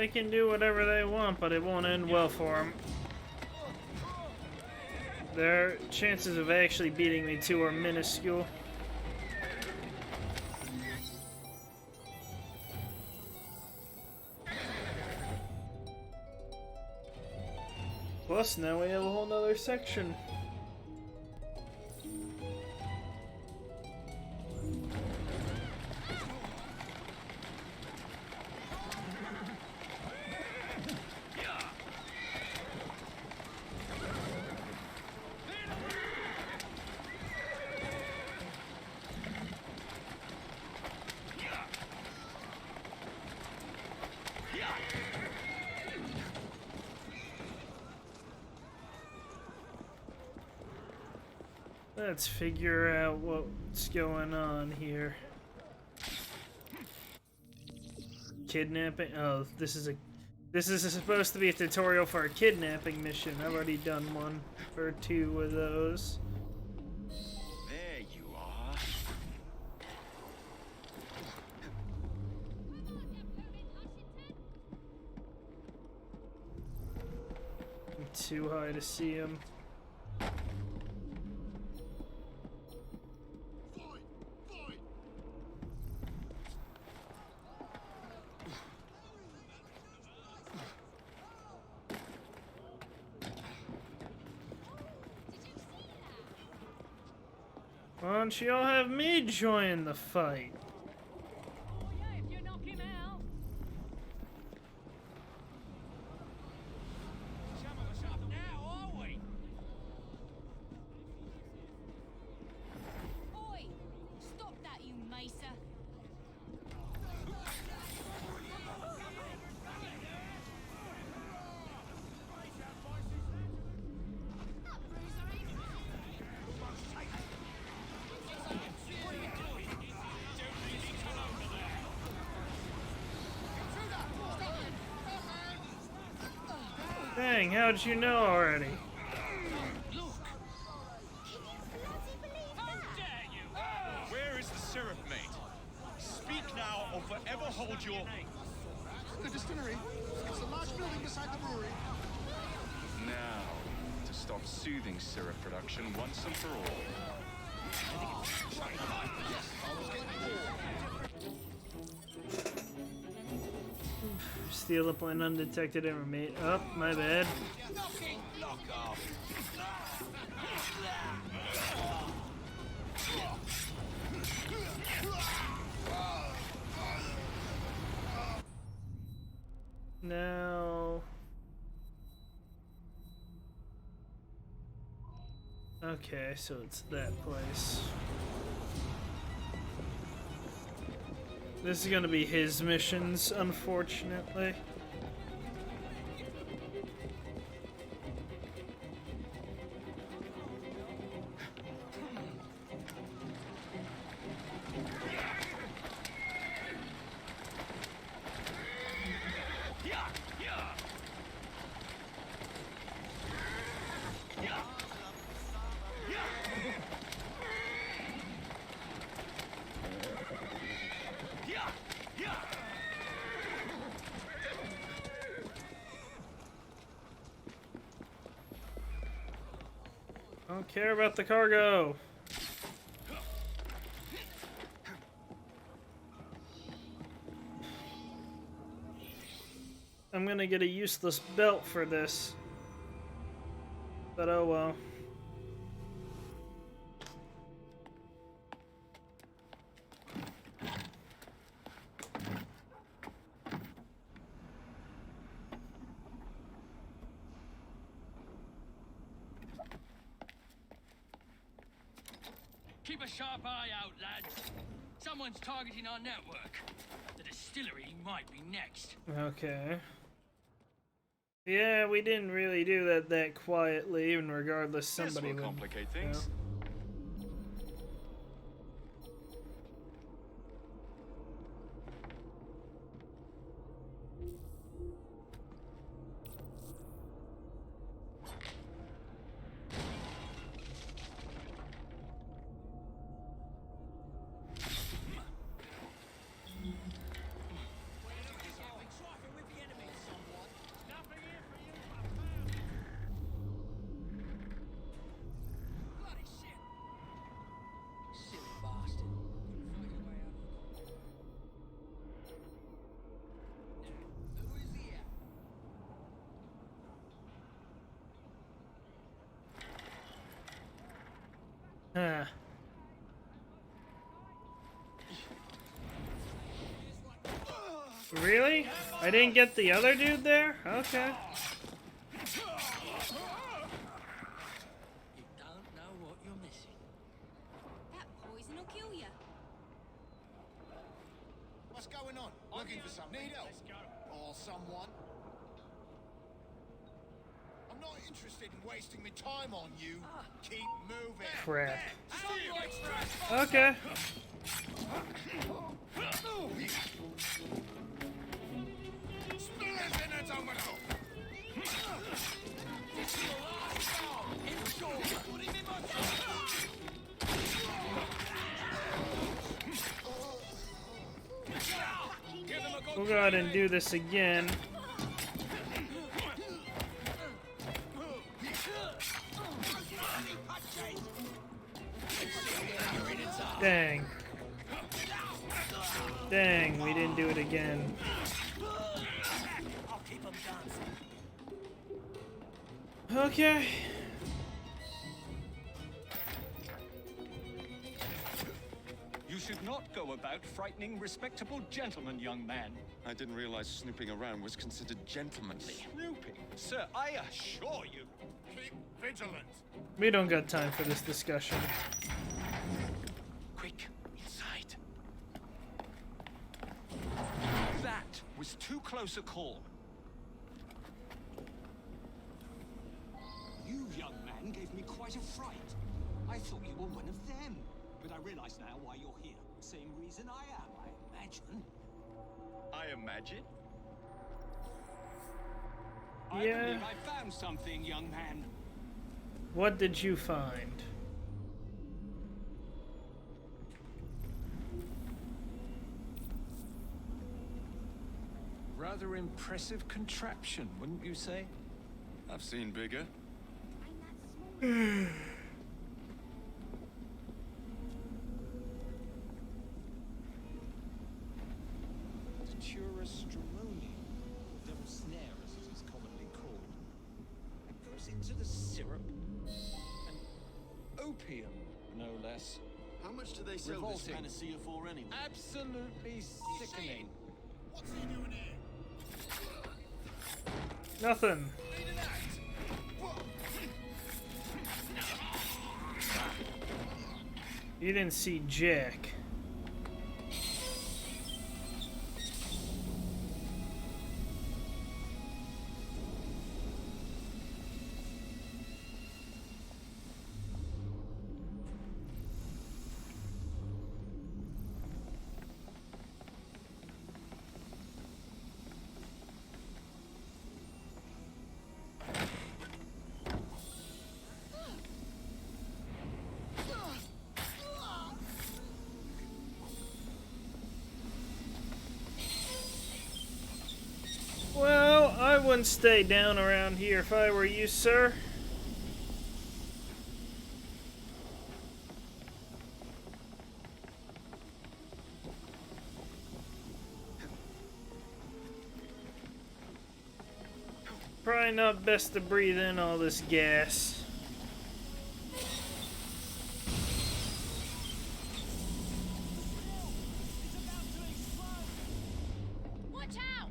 They can do whatever they want, but it won't end well for them. Their chances of actually beating me too are minuscule. Plus, now we have a whole nother section. Let's figure out what's going on here. Kidnapping? Oh, this is supposed to be a tutorial for a kidnapping mission. I've already done one or two of those. There you are. I'm too high to see him. Why don't you all have me join the fight? Dang, how'd you know already? Where is the syrup, mate? Speak now or forever hold your... The distillery. It's the large building beside the brewery. Now, to stop soothing syrup production once and for all. Steal up when undetected and remain. Oh, my bad. Now. Okay, so it's that place. This is gonna be his missions, unfortunately. Don't care about the cargo. I'm gonna get a useless belt for this. But oh well. Keep a sharp eye out, lads. Someone's targeting our network. The distillery might be next. Okay. Yeah, we didn't really do that quietly, even regardless somebody This will would complicate things. Huh. Really? I didn't get the other dude there? Okay. You don't know what you're missing. That poison will kill you. What's going on? Looking for something? Need help? Or someone? I'm not interested in wasting my time on you. Keep moving. Crap. Okay. We'll go ahead and do this again. Dang. Dang, we didn't do it again. Okay. You should not go about frightening respectable gentlemen, young man. I didn't realize snooping around was considered gentlemanly. Snooping? Sir, I assure you. Keep vigilant. We don't got time for this discussion. Quick, inside. That was too close a call. You, young man, gave me quite a fright. I thought you were one of them. But I realize now why you're here. Same reason I am, I imagine. I imagine? I believe I found something, young man. What did you find? Rather impressive contraption, wouldn't you say? I've seen bigger. Stramoni, or devil snare as it is commonly called. It goes into the syrup. And opium, no less. How much do they sell this Revolting. panacea for anyway? Absolutely sickening. What's he doing here? Nothing. You didn't see Jack. Well, I wouldn't stay down around here if I were you, sir. Probably not best to breathe in all this gas. Watch out!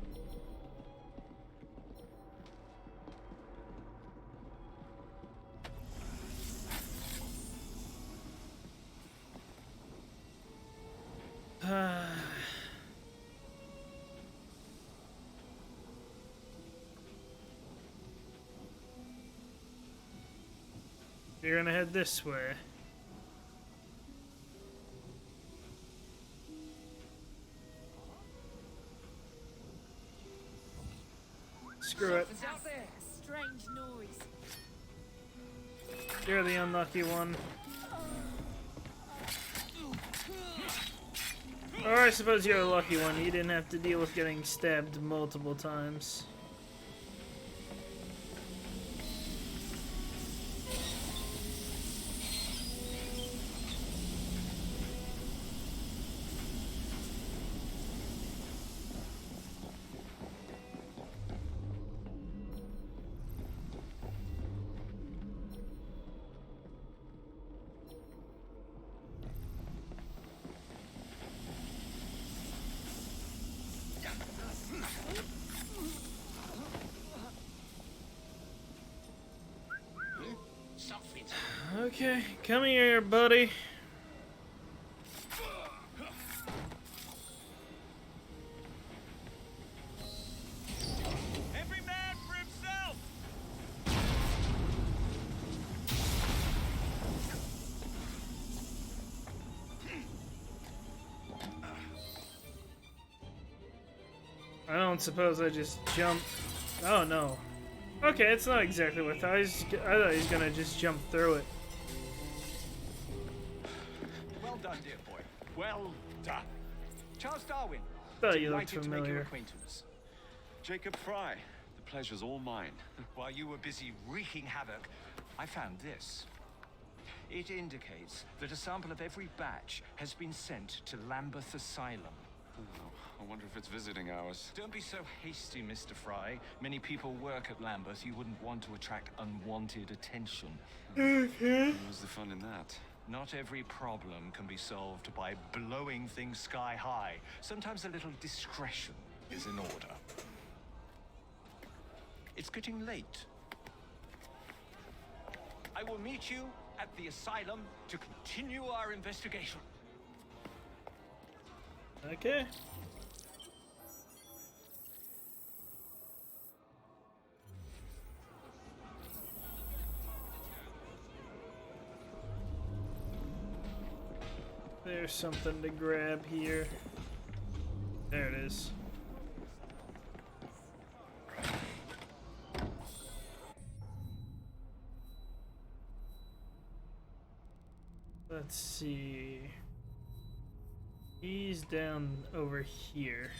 You're gonna head this way. Screw it. Out there. A strange noise. You're the unlucky one. Or I suppose you're the lucky one. You didn't have to deal with getting stabbed multiple times. Okay, come here, buddy. Every man for himself! I don't suppose I just jump. Oh no. Okay, it's not exactly what I thought. I thought he was gonna just jump through it. Well done, dear boy. Well done. Charles Darwin. Thought you looked Delighted to make your familiar. acquaintance. Jacob Fry. The pleasure's all mine. While you were busy wreaking havoc, I found this. It indicates that a sample of every batch has been sent to Lambeth Asylum. Oh, I wonder if it's visiting hours. Don't be so hasty, Mr. Fry. Many people work at Lambeth. You wouldn't want to attract unwanted attention. Okay. What's the fun in that? Not every problem can be solved by blowing things sky high. Sometimes a little discretion is in order. It's getting late. I will meet you at the asylum to continue our investigation. Okay. There's something to grab here. There it is. Let's see. He's down over here.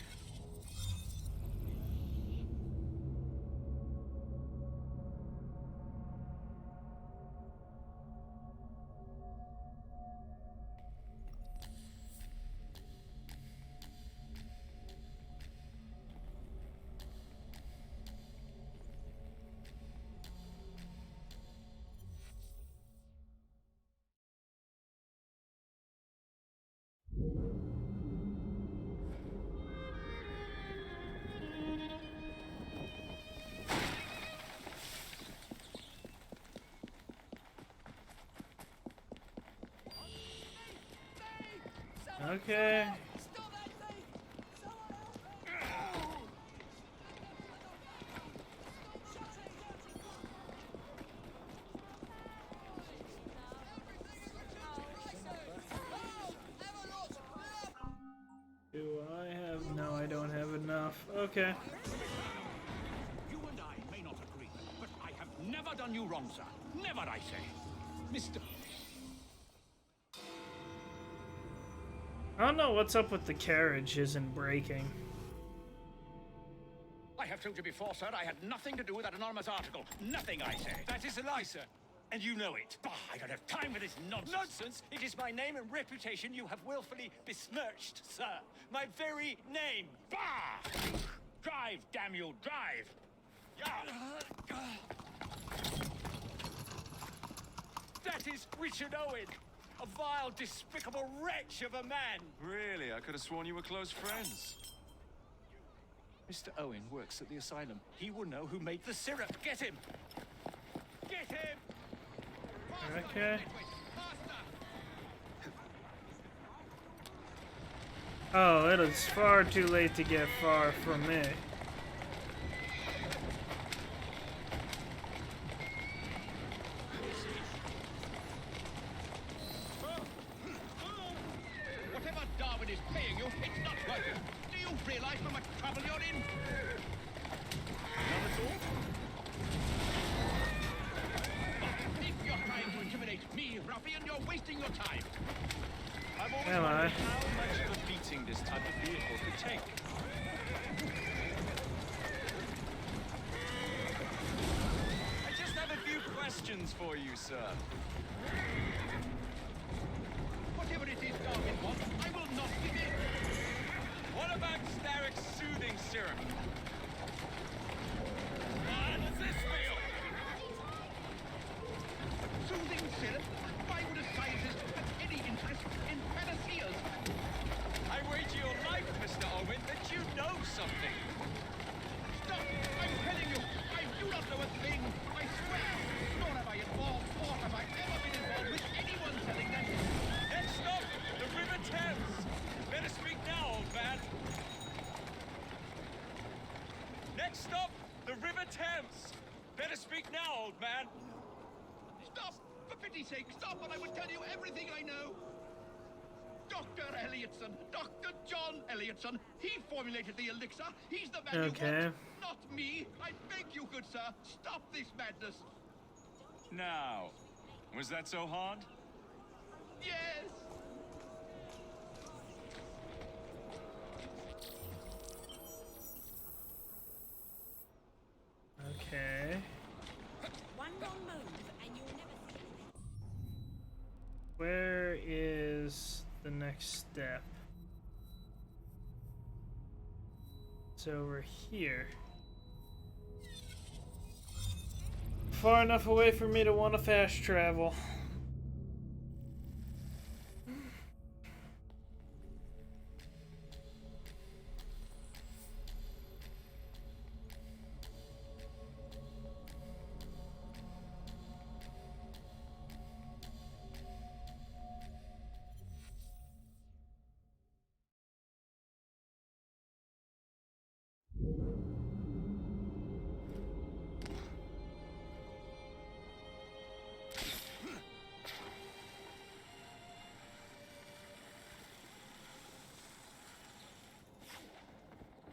Okay. Do I have? No, I don't have enough. Okay. You and I may not agree, but I have never done you wrong, sir. Never, I say. Mr. I don't know what's up with the carriage isn't braking. I have told you before, sir, I had nothing to do with that anonymous article. Nothing, I say. That is a lie, sir. And you know it. Bah, I don't have time for this nonsense. Nonsense! It is my name and reputation you have willfully besmirched, sir. My very name. Bah! Drive, damn you, drive! That is Richard Owen. A vile, despicable wretch of a man. Really? I could have sworn you were close friends. Mr. Owen works at the asylum. He will know who made the syrup. Get him! Get him! Okay. Oh, it is far too late to get far from me. Whatever Darwin is paying you, it's not worth it. Do you realize how much trouble you're in? None at all? If you're trying to intimidate me, ruffian, you're wasting your time. I've always Am I? wondered how much of a beating this type of vehicle could take. I just have a few questions for you, sir. Whatever it is Darwin wants, I will not give in. What about Starrick's soothing serum? How does this feel? Soothing syrup? Why would a scientist have any interest in panaceas? I wager your life, Mr. Owen, that you know something. Stop! I'm telling you, I do not know a thing. I swear. Nor have I involved, or have I ever been involved The River Thames! Better speak now, old man! Stop! For pity's sake, stop, and I will tell you everything I know! Dr. Elliotson, Dr. John Elliotson, he formulated the elixir. He's the man you want, not me. I beg you, good sir, stop this madness. Now, was that so hard? Yes! Okay. One wrong move and you'll never see it. Where is the next step? It's over here. Far enough away for me to want to fast travel.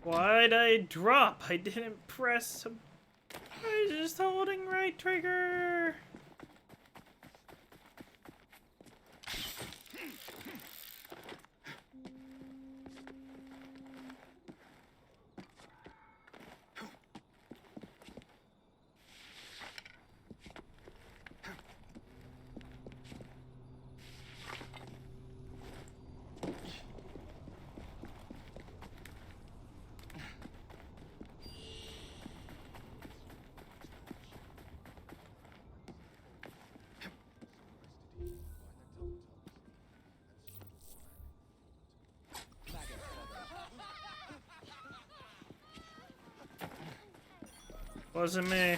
Why'd I drop? I didn't press. I was just holding right trigger. Wasn't me.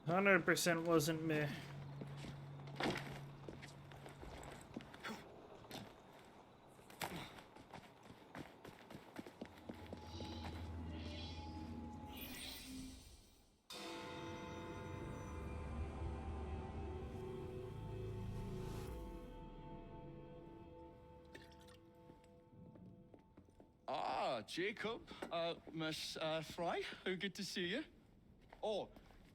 %100% wasn't me. Jacob, Miss Fry, how good to see you. Oh,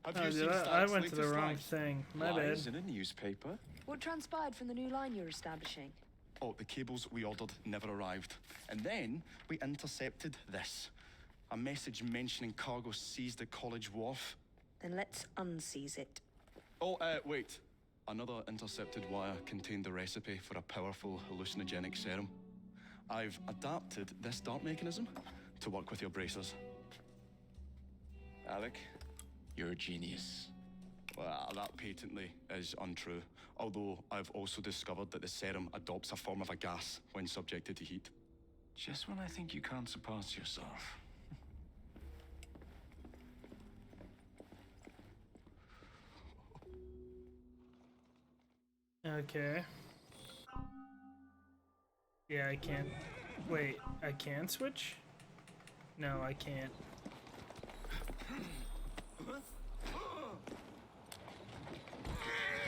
have Oh, you seen I went to latest the wrong live? thing. My Lies bad. in a newspaper. What transpired from the new line you're establishing? Oh, the cables we ordered never arrived. And then we intercepted this. A message mentioning cargo seized at College Wharf. Then let's unseize it. Oh, wait. Another intercepted wire contained the recipe for a powerful hallucinogenic serum. I've adapted this dart mechanism to work with your bracers. Alec, you're a genius. Well, that patently is untrue. Although I've also discovered that the serum adopts a form of a gas when subjected to heat. Just when I think you can't surpass yourself. Okay. Yeah, I can't. Wait, I can switch? No, I can't.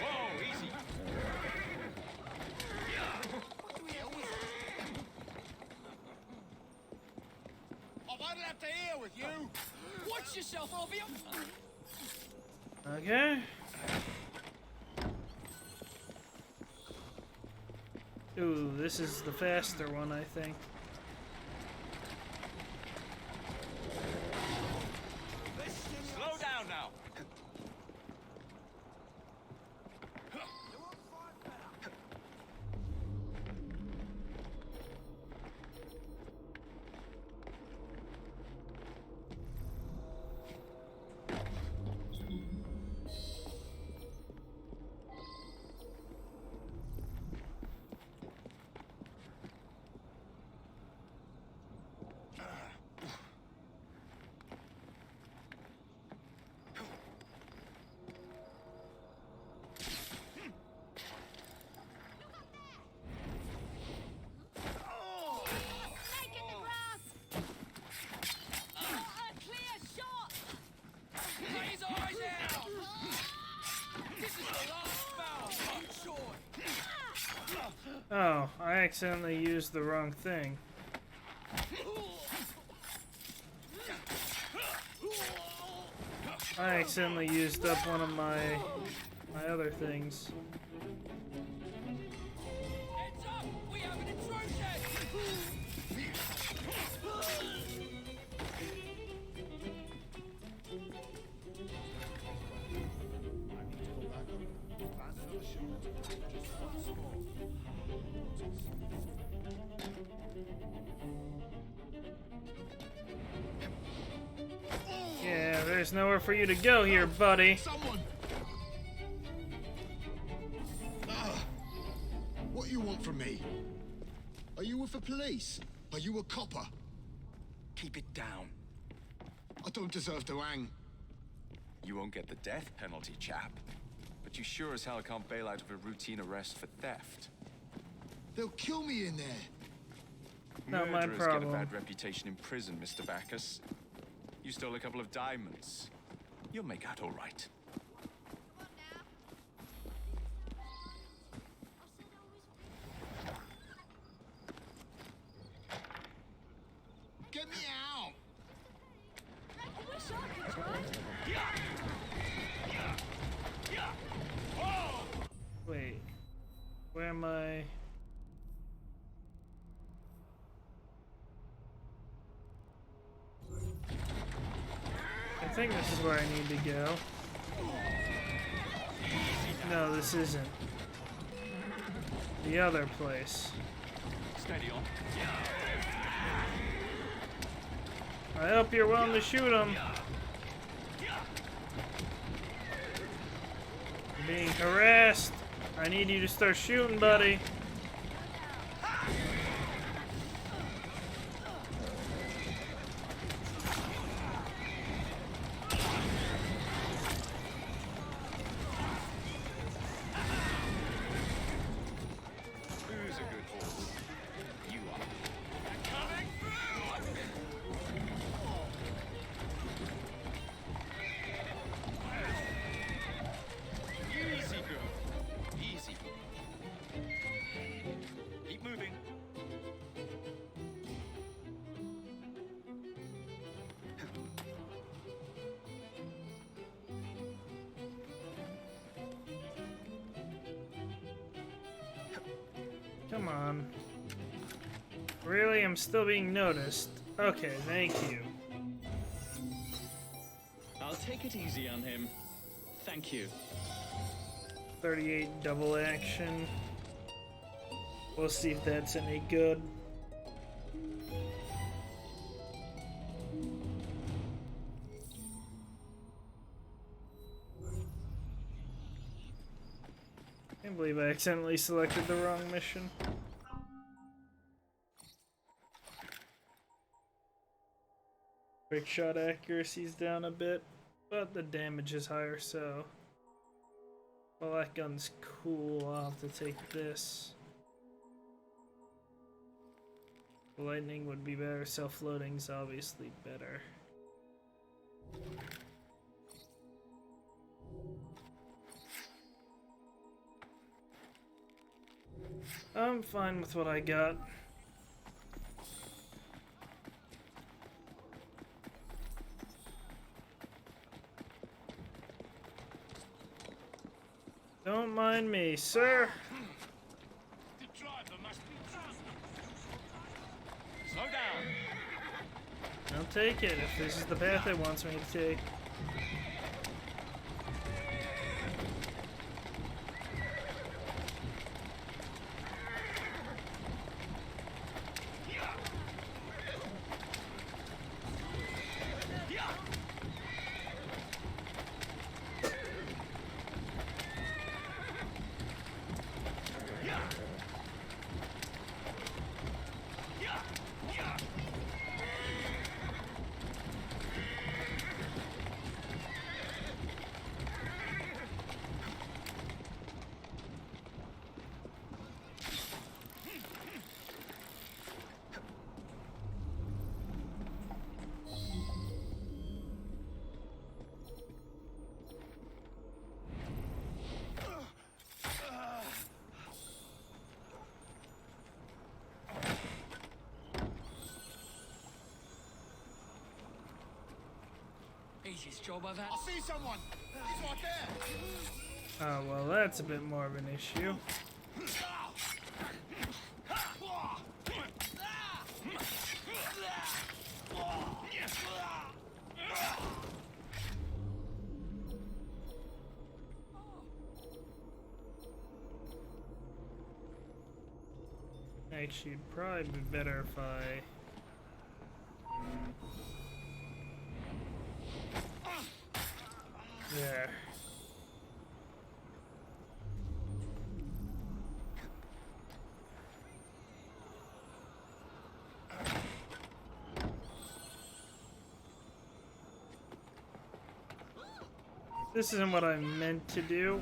Whoa, easy. I've had it up to here with you. Watch yourself, Sofia. Okay. Ooh, this is the faster one, I think. Slow down now. accidentally used the wrong thing. I accidentally used up one of my other things. Heads up! We have an intrusion! Yeah, there's nowhere for you to go here, buddy. Someone! What you want from me? Are you with the police? Are you a copper? Keep it down. I don't deserve to hang. You won't get the death penalty, chap. But you sure as hell can't bail out of a routine arrest for theft. They'll kill me in there. Not my Murderers problem. get a bad reputation in prison, Mr. Bacchus. You stole a couple of diamonds. You'll make out all right. Get me out! Wait, where am I? I think this is where I need to go. No, this isn't. The other place. Steady on. I hope you're willing to shoot him. I'm being harassed. I need you to start shooting, buddy. Who's a good horse? You are. Coming Easy, girl. Easy. Keep moving. Come on. Really? I'm still being noticed. Okay, thank you. I'll take it easy on him. Thank you. 38 double action. We'll see if that's any good. Can't believe I accidentally selected the wrong mission. Quick shot accuracy's down a bit, but the damage is higher, so... Well, that gun's cool. I'll have to take this. Lightning would be better. Self-loading's obviously better. I'm fine with what I got. Don't mind me, sir. The driver must be drunk. Slow down. I'll take it if this is the path it wants me to take. Easiest job I've had. I see someone. He's right there. Oh, well, that's a bit more of an issue. Actually, it'd probably be better if I... There. This isn't what I meant to do.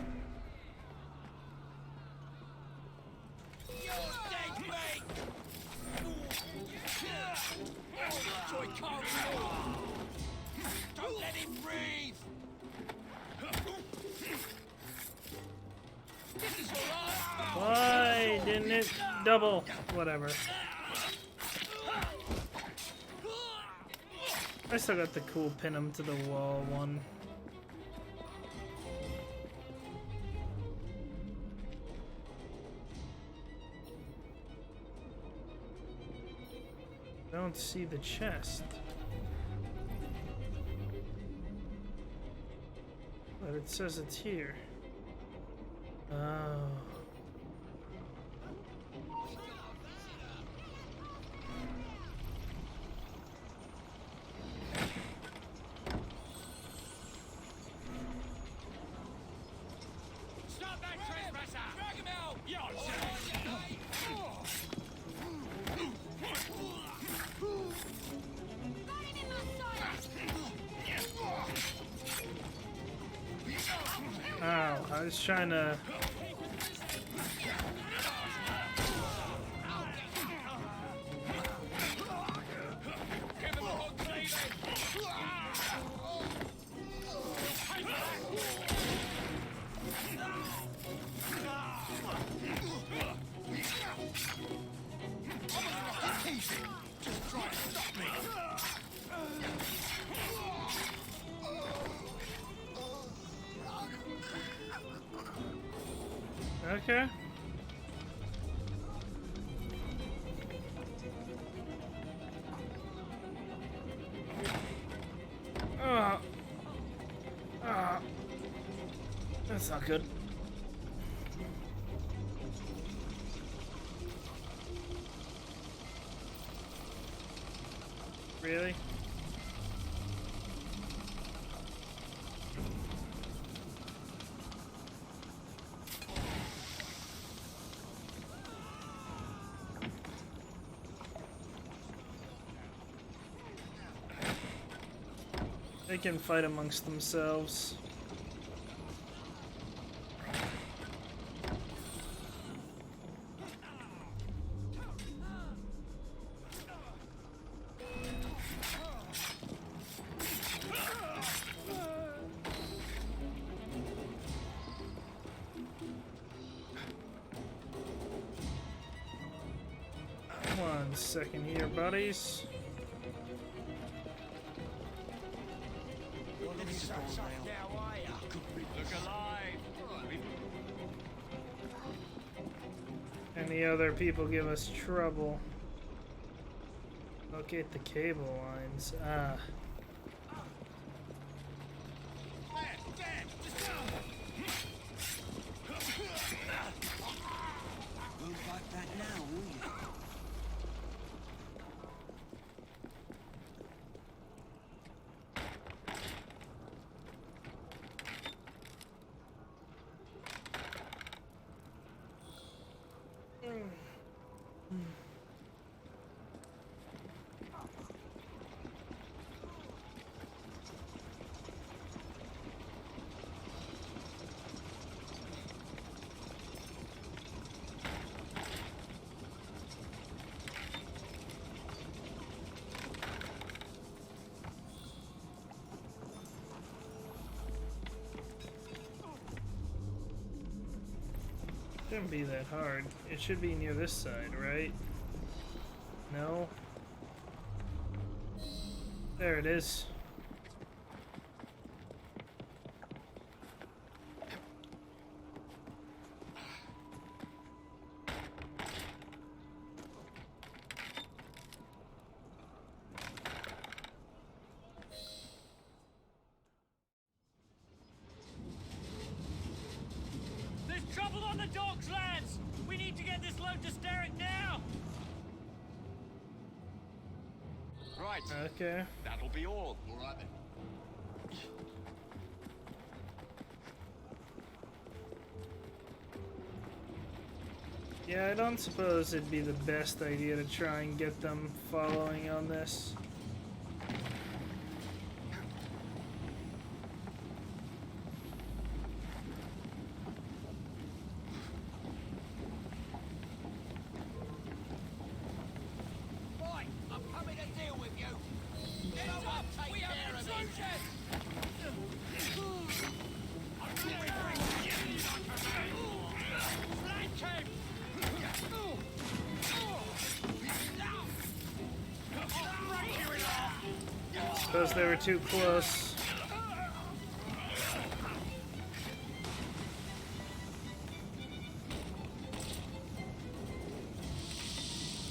Don't let him breathe. This is your last bout. Why didn't it double? Whatever. I still got the cool pin him to the wall one. I don't see the chest. But it says it's here. Oh. Stop that trespasser! Drag him out! Ow, I was trying to... Okay. That's not good. Really? They can fight amongst themselves. One second here, buddies. Any other people give us trouble. Locate the cable lines. Ah. Won't fight back now, will you? Shouldn't be that hard. It should be near this side, right? No? There it is. to stir it now! Right. Okay. That'll be all. All right then. Yeah, I don't suppose it'd be the best idea to try and get them following on this. Right, I'm coming to deal with you. Someone take care of this. Suppose they were too close.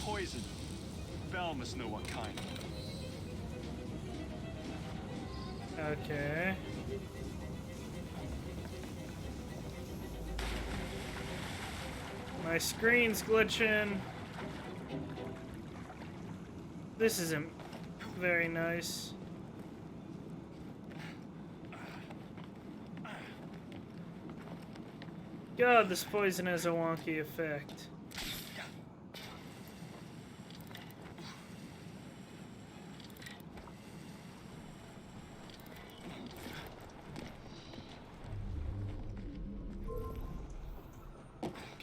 Poison. Bell must know what kind. Okay. My screen's glitching. This isn't very nice. God, this poison has a wonky effect.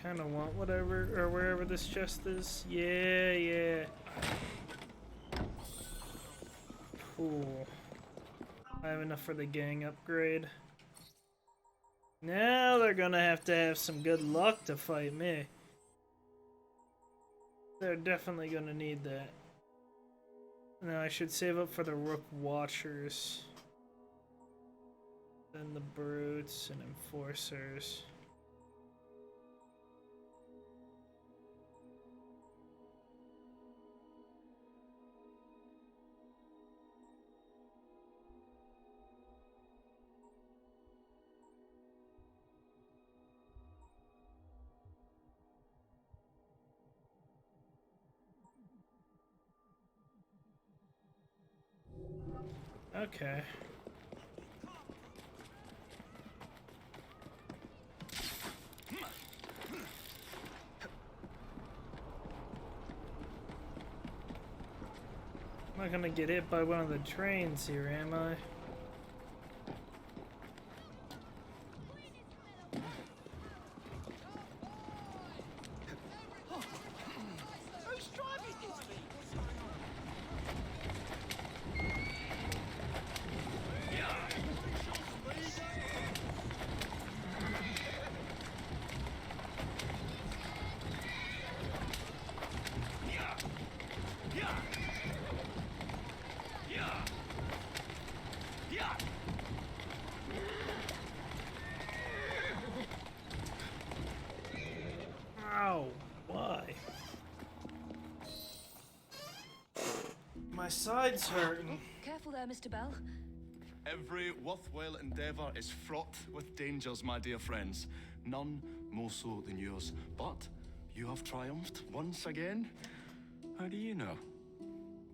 Kinda want whatever, or wherever this chest is. Yeah, yeah. Cool. I have enough for the gang upgrade. Now they're gonna have to have some good luck to fight me. They're definitely gonna need that. Now I should save up for the Rook Watchers. Then the Brutes and Enforcers. Okay. I'm not gonna get hit by one of the trains here, am I? Who's driving this thing? Ow! Why? My side's hurting. Careful there, Mr. Bell. Every worthwhile endeavor is fraught with dangers, my dear friends. None more so than yours. But you have triumphed once again. How do you know?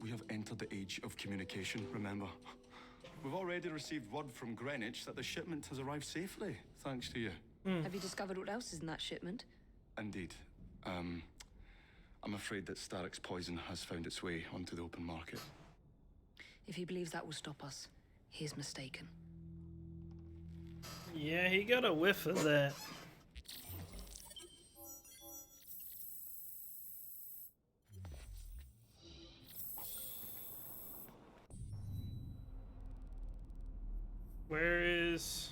We have entered the age of communication, remember? We've already received word from Greenwich that the shipment has arrived safely, thanks to you. Have you discovered what else is in that shipment? Indeed. I'm afraid that Starrick's poison has found its way onto the open market. If he believes that will stop us, he's mistaken. Yeah, he got a whiff of that. Where is...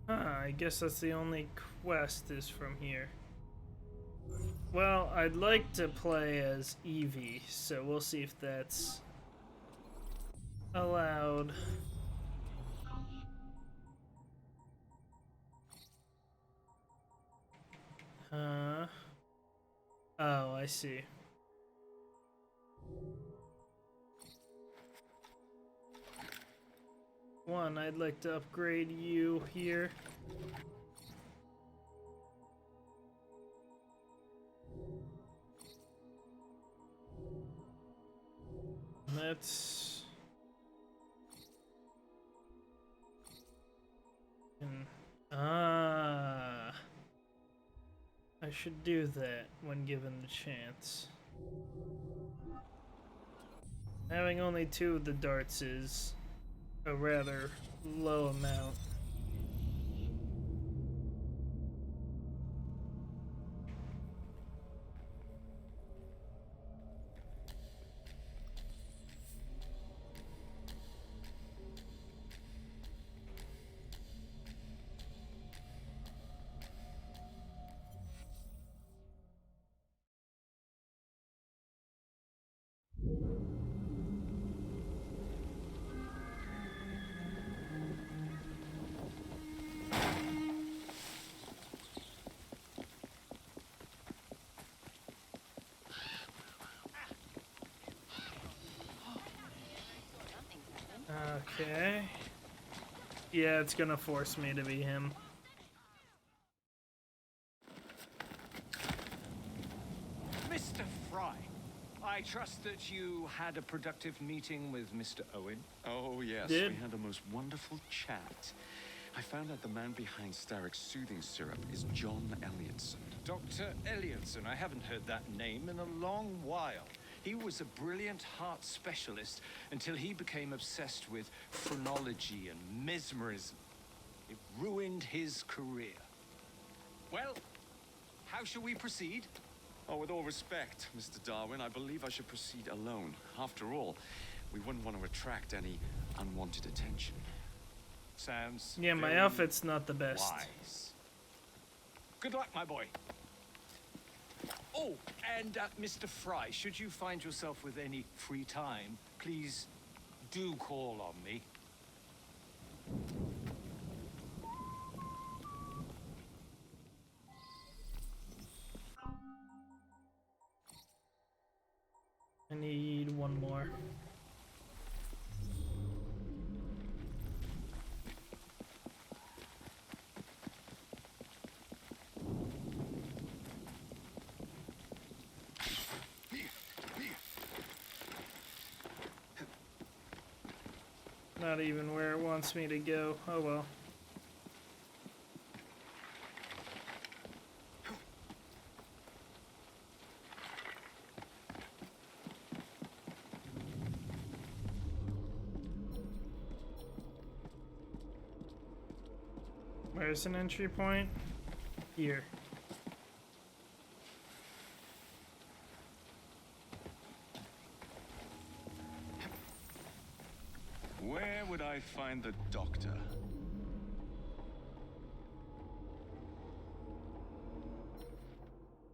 I guess that's the only quest is from here. Well, I'd like to play as Evie, so we'll see if that's allowed. Oh, I see. One, I'd like to upgrade you here. that's... I should do that when given the chance. Having only 2 of the darts is a rather low amount. Okay. Yeah, it's gonna force me to be him. Mr. Fry, I trust that you had a productive meeting with Mr. Owen. Oh, yes. Did? We had a most wonderful chat. I found out the man behind Starrick's soothing syrup is John Elliotson. Dr. Elliotson, I haven't heard that name in a long while. He was a brilliant heart specialist until he became obsessed with phrenology and mesmerism. It ruined his career. Well, how shall we proceed? Oh, with all respect, Mr. Darwin, I believe I should proceed alone. After all, we wouldn't want to attract any unwanted attention. Sounds Yeah, my very outfit's not the best. wise. Good luck, my boy. Oh, and Mr. Fry, should you find yourself with any free time, please do call on me. I need 1 more. Not even where it wants me to go. Oh well. Where's an entry point? Here. Where would I find the doctor?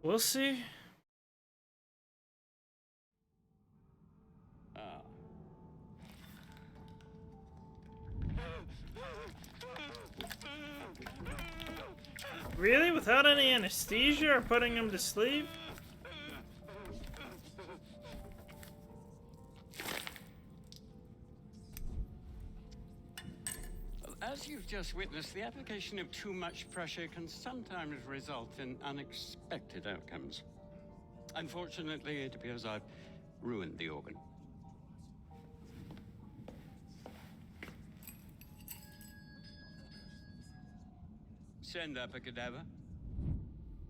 We'll see. Really? Without any anesthesia or putting him to sleep? As you've just witnessed, the application of too much pressure can sometimes result in unexpected outcomes. Unfortunately, it appears I've ruined the organ. Send up a cadaver.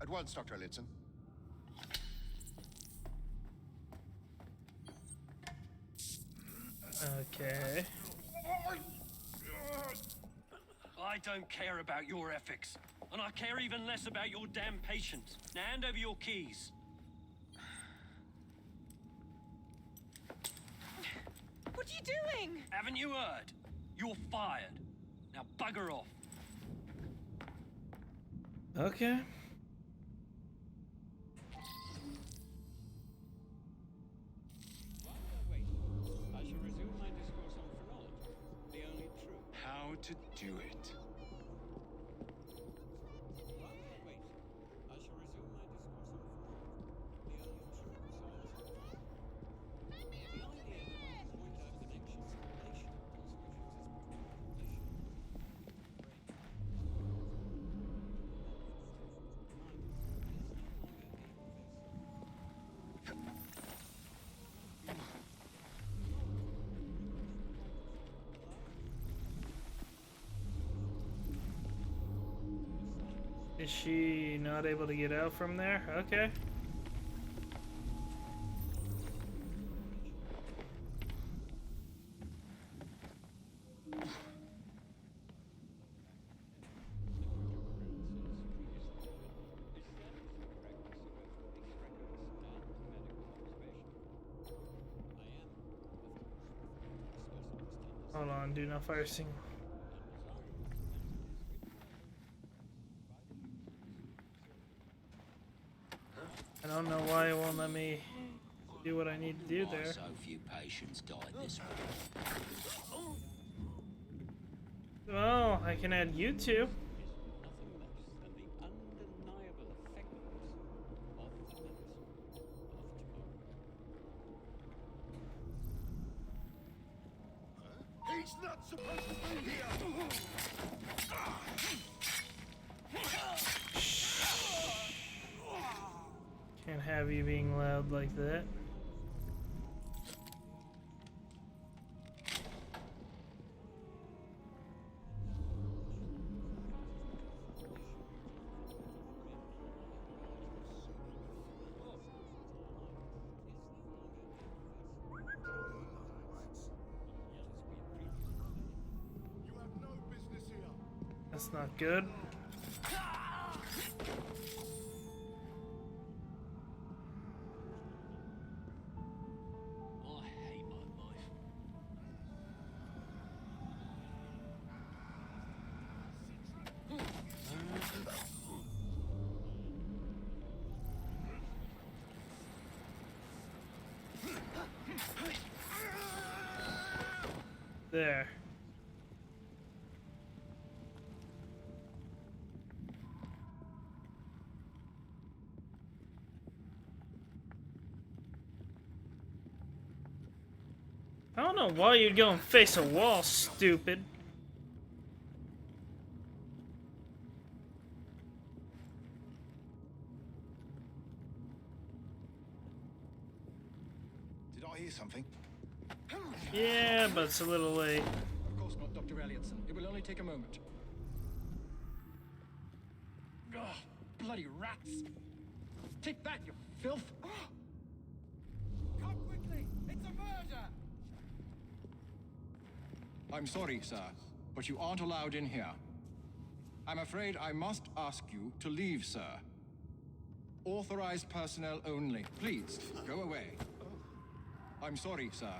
At once, Dr. Elliotson. Okay. I don't care about your ethics, and I care even less about your damn patience. Now hand over your keys. What are you doing? Haven't you heard? You're fired. Now bugger off. Okay. I shall resume my discourse on phrenology, the only true. How to do it. Is she not able to get out from there? Okay. Hold on, do not fire signal. I don't know why it won't let me do what I need to do there. So few patients died this way. Well, I can add you two. He's not supposed to be here! Can't have you being loud like that. That's not good. There. I don't know why you'd go and face a wall, stupid. Did I hear something? Yeah, but it's a little late. Of course not, Dr. Elliotson. It will only take a moment. Ugh, bloody rats! Take that, you filth! Come quickly! It's a murder! I'm sorry, sir, but you aren't allowed in here. I'm afraid I must ask you to leave, sir. Authorized personnel only. Please, go away. I'm sorry, sir,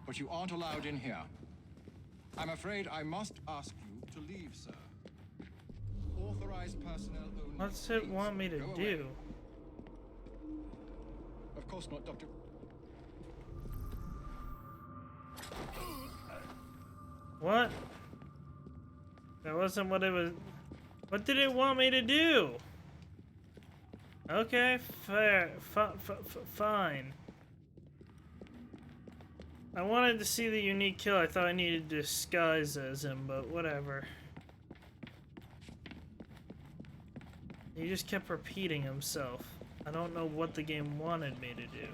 but you aren't allowed in here. I'm afraid I must ask you to leave, sir. Authorized personnel only. What's it want me to do? Of course not, Doctor. What? That wasn't what it was. What did it want me to do? Okay, fair. Fine. I wanted to see the unique kill. I thought I needed to disguise as him, but whatever. He just kept repeating himself. I don't know what the game wanted me to do.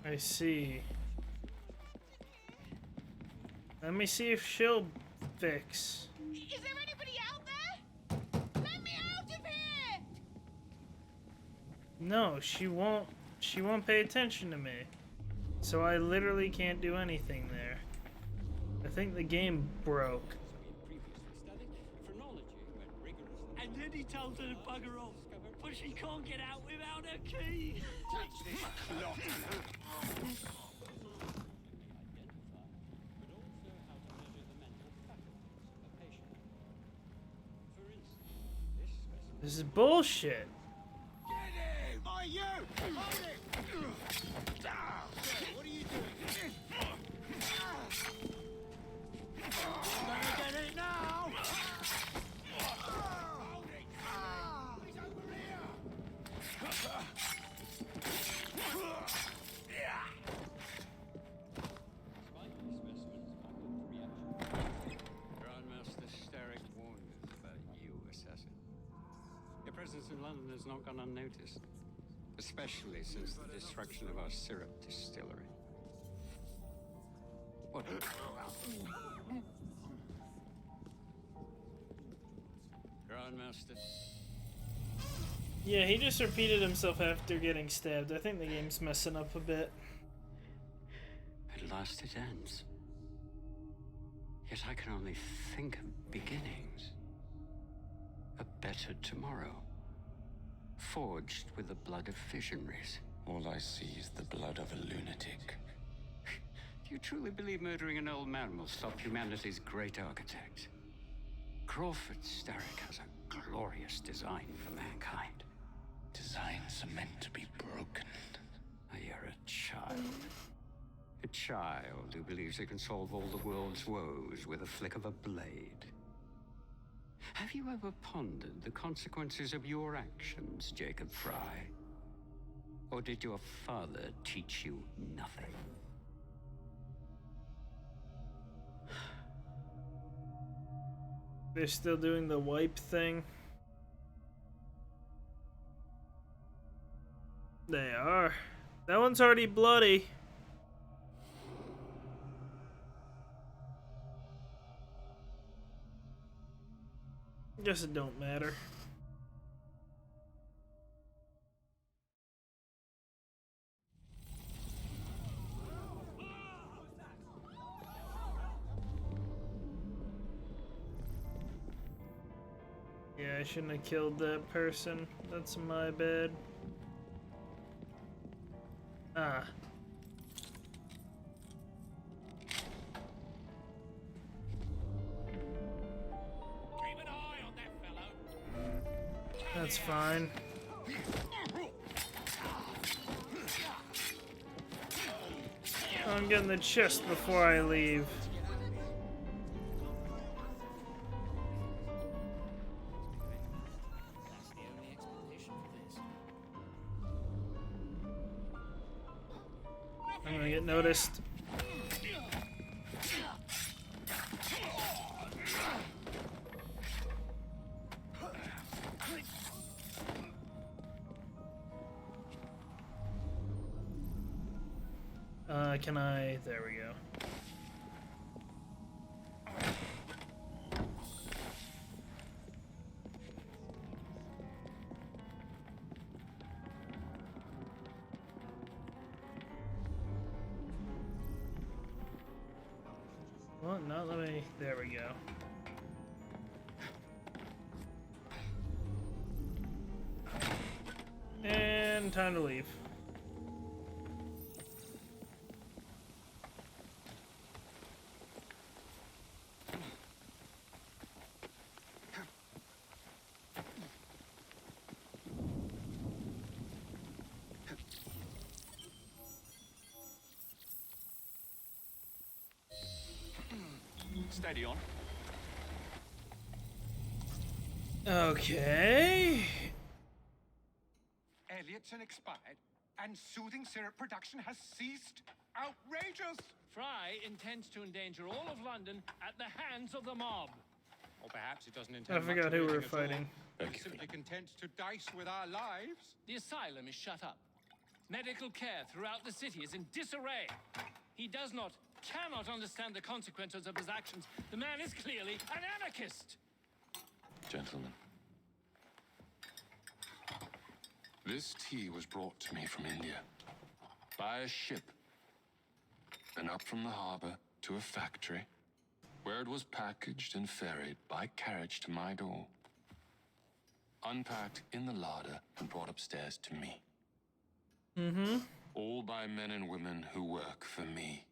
I see. Let me see if she'll fix. Is there anybody out there? Let me out of here! No, she won't pay attention to me. So I literally can't do anything there. I think the game broke. And then he told her to bugger off, but she can't get out without her key. Touch this cloth! This is bullshit. Get him! By you! Hold it! What are you doing? London has not gone unnoticed. Especially since the destruction of our syrup distillery. What? Grandmaster. Yeah, he just repeated himself after getting stabbed. I think the game's messing up a bit. At last it ends. Yet I can only think of beginnings. A better tomorrow. Forged with the blood of visionaries. All I see is the blood of a lunatic. Do you truly believe murdering an old man will stop humanity's great architect? Crawford Starrick has a glorious design for mankind. Designs are meant to be broken. You're a child. A child who believes it can solve all the world's woes with a flick of a blade. Have you ever pondered the consequences of your actions, Jacob Fry? Or did your father teach you nothing? They're still doing the wipe thing. They are. That one's already bloody. Guess it don't matter. Yeah, I shouldn't have killed that person. That's my bad. Ah. Keep an eye on that fellow. That's fine. I'm getting the chest before I leave. I'm gonna get noticed. Can I? There we go. Well, no, let me. There we go. And time to leave. Steady on. Okay. Elliotson expired, and soothing syrup production has ceased. Outrageous! Fry intends to endanger all of London at the hands of the mob. Or perhaps it doesn't intend I forgot who we were fighting. It's simply content to dice with our lives. The asylum is shut up. Medical care throughout the city is in disarray. He cannot understand the consequences of his actions. The man is clearly an anarchist. Gentlemen, this tea was brought to me from India by a ship and up from the harbor to a factory where it was packaged and ferried by carriage to my door, unpacked in the larder and brought upstairs to me. All by men and women who work for me,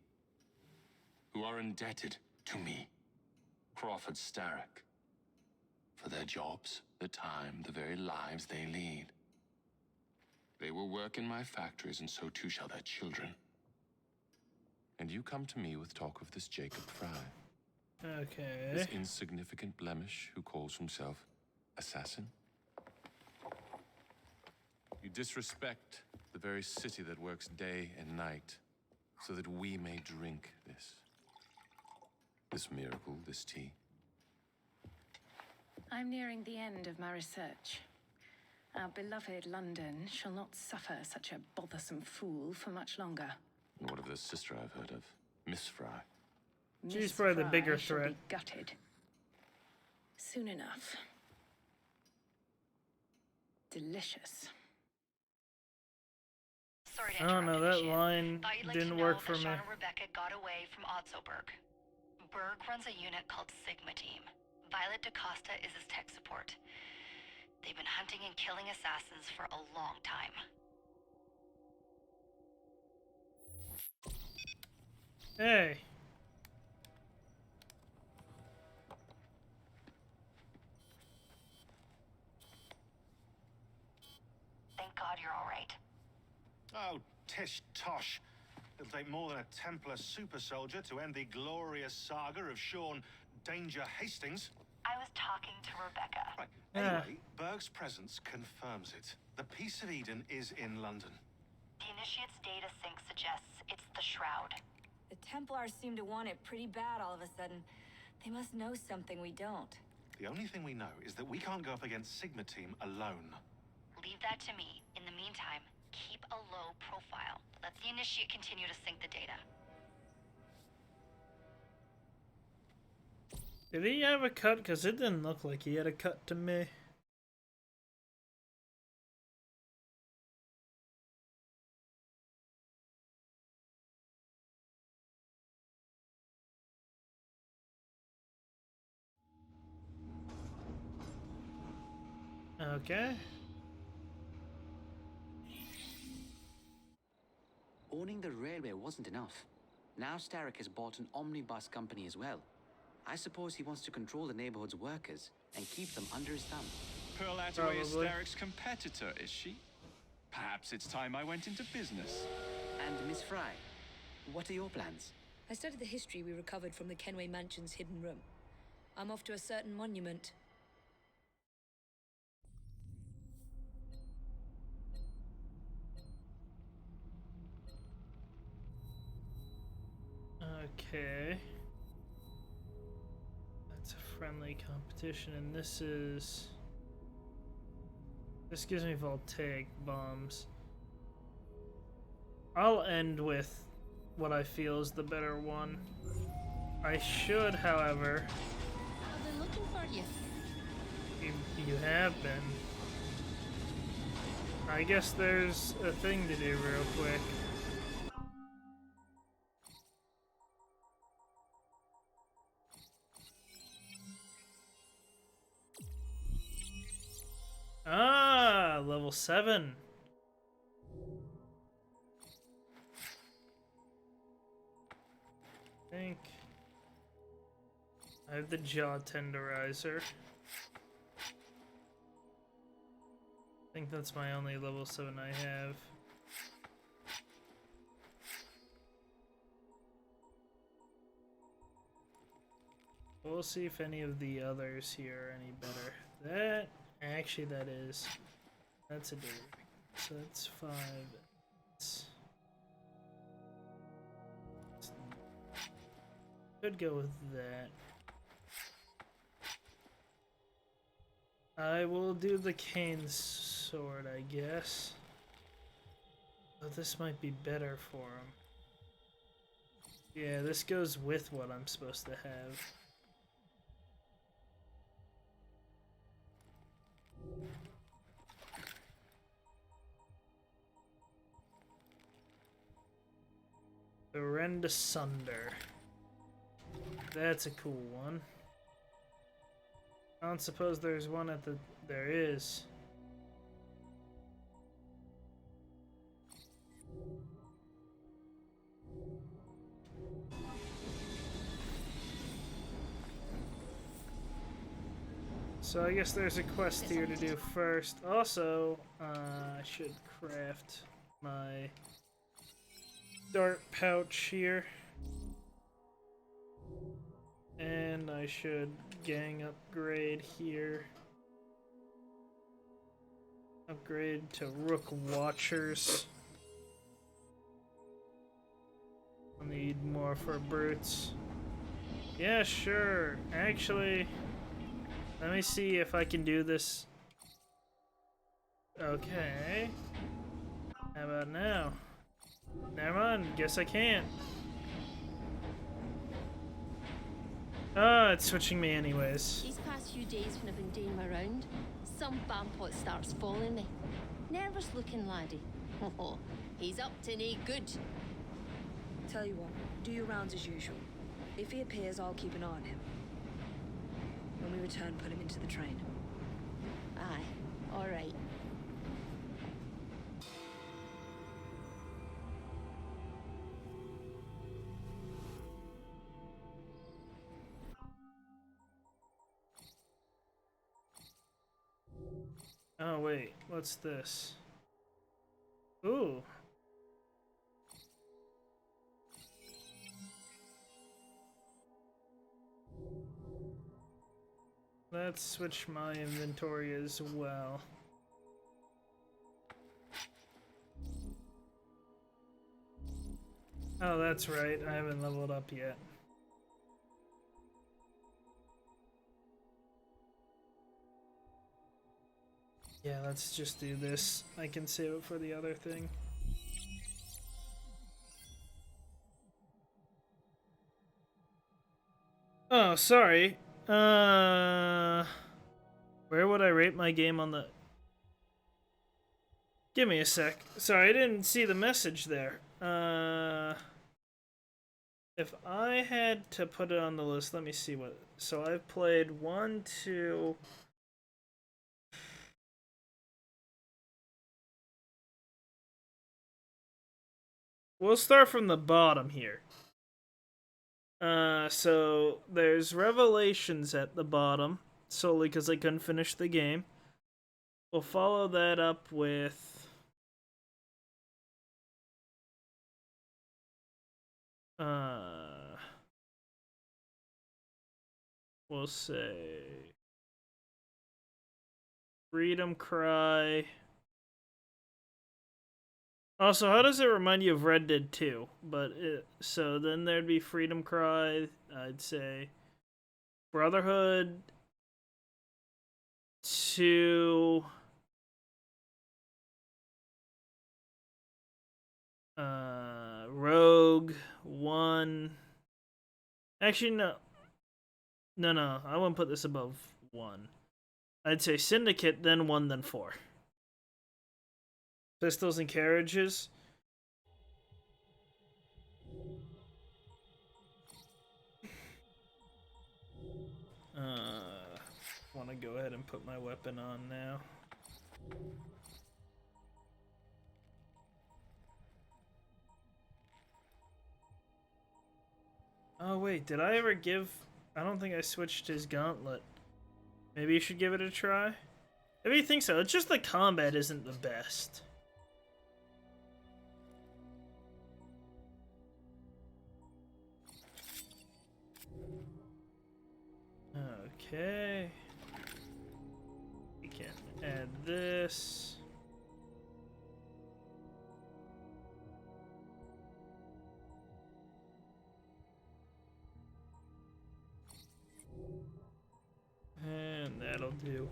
who are indebted to me, Crawford Starrick, for their jobs, the time, the very lives they lead. They will work in my factories, and so too shall their children. And you come to me with talk of this Jacob Fry. Okay. This insignificant blemish who calls himself assassin? You disrespect the very city that works day and night so that we may drink this miracle, this tea. I'm nearing the end of my research. Our beloved London shall not suffer such a bothersome fool for much longer. What of this sister I've heard of? Miss Fry. She's Miss probably the bigger Fry shall threat. be gutted. Soon enough. Delicious. Sorry to I don't know, interrupt, that Initiate. line Thought you'd like didn't to know work that for me. Sean and Rebecca got away from Otzoberg. Berg runs a unit called Sigma Team. Violet DaCosta is his tech support. They've been hunting and killing assassins for a long time. Hey. Thank God you're all right. Oh, tish tosh. It'll take more than a Templar super soldier to end the glorious saga of Sean Danger Hastings. I was talking to Rebecca. Right. Anyway, Berg's presence confirms it. The Peace of Eden is in London. The Initiate's data sync suggests it's the Shroud. The Templars seem to want it pretty bad all of a sudden. They must know something we don't. The only thing we know is that we can't go up against Sigma Team alone. Leave that to me. In the meantime, keep a low profile. Let the Initiate continue to sync the data. Did he have a cut? Because it didn't look like he had a cut to me. Okay. Owning the railway wasn't enough. Now Starrick has bought an omnibus company as well. I suppose he wants to control the neighborhood's workers and keep them under his thumb. Pearl Attaway is Starrick's competitor, is she? Perhaps it's time I went into business. And Miss Fry, what are your plans? I studied the history we recovered from the Kenway Mansion's hidden room. I'm off to a certain monument. Okay. That's a friendly competition, and this gives me voltaic bombs. I'll end with what I feel is the better one. I should, however... I've been looking for you. You have been. I guess there's a thing to do real quick. Ah, level 7. I think I have the jaw tenderizer. I think that's my only level 7 I have. We'll see if any of the others here are any better. That actually, that's a dude. So that's 5. Could go with that. I will do the cane sword, I guess. But this might be better for him. Yeah, this goes with what I'm supposed to have. The Rend Asunder. That's a cool one. I don't suppose there's one at the... There is. So I guess there's a quest here to do first. Also, I should craft my dart pouch here. And I should gang upgrade here. Upgrade to Rook Watchers. I'll need more for brutes. Yeah, sure. Actually, let me see if I can do this. Okay. How about now? Never mind, guess I can't. It's switching me anyways. These past few days when I've been doing my round, some bampot starts following me. Nervous looking laddie. Oh, he's up to no good. Tell you what, do your rounds as usual. If he appears, I'll keep an eye on him. When we return, put him into the train. Aye, all right. Oh wait, what's this? Ooh. Let's switch my inventory as well. Oh, that's right. I haven't leveled up yet. Yeah, let's just do this. I can save it for the other thing. Oh, sorry. Where would I rate my game on the... Give me a sec. Sorry, I didn't see the message there. If I had to put it on the list, let me see what... So I've played 1, 2... We'll start from the bottom here. So there's Revelations at the bottom, solely because I couldn't finish the game. We'll follow that up with... We'll say... Freedom Cry... Also, how does it remind you of Red Dead 2? So then there'd be Freedom Cry, I'd say. Brotherhood 2. Rogue 1. Actually, no. No, I wouldn't put this above 1. I'd say Syndicate, then 1, then 4. Pistols and Carriages. Want to go ahead and put my weapon on now. Oh wait, did I ever give... I don't think I switched his gauntlet. Maybe you should give it a try? If you think so, it's just the combat isn't the best. Okay. We can add this. And that'll do.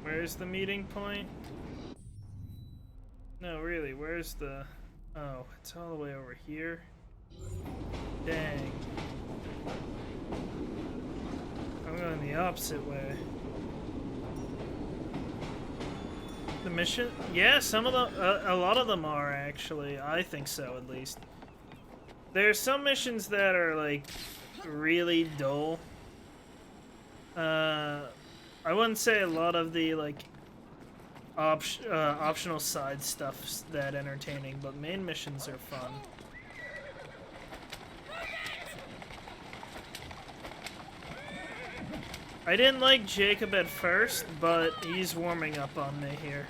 Where's the meeting point? No, really, where's the... Oh, it's all the way over here. Dang. I'm going the opposite way. The mission? Yeah, some of them, a lot of them are actually. I think so, at least. There's some missions that are like really dull. I wouldn't say a lot of the like optional side stuff's that entertaining, but main missions are fun. I didn't like Jacob at first, but he's warming up on me here.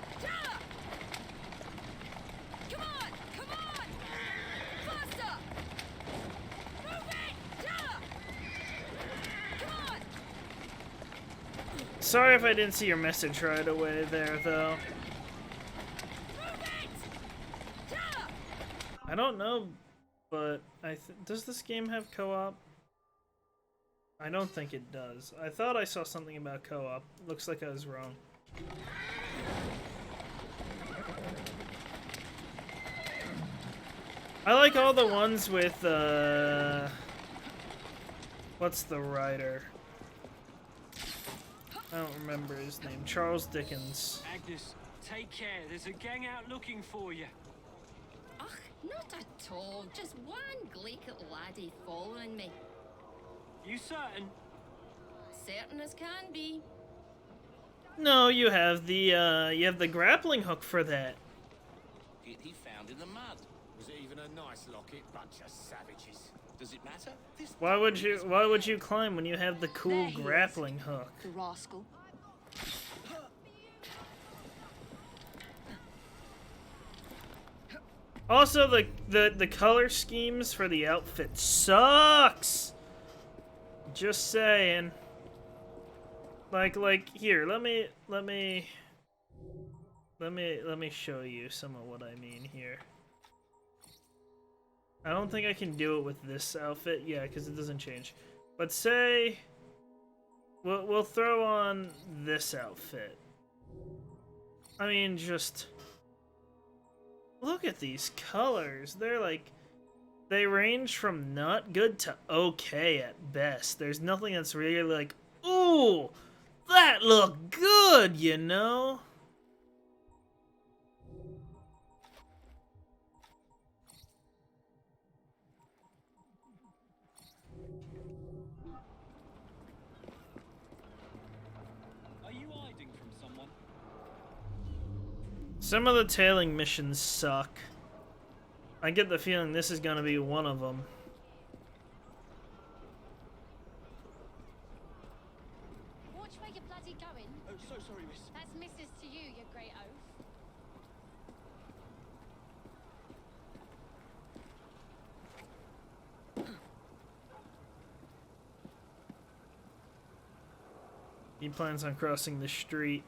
Sorry if I didn't see your message right away there, though. I don't know, but does this game have co-op? I don't think it does. I thought I saw something about co-op. Looks like I was wrong. I like all the ones with, what's the writer? I don't remember his name. Charles Dickens. Agnes, take care. There's a gang out looking for you. Ugh, not at all. Just one gleek little laddie following me. You certain? Certain as can be. No, you have the grappling hook for that. It he found in the mud. Was it even a nice locket? Bunch of savages. Does it matter? This Why would you climb when you have the cool grappling hook? The rascal. Also, the color schemes for the outfit sucks. Just saying. Like here, let me show you some of what I mean here. I don't think I can do it with this outfit, yeah, because it doesn't change. But say we'll throw on this outfit. I mean, just look at these colors. They're like, they range from not good to okay at best. There's nothing that's really like, ooh, that looked good, you know? Are you hiding from someone? Some of the tailing missions suck. I get the feeling this is gonna be one of them. Watch where you're bloody going. Oh, so sorry, miss. That's missus to you, you great oaf. He plans on crossing the street.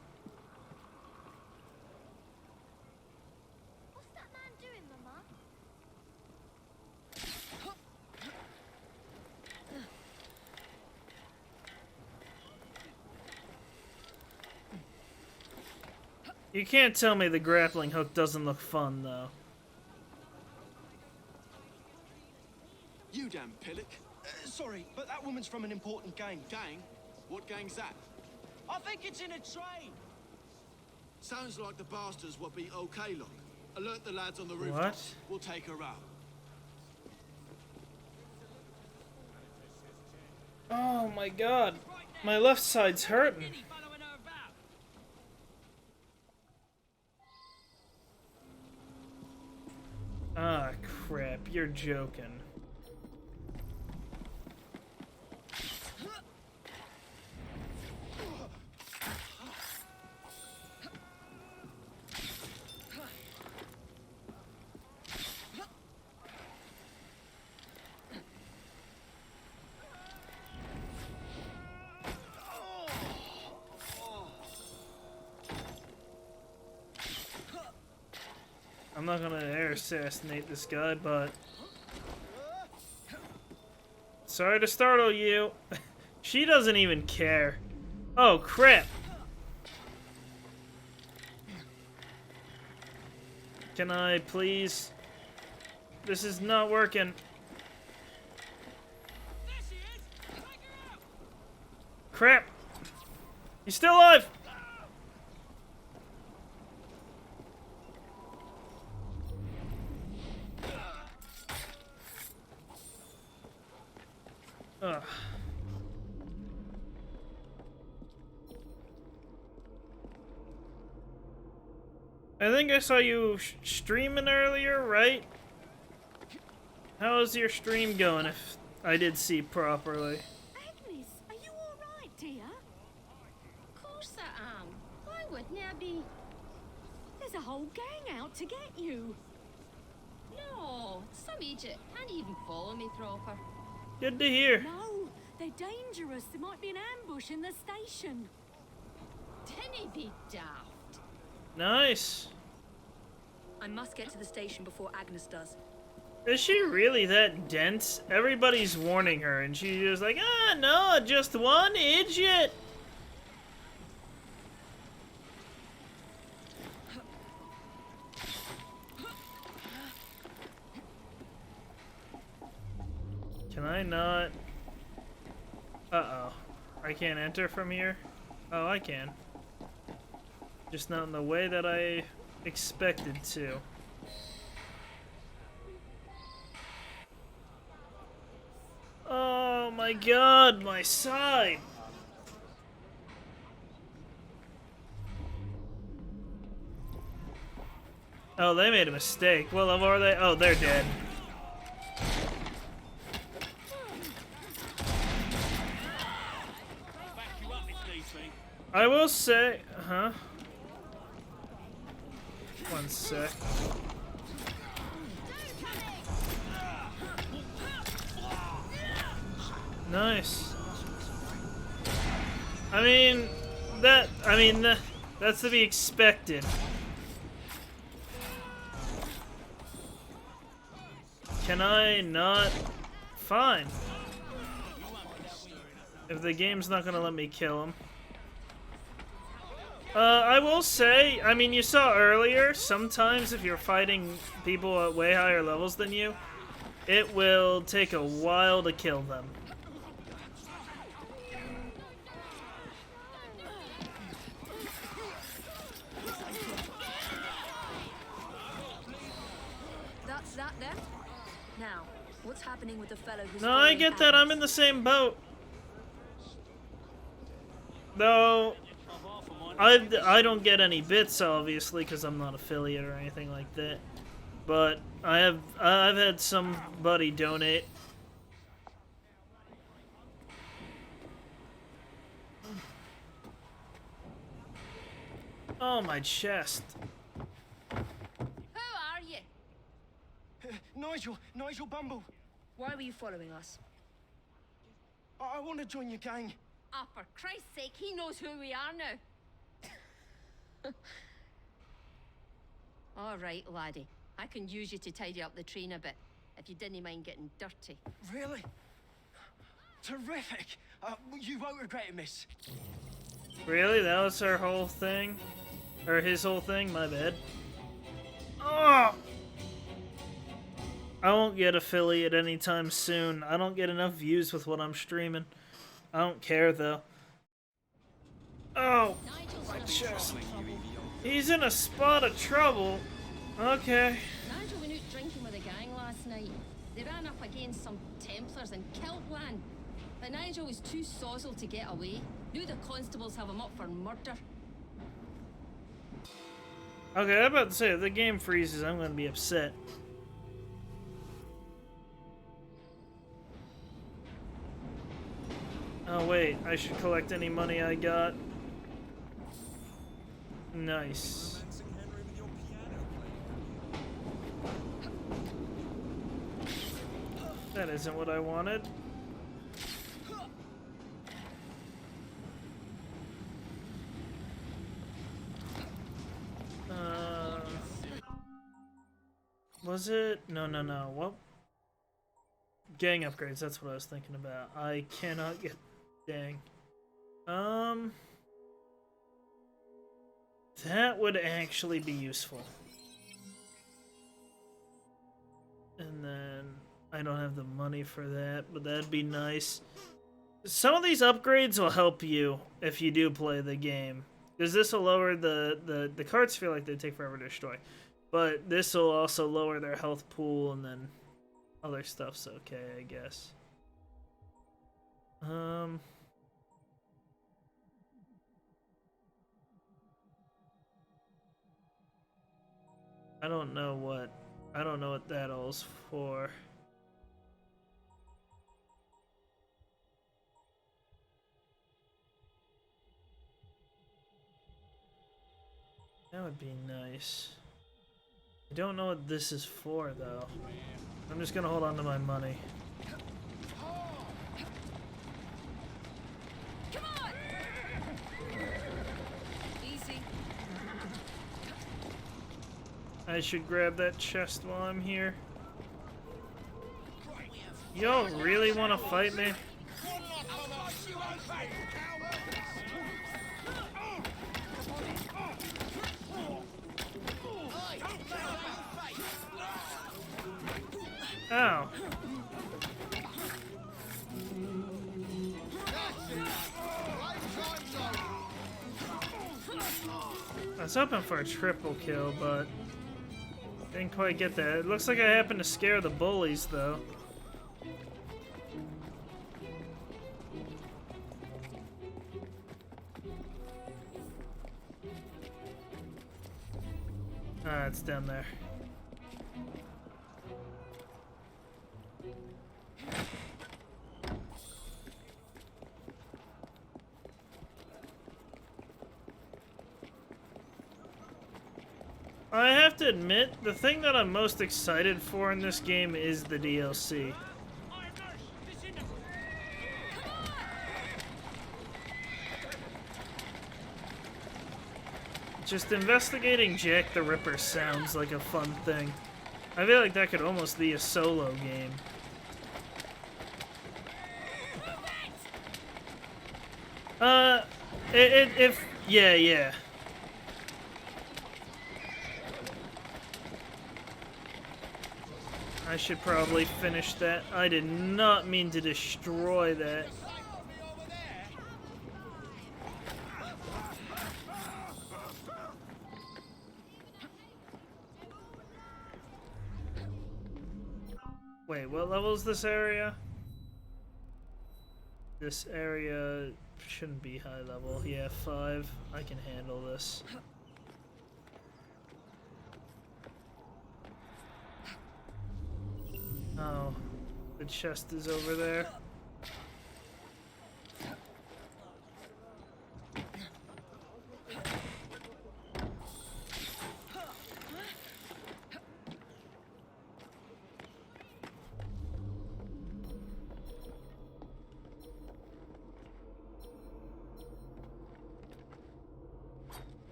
What's that man doing, Mama? You can't tell me the grappling hook doesn't look fun, though. You damn pillock. Sorry, but that woman's from an important gang. Gang? What gang's that? I think it's in a train. Sounds like the bastards will be okay, look. Alert the lads on the roof. What? We'll take her out. Oh my god. My left side's hurting. Ah, crap. You're joking. I'm not gonna air assassinate this guy, but sorry to startle you. She doesn't even care. Oh crap. Can I please? This is not working. Crap. He's still alive. Ugh. I think I saw you streaming earlier, right? How is your stream going, if I did see properly? Agnes, are you all right, dear? Of course I am. Why wouldn't I be? There's a whole gang out to get you. No, some idiot can't even follow me proper. Good to hear. No, they're dangerous. There might be an ambush in the station. Didn't be daft. Nice. I must get to the station before Agnes does. Is she really that dense? Everybody's warning her, and she's just like, ah, no, just one idiot. Can I not? Uh-oh. I can't enter from here? Oh, I can. Just not in the way that I expected to. Oh my god, my side! Oh, they made a mistake. Well, are they? Oh, they're dead. I will say, huh? One sec. Nice. That's to be expected. Can I not? Fine. If the game's not gonna let me kill him. I will say, I mean, you saw earlier, sometimes if you're fighting people at way higher levels than you, it will take a while to kill them. That's that then? Now, what's happening with the fellow who's No, I get that. I'm in the same boat. Though, I don't get any bits, obviously, because I'm not affiliate or anything like that. But I've had somebody donate. Oh, my chest. Who are you? Nigel Bumble. Why were you following us? I want to join your gang. Ah, for Christ's sake, he knows who we are now. All right, laddie. I can use you to tidy up the train a bit, if you didn't mind getting dirty. Really? Terrific. You won't regret it, miss. Really? That was her whole thing? Or his whole thing? My bad. Oh! I won't get affiliate anytime soon. I don't get enough views with what I'm streaming. I don't care, though. Oh! My chest. He's in a spot of trouble. Okay. Nigel went out drinking with a gang last night. They ran up against some Templars and killed one. But Nigel was too sozzled to get away. Knew the constables have him up for murder. Okay, I'm about to say, if the game freezes, I'm going to be upset. Oh wait, I should collect any money I got. Nice. That isn't what I wanted. Was it? No. What? Gang upgrades, that's what I was thinking about. I cannot get... Dang. That would actually be useful. And then... I don't have the money for that, but that'd be nice. Some of these upgrades will help you if you do play the game. Because this will lower the carts feel like they take forever to destroy. But this will also lower their health pool, and then other stuff's okay, I guess. I don't know what that all's for. That would be nice. I don't know what this is for, though. I'm just gonna hold on to my money. Come on! Easy. I should grab that chest while I'm here. Y'all really want to fight me? Ow. I was hoping for a triple kill, but didn't quite get that. It looks like I happened to scare the bullies, though. Ah, it's down there. I have to admit, the thing that I'm most excited for in this game is the DLC. Just investigating Jack the Ripper sounds like a fun thing. I feel like that could almost be a solo game. Yeah. I should probably finish that. I did not mean to destroy that. Wait, what level is this area? This area shouldn't be high level. Yeah, 5. I can handle this. Oh, the chest is over there.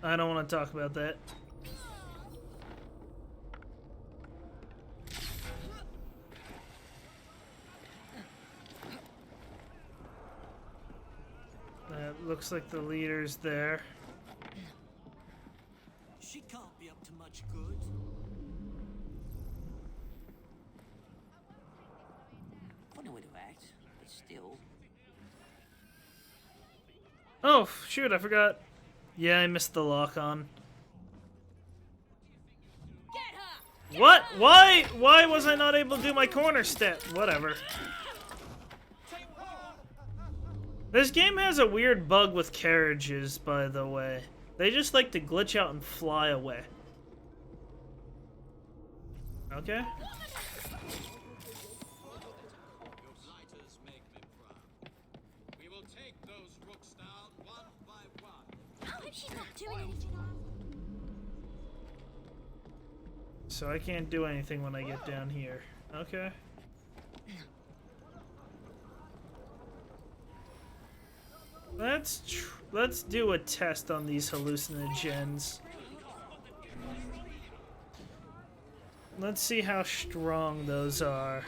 I don't want to talk about that. Looks like the leader's there. She can't be up to much good. Funny way to act, but still. Oh, shoot, I forgot. Yeah, I missed the lock on. What? Why was I not able to do my corner step? Whatever. This game has a weird bug with carriages, by the way. They just like to glitch out and fly away. Okay. We will take those rooks down one by one. I hope she's not doing anything. So I can't do anything when I get down here. Okay. Let's do a test on these hallucinogens. Let's see how strong those are.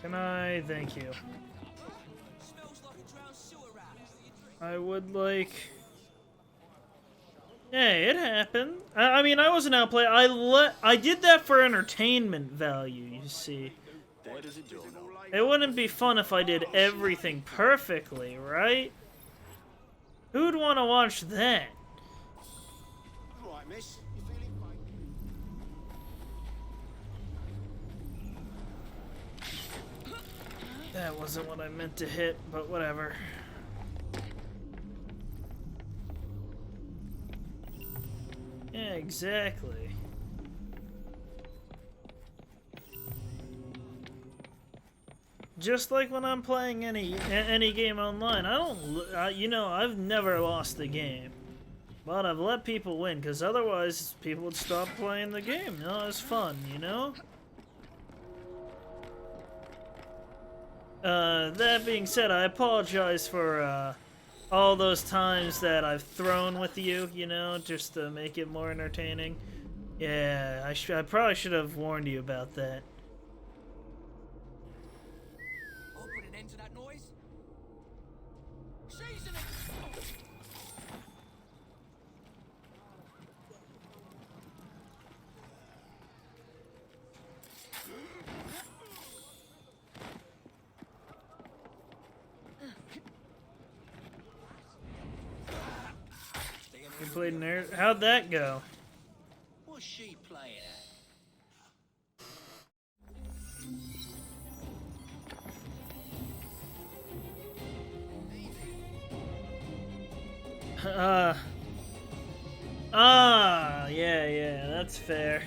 Can I? Thank you. I would like... Hey, it happened. I mean, I wasn't outplayed. I did that for entertainment value, you see. It wouldn't be fun if I did everything perfectly, right? Who'd want to watch that? Right, miss. You feeling fine? That wasn't what I meant to hit, but whatever. Yeah, exactly. Just like when I'm playing any game online, I don't, you know, I've never lost a game. But I've let people win, because otherwise people would stop playing the game. You know, it's fun, you know? That being said, I apologize for, all those times that I've thrown with you, you know, just to make it more entertaining. Yeah, I probably should have warned you about that. I'll put an end to that noise. Season it! You played nerd. How'd that go? What's she playing at? Yeah, that's fair.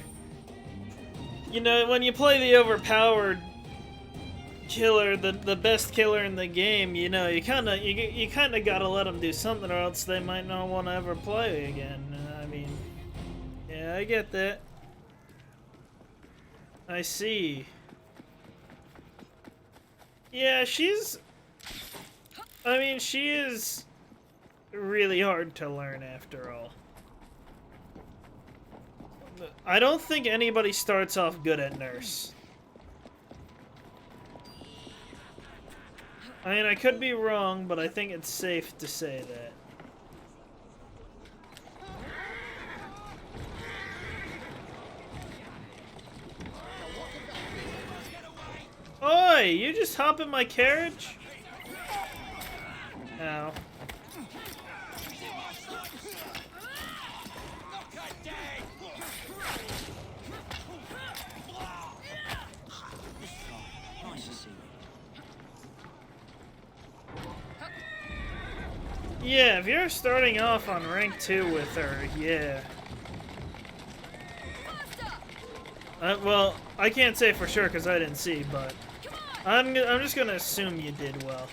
You know, when you play the overpowered killer, the best killer in the game, you know, you kind of gotta let them do something, or else they might not want to ever play again. I mean, yeah, I get that. I see. Yeah, she is really hard to learn after all. I don't think anybody starts off good at nurse. I mean, I could be wrong, but I think it's safe to say that. Oi! You just hop in my carriage? Ow. Yeah, if you're starting off on rank 2 with her, yeah. Well, I can't say for sure because I didn't see, but I'm just gonna assume you did well.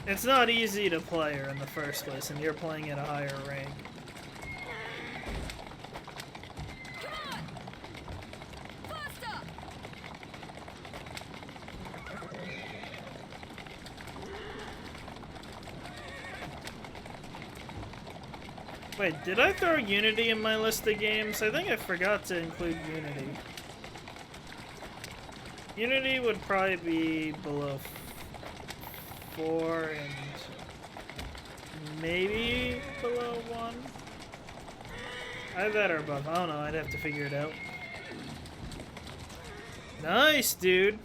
It's not easy to play her in the first place, and you're playing at a higher rank. Wait, did I throw Unity in my list of games? I think I forgot to include Unity. Unity would probably be below 4 and maybe below 1. Either that or above. I don't know, I'd have to figure it out. Nice, dude!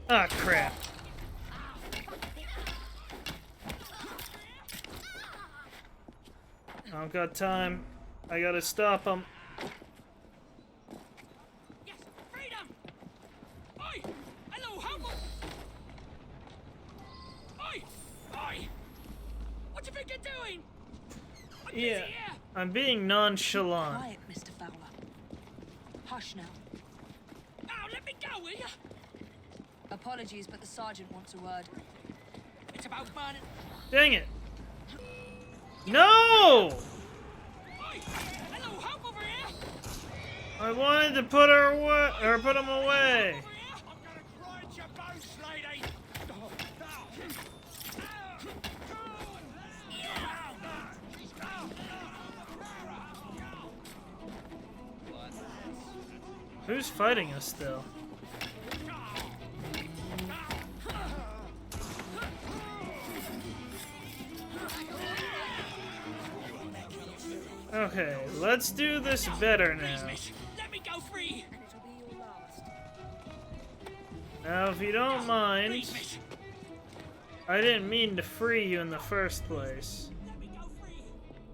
Ah, crap. I don't got time. I gotta stop him. Yes, freedom! Oi! Hello, Humble! Oi! Oi! What do you think you're doing? Yeah, I'm being nonchalant. Quiet, Mr. Fowler. Hush now. Now, let me go, will you? Apologies, but the sergeant wants a word. It's about burning. Dang it. No! Oi! Hello, help over here! I wanted to put her away, or put him away. I'm gonna grind your bones, lady! Who's fighting us still? Okay, let's do this better now. Let me go free! Now, if you don't mind, I didn't mean to free you in the first place.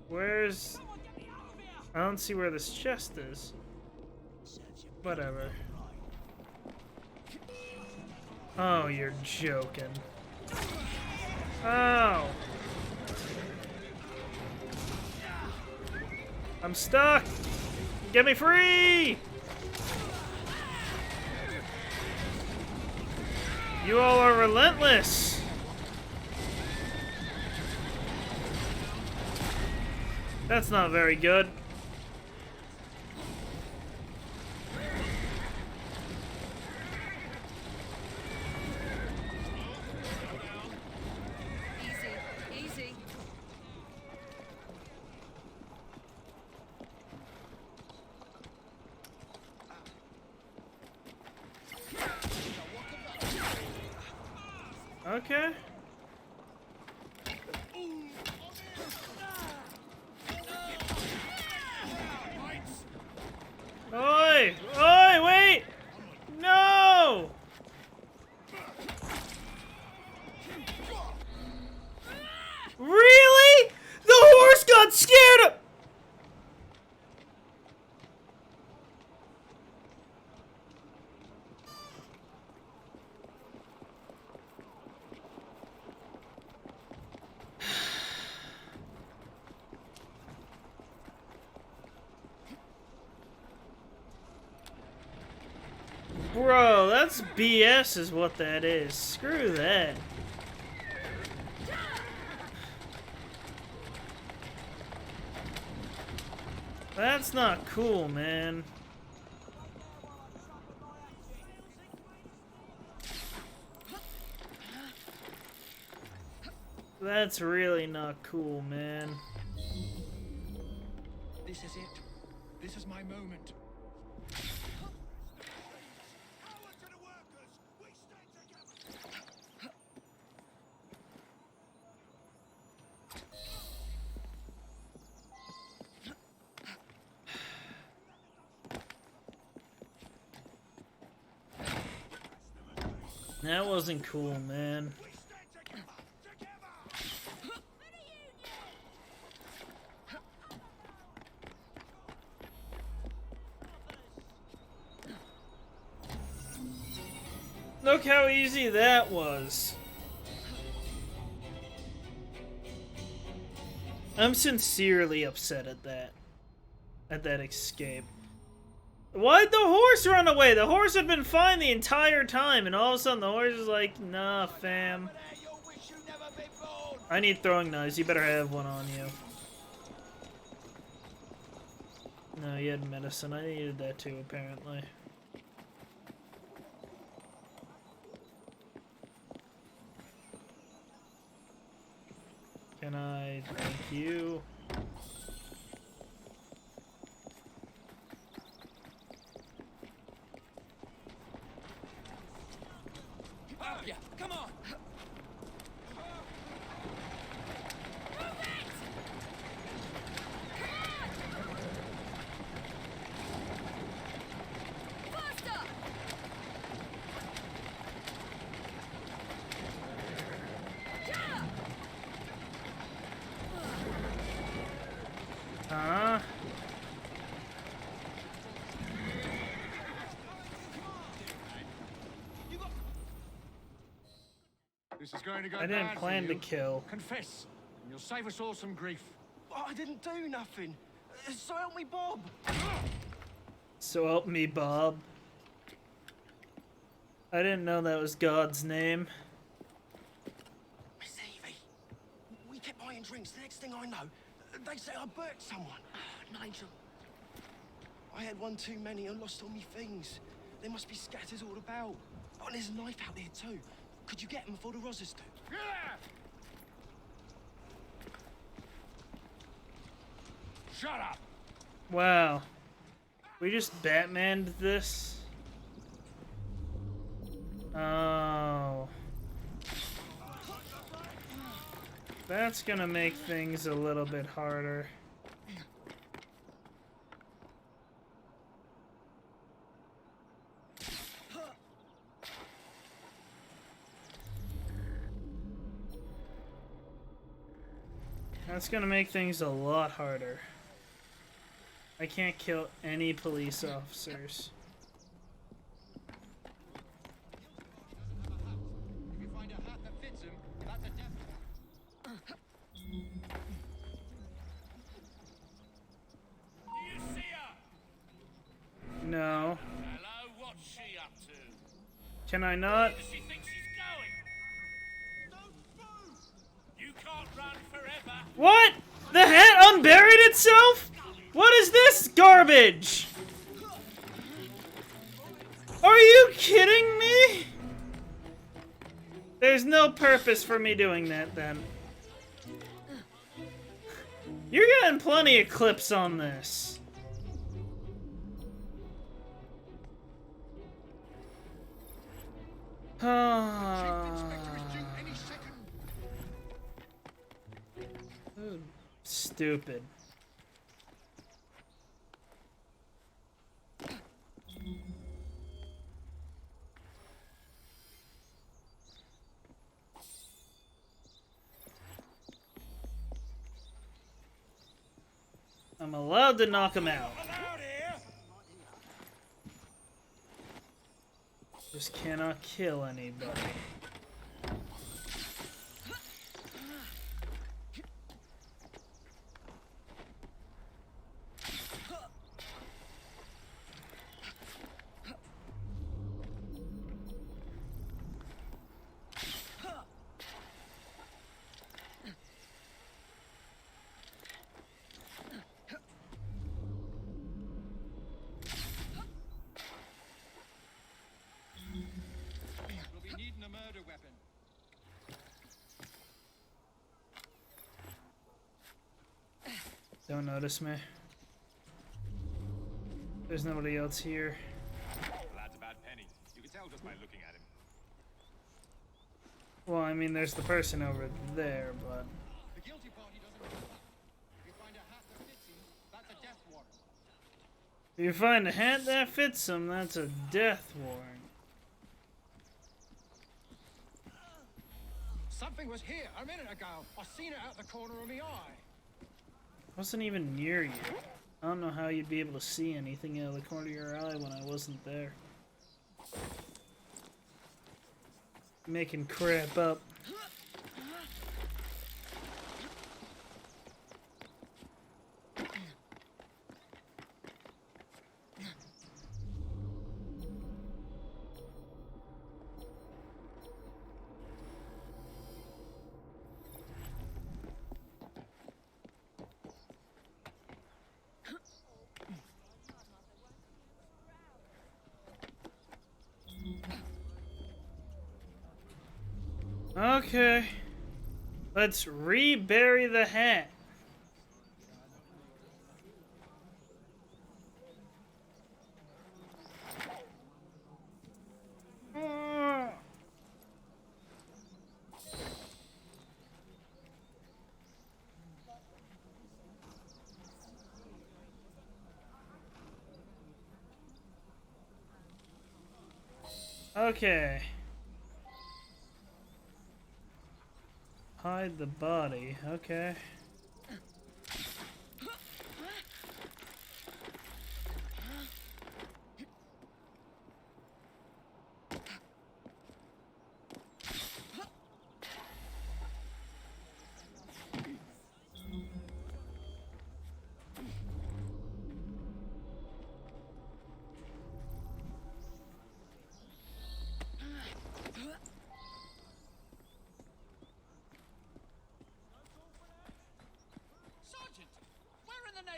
Where's... I don't see where this chest is. Whatever. Oh, you're joking. Ow! I'm stuck! Get me free! You all are relentless! That's not very good. Easy, easy. Okay. Oi! Oi, wait! No! Really? The horse got scared of— Bro, that's BS is what that is. Screw that. That's not cool, man. That's really not cool, man. This is it. This is my moment. That wasn't cool, man. Look how easy that was. I'm sincerely upset at that. At that escape. Why'd the horse run away? The horse had been fine the entire time, and all of a sudden the horse is like, nah, fam. I need throwing knives. You better have one on you. No, you had medicine. I needed that too, apparently. Can I thank you? Up ya! Come on! This is going to go I didn't bad plan for to you. kill. Confess, and you'll save us all some grief. I didn't do nothing. So help me, Bob. So help me, Bob. I didn't know that was God's name. Miss Evie, we kept buying drinks. The next thing I know, they say I burnt someone. Nigel. I had one too many and lost all my things. They must be scattered all about. Oh, and there's a knife out there too. Could you get them before the Rozzers do? Yeah! Shut up! Wow. We just Batman'd this? Oh. That's gonna make things a little bit harder. That's gonna make things a lot harder. I can't kill any police officers. If you find a hat that fits him, that's a definite. Can I not? Where does she think she's going? You can't run forever. What? The hat unburied itself? What is this garbage? Are you kidding me? There's no purpose for me doing that then. You're getting plenty of clips on this. Stupid. I'm allowed to knock him out. Just cannot kill anybody. We'll be needing a murder weapon. Don't notice me. There's nobody else here. The lad's a bad penny. You can tell just by looking at him. Well, I mean, there's the person over there, but... The guilty party doesn't give up. If you find a hat that fits him, that's a death warrant. If you find a hat that fits him, that's a death warrant. Something was here a minute ago. I seen it out the corner of my eye. I wasn't even near you. I don't know how you'd be able to see anything out of the corner of your eye when I wasn't there. Making crap up. Okay. Let's rebury the hat. Okay. Hide the body, okay.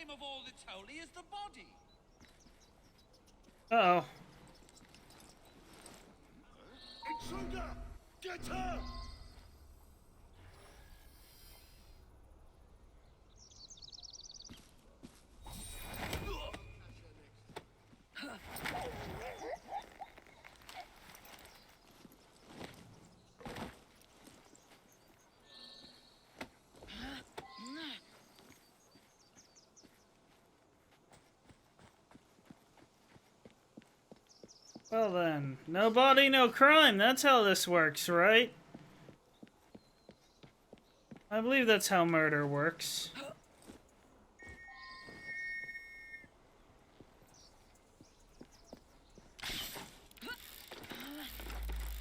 Of all that's holy is the body. Uh-oh. Intruder! Get her! Well then, no body, no crime. That's how this works, right? I believe that's how murder works.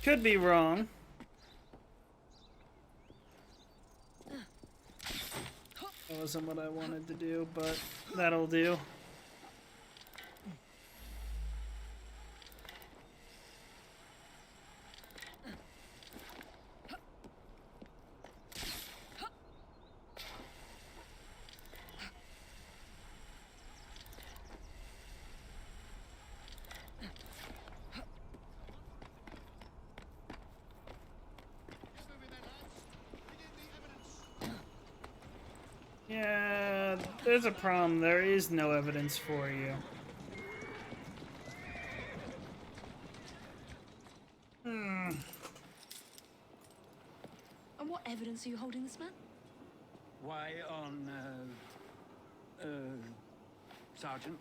Could be wrong. That wasn't what I wanted to do, but that'll do. there's a problem. There is no evidence for you. And what evidence are you holding this man? Why on, Sergeant?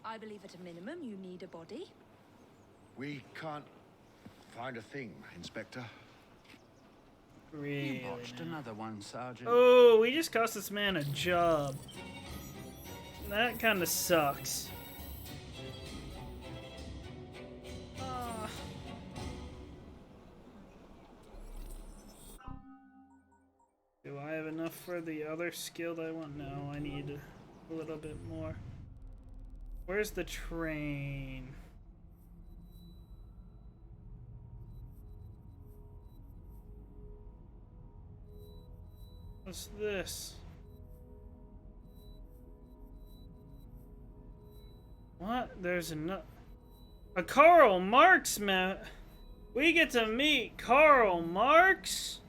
I believe at a minimum you need a body. We can't find a thing, Inspector. Really? You botched another one, Sergeant. Oh, we just cost this man a job. That kind of sucks. Do I have enough for the other skill that I want? No, I need a little bit more. Where's the train? What's this? What? There's a Karl Marx map. We get to meet Karl Marx?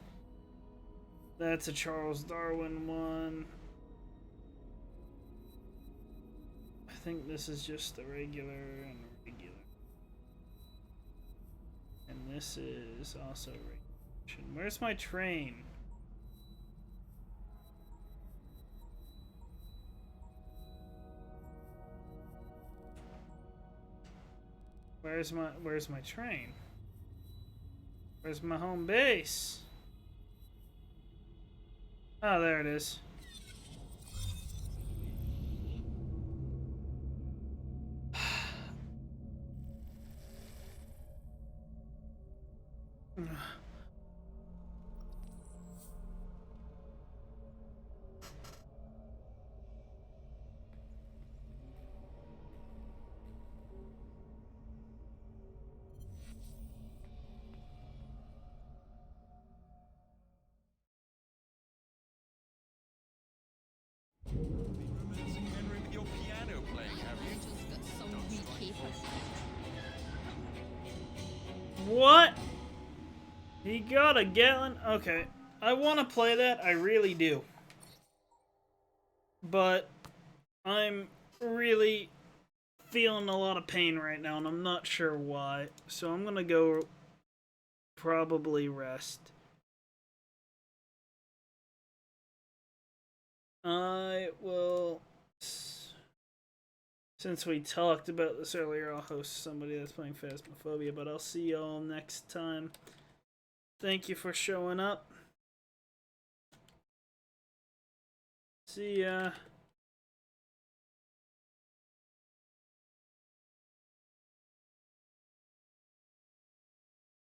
That's a Charles Darwin one. I think this is just the regular and regular. And this is also regulation. Where's my train? Where's my train? Where's my home base? Oh, there it is. What? He got a gallon? Okay. I want to play that. I really do. But I'm really feeling a lot of pain right now, and I'm not sure why. So I'm going to go probably rest. I will... Since we talked about this earlier, I'll host somebody that's playing Phasmophobia, but I'll see y'all next time. Thank you for showing up. See ya.